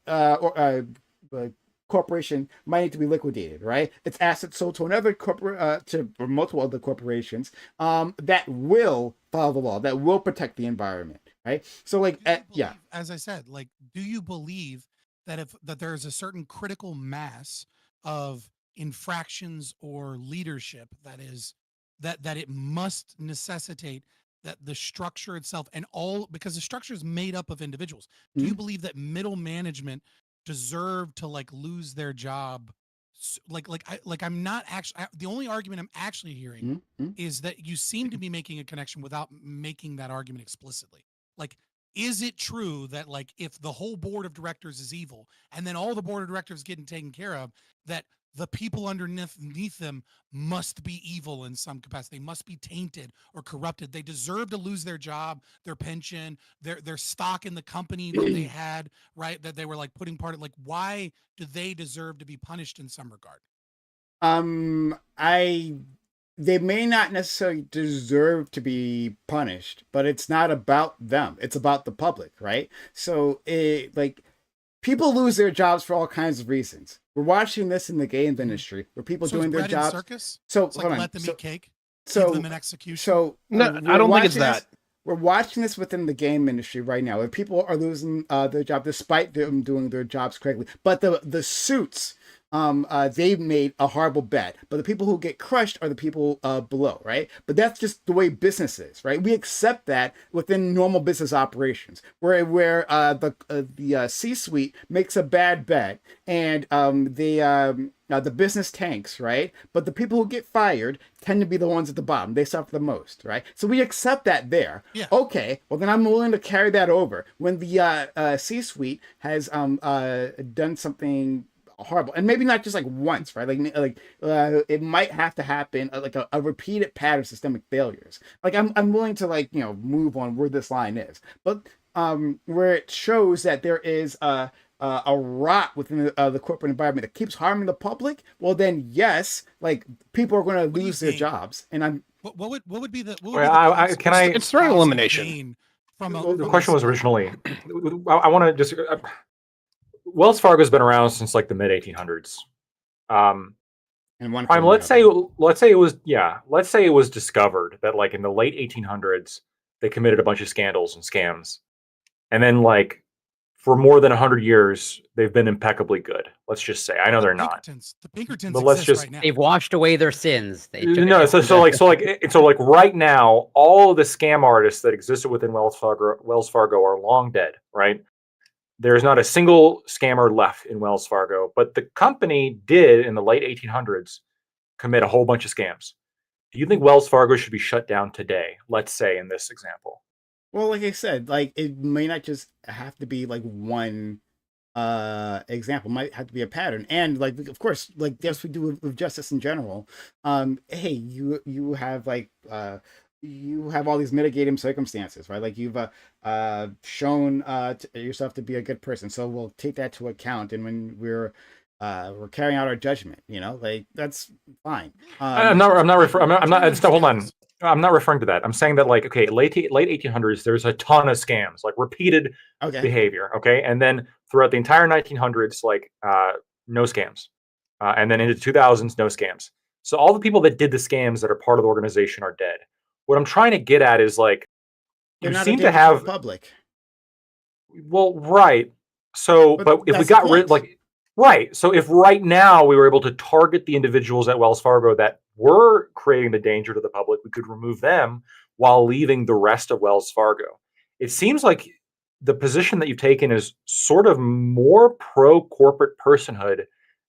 Speaker 1: corporation might need to be liquidated, right? Its assets sold to another or multiple other corporations that will follow the law, that will protect the environment, right? So, like,
Speaker 5: as I said, like, do you believe that that there is a certain critical mass of infractions or leadership that it must necessitate that the structure itself and all, because the structure is made up of individuals? Do you believe that middle management deserve to like lose their job? I'm not actually, the only argument I'm actually hearing is that you seem to be making a connection without making that argument explicitly. Like, is it true that like if the whole board of directors is evil and then all the board of directors getting taken care of, that the people underneath them must be evil in some capacity? They must be tainted or corrupted. They deserve to lose their job, their pension, their stock in the company that they had, right? That they were like putting part of, like, why do they deserve to be punished in some regard?
Speaker 1: They may not necessarily deserve to be punished, but it's not about them. It's about the public, right? So like people lose their jobs for all kinds of reasons. We're watching this in the game industry where people doing their jobs.
Speaker 5: Circus?
Speaker 1: So
Speaker 5: it's like let them eat cake.
Speaker 1: So
Speaker 5: give them an execution.
Speaker 1: So
Speaker 3: no, I don't think it's that.
Speaker 1: We're watching this within the game industry right now, where people are losing their job despite them doing their jobs correctly. But the suits, they made a horrible bet. But the people who get crushed are the people below, right? But that's just the way business is, right? We accept that within normal business operations, where the C-suite makes a bad bet and the business tanks, right? But the people who get fired tend to be the ones at the bottom. They suffer the most, right? So we accept that there.
Speaker 5: Yeah.
Speaker 1: Okay, well then I'm willing to carry that over when the C-suite has done something horrible, and maybe not just like once, right? Like it might have to happen like a repeated pattern of systemic failures. Like I'm willing to like move on where this line is, but where it shows that there is a rot within the corporate environment that keeps harming the public, well then yes, like people are going to lose their jobs. And
Speaker 5: what would be the
Speaker 3: it's threat elimination.
Speaker 4: The question was originally, I want to just Wells Fargo's been around since like the mid 1800s.
Speaker 1: And one
Speaker 4: Prime, let's say it was discovered that like in the late 1800s they committed a bunch of scandals and scams, and then like for more than 100 years they've been impeccably good. Let's just say, I know they're not.
Speaker 5: The Pinkertons
Speaker 4: but let's just
Speaker 5: right now.
Speaker 11: They've washed away their sins.
Speaker 4: So like right now, all of the scam artists that existed within Wells Fargo are long dead, right? There's not a single scammer left in Wells Fargo, but the company did in the late 1800s commit a whole bunch of scams. Do you think Wells Fargo should be shut down today? Let's say in this example.
Speaker 1: Well, like I said, like it may not just have to be like one example, might have to be a pattern. And like of course, like yes, we do with justice in general. Hey, you have like you have all these mitigating circumstances, right? Like you've shown yourself to be a good person, so we'll take that to account. And when we're carrying out our judgment, you know, like that's fine.
Speaker 4: I'm not referring. I'm not. Hold on. I'm not referring to that. I'm saying that like, okay, late 1800s, there's a ton of scams, like repeated
Speaker 1: Okay.
Speaker 4: behavior. Okay, and then throughout the entire 1900s, like no scams, and then into the 2000s, no scams. So all the people that did the scams that are part of the organization are dead. What I'm trying to get at is like,
Speaker 1: They're
Speaker 4: you
Speaker 1: not
Speaker 4: seem
Speaker 1: a
Speaker 4: to
Speaker 1: danger
Speaker 4: have
Speaker 1: the public.
Speaker 4: well, right. So, but if we
Speaker 1: that's the
Speaker 4: got rid,
Speaker 1: point.
Speaker 4: like, right. So if right now we were able to target the individuals at Wells Fargo that were creating the danger to the public, we could remove them while leaving the rest of Wells Fargo. It seems like the position that you've taken is sort of more pro corporate personhood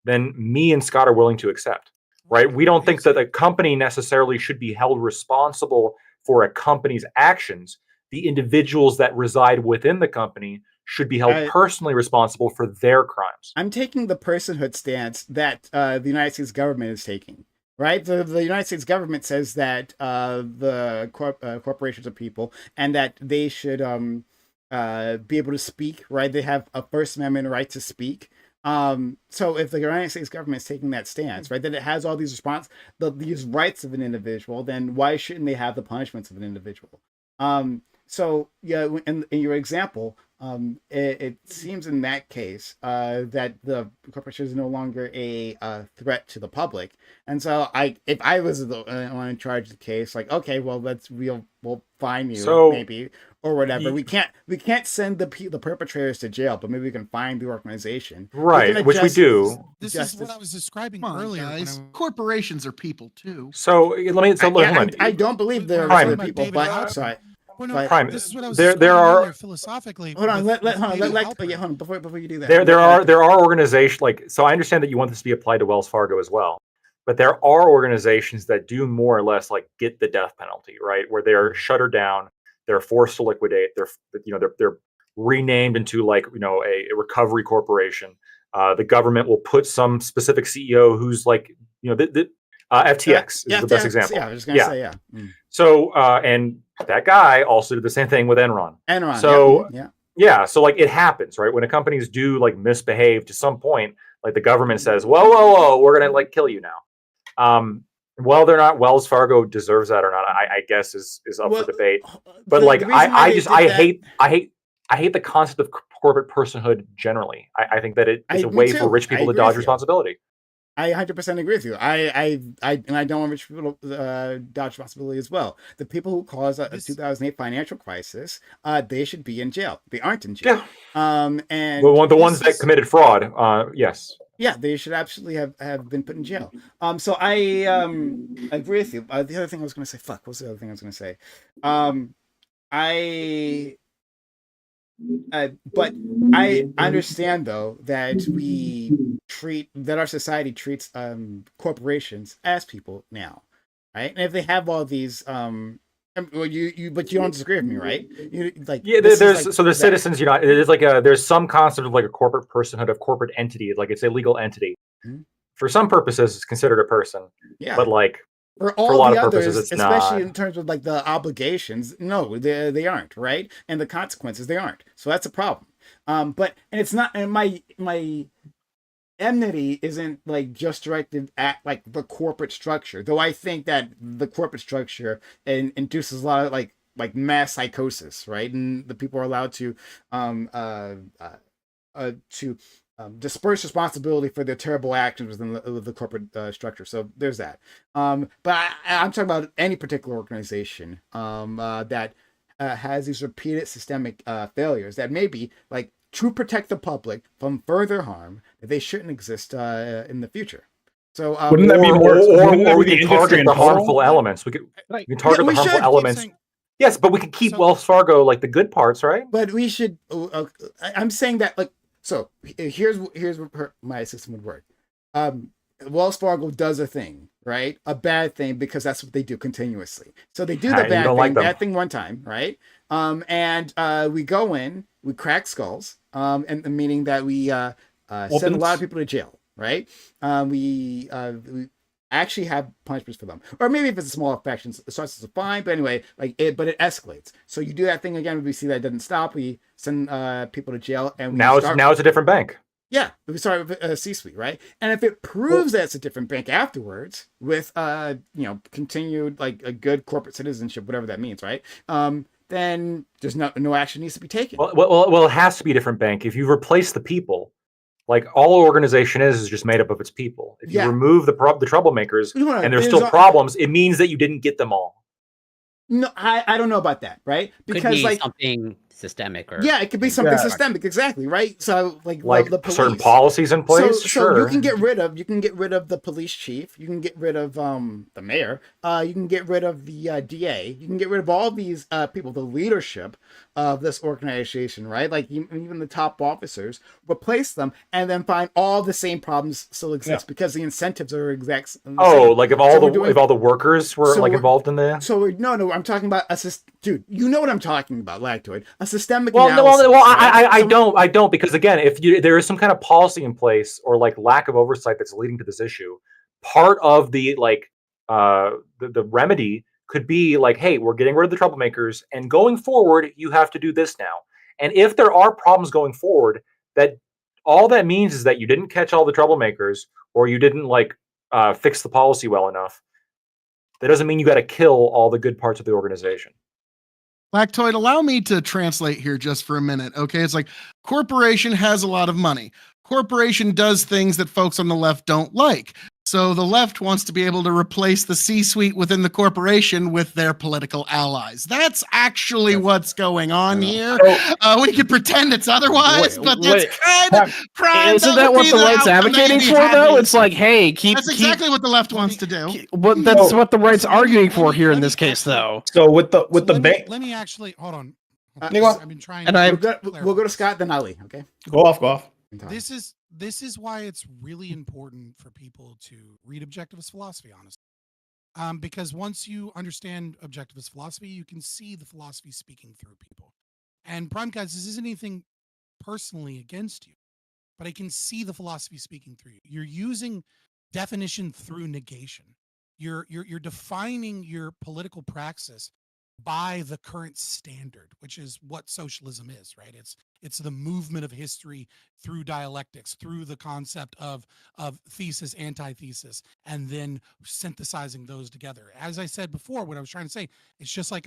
Speaker 4: than me and Scott are willing to accept. Right? We don't think that a company necessarily should be held responsible for a company's actions. The individuals that reside within the company should be held personally responsible for their crimes.
Speaker 1: I'm taking the personhood stance that the United States government is taking. Right, the United States government says that the corporations are people, and that they should be able to speak. Right, they have a First Amendment right to speak. So if the United States government is taking that stance, right, that it has all these these rights of an individual, then why shouldn't they have the punishments of an individual? So yeah, in your example, it seems in that case that the corporation is no longer a threat to the public, and so if I was the one in charge of the case, like okay, well we'll fine you
Speaker 4: So
Speaker 1: maybe or whatever. We can't send the perpetrators to jail, but maybe we can find the organization,
Speaker 4: right, which we do.
Speaker 5: This is what I was describing earlier.
Speaker 10: Guys, corporations are people too.
Speaker 4: So let me. So hold on.
Speaker 1: I don't believe they're
Speaker 4: Prime.
Speaker 1: people, but sorry.
Speaker 5: Well, no,
Speaker 1: But-
Speaker 4: Prime.
Speaker 5: this is what I was
Speaker 4: There
Speaker 5: describing
Speaker 4: are.
Speaker 5: earlier philosophically.
Speaker 1: Hold on,
Speaker 5: with
Speaker 1: hold on,
Speaker 5: David Halpern.
Speaker 1: hold on, before you do that.
Speaker 4: There are organizations like, so I understand that you want this to be applied to Wells Fargo as well, but there are organizations that do more or less like get the death penalty, right? Where they're shuttered down, they're forced to liquidate, they're renamed into like a recovery corporation. The government will put some specific CEO who's like FTX is the best example.
Speaker 1: Yeah, I was just gonna say
Speaker 4: So and that guy also did the same thing with Enron. So so like it happens, right? When the companies do like misbehave to some point, like the government says, whoa, we're gonna like kill you now. Whether or not Wells Fargo deserves that or not, I guess is up for debate. But like I hate the concept of corporate personhood generally. I think that it is a way for rich people to dodge responsibility.
Speaker 1: I 100% agree with you. I don't want rich people to dodge responsibility as well. The people who caused a 2008 financial crisis, they should be in jail. They aren't in jail.
Speaker 4: Yeah.
Speaker 1: And
Speaker 4: the ones that committed fraud, yes.
Speaker 1: Yeah, they should absolutely have been put in jail. So I agree with you. The other thing I was going to say, what was the other thing I was going to say? But I understand though that our society treats corporations as people now, right? And if they have all these but you don't disagree with me, right?
Speaker 4: The citizens, there's like there's some concept of like a corporate personhood, of corporate entity, like it's a legal entity. Mm-hmm. For some purposes, it's considered a person.
Speaker 1: Yeah,
Speaker 4: but like
Speaker 1: for a lot of purposes, it's especially in terms of like the obligations, no, they aren't, right? And the consequences, they aren't. So that's a problem. And it's not. And my enmity isn't like just directed at like the corporate structure, though I think that the corporate structure induces a lot of like mass psychosis, right? And the people are allowed to disperse responsibility for their terrible actions within the corporate structure. So there's that. But I'm talking about any particular organization that has these repeated systemic failures that maybe like to protect the public from further harm, that they shouldn't exist in the future. So
Speaker 4: wouldn't that be more, or we can target the harmful elements? We can target the harmful elements. Yes, but we can keep Wells Fargo like the good parts, right?
Speaker 1: But we should. I'm saying that like so. Here's what my system would work. Wells Fargo does a thing, right, a bad thing because that's what they do continuously. So they do the
Speaker 4: You don't like them.
Speaker 1: bad thing one time, right? And we go in, we crack skulls, and meaning that we send a lot of people to jail, right? We actually have punishments for them, or maybe if it's a small faction, it starts as a fine. But anyway, but it escalates. So you do that thing again. We see that doesn't stop. We send people to jail, and
Speaker 4: now it's a different bank.
Speaker 1: Yeah, we start with a C-suite, right? And if it proves that it's a different bank afterwards, with continued like a good corporate citizenship, whatever that means, right? Then there's no action needs to be taken.
Speaker 4: Well, it has to be a different bank. If you replace the people, like all organization is just made up of its people. If you remove the troublemakers and there's still problems, it means that you didn't get them all.
Speaker 1: No, I don't know about that, right?
Speaker 11: Because could be like something systemic, or
Speaker 1: it could be something systemic, exactly, right? So like the police,
Speaker 4: certain policies in place.
Speaker 1: So you can get rid of the police chief, you can get rid of the mayor, you can get rid of the DA, you can get rid of all these people, the leadership of this organization, right? Like even the top officers, replace them, and then find all the same problems still exist because the incentives are exact.
Speaker 4: Like if all the workers were involved in the.
Speaker 1: So no, I'm talking about dude. You know what I'm talking about, Lactoid. A systemic.
Speaker 4: I don't, because again, if there is some kind of policy in place or like lack of oversight that's leading to this issue, part of the the remedy could be like, hey, we're getting rid of the troublemakers, and going forward, you have to do this now. And if there are problems going forward, that all that means is that you didn't catch all the troublemakers, or you didn't fix the policy well enough. That doesn't mean you got to kill all the good parts of the organization.
Speaker 10: Lactoid, allow me to translate here just for a minute, okay? It's like corporation has a lot of money. Corporation does things that folks on the left don't like. So the left wants to be able to replace the C-suite within the corporation with their political allies. That's actually what's going on here. We could pretend it's otherwise, but that's kind of prime.
Speaker 3: Isn't that what the right's advocating for, though? It's like, hey,
Speaker 10: That's exactly what the left wants to do.
Speaker 3: But that's what the right's arguing for here in this case, though.
Speaker 6: So with the bank,
Speaker 5: let me actually hold on.
Speaker 6: I've
Speaker 5: been trying.
Speaker 1: And we'll go to Scott, then Ali. Okay.
Speaker 6: Go off.
Speaker 5: This is why it's really important for people to read objectivist philosophy, honestly. Because once you understand objectivist philosophy, you can see the philosophy speaking through people. And Prime Guys, this isn't anything personally against you, but I can see the philosophy speaking through you. You're using definition through negation. You're defining your political praxis by the current standard, which is what socialism is, right? It's the movement of history through dialectics, through the concept of thesis, antithesis, and then synthesizing those together. As I said before, what I was trying to say, it's just like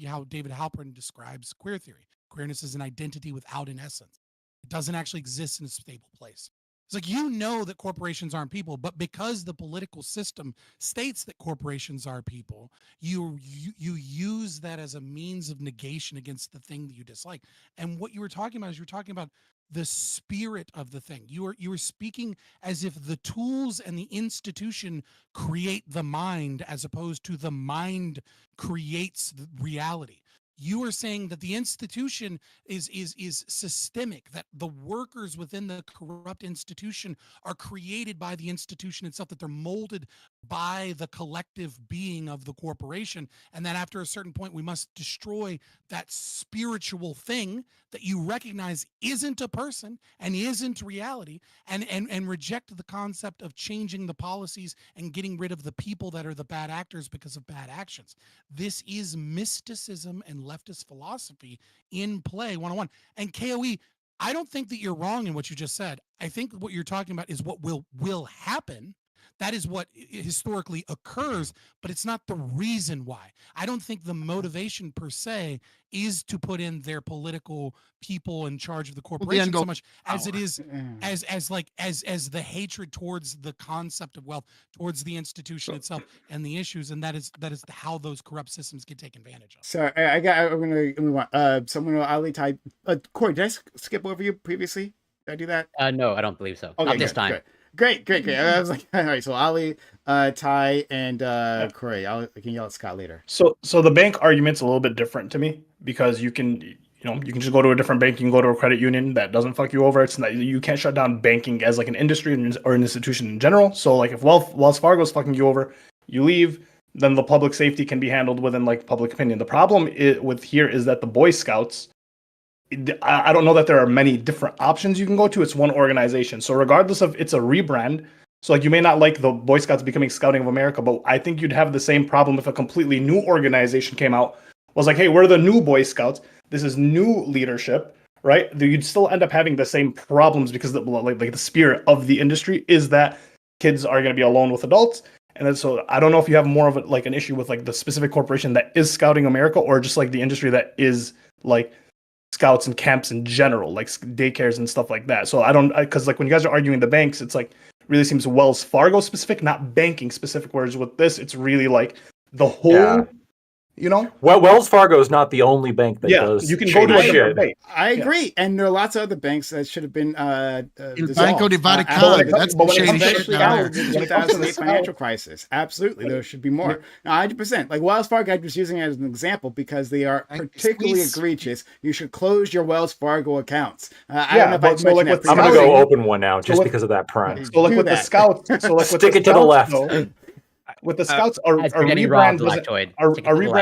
Speaker 5: how David Halpern describes queer theory. Queerness is an identity without an essence. It doesn't actually exist in a stable place. It's like, that corporations aren't people, but because the political system states that corporations are people, you use that as a means of negation against the thing that you dislike. And what you were talking about is you're talking about the spirit of the thing. You were speaking as if the tools and the institution create the mind, as opposed to the mind creates the reality. You are saying that the institution is systemic, that the workers within the corrupt institution are created by the institution itself, that they're molded by the collective being of the corporation, and that after a certain point we must destroy that spiritual thing that you recognize isn't a person and isn't reality, and reject the concept of changing the policies and getting rid of the people that are the bad actors because of bad actions. This is mysticism and leftist philosophy in play 101. And KOE, I don't think that you're wrong in what you just said. I think what you're talking about is what will happen. That is what historically occurs, but it's not the reason why. I don't think the motivation per se is to put in their political people in charge of the corporation so much as it is as the hatred towards the concept of wealth, towards the institution itself and the issues, and that is how those corrupt systems get taken advantage of.
Speaker 1: So I'm gonna move on. Someone will Ali type. Corey, did I skip over you previously? Did I do that?
Speaker 11: No, I don't believe so.
Speaker 1: Okay,
Speaker 11: not this time.
Speaker 1: Great. I was like, all right. So Ali, Ty, and Corey. I can yell at Scott later.
Speaker 6: So the bank argument's a little bit different to me, because you can, you can just go to a different bank. You can go to a credit union that doesn't fuck you over. It's not, you can't shut down banking as like an industry or an institution in general. So like if Wells Fargo's fucking you over, you leave, then the public safety can be handled within like public opinion. The problem with here is that the Boy Scouts, I don't know that there are many different options you can go to. It's one organization. So regardless of it's a rebrand, so like you may not like the Boy Scouts becoming Scouting of America, but I think you'd have the same problem if a completely new organization came out, was like, hey, we're the new Boy Scouts. This is new leadership, right? You'd still end up having the same problems because like the spirit of the industry is that kids are going to be alone with adults. And then so I don't know if you have more of like an issue with like the specific corporation that is Scouting America or just like the industry that is like Scouts and camps in general, like daycares and stuff like that. So because like when you guys are arguing the banks, it's like really seems Wells Fargo specific, not banking specific. Whereas with this, it's really like the whole,
Speaker 4: Well, Wells Fargo is not the only bank that does
Speaker 6: you can go to a different bank.
Speaker 1: I agree, and there are lots of other banks that should have been
Speaker 10: Banco de Vatican. That's the shady shit down there.
Speaker 1: The 2008 financial crisis. Absolutely, there should be more. Now, 100%. Like Wells Fargo, I'm just using it as an example because they are particularly egregious. You should close your Wells Fargo accounts. I don't know if I mentioned that.
Speaker 4: I'm going to go open one now just because of that prime.
Speaker 6: So like with the Scouts,
Speaker 4: stick it to the left.
Speaker 6: With the Scouts, our rebrand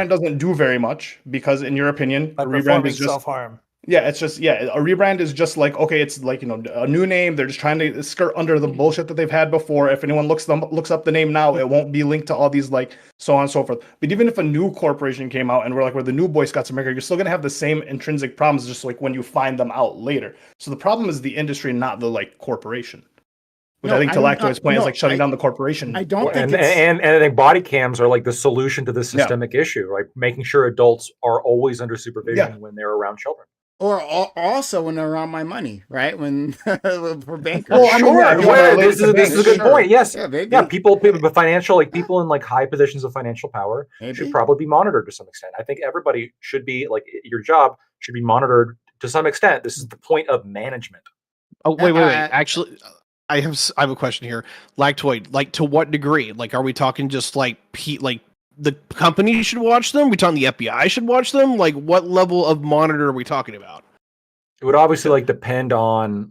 Speaker 6: doesn't do very much because, in your opinion, a rebrand is just
Speaker 9: self-harm.
Speaker 6: Yeah, it's just a rebrand is just like, okay, it's like a new name. They're just trying to skirt under the bullshit that they've had before. If anyone looks up the name now, it won't be linked to all these like so on and so forth. But even if a new corporation came out and we're the new Boy Scouts of America, you're still gonna have the same intrinsic problems, just like when you find them out later. So the problem is the industry, not the like corporation. Which I think to Lactoid's point is like shutting down the corporation.
Speaker 1: I don't think
Speaker 4: and I think body cams are like the solution to this systemic issue, like making sure adults are always under supervision when they're around children.
Speaker 1: Or also when they're around my money, right? When for bankers.
Speaker 4: Well, this is a good point. Yes, people with financial, like people in like high positions of financial power should probably be monitored to some extent. I think everybody should be like your job should be monitored to some extent. This is the point of management.
Speaker 3: Oh wait. Actually, I have a question here. Lactoid, like to what degree? Like, are we talking just like the company should watch them? We talking the FBI should watch them? Like, what level of monitor are we talking about?
Speaker 4: It would obviously like depend on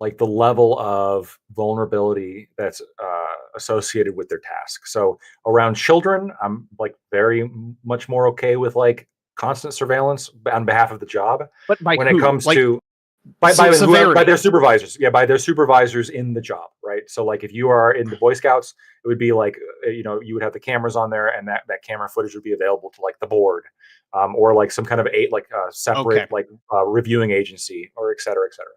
Speaker 4: like the level of vulnerability that's associated with their task. So around children, I'm like very much more okay with like constant surveillance on behalf of the job.
Speaker 3: But when
Speaker 4: it comes to by their supervisors, by their supervisors in the job, right? So like if you are in the Boy Scouts, it would be like you would have the cameras on there, and that camera footage would be available to like the board, or like some kind of separate reviewing agency, or et cetera, et cetera.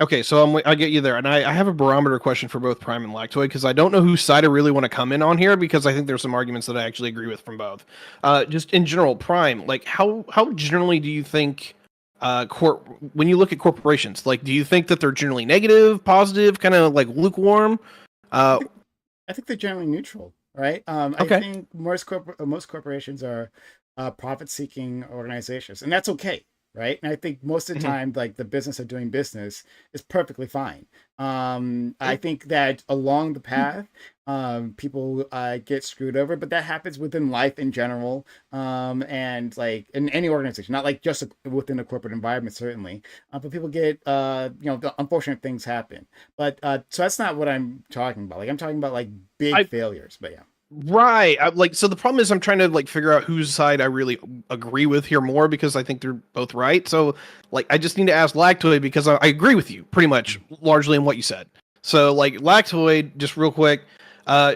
Speaker 3: Okay, so I get you there, and I have a barometer question for both Prime and Lactoid because I don't know whose side I really want to come in on here because I think there's some arguments that I actually agree with from both. Just in general, Prime, like how generally do you think? When you look at corporations, like, do you think that they're generally negative, positive, kind of like lukewarm?
Speaker 1: I think they're generally neutral, right? I think most corporations are profit-seeking organizations, and that's okay, right? And I think most of the time, like the business of doing business is perfectly fine. I think that along the path, people get screwed over, but that happens within life in general, and like in any organization, not like just within a corporate environment, certainly. But people get, the unfortunate things happen. But so that's not what I'm talking about. Like I'm talking about like big failures. But yeah.
Speaker 3: Right. So the problem is I'm trying to like figure out whose side I really agree with here more because I think they're both right. So like I just need to ask Lactoid because I agree with you pretty much largely in what you said. So like Lactoid, just real quick,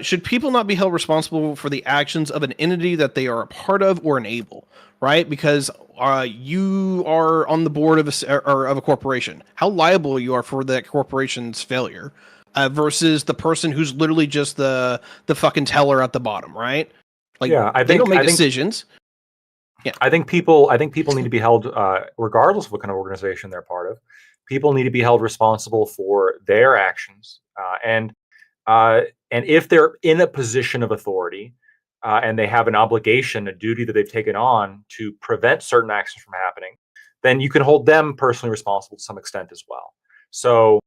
Speaker 3: should people not be held responsible for the actions of an entity that they are a part of or enable? Right? Because you are on the board of a corporation. How liable you are for that corporation's failure? Versus the person who's literally just the fucking teller at the bottom, right? Like, they don't make decisions. Yeah,
Speaker 4: I think people need to be held, regardless of what kind of organization they're part of. People need to be held responsible for their actions, and if they're in a position of authority, and they have an obligation, a duty that they've taken on to prevent certain actions from happening, then you can hold them personally responsible to some extent as well. So.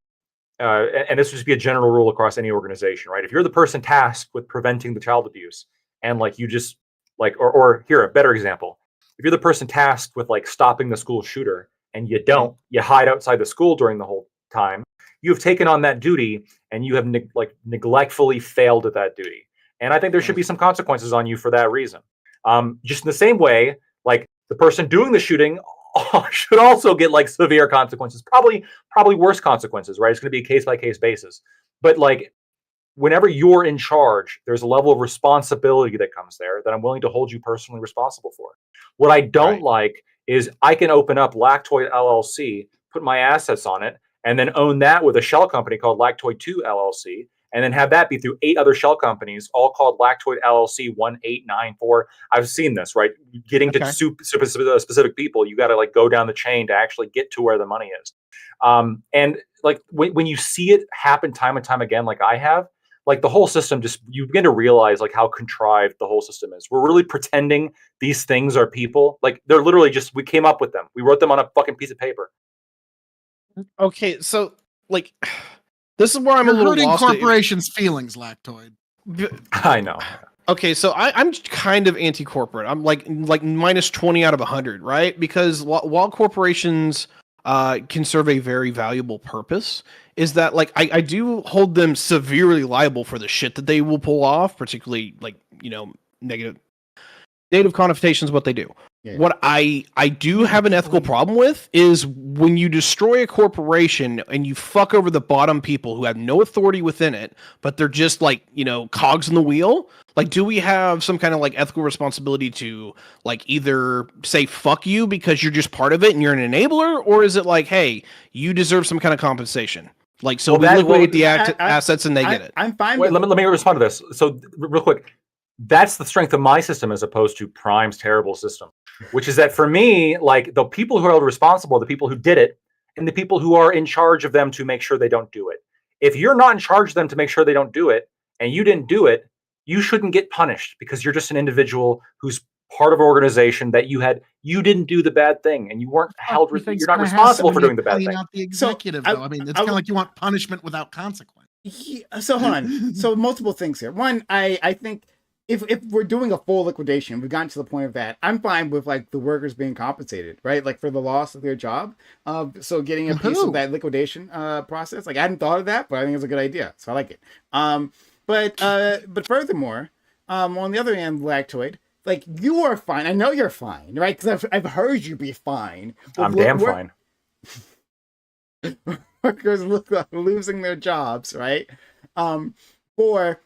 Speaker 4: And this would just be a general rule across any organization, right? If you're the person tasked with preventing the child abuse, and like you just like, or here, a better example, if you're the person tasked with like stopping the school shooter and you don't, you hide outside the school during the whole time, you have taken on that duty and you have neglectfully failed at that duty. And I think there should be some consequences on you for that reason. Just in the same way, like the person doing the shooting should also get like severe consequences, probably worse consequences, right? It's going to be a case by case basis. But like whenever you're in charge, there's a level of responsibility that comes there that I'm willing to hold you personally responsible for. What I don't like is I can open up Lactoid LLC, put my assets on it, and then own that with a shell company called Lactoid 2 LLC, and then have that be through 8 other shell companies, all called Lactoid LLC 1894. I've seen this, right? Getting to specific people, you got to like go down the chain to actually get to where the money is. And like when you see it happen time and time again, like I have, like the whole system just, you begin to realize like how contrived the whole system is. We're really pretending these things are people. Like they're literally just, we came up with them. We wrote them on a fucking piece of paper.
Speaker 3: Okay, so like this is where I'm
Speaker 10: You're
Speaker 3: a little
Speaker 10: hurting
Speaker 3: lost.
Speaker 10: corporations' feelings, Lactoid.
Speaker 4: I know.
Speaker 3: Okay, so I'm kind of anti-corporate. I'm like minus 20 out of 100, right? Because while corporations can serve a very valuable purpose, is that like I do hold them severely liable for the shit that they will pull off, particularly like, you know, negative connotations, what they do. Yeah. What I do have an ethical problem with is when you destroy a corporation and you fuck over the bottom people who have no authority within it, but they're just like, you know, cogs in the wheel. Like, do we have some kind of like ethical responsibility to like either say fuck you because you're just part of it and you're an enabler, or is it like, hey, you deserve some kind of compensation? Like, so we liquidate the assets and they get it.
Speaker 1: I'm fine.
Speaker 4: Wait, let me respond to this. So real quick, that's the strength of my system as opposed to Prime's terrible system, which is that for me, like the people who are held responsible are the people who did it and the people who are in charge of them to make sure they don't do it. If you're not in charge of them to make sure they don't do it and you didn't do it, you shouldn't get punished because you're just an individual who's part of an organization that you didn't do the bad thing and you weren't held. You're not responsible for doing the bad thing.
Speaker 10: Not the executive, though. I mean, it's kind of like you want punishment without consequence.
Speaker 1: So hold on. So multiple things here. One, I think if we're doing a full liquidation, we've gotten to the point of that, I'm fine with like the workers being compensated, right? Like for the loss of their job. So getting a piece of that liquidation process. Like I hadn't thought of that, but I think it's a good idea. So I like it. But furthermore, on the other hand, Lactoid, like you are fine. I know you're fine, right? Because I've heard you be fine.
Speaker 4: I'm damn fine.
Speaker 1: Workers losing their jobs, right? For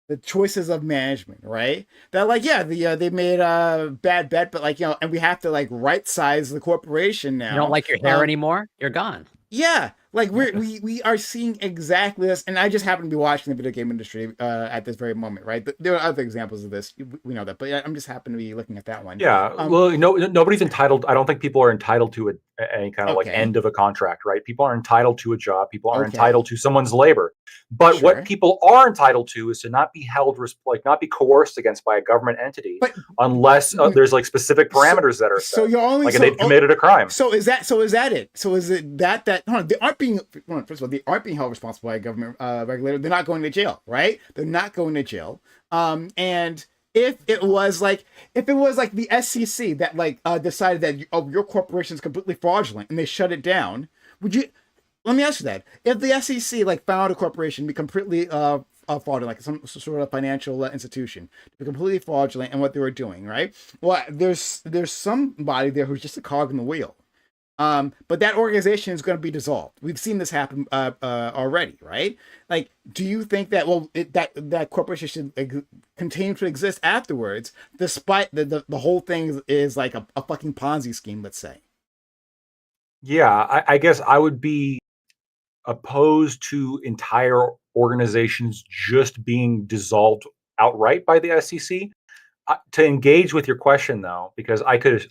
Speaker 1: the choices of management, right? That like, yeah, they made a bad bet, but like, you know, and we have to like right size the corporation now.
Speaker 11: You don't like your hair anymore? You're gone.
Speaker 1: Yeah, like we are seeing exactly this, and I just happen to be watching the video game industry at this very moment, right? There are other examples of this, we know that, but I'm just happen to be looking at that one.
Speaker 4: Yeah, well, nobody's entitled. I don't think people are entitled to any kind of like end of a contract, right? People are entitled to a job. People are entitled to someone's labor. But what people are entitled to is to not be held, not be coerced against by a government entity, unless there's like specific parameters that are set.
Speaker 1: So you're only
Speaker 4: like they've committed a crime.
Speaker 1: So is that it? So is it that they aren't being first of all, they aren't being held responsible by a government regulator. They're not going to jail, right? They're not going to jail. And if it was like the SEC that like decided that your corporation is completely fraudulent and they shut it down, would you? Let me ask you that: if the SEC like found a corporation to be completely fraudulent, like some sort of financial institution, to be completely fraudulent in what they were doing, right? Well, there's somebody there who's just a cog in the wheel. But that organization is going to be dissolved. We've seen this happen already, right? Like, do you think that that corporation should continue to exist afterwards, despite the whole thing is like a fucking Ponzi scheme, let's say?
Speaker 4: Yeah, I guess I would be opposed to entire organizations just being dissolved outright by the SEC. To engage with your question, though, because I could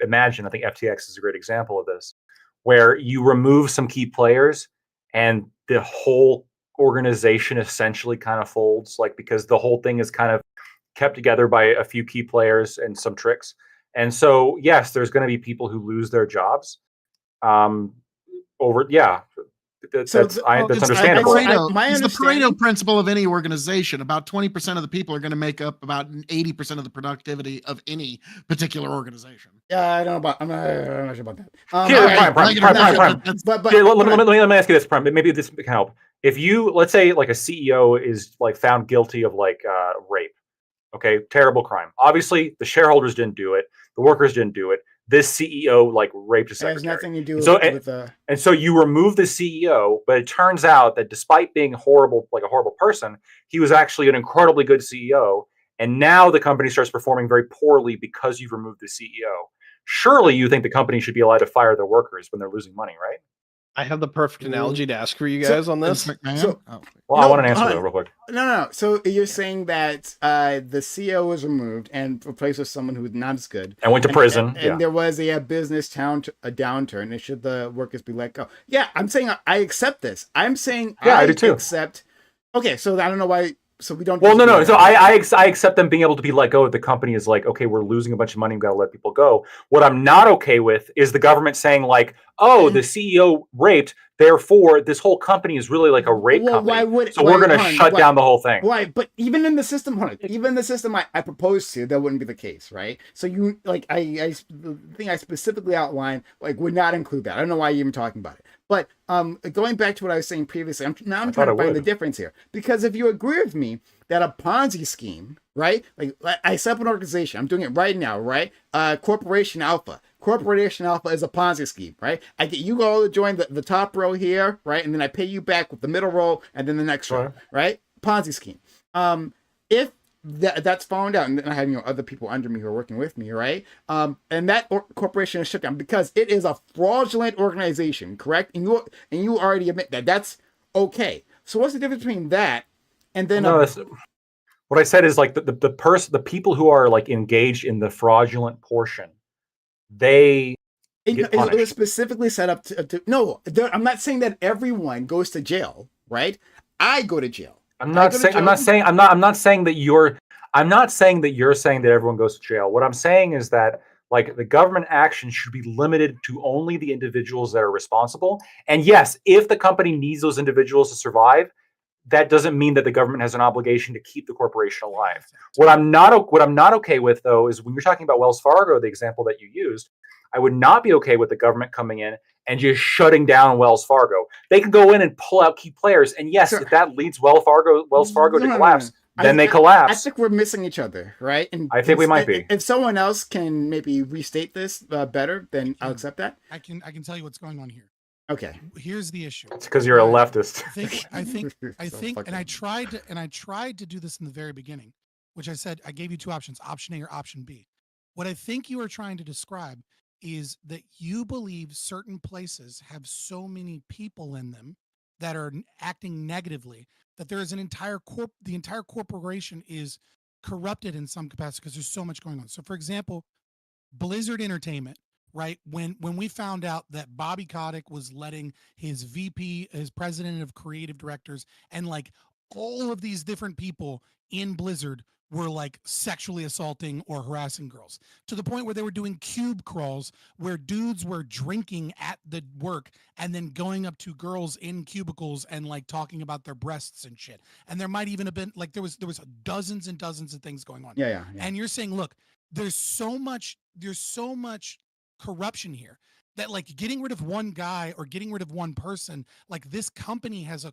Speaker 4: imagine, I think FTX is a great example of this, where you remove some key players and the whole organization essentially kind of folds, like because the whole thing is kind of kept together by a few key players and some tricks. And so, yes, there's going to be people who lose their jobs. That's
Speaker 10: It's
Speaker 4: understandable.
Speaker 10: It's the Pareto principle of any organization. About 20% of the people are going to make up about 80% of the productivity of any particular organization.
Speaker 1: Yeah, I don't know about. I'm not sure about that.
Speaker 4: Let me ask you this, Prime. Maybe this can help. If you, let's say, like a CEO is like found guilty of like rape, okay, terrible crime. Obviously, the shareholders didn't do it. The workers didn't do it. This CEO like raped a secretary.
Speaker 1: It has nothing to do with
Speaker 4: and so you remove the CEO, but it turns out that despite being horrible, like a horrible person, he was actually an incredibly good CEO. And now the company starts performing very poorly because you've removed the CEO. Surely you think the company should be allowed to fire their workers when they're losing money, right?
Speaker 3: I have the perfect analogy to ask for you guys on this.
Speaker 4: I want an answer though, real quick.
Speaker 1: No. So you're saying that the CEO was removed and replaced with someone who was not as good
Speaker 4: and went to prison,
Speaker 1: and there was a business downturn. And should the workers be let go? Yeah, I'm saying I accept this. I'm saying
Speaker 4: I do too.
Speaker 1: Accept. Okay, so I don't know why. So we don't.
Speaker 4: Well, no. So I accept them being able to be let go if the company is like, okay, we're losing a bunch of money, we've got to let people go. What I'm not okay with is the government saying like, oh, the CEO raped, therefore this whole company is really like a rape company. We're going to shut down the whole thing.
Speaker 1: Why? But even in the system, even the system I proposed to, that wouldn't be the case, right? So you like the thing I specifically outlined like would not include that. I don't know why you're even talking about it. But going back to what I was saying previously, I'm trying to find the difference here. Because if you agree with me that a Ponzi scheme, right? Like I set up an organization. I'm doing it right now, right? Corporation Alpha. Corporation Alpha is a Ponzi scheme, right? I get you all to join the top row here, right? And then I pay you back with the middle row and then the next row, right? Ponzi scheme. If that's found out, and then I have other people under me who are working with me, right? And that corporation is shut down because it is a fraudulent organization, correct? And you already admit that that's okay. So what's the difference between that and then?
Speaker 4: What I said is like the people who are like engaged in the fraudulent portion, they get punished.
Speaker 1: It was specifically set up to no. I'm not saying that everyone goes to jail, right? I go to jail.
Speaker 4: I'm not saying that you're saying that everyone goes to jail. What I'm saying is that like the government action should be limited to only the individuals that are responsible. And yes, if the company needs those individuals to survive, that doesn't mean that the government has an obligation to keep the corporation alive. What I'm not okay with though is when you're talking about Wells Fargo, the example that you used, I would not be okay with the government coming in and just shutting down Wells Fargo. They can go in and pull out key players, and yes, if that leads Wells Fargo to collapse, then they collapse.
Speaker 1: I think we're missing each other, right? And
Speaker 4: I think we might be.
Speaker 1: If someone else can maybe restate this better, then I'll accept that.
Speaker 5: I can tell you what's going on here.
Speaker 1: Okay.
Speaker 5: Here's the issue.
Speaker 4: It's because you're a leftist.
Speaker 5: I think, and I tried to do this in the very beginning, which I said I gave you two options, option A or option B. What I think you are trying to describe is that you believe certain places have so many people in them that are acting negatively that there is the entire corporation is corrupted in some capacity because there's so much going on. So for example, Blizzard Entertainment, right? When we found out that Bobby Kotick was letting his VP, his president of creative directors, and like all of these different people in Blizzard were like sexually assaulting or harassing girls to the point where they were doing cube crawls where dudes were drinking at the work and then going up to girls in cubicles and like talking about their breasts and shit. And there might even have been like there was dozens and dozens of things going on.
Speaker 1: Yeah.
Speaker 5: And you're saying, look, there's so much corruption here that like getting rid of one guy or getting rid of one person, like this company has a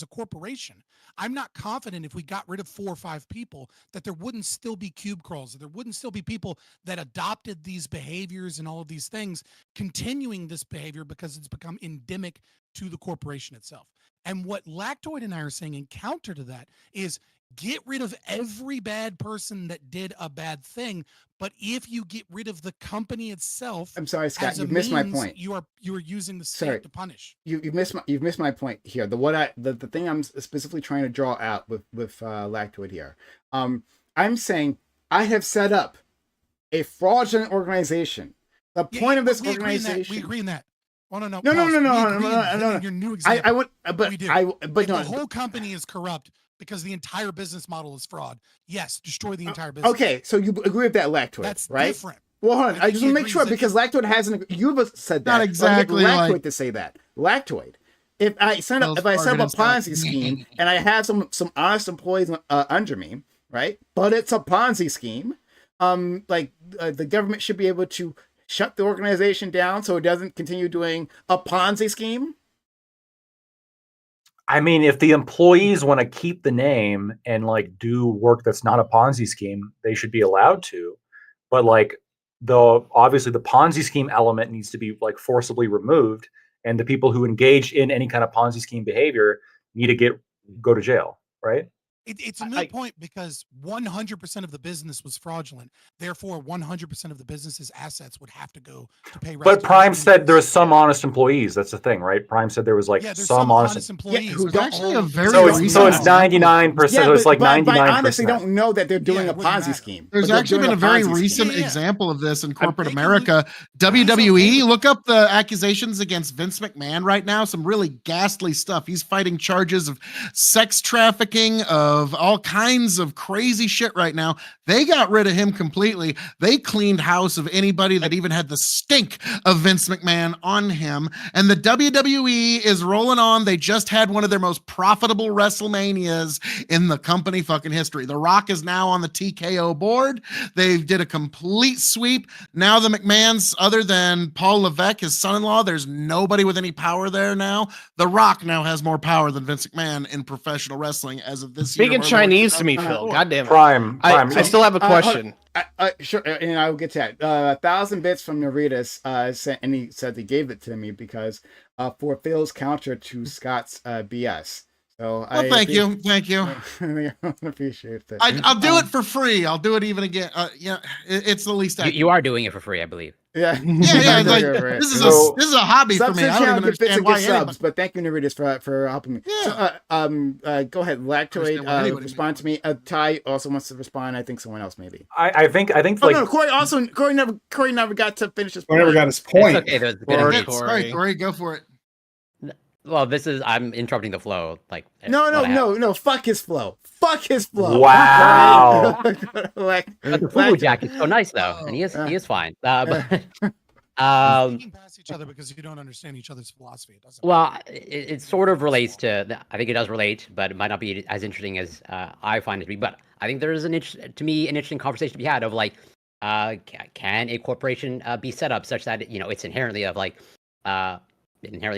Speaker 5: corporation. I'm not confident if we got rid of 4 or 5 people that there wouldn't still be cube crawls, that there wouldn't still be people that adopted these behaviors and all of these things, continuing this behavior because it's become endemic to the corporation itself. And what Lactoid and I are saying in counter to that is get rid of every bad person that did a bad thing. But if you get rid of the company itself,
Speaker 1: I'm sorry, Scott, you've missed my point.
Speaker 5: You are using the state to punish.
Speaker 1: You've missed my point here. The thing I'm specifically trying to draw out with Lactoid here. I'm saying I have set up a fraudulent organization. The point of this organization.
Speaker 5: We agree in that. Oh no.
Speaker 1: No.
Speaker 5: Your new example.
Speaker 1: The
Speaker 5: whole company is corrupt because the entire business model is fraud. Yes, destroy the entire business.
Speaker 1: Okay, so you agree with that, Lactoid?
Speaker 5: That's
Speaker 1: right?
Speaker 5: Different.
Speaker 1: Well, hold on. I just want to make sure because Lactoid hasn't. You've said that.
Speaker 10: Not exactly.
Speaker 1: Lactoid to say that. Lactoid. if I set up
Speaker 10: Wells Fargo
Speaker 1: a
Speaker 10: and stuff.
Speaker 1: Ponzi scheme and I have some honest employees under me, right? But it's a Ponzi scheme. The government should be able to shut the organization down so it doesn't continue doing a Ponzi scheme.
Speaker 4: I mean, if the employees want to keep the name and like do work that's not a Ponzi scheme, they should be allowed to. But like obviously the Ponzi scheme element needs to be like forcibly removed, and the people who engage in any kind of Ponzi scheme behavior need to go to jail, right?
Speaker 5: It's a moot point because 100% of the business was fraudulent. Therefore, 100% of the business's assets would have to go to pay.
Speaker 4: But Prime said there was some honest employees. That's the thing, right? Prime said there was like some honest
Speaker 5: employees.
Speaker 10: Who's actually a very
Speaker 4: so it's 99%. So it's like 99%.
Speaker 1: I honestly don't know that they're doing a Ponzi scheme.
Speaker 10: There's actually been a very recent example of this in corporate America. WWE, look up the accusations against Vince McMahon right now. Some really ghastly stuff. He's fighting charges of sex trafficking, of all kinds of crazy shit right now. They got rid of him completely. They cleaned house of anybody that even had the stink of Vince McMahon on him. And the WWE is rolling on. They just had one of their most profitable WrestleManias in the company fucking history. The Rock is now on the TKO board. They did a complete sweep. Now the McMahons, other than Paul Levesque, his son-in-law, there's nobody with any power there now. The Rock now has more power than Vince McMahon in professional wrestling as of this year.
Speaker 3: Speaking Chinese to me, Phil. God damn it.
Speaker 4: Prime.
Speaker 3: I still have a question.
Speaker 1: Sure, and I will get to that. 1,000 bits from Naritas sent, and he said they gave it to me because for Phil's counter to Scott's BS. So
Speaker 10: thank you.
Speaker 1: I appreciate it.
Speaker 10: I'll do it for free. I'll do it even again. It's the least.
Speaker 11: You are doing it for free, I believe.
Speaker 1: Yeah.
Speaker 10: Like, this is a hobby for me. I don't even understand why.
Speaker 1: Subs, but thank you, Naritas, for helping me.
Speaker 10: Yeah.
Speaker 1: So, go ahead, Lactoid. Respond to me. Ty also wants to respond. I think someone else maybe.
Speaker 4: I think like
Speaker 1: no, Corey never got to finish his point.
Speaker 6: Never got his point.
Speaker 11: It's okay,
Speaker 10: Sorry, Corey, go for it.
Speaker 11: Well, I'm interrupting the flow. Like
Speaker 1: no. Fuck his flow.
Speaker 4: Wow.
Speaker 11: The Fubu jacket's so nice though, and he is fine.
Speaker 5: Speaking past each other because you don't understand each other's philosophy. It doesn't.
Speaker 11: Well, it sort of relates to. I think it does relate, but it might not be as interesting as I find it to be. But I think there is an interesting conversation to be had of like, can a corporation be set up such that it's inherently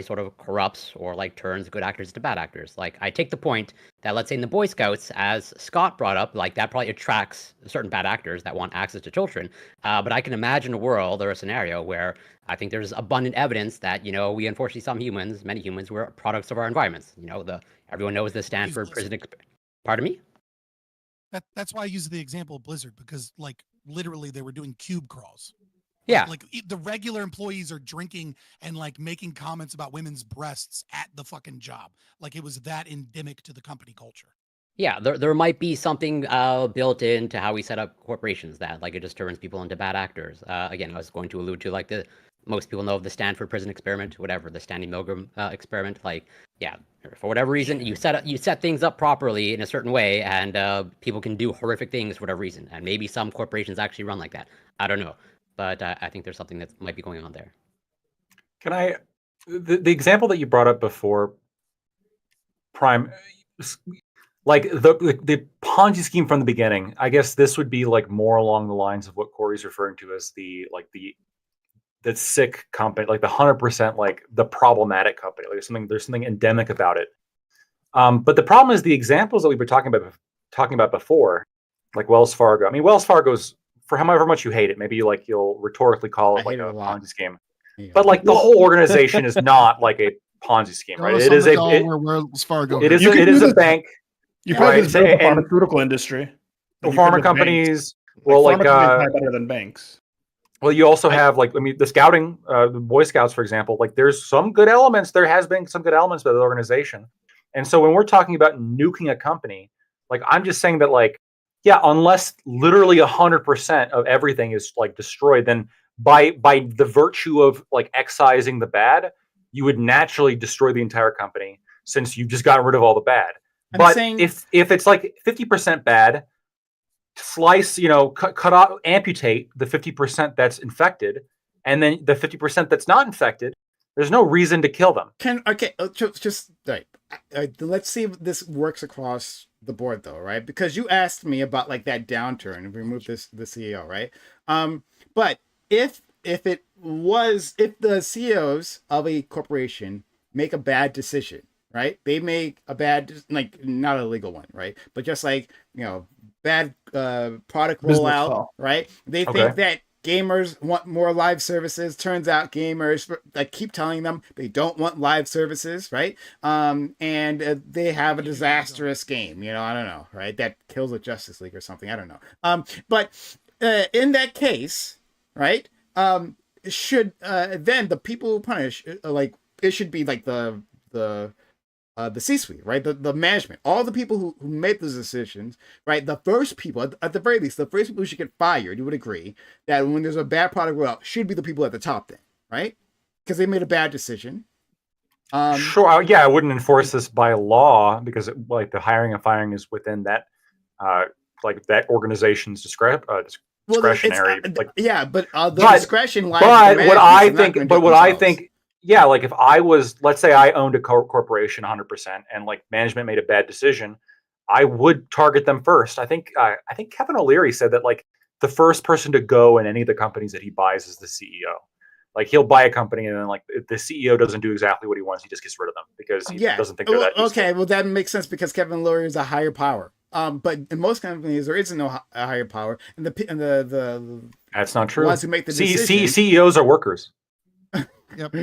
Speaker 11: sort of corrupts or like turns good actors into bad actors. Like I take the point that let's say in the Boy Scouts, as Scott brought up, like that probably attracts certain bad actors that want access to children. But I can imagine a world or a scenario where I think there's abundant evidence that we unfortunately many humans were products of our environments. Everyone knows the Stanford prison. Pardon me.
Speaker 5: That's why I use the example of Blizzard because like literally they were doing cube crawls.
Speaker 11: Yeah.
Speaker 5: Like the regular employees are drinking and like making comments about women's breasts at the fucking job. Like it was that endemic to the company culture.
Speaker 11: Yeah, there might be something built into how we set up corporations that like it just turns people into bad actors. Again, I was going to allude to like most people know of the Stanford prison experiment, whatever, the Stanley Milgram experiment. Like, yeah, for whatever reason, you set things up properly in a certain way, and people can do horrific things for whatever reason. And maybe some corporations actually run like that. I don't know. But I think there's something that might be going on there.
Speaker 4: Can the example that you brought up before, Prime, like the Ponzi scheme from the beginning, I guess this would be like more along the lines of what Corey's referring to as the sick company, like the 100% like the problematic company. Like there's something endemic about it. But the problem is the examples that we were talking about before, like Wells Fargo. I mean, Wells Fargo's, for however much you hate it, maybe you'll rhetorically call it like a Ponzi scheme, but like the whole organization is not like a Ponzi scheme, right? It is
Speaker 10: Wells Fargo.
Speaker 4: It is a bank.
Speaker 6: You probably build the pharmaceutical industry.
Speaker 4: The pharma companies,
Speaker 6: better than banks.
Speaker 4: Well, you also have the scouting, the Boy Scouts, for example. Like there's some good elements. There has been some good elements of the organization, and so when we're talking about nuking a company, like I'm just saying that yeah, unless literally 100% of everything is like destroyed, then by the virtue of like excising the bad, you would naturally destroy the entire company since you've just gotten rid of all the bad. If it's like 50% bad, slice, cut off, amputate the 50% that's infected, and then the 50% that's not infected, There's no reason to kill them.
Speaker 1: Just right. Let's see if this works across the board, though, right? Because you asked me about like that downturn and remove the CEO, right? But if the CEOs of a corporation make a bad decision, right? They make a bad, like, not a legal one, right? But just like, bad product rollout, right? They think that gamers want more live services. Turns out gamers, like, keep telling them they don't want live services, right? And they have a disastrous game, I don't know, right? That kills the Justice League or something. I don't know. But in that case, right? Should then the people who punish, like, it should be like the C-suite, right? The management, all the people who made those decisions, right? The first people, at the very least, the first people who should get fired, you would agree that when there's a bad product rollout, should be the people at the top then, right? Because they made a bad decision.
Speaker 4: Sure. Yeah, I wouldn't enforce this by law because like the hiring and firing is within that, like that organization's discretionary.
Speaker 1: But the discretion lies.
Speaker 4: But what I think. Yeah, like if I was, let's say I owned a corporation 100% and like management made a bad decision, I would target them first. I think Kevin O'Leary said that like the first person to go in any of the companies that he buys is the CEO. Like he'll buy a company and then like if the CEO doesn't do exactly what he wants, he just gets rid of them because he doesn't think they're that useful.
Speaker 1: Okay, well that makes sense because Kevin O'Leary is a higher power. But in most companies there isn't no higher power, and the
Speaker 4: that's not true.
Speaker 1: Ones who make the decision,
Speaker 4: CEOs are workers.
Speaker 10: Yep.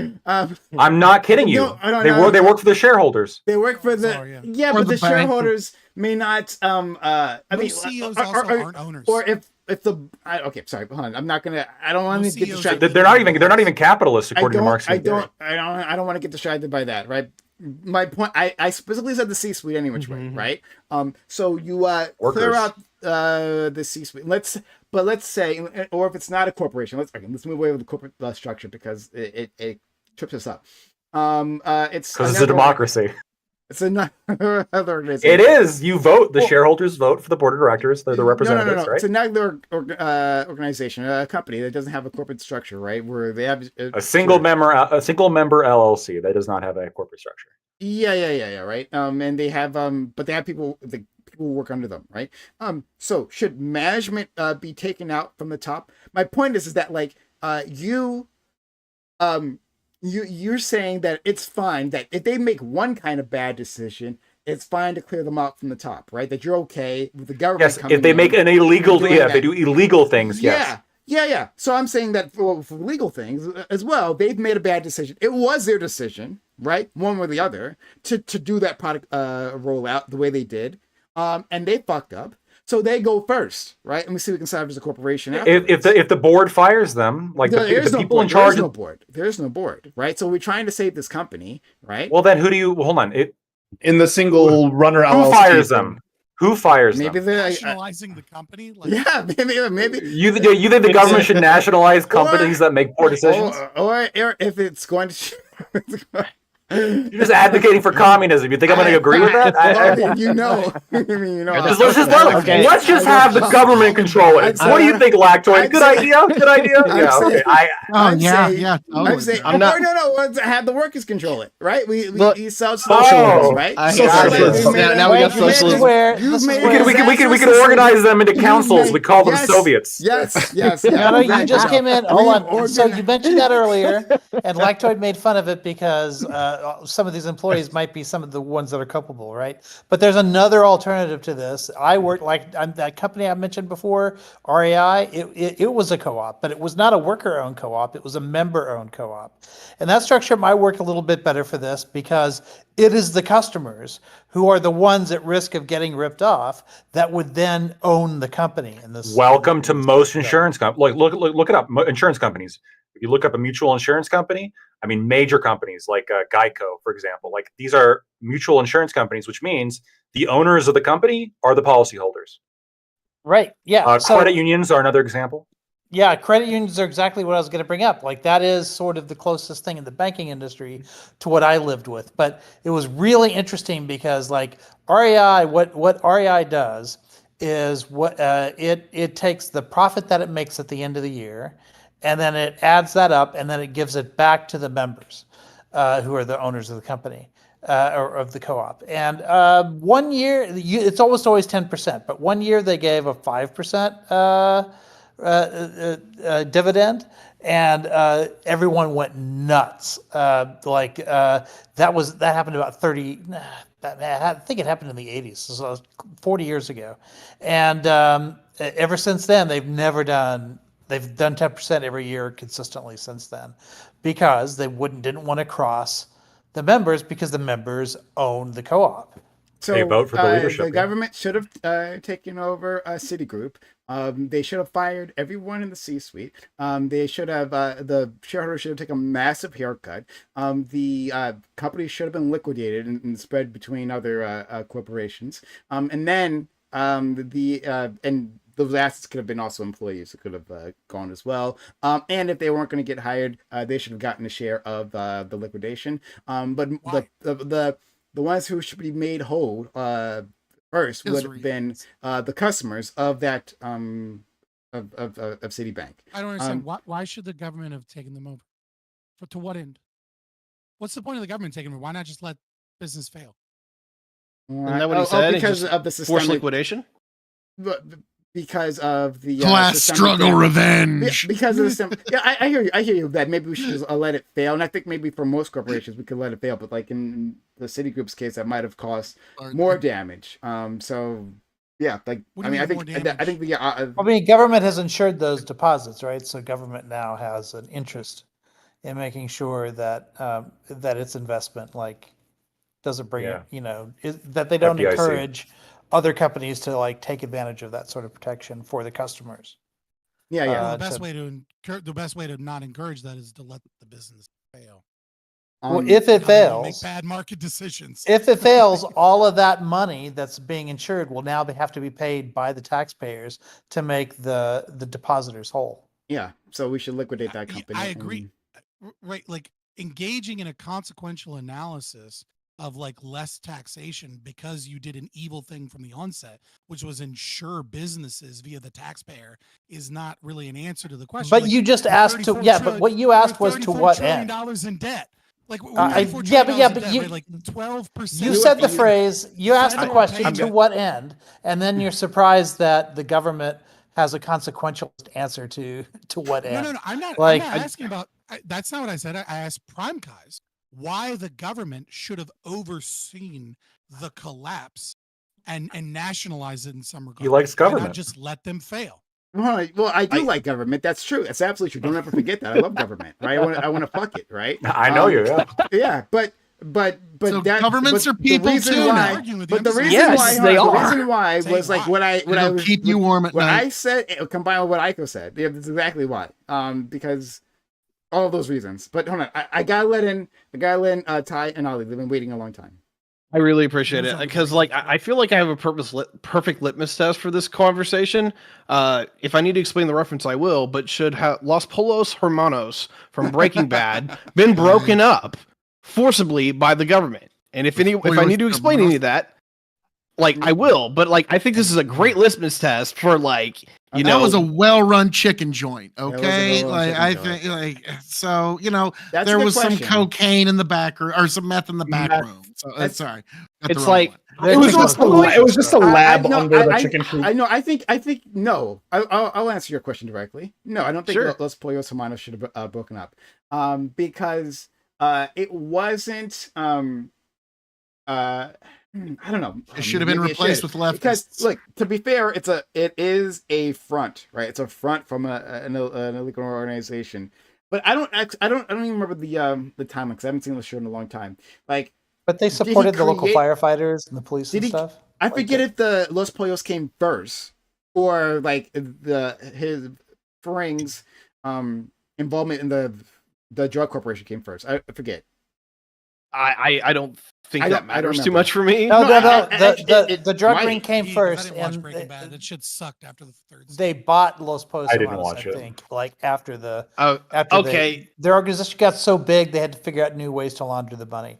Speaker 4: I'm not kidding you. They work for the shareholders.
Speaker 1: They work for but the shareholders may not. I mean,
Speaker 5: CEOs also aren't owners.
Speaker 1: Or if okay, sorry, hold on. I'm not gonna. I don't want to get distracted.
Speaker 4: They're not even capitalists according to Marx.
Speaker 1: I don't want to get distracted by that, right? My point. I specifically said the C-suite any which way, right? So you clear out the C-suite. Let's say, or if it's not a corporation, let's move away with the corporate structure because it trips us up. It's
Speaker 4: because it's a democracy.
Speaker 1: It's another organization.
Speaker 4: It is. You vote. The shareholders vote for the board of directors. They're the representatives,
Speaker 1: no.
Speaker 4: right?
Speaker 1: It's another organization, a company that doesn't have a corporate structure, right? Where they have
Speaker 4: a single member LLC that does not have a corporate structure.
Speaker 1: Yeah, right. And they have but they have people who work under them, right? So should management be taken out from the top? My point is that like you're saying that it's fine that if they make one kind of bad decision, it's fine to clear them out from the top, right? That you're okay with the government.
Speaker 4: Yes, if they make an illegal, if they do illegal things, yes.
Speaker 1: Yeah. So I'm saying that for legal things as well, they've made a bad decision. It was their decision, right? One or the other, to do that product rollout the way they did. And they fucked up. So they go first, right? And we see we can salvage the corporation.
Speaker 4: If the board fires them, like the people in charge,
Speaker 1: there is no board, right? So we're trying to save this company, right?
Speaker 4: Well, then who do you hold on?
Speaker 6: In the single runner
Speaker 4: LLC, who fires them? Who fires them?
Speaker 5: Maybe they're nationalizing the company.
Speaker 1: Maybe.
Speaker 4: You think the government should nationalize companies that make poor decisions?
Speaker 1: Or if it's going to.
Speaker 4: You're just advocating for communism. You think I'm going to agree with that? Let's just have the government control it. What do you think, Lactoid? Good idea.
Speaker 1: I'm not. No. Have the workers control it, right? We sell socialism, right?
Speaker 6: Now we got socialism.
Speaker 4: We can organize them into councils. We call them Soviets.
Speaker 1: Yes.
Speaker 9: No, you just came in. Hold on. So you mentioned that earlier, and Lactoid made fun of it because some of these employees might be some of the ones that are culpable, right? But there's another alternative to this. I worked that company I mentioned before, REI. It was a co-op, but it was not a worker-owned co-op. It was a member-owned co-op, and that structure might work a little bit better for this because it is the customers who are the ones at risk of getting ripped off that would then own the company. In this,
Speaker 4: welcome to most insurance companies. Look it up. Insurance companies. If you look up a mutual insurance company, I mean, major companies like Geico, for example, like these are mutual insurance companies, which means the owners of the company are the policyholders.
Speaker 9: Right. Yeah.
Speaker 4: Credit unions are another example.
Speaker 9: Yeah, credit unions are exactly what I was going to bring up. Like that is sort of the closest thing in the banking industry to what I lived with. But it was really interesting because like REI, what REI does is it takes the profit that it makes at the end of the year, and then it adds that up, and then it gives it back to the members, who are the owners of the company. Or of the co-op. And 1 year, it's almost always 10%, but 1 year they gave a 5% dividend, and everyone went nuts. That happened about 30. I think it happened in the 80s, so 40 years ago. And ever since then, they've done 10% every year consistently since then, because they didn't want to cross the members, because the members own the co-op.
Speaker 1: So
Speaker 4: They vote for the leadership.
Speaker 1: The government should have taken over Citigroup. They should have fired everyone in the C-suite. They should have the shareholders should have taken a massive haircut. The company should have been liquidated and spread between other corporations. And then and those assets could have been also employees who could have gone as well. And if they weren't going to get hired, they should have gotten a share of the liquidation. But the ones who should be made whole first would have been the customers of that of Citibank.
Speaker 5: I don't understand. Why should the government have taken them over? To what end? What's the point of the government taking them over? Why not just let business fail?
Speaker 3: Isn't that what he said?
Speaker 1: Because of the systemic
Speaker 3: forced liquidation?
Speaker 1: Because of the
Speaker 10: class struggle revenge.
Speaker 1: Because of the I hear you that maybe we should just let it fail, and I think maybe for most corporations we could let it fail, but like in the Citigroup's case, that might have caused more damage. So yeah, like I think the
Speaker 9: government has insured those deposits, right? So government now has an interest in making sure that that its investment doesn't bring that they don't encourage other companies to take advantage of that sort of protection for the customers.
Speaker 5: The best way to not encourage that is to let the business fail.
Speaker 9: Well, if it fails,
Speaker 5: make bad market decisions.
Speaker 9: If it fails, all of that money that's being insured will now have to be paid by the taxpayers to make the depositors whole.
Speaker 1: Yeah, so we should liquidate that company.
Speaker 5: I agree. Right, engaging in a consequential analysis of less taxation because you did an evil thing from the onset, which was insure businesses via the taxpayer, is not really an answer to the question.
Speaker 9: But you just asked but what you asked was to what end?
Speaker 5: $34 trillion in debt.
Speaker 9: But you 12%. You said the phrase. You asked the question to what end, and then you're surprised that the government has a consequential answer to what end.
Speaker 5: No. I'm not asking about. That's not what I said. I asked Prime Guys why the government should have overseen the collapse and nationalized it in some regard.
Speaker 4: He likes government.
Speaker 5: Why not just let them fail?
Speaker 1: Well, I do like government. That's true. That's absolutely true. Don't ever forget that. I love government. Right? I want to fuck it. Right?
Speaker 4: I know you. Yeah.
Speaker 1: Yeah, but
Speaker 10: so governments are people too.
Speaker 1: But the reason why was what I was
Speaker 10: keep you warm at
Speaker 1: what
Speaker 10: night.
Speaker 1: I said combined with what Aiko said. Yeah, that's exactly why. Because all of those reasons. But hold on, I gotta let in Ty and Ollie. They've been waiting a long time.
Speaker 3: I really appreciate it because I feel like I have a perfect litmus test for this conversation. If I need to explain the reference, I will. But should Los Polos Hermanos from Breaking Bad been broken up forcibly by the government? And if I need to explain any of that, I will. But I think this is a great litmus test for
Speaker 10: that was a well-run chicken joint. Okay, I think so. There was some cocaine in the back or some meth in the back room. So sorry,
Speaker 3: it's it was just a lab under the chicken coop.
Speaker 1: I think no. I'll answer your question directly. No, I don't think Los Pollos Hermanos should have broken up. Because it wasn't. I don't know.
Speaker 10: It should have been replaced with leftists.
Speaker 1: Because look, to be fair, it is a front, right? It's a front from an illegal organization. But I don't even remember the timeline because I haven't seen the show in a long time.
Speaker 9: But they supported the local firefighters and the police and stuff.
Speaker 1: I forget if the Los Pollos came first or his Fering's involvement in the drug corporation came first. I forget.
Speaker 3: I don't think
Speaker 1: I
Speaker 3: that
Speaker 1: don't
Speaker 3: matters too
Speaker 1: remember.
Speaker 3: much for me.
Speaker 9: No,
Speaker 1: No,
Speaker 9: the drug
Speaker 1: might.
Speaker 9: ring came
Speaker 5: I
Speaker 9: first,
Speaker 5: didn't watch
Speaker 9: and
Speaker 5: Breaking Bad. That shit sucked after the third season.
Speaker 9: they bought Los
Speaker 4: I didn't
Speaker 9: Pozomanos,
Speaker 4: watch
Speaker 9: I
Speaker 4: it.
Speaker 9: think, like after the
Speaker 3: Oh,
Speaker 9: after
Speaker 3: okay.
Speaker 9: their organization got so big, they had to figure out new ways to launder the money.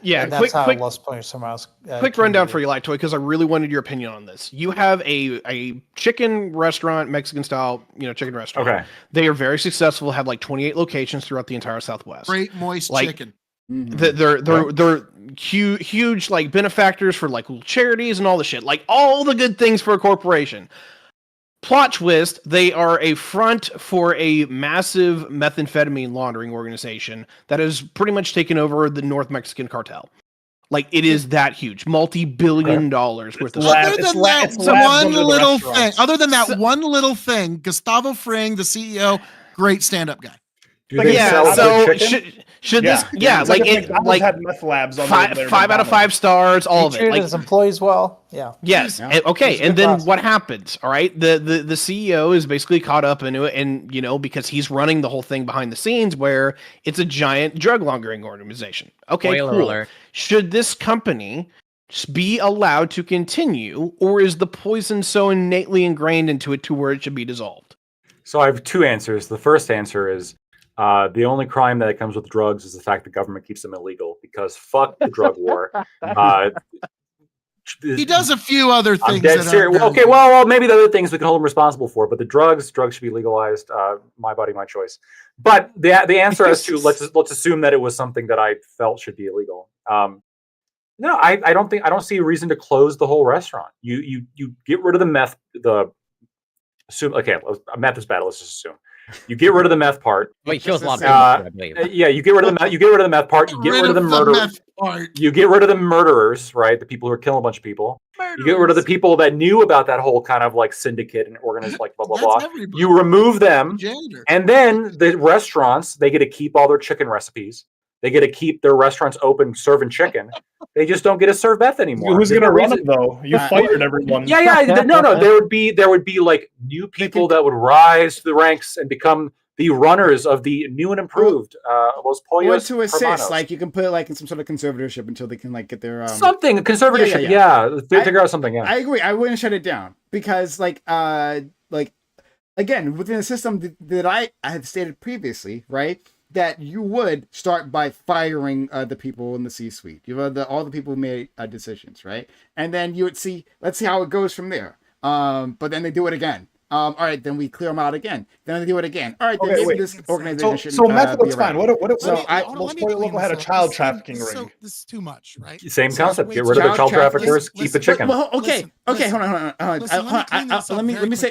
Speaker 3: Yeah,
Speaker 9: and that's how
Speaker 3: quick
Speaker 9: Los Pozomanos.
Speaker 3: quick
Speaker 9: came to
Speaker 3: rundown
Speaker 9: be.
Speaker 3: for you, Light Toy, because I really wanted your opinion on this. You have a chicken restaurant, Mexican style, chicken restaurant.
Speaker 4: Okay.
Speaker 3: They are very successful, have like 28 locations throughout the entire Southwest.
Speaker 10: Great moist
Speaker 3: Like,
Speaker 10: chicken.
Speaker 3: They're huge like benefactors for like little charities and all the shit, like all the good things for a corporation. Plot twist, they are a front for a massive methamphetamine laundering organization that has pretty much taken over the North Mexican cartel. Like, it is that huge, multi-billion dollars worth of
Speaker 10: Other
Speaker 3: stuff.
Speaker 10: than that
Speaker 6: it's labs
Speaker 10: one
Speaker 6: under the
Speaker 10: little thing,
Speaker 6: restaurants.
Speaker 10: other than that one little thing, Gustavo Fring, the CEO, great stand-up guy.
Speaker 4: Do they sell
Speaker 3: so
Speaker 4: good chicken?
Speaker 3: should this
Speaker 6: It's
Speaker 3: like
Speaker 6: if
Speaker 3: it
Speaker 6: McDonald's
Speaker 3: like
Speaker 6: had meth labs on
Speaker 3: five
Speaker 6: their
Speaker 3: out of
Speaker 6: McDonald's.
Speaker 3: 5 stars, all of
Speaker 9: He
Speaker 3: it.
Speaker 9: treated
Speaker 3: Like,
Speaker 9: his employees well. Yeah.
Speaker 3: yes.
Speaker 1: Yeah.
Speaker 3: Okay.
Speaker 9: He's a
Speaker 3: And
Speaker 9: good
Speaker 3: then
Speaker 9: boss.
Speaker 3: what happens? All right. The CEO is basically caught up into it, and because he's running the whole thing behind the scenes, where it's a giant drug laundering organization. Okay,
Speaker 11: Spoiler
Speaker 3: cool.
Speaker 11: alert.
Speaker 3: Should this company be allowed to continue, or is the poison so innately ingrained into it to where it should be dissolved?
Speaker 4: So I have two answers. The first answer is the only crime that comes with drugs is the fact the government keeps them illegal, because fuck the drug war.
Speaker 10: He does a few other things.
Speaker 4: I'm dead
Speaker 10: that
Speaker 4: serious.
Speaker 10: aren't
Speaker 4: Okay, well, maybe the other things we can hold him responsible for, but the drugs should be legalized. My body, my choice. But the answer as to let's assume that it was something that I felt should be illegal. No, I don't see a reason to close the whole restaurant. You get rid of the meth. Meth is bad. Let's just assume you get rid of the meth part.
Speaker 11: Well, he kills a lot of
Speaker 4: Uh,
Speaker 11: people, I believe.
Speaker 4: Yeah, you get rid of the meth. You get rid of the meth part. You get rid of the murder. You get rid of the murderers, right? The people who are killing a bunch of people. You get rid of the people that knew about that whole kind of like syndicate and organized like blah blah blah. You remove them, and then the restaurants, they get to keep all their chicken recipes. They get to keep their restaurants open serving chicken. They just don't get to serve meth anymore.
Speaker 6: Who's going to run them though? You fired everyone.
Speaker 4: Yeah. No. There would be like new people that would rise to the ranks and become the runners of the new and improved Los
Speaker 1: Or
Speaker 4: Pollos
Speaker 1: to assist,
Speaker 4: Hermanos.
Speaker 1: like you can put it like in some sort of conservatorship until they can like get their
Speaker 4: something conservatorship. Figure out something. Yeah,
Speaker 1: I agree. I wouldn't shut it down because like again within the system that I had stated previously, right? That you would start by firing the people in the C-suite. You know, all the people who made decisions, right? And then you would see, let's see how it goes from there. But then they do it again. All right, then we clear them out again. Then they do it again. All right, then maybe this organization shouldn't
Speaker 6: So meth
Speaker 1: be
Speaker 6: looks fine.
Speaker 1: around.
Speaker 6: What
Speaker 1: So
Speaker 6: Los Pollos Local had a child trafficking ring.
Speaker 5: So this is too much, right?
Speaker 4: same
Speaker 5: So
Speaker 4: concept.
Speaker 5: wait,
Speaker 4: Get rid of the child traffickers.
Speaker 5: listen,
Speaker 4: Keep the chicken.
Speaker 1: Well, okay,
Speaker 5: Listen,
Speaker 1: hold on.
Speaker 5: listen,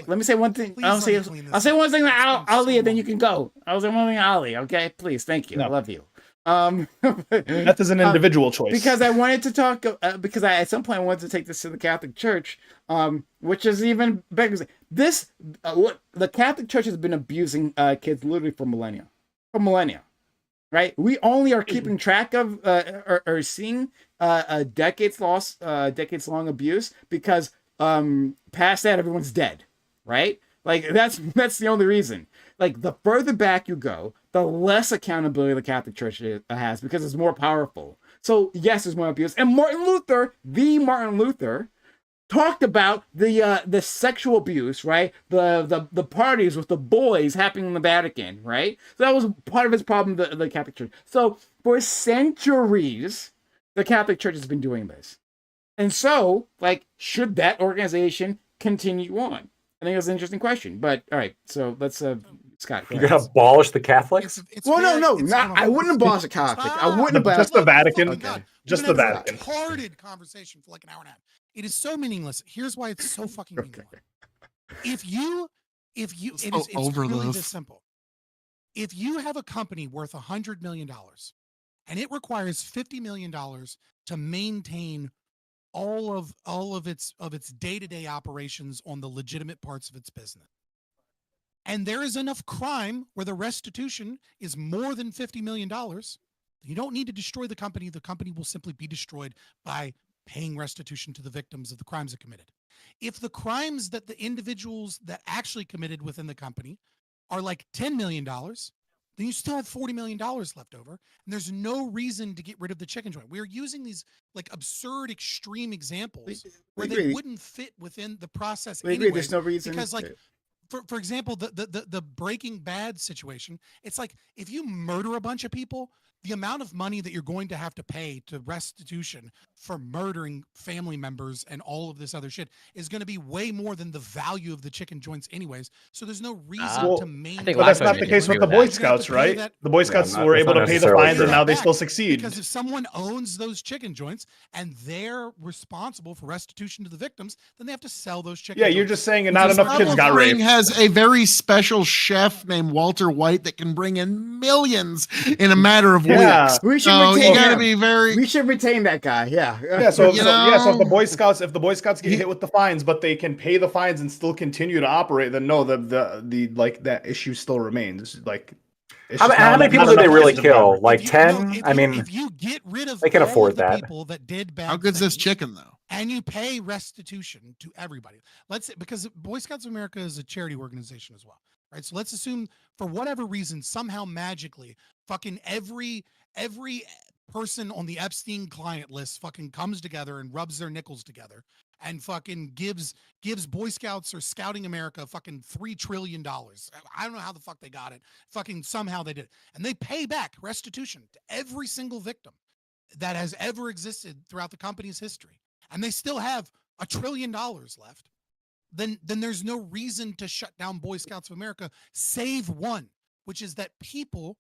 Speaker 1: Let me say one thing.
Speaker 5: Please
Speaker 1: I'll
Speaker 5: let
Speaker 1: say
Speaker 5: me clean this
Speaker 1: I'll say
Speaker 5: up.
Speaker 1: one thing to
Speaker 5: It's been
Speaker 1: Ali,
Speaker 5: so
Speaker 1: and then you
Speaker 5: long.
Speaker 1: can go. I'll say one thing to Ali. Okay, please, thank you. I love you.
Speaker 6: Meth is an individual choice.
Speaker 1: Because I wanted to talk. Because I at some point wanted to take this to the Catholic Church, which is even better. This what the Catholic Church has been abusing kids literally for millennia, right? We only are keeping track of or seeing decades long abuse because past that everyone's dead, right? Like that's the only reason. Like the further back you go, the less accountability the Catholic Church has because it's more powerful. So yes, there's more abuse. And Martin Luther, talked about the sexual abuse, right? The parties with the boys happening in the Vatican, right? So that was part of his problem, the Catholic Church. So for centuries, the Catholic Church has been doing this. And so, like, should that organization continue on? I think that's an interesting question. But all right, so let's Scott.
Speaker 4: You're gonna abolish the Catholics?
Speaker 1: I wouldn't abolish the Catholic. I wouldn't abolish
Speaker 6: just the Vatican.
Speaker 5: Oh my God.
Speaker 6: Just
Speaker 5: We've
Speaker 6: the
Speaker 5: been having
Speaker 6: Vatican.
Speaker 5: a retarded conversation for like an hour and a half. It is so meaningless. Here's why it's so fucking meaningless. If you, it's really this simple. If you have a company worth $100 million and it requires $50 million to maintain all of its day-to-day operations on the legitimate parts of its business, and there is enough crime where the restitution is more than $50 million, you don't need to destroy the company. The company will simply be destroyed by paying restitution to the victims of the crimes it committed. If the crimes that the individuals that actually committed within the company are like $10 million, then you still have $40 million left over, and there's no reason to get rid of the chicken joint. We're using these like absurd, extreme examples where they wouldn't fit within the process anyway.
Speaker 1: There's no reason
Speaker 5: because, like, for example, the Breaking Bad situation, it's like if you murder a bunch of people, the amount of money that you're going to have to pay to restitution for murdering family members and all of this other shit is going to be way more than the value of the chicken joints anyways. So there's no reason to maintain.
Speaker 6: But that's not the case with the Boy Scouts, right? The Boy Scouts were able to pay the fines and now they still succeed.
Speaker 5: Because if someone owns those chicken joints and they're responsible for restitution to the victims, then they have to sell those chicken joints.
Speaker 6: You're just saying not enough kids got raped.
Speaker 10: Has a very special chef named Walter White that can bring in millions in a matter of weeks.
Speaker 1: We should retain
Speaker 10: gotta be very.
Speaker 1: We should retain that guy.
Speaker 6: So if the Boy Scouts get hit with the fines, but they can pay the fines and still continue to operate, then no, the like that issue still remains. Like,
Speaker 4: how many people did they really kill? Like 10? I mean,
Speaker 5: if you get rid of
Speaker 4: they can afford that.
Speaker 5: People that did bad
Speaker 10: how good's this chicken though?
Speaker 5: And you pay restitution to everybody. Let's say, because Boy Scouts of America is a charity organization as well, right? So let's assume for whatever reason, somehow magically, fucking every person on the Epstein client list fucking comes together and rubs their nickels together and fucking gives Boy Scouts or Scouting America fucking $3 trillion. I don't know how the fuck they got it. Fucking somehow they did it. And they pay back restitution to every single victim that has ever existed throughout the company's history. And they still have $1 trillion left. Then there's no reason to shut down Boy Scouts of America, save one, which is that people,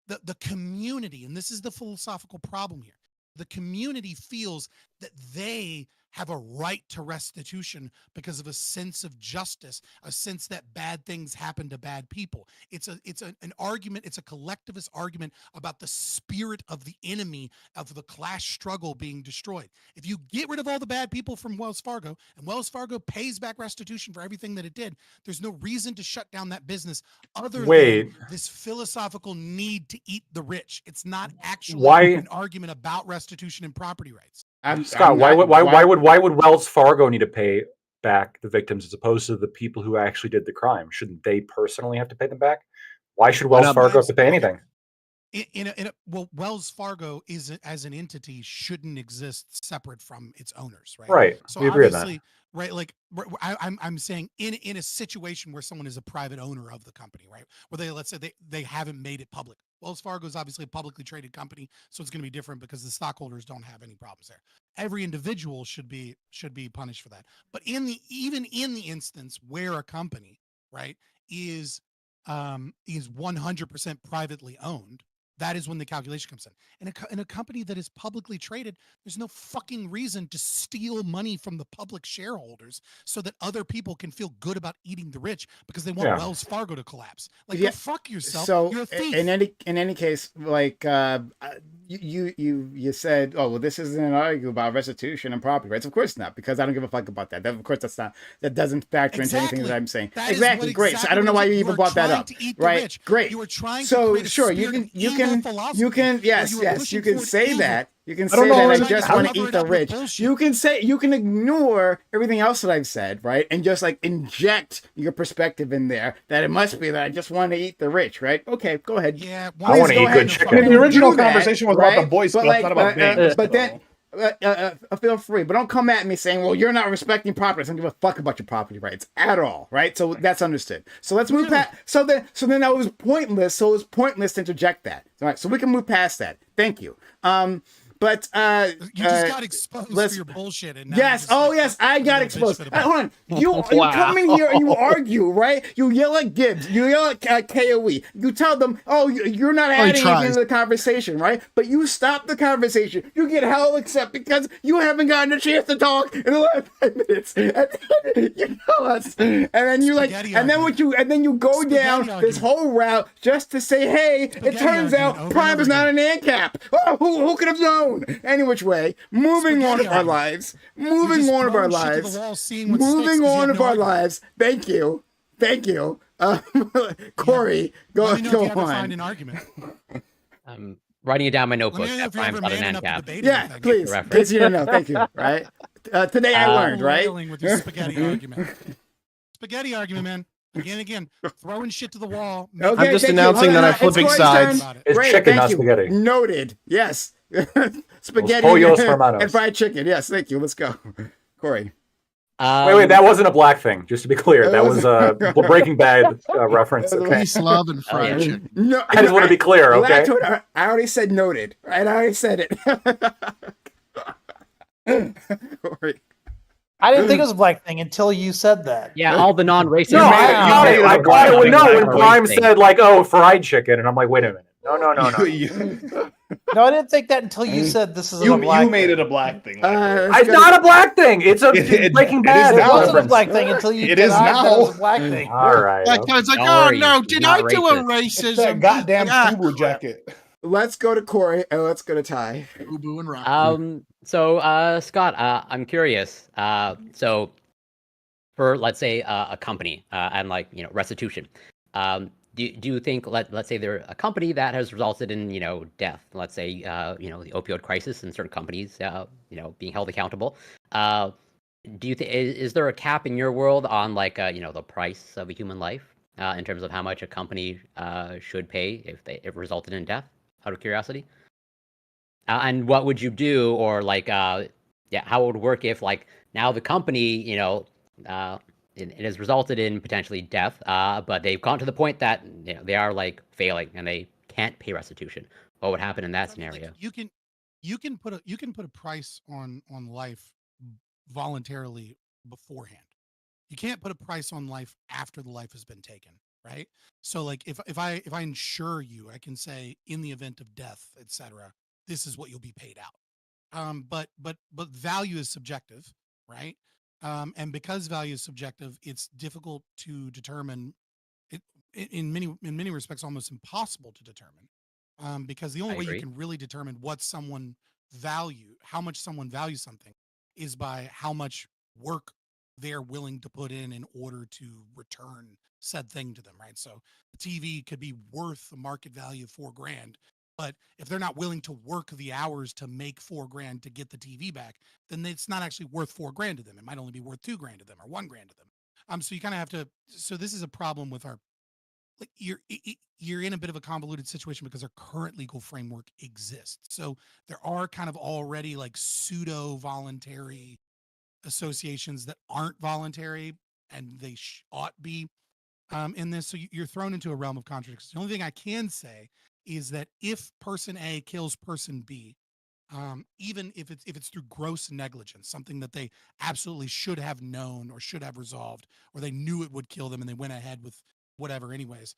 Speaker 5: the community, and this is the philosophical problem here, the community feels that they have a right to restitution because of a sense of justice, a sense that bad things happen to bad people. It's an argument, it's a collectivist argument about the spirit of the enemy of the class struggle being destroyed. If you get rid of all the bad people from Wells Fargo and Wells Fargo pays back restitution for everything that it did, there's no reason to shut down that business other than this philosophical need to eat the rich. It's not actually an argument about restitution and property rights.
Speaker 4: Scott, why would Wells Fargo need to pay back the victims as opposed to the people who actually did the crime? Shouldn't they personally have to pay them back? Why should Wells Fargo have to pay anything?
Speaker 5: Well, Wells Fargo as an entity shouldn't exist separate from its owners, right?
Speaker 4: Right.
Speaker 5: So
Speaker 4: we agree on that.
Speaker 5: Right, like I'm saying in a situation where someone is a private owner of the company, right? Where let's say they haven't made it public. Wells Fargo is obviously a publicly traded company, so it's going to be different because the stockholders don't have any problems there. Every individual should be punished for that. But even in the instance where a company, right, is 100% privately owned, that is when the calculation comes in. In a company that is publicly traded, there's no fucking reason to steal money from the public shareholders so that other people can feel good about eating the rich because they want Wells Fargo to collapse. Like, go fuck yourself.
Speaker 1: So
Speaker 5: you're a thief.
Speaker 1: in any case, like you said, oh well, this isn't an argument about restitution and property rights. Of course not, because I don't give a fuck about that. Of course, that doesn't factor into anything that I'm saying. Exactly. Great. So I don't know why you even brought that up. Right. Great.
Speaker 5: You were trying
Speaker 1: to
Speaker 5: create a
Speaker 1: sure you can yes you can say that. You can say that I just want to eat the rich. You can ignore everything else that I've said, right? And just like inject your perspective in there that it must be that I just want to eat the rich, right? Okay, go ahead.
Speaker 5: Yeah,
Speaker 4: I want to eat good chicken.
Speaker 6: The original conversation was about the Boy Scouts, not about being.
Speaker 1: But then feel free, but don't come at me saying, well, you're not respecting property rights. I don't give a fuck about your property rights at all, right? So that's understood. So let's move past. So then that was pointless. So it was pointless to interject that. All right, so we can move past that. Thank you. But
Speaker 5: you just got exposed for your bullshit. And
Speaker 1: yes, I got exposed. Hold on, you come in here and you argue, right? You yell at Gibbs, you yell at KOE. You tell them, oh, you're not adding anything to the conversation, right? But you stop the conversation. You get hell upset because you haven't gotten a chance to talk in the last 5 minutes. And then you tell us, and then you and then you go down this whole route just to say, hey, it turns out Prime is not an ANCAP. Oh, who could have known? Any which way, moving on of our lives. Thank you. Corey, go on.
Speaker 5: Find an argument.
Speaker 11: I'm writing it down in my notebook. That Prime's not an ANCAP.
Speaker 1: Yeah, please. Because you don't know. Thank you. Right. Today I learned. Right.
Speaker 5: With your spaghetti argument. Spaghetti argument, man. Again, throwing shit to the wall.
Speaker 1: Okay,
Speaker 3: I'm just
Speaker 1: thank you.
Speaker 3: announcing
Speaker 1: Hold
Speaker 3: that
Speaker 1: on,
Speaker 3: I'm flipping
Speaker 1: Corey's
Speaker 3: sides.
Speaker 1: turn.
Speaker 4: It's
Speaker 1: Great,
Speaker 4: chicken,
Speaker 1: thank
Speaker 4: not
Speaker 1: you.
Speaker 4: spaghetti.
Speaker 1: Noted. Yes. Spaghetti
Speaker 4: pollos
Speaker 1: and
Speaker 4: hermanos.
Speaker 1: fried chicken. Yes, thank you. Let's go. Corey.
Speaker 4: Wait, that wasn't a black thing. Just to be clear, that was a Breaking Bad reference. Okay,
Speaker 10: Peace, love, and
Speaker 11: Oh,
Speaker 10: fried
Speaker 11: yeah.
Speaker 10: chicken.
Speaker 1: No,
Speaker 4: I just want to be clear. Okay,
Speaker 1: I already said noted. Right? I already said it. Corey.
Speaker 9: I didn't think it was a black thing until you said that.
Speaker 11: Yeah, all the non-racist.
Speaker 4: no,
Speaker 3: made it-
Speaker 4: I
Speaker 3: you made it a
Speaker 4: got
Speaker 3: black
Speaker 4: it.
Speaker 3: thing,
Speaker 4: No,
Speaker 3: black
Speaker 4: when
Speaker 3: or
Speaker 4: Prime
Speaker 11: thing.
Speaker 4: said like, "Oh, fried chicken," and I'm like, "Wait a minute, no."
Speaker 9: No, I didn't think that until you said this is a black
Speaker 6: You made
Speaker 9: thing.
Speaker 6: it a black thing.
Speaker 4: It's not a black thing. It's a Breaking Bad.
Speaker 6: is
Speaker 9: It
Speaker 6: now.
Speaker 9: wasn't a
Speaker 4: reference.
Speaker 9: black thing until you
Speaker 6: It is
Speaker 9: denied that it was
Speaker 6: now.
Speaker 9: a black thing.
Speaker 4: All right.
Speaker 10: Like, I was like,
Speaker 11: Don't
Speaker 10: oh
Speaker 11: worry,
Speaker 10: no,
Speaker 11: he's
Speaker 10: did
Speaker 11: not
Speaker 10: I do a
Speaker 11: racist.
Speaker 6: It's that
Speaker 10: racism?
Speaker 6: goddamn
Speaker 10: Ah,
Speaker 6: FUBU jacket.
Speaker 1: Let's go to Corey and let's go to Ty.
Speaker 10: Boo and rock.
Speaker 11: So Scott, I'm curious. So for let's say a company and like restitution, do you think let's say they're a company that has resulted in death, let's say the opioid crisis and certain companies being held accountable, do you think is there a cap in your world on like the price of a human life in terms of how much a company should pay if it resulted in death, out of curiosity? And what would you do, or like how it would work if like now the company it has resulted in potentially death, but they've gone to the point that they are like failing and they can't pay restitution. What would happen in that scenario?
Speaker 5: Like, you can put a price on life voluntarily beforehand. You can't put a price on life after the life has been taken, right? So like if I insure you, I can say in the event of death, etc., this is what you'll be paid out. But value is subjective, right? And because value is subjective, it's difficult to determine. It in many respects almost impossible to determine, because the only way you can really determine what someone how much someone values something, is by how much work they're willing to put in order to return said thing to them, right? So the TV could be worth a market value of $4,000, but if they're not willing to work the hours to make $4,000 to get the TV back, then it's not actually worth $4,000 to them. It might only be worth $2,000 to them or $1,000 to them. So you kind of have to. So this is a problem with our. Like you're in a bit of a convoluted situation because our current legal framework exists. So there are kind of already like pseudo voluntary associations that aren't voluntary, and they ought be in this. So you're thrown into a realm of contradictions. The only thing I can say is that if person A kills person B, even if it's through gross negligence, something that they absolutely should have known or should have resolved, or they knew it would kill them and they went ahead with whatever anyways,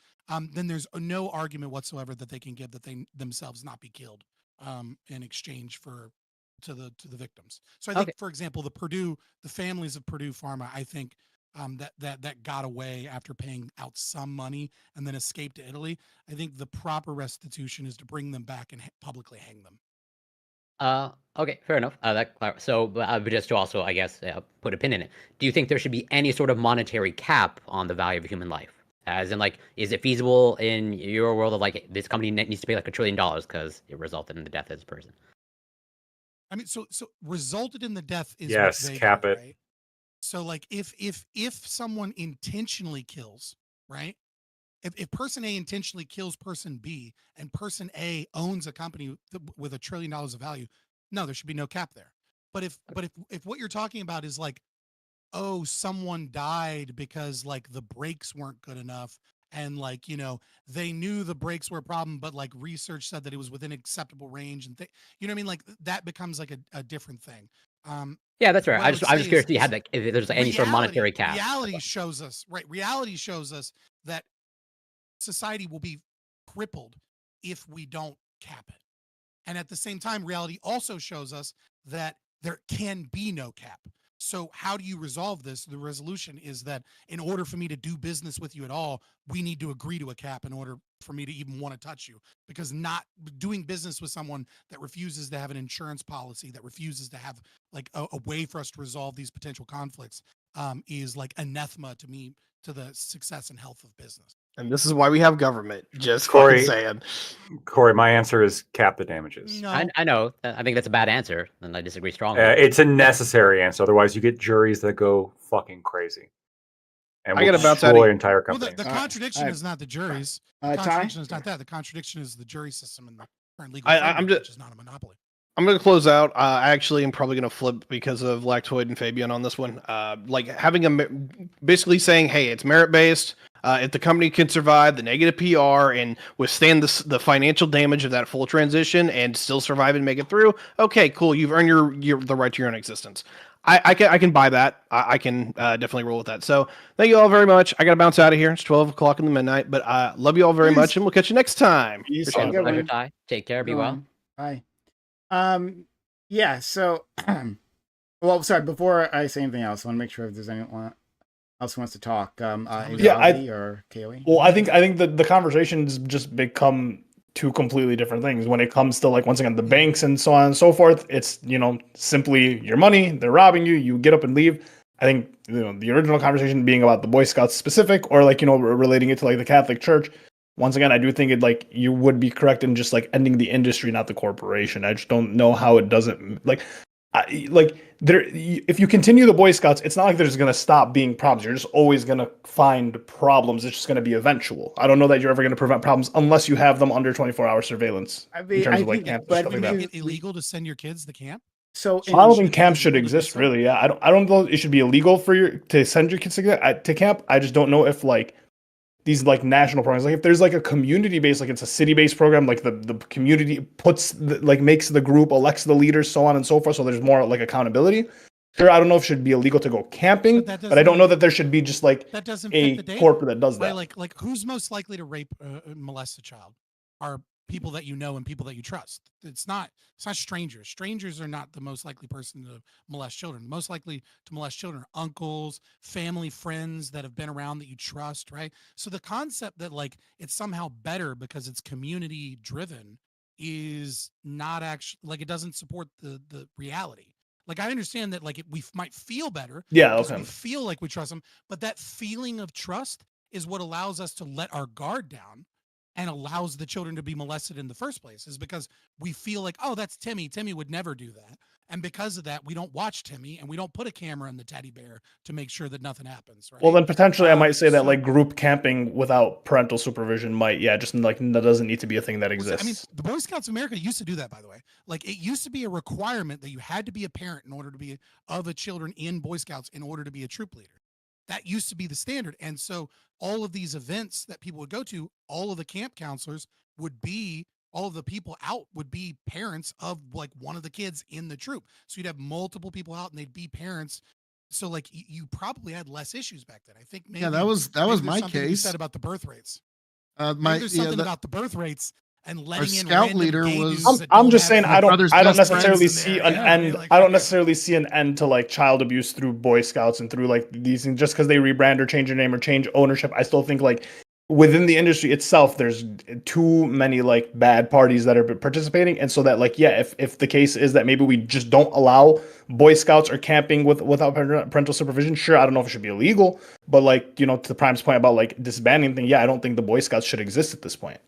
Speaker 5: then there's no argument whatsoever that they can give that they themselves not be killed in exchange to the victims. So I think, for example, the families of Purdue Pharma, I think that got away after paying out some money and then escaped to Italy. I think the proper restitution is to bring them back and publicly hang them.
Speaker 11: Okay, fair enough. So, but just to also, I guess, put a pin in it. Do you think there should be any sort of monetary cap on the value of a human life? As in, like, is it feasible in your world of like this company needs to pay like $1 trillion because it resulted in the death of this person?
Speaker 5: I mean, so resulted in the death is
Speaker 4: yes, cap it.
Speaker 5: Right? So, like, if someone intentionally kills, right? If person A intentionally kills person B and person A owns a company with $1 trillion of value, no, there should be no cap there. But if what you're talking about is like, oh, someone died because like the brakes weren't good enough, and like they knew the brakes were a problem, but like research said that it was within acceptable range, and you know what I mean, like that becomes like a different thing.
Speaker 11: Yeah, that's right. I was just curious if there's any sort of monetary cap.
Speaker 5: Reality shows us that society will be crippled if we don't cap it. And at the same time, reality also shows us that there can be no cap. So how do you resolve this? The resolution is that in order for me to do business with you at all, we need to agree to a cap in order for me to even want to touch you. Because not doing business with someone that refuses to have an insurance policy, that refuses to have like a way for us to resolve these potential conflicts, is like anathema to me, to the success and health of business.
Speaker 3: And this is why we have government. Just
Speaker 4: Corey,
Speaker 3: saying.
Speaker 4: Corey, my answer is cap the damages.
Speaker 5: No.
Speaker 11: I know. I think that's a bad answer, and I disagree strongly.
Speaker 4: It's a necessary answer. Otherwise, you get juries that go fucking crazy. and
Speaker 3: I
Speaker 4: will
Speaker 3: gotta bounce out of
Speaker 4: destroy
Speaker 3: here.
Speaker 4: entire
Speaker 5: Well,
Speaker 4: companies.
Speaker 5: the contradiction is not the juries. The
Speaker 1: Ty?
Speaker 5: contradiction is not that. The contradiction is the jury system and the current legal
Speaker 3: I'm
Speaker 5: framework,
Speaker 3: just-
Speaker 5: which is not a monopoly.
Speaker 3: I'm going to close out. I actually am probably going to flip because of Lactoid and Fabian on this one. Like having basically saying, hey, it's merit based. If the company can survive the negative PR and withstand the financial damage of that full transition and still survive and make it through, okay, cool. You've earned the right to your own existence. I can buy that. I can definitely roll with that. So thank you all very much. I got to bounce out of here. It's 12 o'clock in the midnight, but love you all very much, and we'll catch you next time.
Speaker 1: Peace.
Speaker 3: Appreciate
Speaker 1: Have a
Speaker 3: it.
Speaker 1: good
Speaker 11: Pleasure,
Speaker 1: one.
Speaker 11: Ty. Take care. Be
Speaker 1: Go
Speaker 11: well.
Speaker 1: on. Bye. Yeah, so well, sorry, before I say anything else, I want to make sure if there's anyone else who wants to talk. Is
Speaker 7: Yeah,
Speaker 1: Ali or KOE?
Speaker 7: Well, I think that the conversations just become two completely different things when it comes to, like, once again, the banks and so on and so forth. It's, simply your money, they're robbing you, you get up and leave. I think, the original conversation being about the Boy Scouts specific, or like, relating it to like the Catholic Church. Once again, I do think it, like, you would be correct in just like ending the industry, not the corporation. I just don't know how it doesn't, like, if you continue the Boy Scouts, it's not like there's going to stop being problems. You're just always going to find problems. It's just going to be eventual. I don't know that you're ever going to prevent problems unless you have them under 24-hour surveillance.
Speaker 1: I mean,
Speaker 7: in terms
Speaker 1: I
Speaker 7: of like
Speaker 1: think-
Speaker 7: camp
Speaker 1: but
Speaker 7: and stuff
Speaker 5: You
Speaker 7: like
Speaker 5: make
Speaker 7: that.
Speaker 5: it illegal to send your kids to camp?
Speaker 1: So
Speaker 7: I don't
Speaker 5: should
Speaker 7: think
Speaker 5: it be
Speaker 7: camp should
Speaker 5: illegal to do
Speaker 7: exist,
Speaker 5: so?
Speaker 7: really. Yeah, I don't know. It should be illegal for to send your kids to camp. I just don't know if like these like national programs, like if there's like a community based, like it's a city based program, like the community makes the group, elects the leaders, so on and so forth. So there's more like accountability. Sure, I don't know if it should be illegal to go camping,
Speaker 5: But that
Speaker 7: but I don't
Speaker 5: doesn't-
Speaker 7: know that there should be just like
Speaker 5: That doesn't
Speaker 7: a
Speaker 5: fit the data.
Speaker 7: corporate that does
Speaker 5: Right?
Speaker 7: that.
Speaker 5: Like who's most likely to rape, molest a child? Are people that you know and people that you trust. It's not strangers. Strangers are not the most likely person to molest children. The most likely to molest children are uncles, family, friends that have been around that you trust, right? So the concept that like it's somehow better because it's community driven is not actually, like, it doesn't support the reality. Like, I understand that like we might feel better
Speaker 7: Yeah,
Speaker 5: because
Speaker 7: okay.
Speaker 5: we feel like we trust them, but that feeling of trust is what allows us to let our guard down and allows the children to be molested in the first place, is because we feel like, oh, that's Timmy. Timmy would never do that. And because of that, we don't watch Timmy and we don't put a camera in the teddy bear to make sure that nothing happens. Right?
Speaker 7: Well, then potentially I might say that
Speaker 5: so-
Speaker 7: like group camping without parental supervision might, just like that doesn't need to be a thing that exists.
Speaker 5: I mean, the Boy Scouts of America used to do that, by the way. Like, it used to be a requirement that you had to be a parent in order to be of a children in Boy Scouts in order to be a troop leader. That used to be the standard. And so all of these events that people would go to, all of the camp counselors would be, all of the people out would be parents of like one of the kids in the troop. So you'd have multiple people out and they'd be parents. So like you probably had less issues back then. I think maybe
Speaker 10: Yeah, that was
Speaker 5: maybe there's
Speaker 10: my
Speaker 5: something to be
Speaker 10: case.
Speaker 5: said about the birth rates.
Speaker 10: My
Speaker 5: There's something about the birth rates and letting in
Speaker 10: scout
Speaker 5: random
Speaker 10: leader
Speaker 5: gay
Speaker 10: was-
Speaker 5: dudes that
Speaker 7: I'm
Speaker 5: don't
Speaker 7: just
Speaker 5: have
Speaker 7: saying
Speaker 10: my
Speaker 7: I don't
Speaker 10: brother's best
Speaker 7: necessarily
Speaker 10: friends in
Speaker 7: see
Speaker 10: there.
Speaker 7: an
Speaker 5: Yeah,
Speaker 7: end.
Speaker 5: like,
Speaker 7: I don't
Speaker 5: okay.
Speaker 7: necessarily see an end to like child abuse through Boy Scouts and through like these things just because they rebrand or change their name or change ownership. I still think like within the industry itself, there's too many like bad parties that are participating, and so that like if the case is that maybe we just don't allow Boy Scouts or camping without parental supervision, sure, I don't know if it should be illegal, but like to the Prime's point about like disbanding thing, I don't think the Boy Scouts should exist at this point.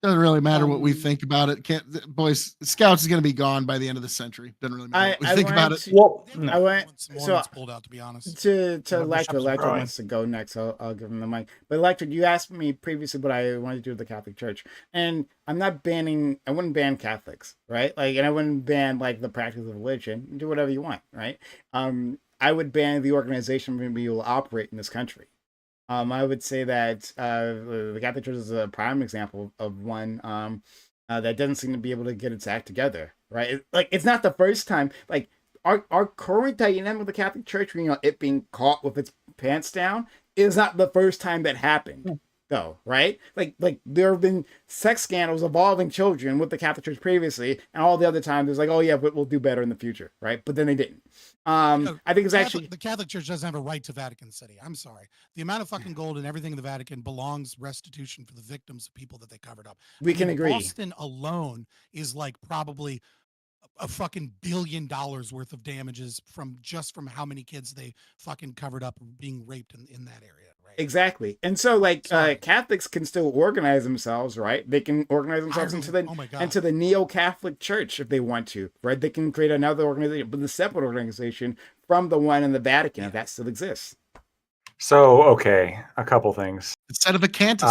Speaker 10: Doesn't really matter what we think about it. Boys Scouts is going to be gone by the end of the century. Doesn't really matter what we think about it.
Speaker 7: Well,
Speaker 5: I
Speaker 1: I went
Speaker 5: some more
Speaker 1: so
Speaker 5: ones pulled out, to be honest.
Speaker 1: to
Speaker 5: Yeah,
Speaker 1: Electric.
Speaker 5: Bishop's
Speaker 1: Electric
Speaker 7: growing.
Speaker 1: wants to go next. I'll give him the mic. But Electric, you asked me previously what I wanted to do with the Catholic Church, and I'm not banning. I wouldn't ban Catholics, right? Like, and I wouldn't ban like the practice of religion. Do whatever you want, right? I would ban the organization where you will operate in this country. I would say that the Catholic Church is a prime example of one that doesn't seem to be able to get its act together, right? It's not the first time. Like, our current dynamic with the Catholic Church, it being caught with its pants down, is not the first time that happened, though, right? Like there have been sex scandals involving children with the Catholic Church previously, and all the other times it's like, oh yeah, but we'll do better in the future, right? But then they didn't. I think it's actually
Speaker 5: The Catholic Church doesn't have a right to Vatican City. I'm sorry. The amount of fucking gold and everything in the Vatican belongs restitution for the victims of people that they covered up.
Speaker 1: we can agree.
Speaker 5: Boston alone is like probably a fucking $1 billion worth of damages from how many kids they fucking covered up being raped in that area. Right?
Speaker 1: Exactly. And so like
Speaker 5: Sorry.
Speaker 1: Catholics can still organize themselves, right? They can organize themselves into the
Speaker 5: Oh my God.
Speaker 1: into the Neo-Catholic Church if they want to, right? They can create another organization, but a separate organization from the one in the Vatican if that still exists.
Speaker 4: So, okay, a couple things.
Speaker 10: Instead of a Cantus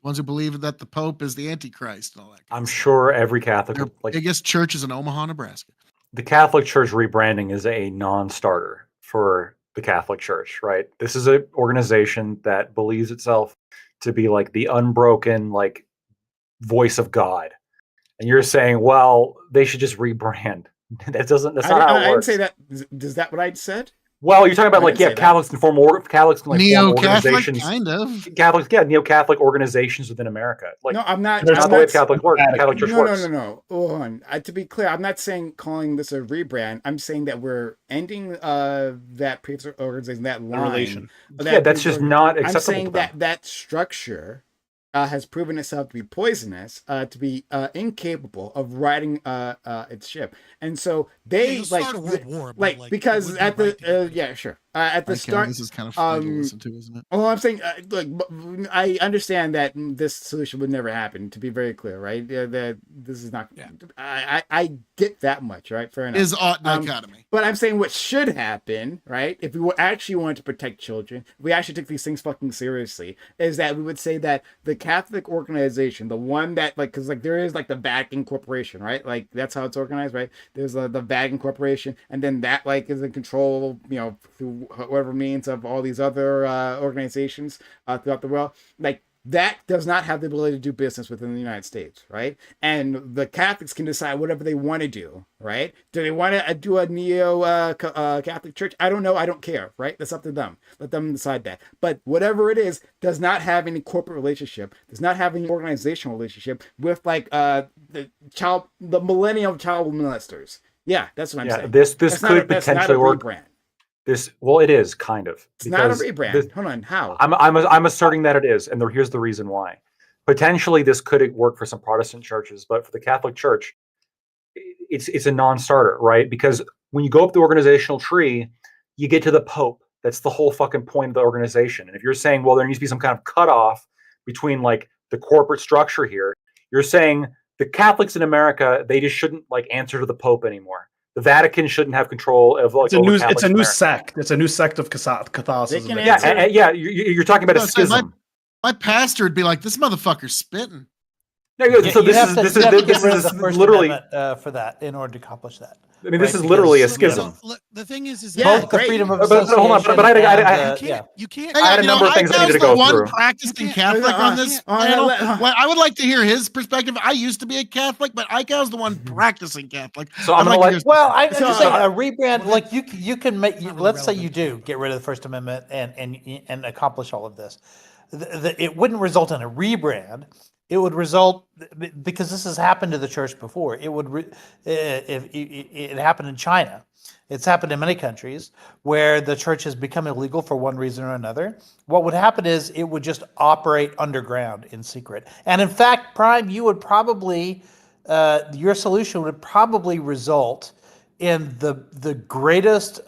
Speaker 10: ones who believe that the Pope is the Antichrist and all that.
Speaker 4: I'm sure every Catholic,
Speaker 10: their biggest church is in Omaha, Nebraska.
Speaker 4: The Catholic Church rebranding is a non-starter for the Catholic Church, right? This is an organization that believes itself to be like the unbroken, like, voice of God, and you're saying, well, they should just rebrand. That's not how it works.
Speaker 1: I didn't say that. Is that what I said?
Speaker 4: Well, you're talking about Catholics and Catholics and
Speaker 10: neo-Catholic, kind of
Speaker 4: Catholics, neo-Catholic organizations within America. Like,
Speaker 1: no, I'm not.
Speaker 4: That's not the way Catholic Church works.
Speaker 1: No. Hold on. To be clear, I'm not calling this a rebrand. I'm saying that we're ending that previous organization, that line.
Speaker 4: That's just not acceptable.
Speaker 1: I'm saying that structure has proven itself to be poisonous, to be incapable of riding its ship, and so they
Speaker 5: start a world war,
Speaker 1: because at the at the start,
Speaker 10: this is kind of fun to listen to, isn't it?
Speaker 1: Well, I'm saying, look, I understand that this solution would never happen. To be very clear, right? That this is not. Yeah. I get that much, right? Fair enough.
Speaker 10: Is dichotomy.
Speaker 1: But I'm saying what should happen, right? If we actually wanted to protect children, if we actually took these things fucking seriously, is that we would say that the Catholic organization, the one that because there is the Vatican Corporation, right? Like that's how it's organized, right? There's the Vatican Corporation, and then that is in control, through whatever means of all these other organizations throughout the world. That does not have the ability to do business within the United States, right? And the Catholics can decide whatever they want to do, right? Do they want to do a neo-Catholic church? I don't know. I don't care, right? That's up to them. Let them decide that. But whatever it is, does not have any corporate relationship, does not have any organizational relationship with the millennial child molesters. Yeah, that's what I'm saying.
Speaker 4: This could potentially work. It is kind of.
Speaker 1: It's not a rebrand. Hold on, how?
Speaker 4: I'm asserting that it is, and here's the reason why. Potentially, this could work for some Protestant churches, but for the Catholic Church, it's a non-starter, right? Because when you go up the organizational tree, you get to the Pope. That's the whole fucking point of the organization. And if you're saying, well, there needs to be some kind of cutoff between the corporate structure here, you're saying the Catholics in America, they just shouldn't answer to the Pope anymore. The Vatican shouldn't have control of
Speaker 6: it's a new sect. It's a new sect of Catholicism.
Speaker 4: You're talking about a schism.
Speaker 10: My pastor would be like, "This motherfucker's spitting."
Speaker 4: So this is literally
Speaker 9: for that in order to accomplish that.
Speaker 4: I mean, this is literally a schism.
Speaker 5: The thing is
Speaker 9: both the freedom of association.
Speaker 4: Hold on, but
Speaker 5: you can't.
Speaker 4: I had a number of things I needed to go through.
Speaker 10: One practicing Catholic on this panel. I would like to hear his perspective. I used to be a Catholic, but Icah's the one practicing Catholic.
Speaker 4: So I'm gonna
Speaker 9: I'm just saying a rebrand. You can make. Let's say you do get rid of the First Amendment and accomplish all of this. It wouldn't result in a rebrand. It would result, because this has happened to the church before. It would, if it happened in China. It's happened in many countries where the church has become illegal for one reason or another. What would happen is it would just operate underground in secret. And in fact, Prime, you would probably, your solution would probably result in the greatest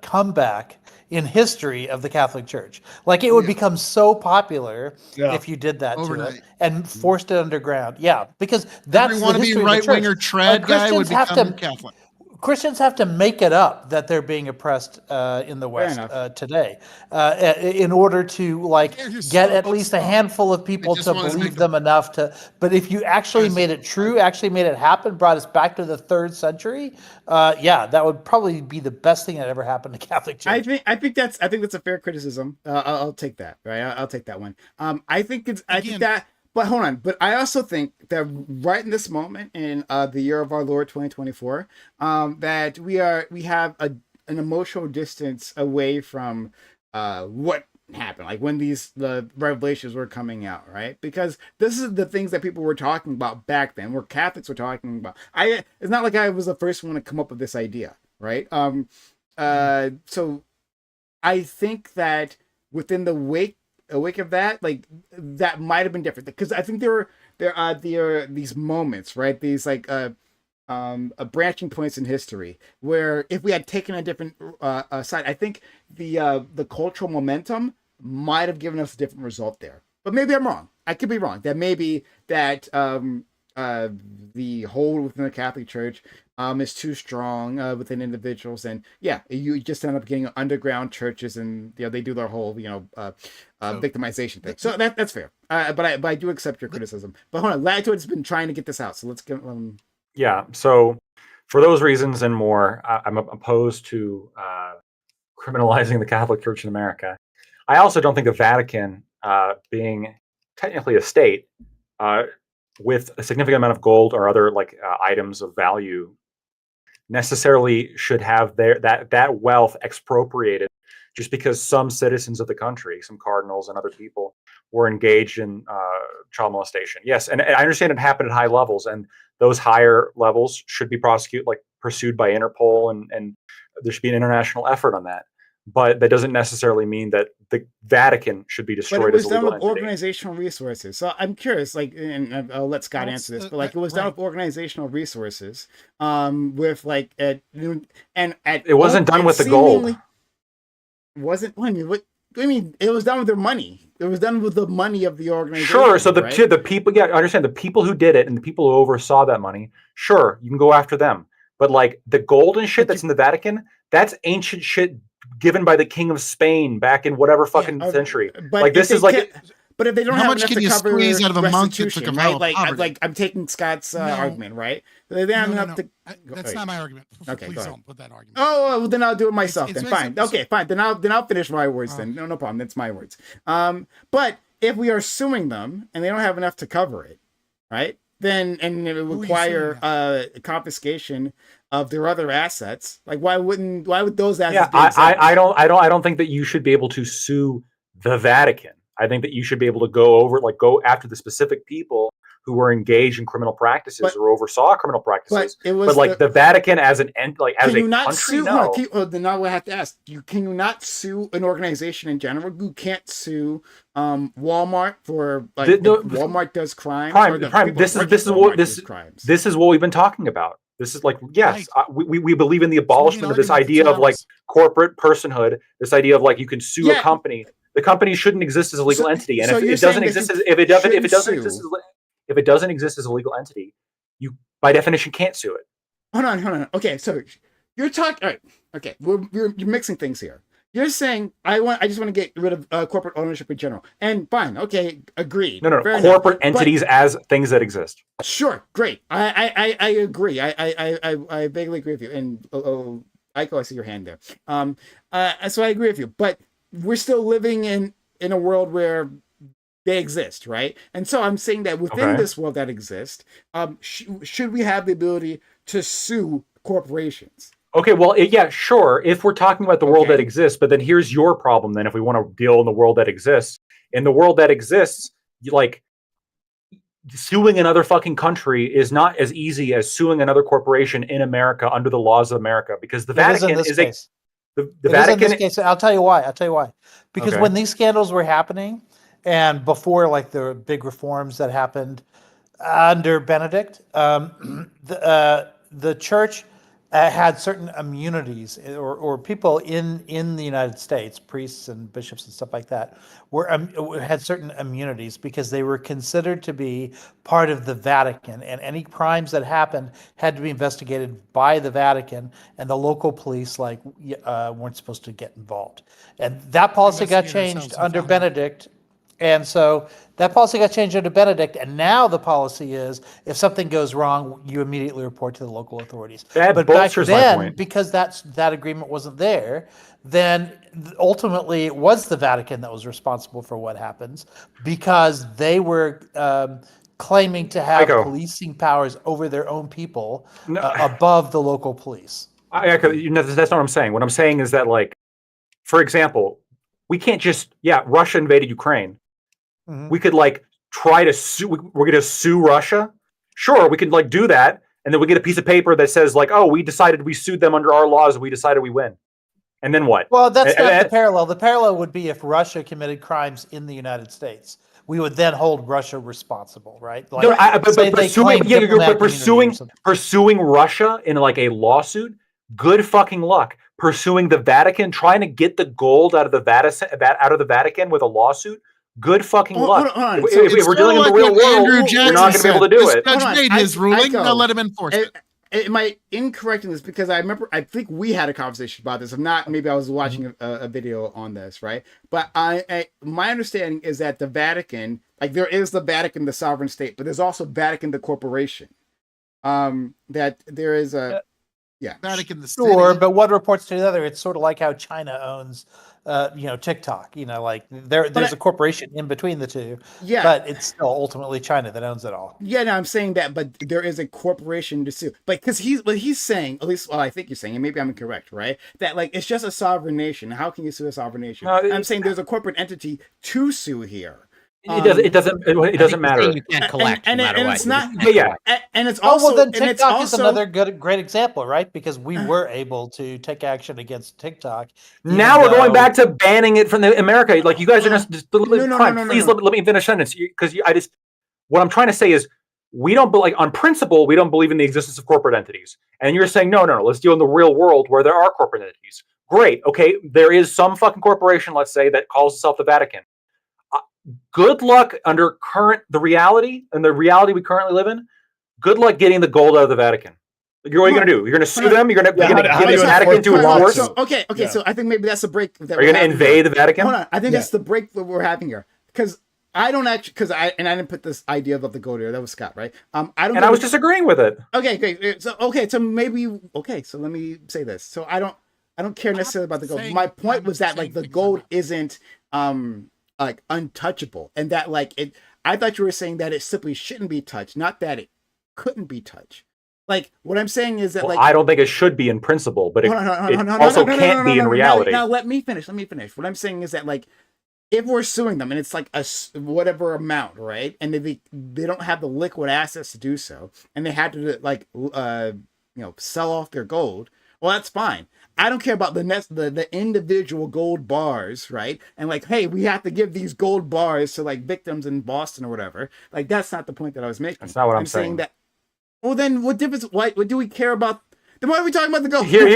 Speaker 9: comeback in history of the Catholic Church. It would become so popular if you did that to it and forced it underground. Yeah, because that's the history of the church.
Speaker 10: Every wannabe right-winger trad guy would become Catholic.
Speaker 9: Christians have to make it up that they're being oppressed in the West today in order to get at least a handful of people to believe them enough to. But if you actually made it true, actually made it happen, brought us back to the 3rd century, that would probably be the best thing that ever happened to Catholic Church.
Speaker 1: I think that's a fair criticism. I'll take that. Right, I'll take that one. I think that. But hold on. But I also think that right in this moment in the year of our Lord 2024, that we have an emotional distance away from what happened, when the revelations were coming out, right? Because this is the things that people were talking about back then, where Catholics were talking about. It's not like I was the first one to come up with this idea, right? So I think that within the wake of that, that might have been different, because I think there are these moments, right? These branching points in history where if we had taken a different side, I think the cultural momentum might have given us a different result there. But maybe I'm wrong. I could be wrong. That maybe that the hold within the Catholic Church is too strong within individuals, and yeah, you just end up getting underground churches, and they do their whole victimization thing. So that's fair. But I do accept your criticism. But hold on, Lactoid's been trying to get this out, so let's get.
Speaker 4: Yeah. So for those reasons and more, I'm opposed to criminalizing the Catholic Church in America. I also don't think the Vatican, being technically a state with a significant amount of gold or other items of value, necessarily should have that wealth expropriated just because some citizens of the country, some cardinals and other people, were engaged in child molestation. Yes, and I understand it happened at high levels, and those higher levels should be pursued by Interpol, and there should be an international effort on that. But that doesn't necessarily mean that the Vatican should be destroyed.
Speaker 1: But it was
Speaker 4: as a
Speaker 1: done
Speaker 4: legal
Speaker 1: with
Speaker 4: entity.
Speaker 1: organizational resources. So I'm curious, and I'll let Scott answer this, but it was done with organizational resources, with
Speaker 4: it wasn't done with the gold.
Speaker 1: Wasn't I mean, it was done with their money. It was done with the money of the organization.
Speaker 4: Sure. So the people, I understand the people who did it and the people who oversaw that money. Sure, you can go after them. But the gold and shit that's in the Vatican, that's ancient shit given by the King of Spain back in whatever fucking century.
Speaker 1: But
Speaker 4: this is
Speaker 1: but if they don't
Speaker 10: how
Speaker 1: have
Speaker 10: much
Speaker 1: enough
Speaker 10: can
Speaker 1: to
Speaker 10: you
Speaker 1: cover
Speaker 10: squeeze out of a monk to
Speaker 1: restitution,
Speaker 10: cover
Speaker 1: right?
Speaker 10: poverty?
Speaker 1: I'm taking Scott's argument, right? They don't have enough to.
Speaker 5: That's not my argument.
Speaker 1: Okay,
Speaker 5: please don't put that argument.
Speaker 1: Oh, well, then I'll do it myself.
Speaker 5: It's
Speaker 1: then fine. Okay, fine. Then I'll finish my words. Then no problem. That's my words. But if we are suing them and they don't have enough to cover it, right? Then and it would require confiscation of their other assets. Why would those assets?
Speaker 4: Yeah, I don't think that you should be able to sue the Vatican. I think that you should be able to go after the specific people who were engaged in criminal practices or oversaw criminal practices. But the Vatican as an as a country,
Speaker 1: sue,
Speaker 4: no.
Speaker 1: Then now I have to ask: can you not sue an organization in general? You can't sue Walmart for Walmart does crimes.
Speaker 4: Prime. This is what we've been talking about. This is yes, we believe in the abolishment of this idea of corporate personhood. This idea of you can sue a company. The company shouldn't exist as a legal entity, and if it doesn't exist as a legal entity, you by definition can't sue it.
Speaker 1: Hold on. Okay, so you're talking. All right. Okay, you're mixing things here. You're saying I just want to get rid of corporate ownership in general, and fine. Okay, agreed.
Speaker 4: No. Corporate entities as things that exist.
Speaker 1: Sure, great. I agree. I vaguely agree with you. And Aiko, I see your hand there. So I agree with you, but we're still living in a world where they exist, right? And so I'm saying that within this world that exists, should we have the ability to sue corporations?
Speaker 4: Okay, well, yeah, sure. If we're talking about the world that exists, but then here's your problem. Then, if we want to deal in the world that exists, suing another fucking country is not as easy as suing another corporation in America under the laws of America, because the Vatican is the Vatican.
Speaker 9: In this case, I'll tell you why. Because when these scandals were happening, and before the big reforms that happened under Benedict, the church had certain immunities, or people in the United States, priests and bishops and stuff like that, had certain immunities because they were considered to be part of the Vatican, and any crimes that happened had to be investigated by the Vatican, and the local police weren't supposed to get involved. And that policy got changed under Benedict. And so that policy got changed under Benedict, and now the policy is if something goes wrong, you immediately report to the local authorities.
Speaker 4: But back then,
Speaker 9: because that agreement wasn't there, then ultimately it was the Vatican that was responsible for what happens, because they were claiming to have policing powers over their own people above the local police.
Speaker 4: That's not what I'm saying. What I'm saying is that, for example, we can't just Russia invaded Ukraine. We could try to sue. We're going to sue Russia. Sure, we could do that, and then we get a piece of paper that says we decided we sued them under our laws. We decided we win, and then what?
Speaker 9: Well, that's not the parallel. The parallel would be if Russia committed crimes in the United States, we would then hold Russia responsible, right?
Speaker 4: Pursuing Russia in a lawsuit. Good fucking luck. Pursuing the Vatican, trying to get the gold out of the Vatican with a lawsuit. Good fucking luck.
Speaker 1: Hold on.
Speaker 4: If we're dealing in the real world, we're not going to be able to do it.
Speaker 10: The judge made his ruling. Now let him enforce it.
Speaker 1: Am I incorrect in this? Because I think we had a conversation about this. If not, maybe I was watching a video on this, right? But my understanding is that the Vatican, like there is the Vatican, the sovereign state, but there's also Vatican, the corporation. That there is a
Speaker 10: Vatican, the city.
Speaker 9: Sure, but one reports to the other. It's sort of like how China owns, TikTok. Like there's a corporation in between the two.
Speaker 1: Yeah,
Speaker 9: but it's still ultimately China that owns it all.
Speaker 1: Yeah, no, I'm saying that, but there is a corporation to sue. But because he's saying, at least, well, I think you're saying, and maybe I'm incorrect, right? That like it's just a sovereign nation. How can you sue a sovereign nation?
Speaker 4: No,
Speaker 1: I'm saying there's a corporate entity to sue here.
Speaker 4: It doesn't matter.
Speaker 11: You can't collect
Speaker 1: and
Speaker 11: no matter what.
Speaker 1: it's not.
Speaker 4: Yeah.
Speaker 1: And it's also.
Speaker 9: then
Speaker 1: and
Speaker 9: TikTok
Speaker 1: it's also,
Speaker 9: is another great example, right? Because we were able to take action against TikTok.
Speaker 4: Now we're going back to banning it from America. Like you guys are just please let me finish a sentence because what I'm trying to say is we don't on principle we don't believe in the existence of corporate entities, and you're saying no, let's deal in the real world where there are corporate entities. Great, okay, there is some fucking corporation, let's say, that calls itself the Vatican. Good luck under the reality we currently live in. Good luck getting the gold out of the Vatican. What are you going to do? You're going to sue them? You're going to get the Vatican to enforce?
Speaker 1: Okay. So I think maybe that's the break.
Speaker 4: Are you going to invade the Vatican?
Speaker 1: Hold on. I think that's the break that we're having here. Because I don't actually, I didn't put this idea of the gold here. That was Scott, right? I was
Speaker 4: disagreeing with it.
Speaker 1: Okay, great. So so let me say this. So I don't care necessarily about the gold. My point was that like the gold isn't like untouchable, and that like it. I thought you were saying that it simply shouldn't be touched, not that it couldn't be touched. Like what I'm saying is that I
Speaker 4: don't think it should be in principle, but it also can't be in reality.
Speaker 1: Now let me finish. What I'm saying is that like if we're suing them and it's like a whatever amount, right, and they don't have the liquid assets to do so, and they had to like sell off their gold, well that's fine. I don't care about the individual gold bars, right? And like, hey, we have to give these gold bars to like victims in Boston or whatever. Like, that's not the point that I was making.
Speaker 4: That's not what I'm saying.
Speaker 1: That. Well, then what difference? What do we care about? Then why are we talking about the gold?
Speaker 4: Here.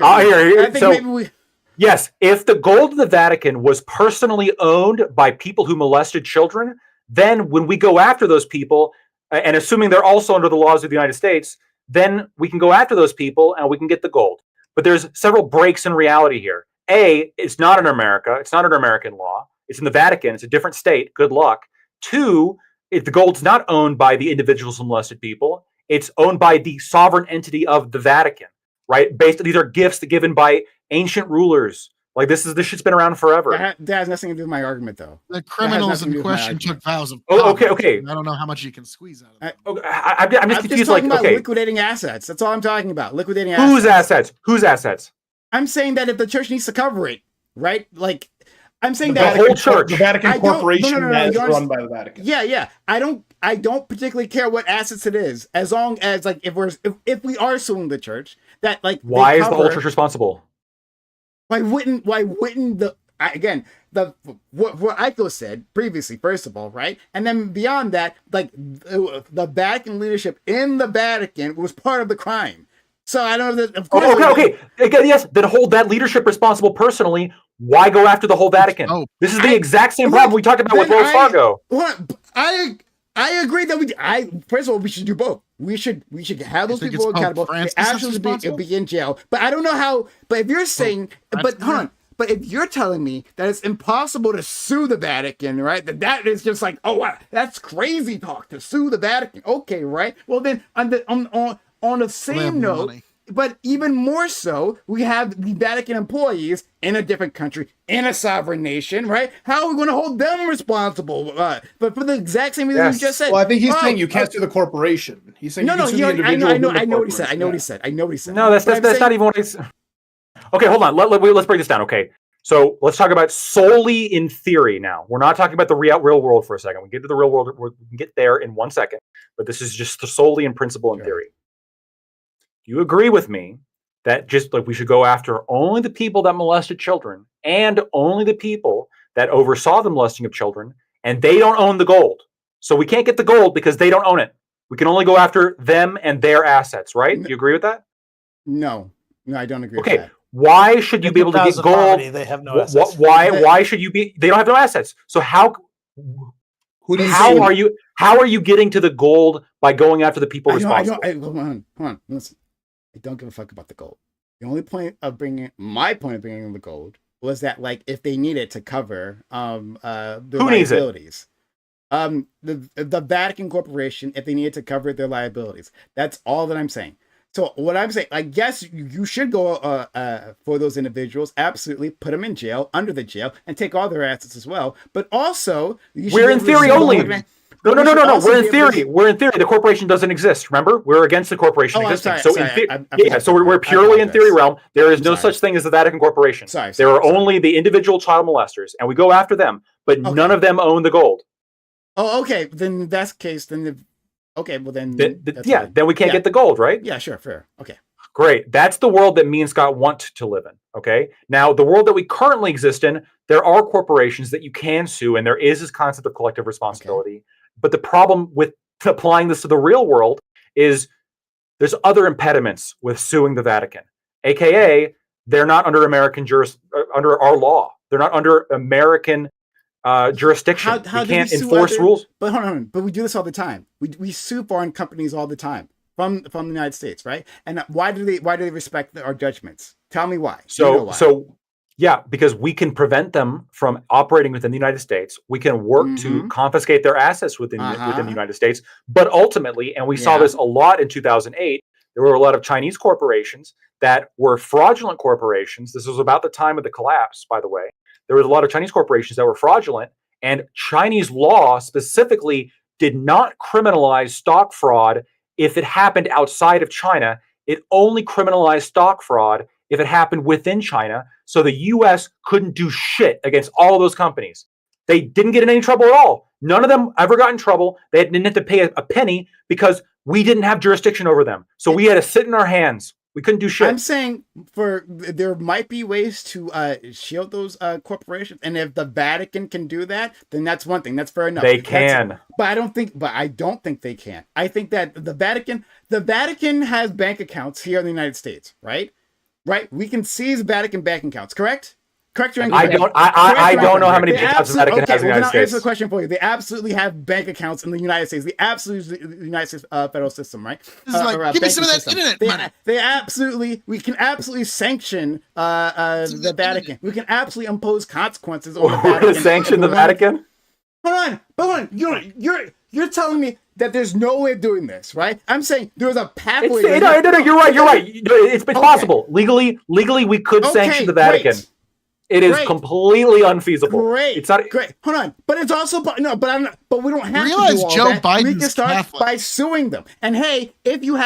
Speaker 1: I think maybe we.
Speaker 4: Yes, if the gold of the Vatican was personally owned by people who molested children, then when we go after those people, and assuming they're also under the laws of the United States, then we can go after those people and we can get the gold. But there's several breaks in reality here. A, it's not in America. It's not under American law. It's in the Vatican. It's a different state. Good luck. Two, if the gold's not owned by the individuals who molested people, it's owned by the sovereign entity of the Vatican, right? These are gifts given by ancient rulers. Like this shit's been around forever.
Speaker 1: That has nothing to do with my argument, though.
Speaker 10: The criminals in question took vows of
Speaker 4: okay.
Speaker 10: I don't know how much you can squeeze out of it.
Speaker 4: I'm just confused.
Speaker 1: Talking about liquidating assets. That's all I'm talking about. Liquidating assets.
Speaker 4: Whose assets?
Speaker 1: I'm saying that if the church needs to cover it, right? Like, I'm saying
Speaker 4: that the whole church,
Speaker 6: the Vatican corporation that is run by the Vatican.
Speaker 1: Yeah. I don't particularly care what assets it is, as long as like if we are suing the church, that like
Speaker 4: why is the whole church responsible?
Speaker 1: Why wouldn't what Eiko said previously, first of all, right? And then beyond that, like the Vatican leadership in the Vatican was part of the crime. So I don't know that, of course.
Speaker 4: Okay. Again, yes, then hold that leadership responsible personally. Why go after the whole Vatican? This is the exact same problem we talked about with Wells Fargo.
Speaker 1: I agree that first of all, we should do both. We should have those people accountable. They actually be in jail. But I don't know how. But if you're saying, hold on. But if you're telling me that it's impossible to sue the Vatican, right? That is just like, oh, wow, that's crazy talk to sue the Vatican. Okay, right? Well, then on the same note. Money. But even more so, we have the Vatican employees in a different country, in a sovereign nation, right? How are we going to hold them responsible? But for the exact same reason you just said.
Speaker 6: Well, I think he's saying you can't sue the corporation. He's saying
Speaker 1: I know what he said. I know what he said.
Speaker 4: No, that's not even what he's. Okay, hold on. Let's break this down. Okay, so let's talk about solely in theory now. We're not talking about the real world for a second. We get to the real world. We can get there in 1 second. But this is just solely in principle and theory. Do you agree with me that just like we should go after only the people that molested children and only the people that oversaw the molesting of children, and they don't own the gold? So we can't get the gold because they don't own it. We can only go after them and their assets, right? Do you agree with that?
Speaker 1: No, I don't agree with that.
Speaker 4: Why should you be able to get gold?
Speaker 9: They have no assets.
Speaker 4: Why should you be? They don't have no assets. So how
Speaker 10: Who do you
Speaker 4: How
Speaker 10: see?
Speaker 4: are you getting to the gold by going after the people responsible?
Speaker 1: Hold on. Listen, I don't give a fuck about the gold. The only point of bringing the gold was that, like, if they need it to cover their
Speaker 4: Who needs it?
Speaker 1: liabilities, the Vatican Corporation, if they needed to cover their liabilities, that's all that I'm saying. So what I'm saying, like, yes, you should go for those individuals. Absolutely, put them in jail, under the jail, and take all their assets as well. But also,
Speaker 4: we're in theory only. No. We're in theory. We're in theory. The corporation doesn't exist. Remember, we're against the corporation existing. So we're purely in theory realm. There is no such thing as the Vatican Corporation. There are only the individual child molesters, and we go after them. But none of them own the gold.
Speaker 1: Oh, okay. Then that's the case. Then okay, well then
Speaker 4: then we can't get the gold, right?
Speaker 1: Yeah, sure, fair. Okay.
Speaker 4: Great. That's the world that me and Scott want to live in. Okay. Now, the world that we currently exist in, there are corporations that you can sue, and there is this concept of collective responsibility. Okay. But the problem with applying this to the real world is there's other impediments with suing the Vatican, aka they're not under under our law. They're not under American jurisdiction. We can't enforce rules.
Speaker 1: But hold on, but we do this all the time. We sue foreign companies all the time from the United States, right? And why do they respect our judgments? Tell me why.
Speaker 4: Yeah, because we can prevent them from operating within the United States. We can work to confiscate their assets within the United States. But ultimately, and we saw this a lot in 2008, there were a lot of Chinese corporations that were fraudulent corporations. This was about the time of the collapse, by the way. There was a lot of Chinese corporations that were fraudulent, and Chinese law specifically did not criminalize stock fraud if it happened outside of China. It only criminalized stock fraud if it happened within China. So the US couldn't do shit against all of those companies. They didn't get in any trouble at all. None of them ever got in trouble. They didn't have to pay a penny because we didn't have jurisdiction over them. So we had to sit in our hands. We couldn't do shit.
Speaker 1: I'm saying there might be ways to shield those corporations, and if the Vatican can do that, then that's one thing. That's fair enough.
Speaker 4: They can,
Speaker 1: but I don't think they can. I think that the Vatican has bank accounts here in the United States, right? Right. We can seize Vatican bank accounts. Correct. Correct.
Speaker 4: I don't know how many bank accounts the Vatican has in the United States.
Speaker 1: I'll answer the question for you. They absolutely have bank accounts in the United States. The United States federal system, right?
Speaker 10: This is like, give me some of that internet money.
Speaker 1: We can absolutely sanction the Vatican. We can absolutely impose consequences on the Vatican.
Speaker 4: Sanction the Vatican?
Speaker 1: Hold on. You're telling me that there's no way of doing this, right? I'm saying there's a pathway.
Speaker 4: No, you're right. It's possible. Legally, we could sanction the Vatican. Great. It is completely unfeasible.
Speaker 1: Great.
Speaker 4: It's not
Speaker 1: great. Hold on, but it's also but we don't have
Speaker 10: realize
Speaker 1: to do all
Speaker 10: Joe
Speaker 1: that.
Speaker 10: Biden's
Speaker 1: we can start
Speaker 10: Catholic.
Speaker 1: by suing them. And hey, if you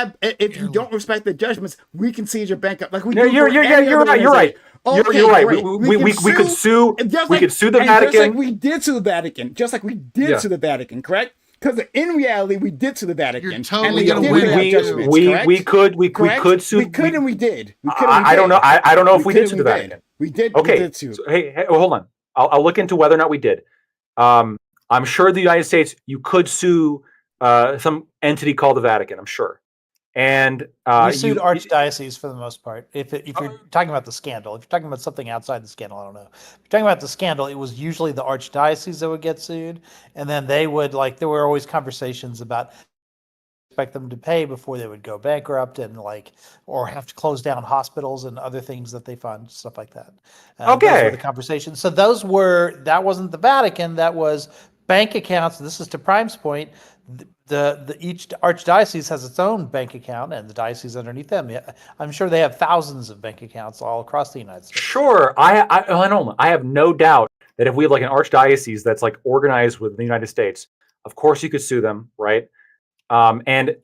Speaker 1: don't respect the judgments, we can seize your bank up. Like we do.
Speaker 4: You're right.
Speaker 1: Okay,
Speaker 4: you're right. We could sue. We could sue the Vatican.
Speaker 1: Just like we did to the Vatican. To the Vatican. Correct. Because in reality, we did to the Vatican.
Speaker 10: You're totally gonna win.
Speaker 4: We could sue.
Speaker 1: We could and we did.
Speaker 4: I don't know. I don't know if we did to the Vatican.
Speaker 1: We did.
Speaker 4: Okay.
Speaker 1: We did too.
Speaker 4: So, hey, hold on. I'll look into whether or not we did. I'm sure the United States, you could sue some entity called the Vatican. I'm sure. And
Speaker 9: we sued archdioceses for the most part. If you're talking about the scandal, if you're talking about something outside the scandal, I don't know. If you're talking about the scandal, it was usually the archdiocese that would get sued, and then they would there were always conversations about expect them to pay before they would go bankrupt and or have to close down hospitals and other things that they fund, stuff like that. Those were the conversations. So that wasn't the Vatican, that was bank accounts. This is to Prime's point. Each archdiocese has its own bank account, and the diocese underneath them. I'm sure they have thousands of bank accounts all across the United States.
Speaker 4: Sure, I have no doubt that if we have an archdiocese that's organized with the United States, of course you could sue them, right? And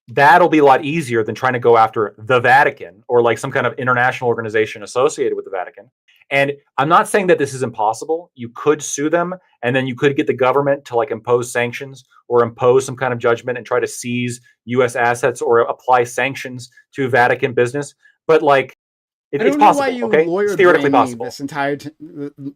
Speaker 4: that'll be a lot easier than trying to go after the Vatican or some kind of international organization associated with the Vatican. And I'm not saying that this is impossible. You could sue them, and then you could get the government to impose sanctions or impose some kind of judgment and try to seize U.S. assets or apply sanctions to Vatican business. But
Speaker 1: I don't
Speaker 4: it's
Speaker 1: know
Speaker 4: possible.
Speaker 1: why you
Speaker 4: Okay,
Speaker 1: lawyer
Speaker 4: it's theoretically
Speaker 1: brain me
Speaker 4: possible.
Speaker 1: this entire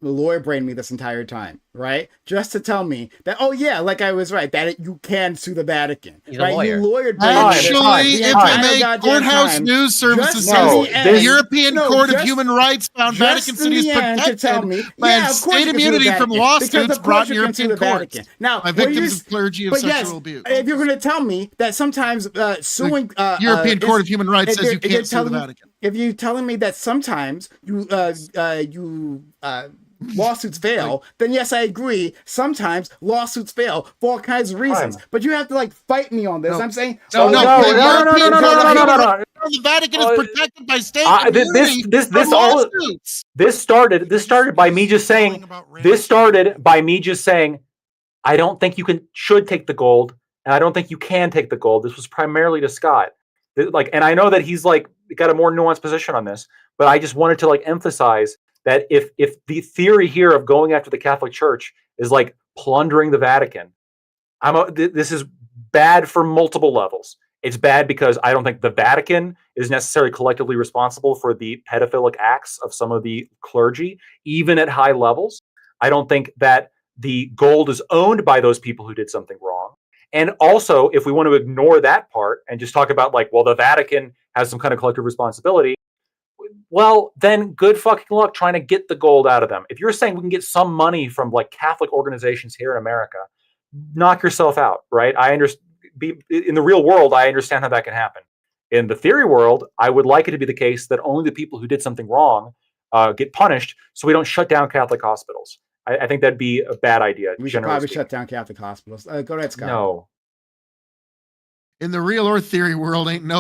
Speaker 1: lawyer brain me this entire time, right? Just to tell me that like I was right that you can sue the Vatican,
Speaker 11: He's a
Speaker 1: right?
Speaker 11: lawyer.
Speaker 1: You lawyered brain me this
Speaker 10: Actually,
Speaker 1: the
Speaker 10: if
Speaker 1: entire
Speaker 10: I may,
Speaker 1: goddamn
Speaker 10: Courthouse
Speaker 1: time,
Speaker 10: News Services
Speaker 1: just
Speaker 10: says
Speaker 1: to
Speaker 4: No,
Speaker 1: the
Speaker 10: the
Speaker 1: end.
Speaker 10: European Court of
Speaker 1: just-
Speaker 10: Human Rights found Vatican
Speaker 1: just
Speaker 10: City
Speaker 1: in
Speaker 10: is
Speaker 1: the end to tell
Speaker 10: protected
Speaker 1: me,
Speaker 10: by
Speaker 1: of course
Speaker 10: state
Speaker 1: you can sue the
Speaker 10: immunity from
Speaker 1: Vatican, because
Speaker 10: lawsuits
Speaker 1: of
Speaker 10: brought
Speaker 1: course
Speaker 10: in
Speaker 1: you can sue
Speaker 10: European
Speaker 1: the
Speaker 10: courts
Speaker 1: Vatican. Now,
Speaker 10: by
Speaker 1: when
Speaker 10: victims
Speaker 1: you,
Speaker 10: of clergy of
Speaker 1: but
Speaker 10: sexual
Speaker 1: yes,
Speaker 10: abuse.
Speaker 1: if you're going to tell me that sometimes suing
Speaker 10: European Court of Human Rights
Speaker 1: if
Speaker 10: says you
Speaker 1: you're
Speaker 10: can't sue the
Speaker 1: telling-
Speaker 10: Vatican.
Speaker 1: If you're telling me that sometimes lawsuits fail, then yes, I agree. Sometimes lawsuits fail for all kinds of reasons.
Speaker 4: Prime.
Speaker 1: But you have to fight me on this.
Speaker 10: No.
Speaker 1: I'm saying
Speaker 10: No,
Speaker 4: no,
Speaker 10: the Vatican is protected by state
Speaker 4: this
Speaker 10: from lawsuits.
Speaker 4: This started by me just saying I don't think you should take the gold, and I don't think you can take the gold. This was primarily to Scott. And I know that he's got a more nuanced position on this, but I just wanted to emphasize that if the theory here of going after the Catholic Church is plundering the Vatican, this is bad for multiple levels. It's bad because I don't think the Vatican is necessarily collectively responsible for the pedophilic acts of some of the clergy, even at high levels. I don't think that the gold is owned by those people who did something wrong. And also, if we want to ignore that part and just talk about the Vatican has some kind of collective responsibility, well, then good fucking luck trying to get the gold out of them. If you're saying we can get some money from Catholic organizations here in America, knock yourself out, right? I understand. In the real world, I understand how that can happen. In the theory world, I would like it to be the case that only the people who did something wrong get punished, so we don't shut down Catholic hospitals. I think that'd be a bad idea.
Speaker 1: We should probably shut down Catholic hospitals. Go ahead, Scott.
Speaker 4: No.
Speaker 10: In the real or theory world, ain't no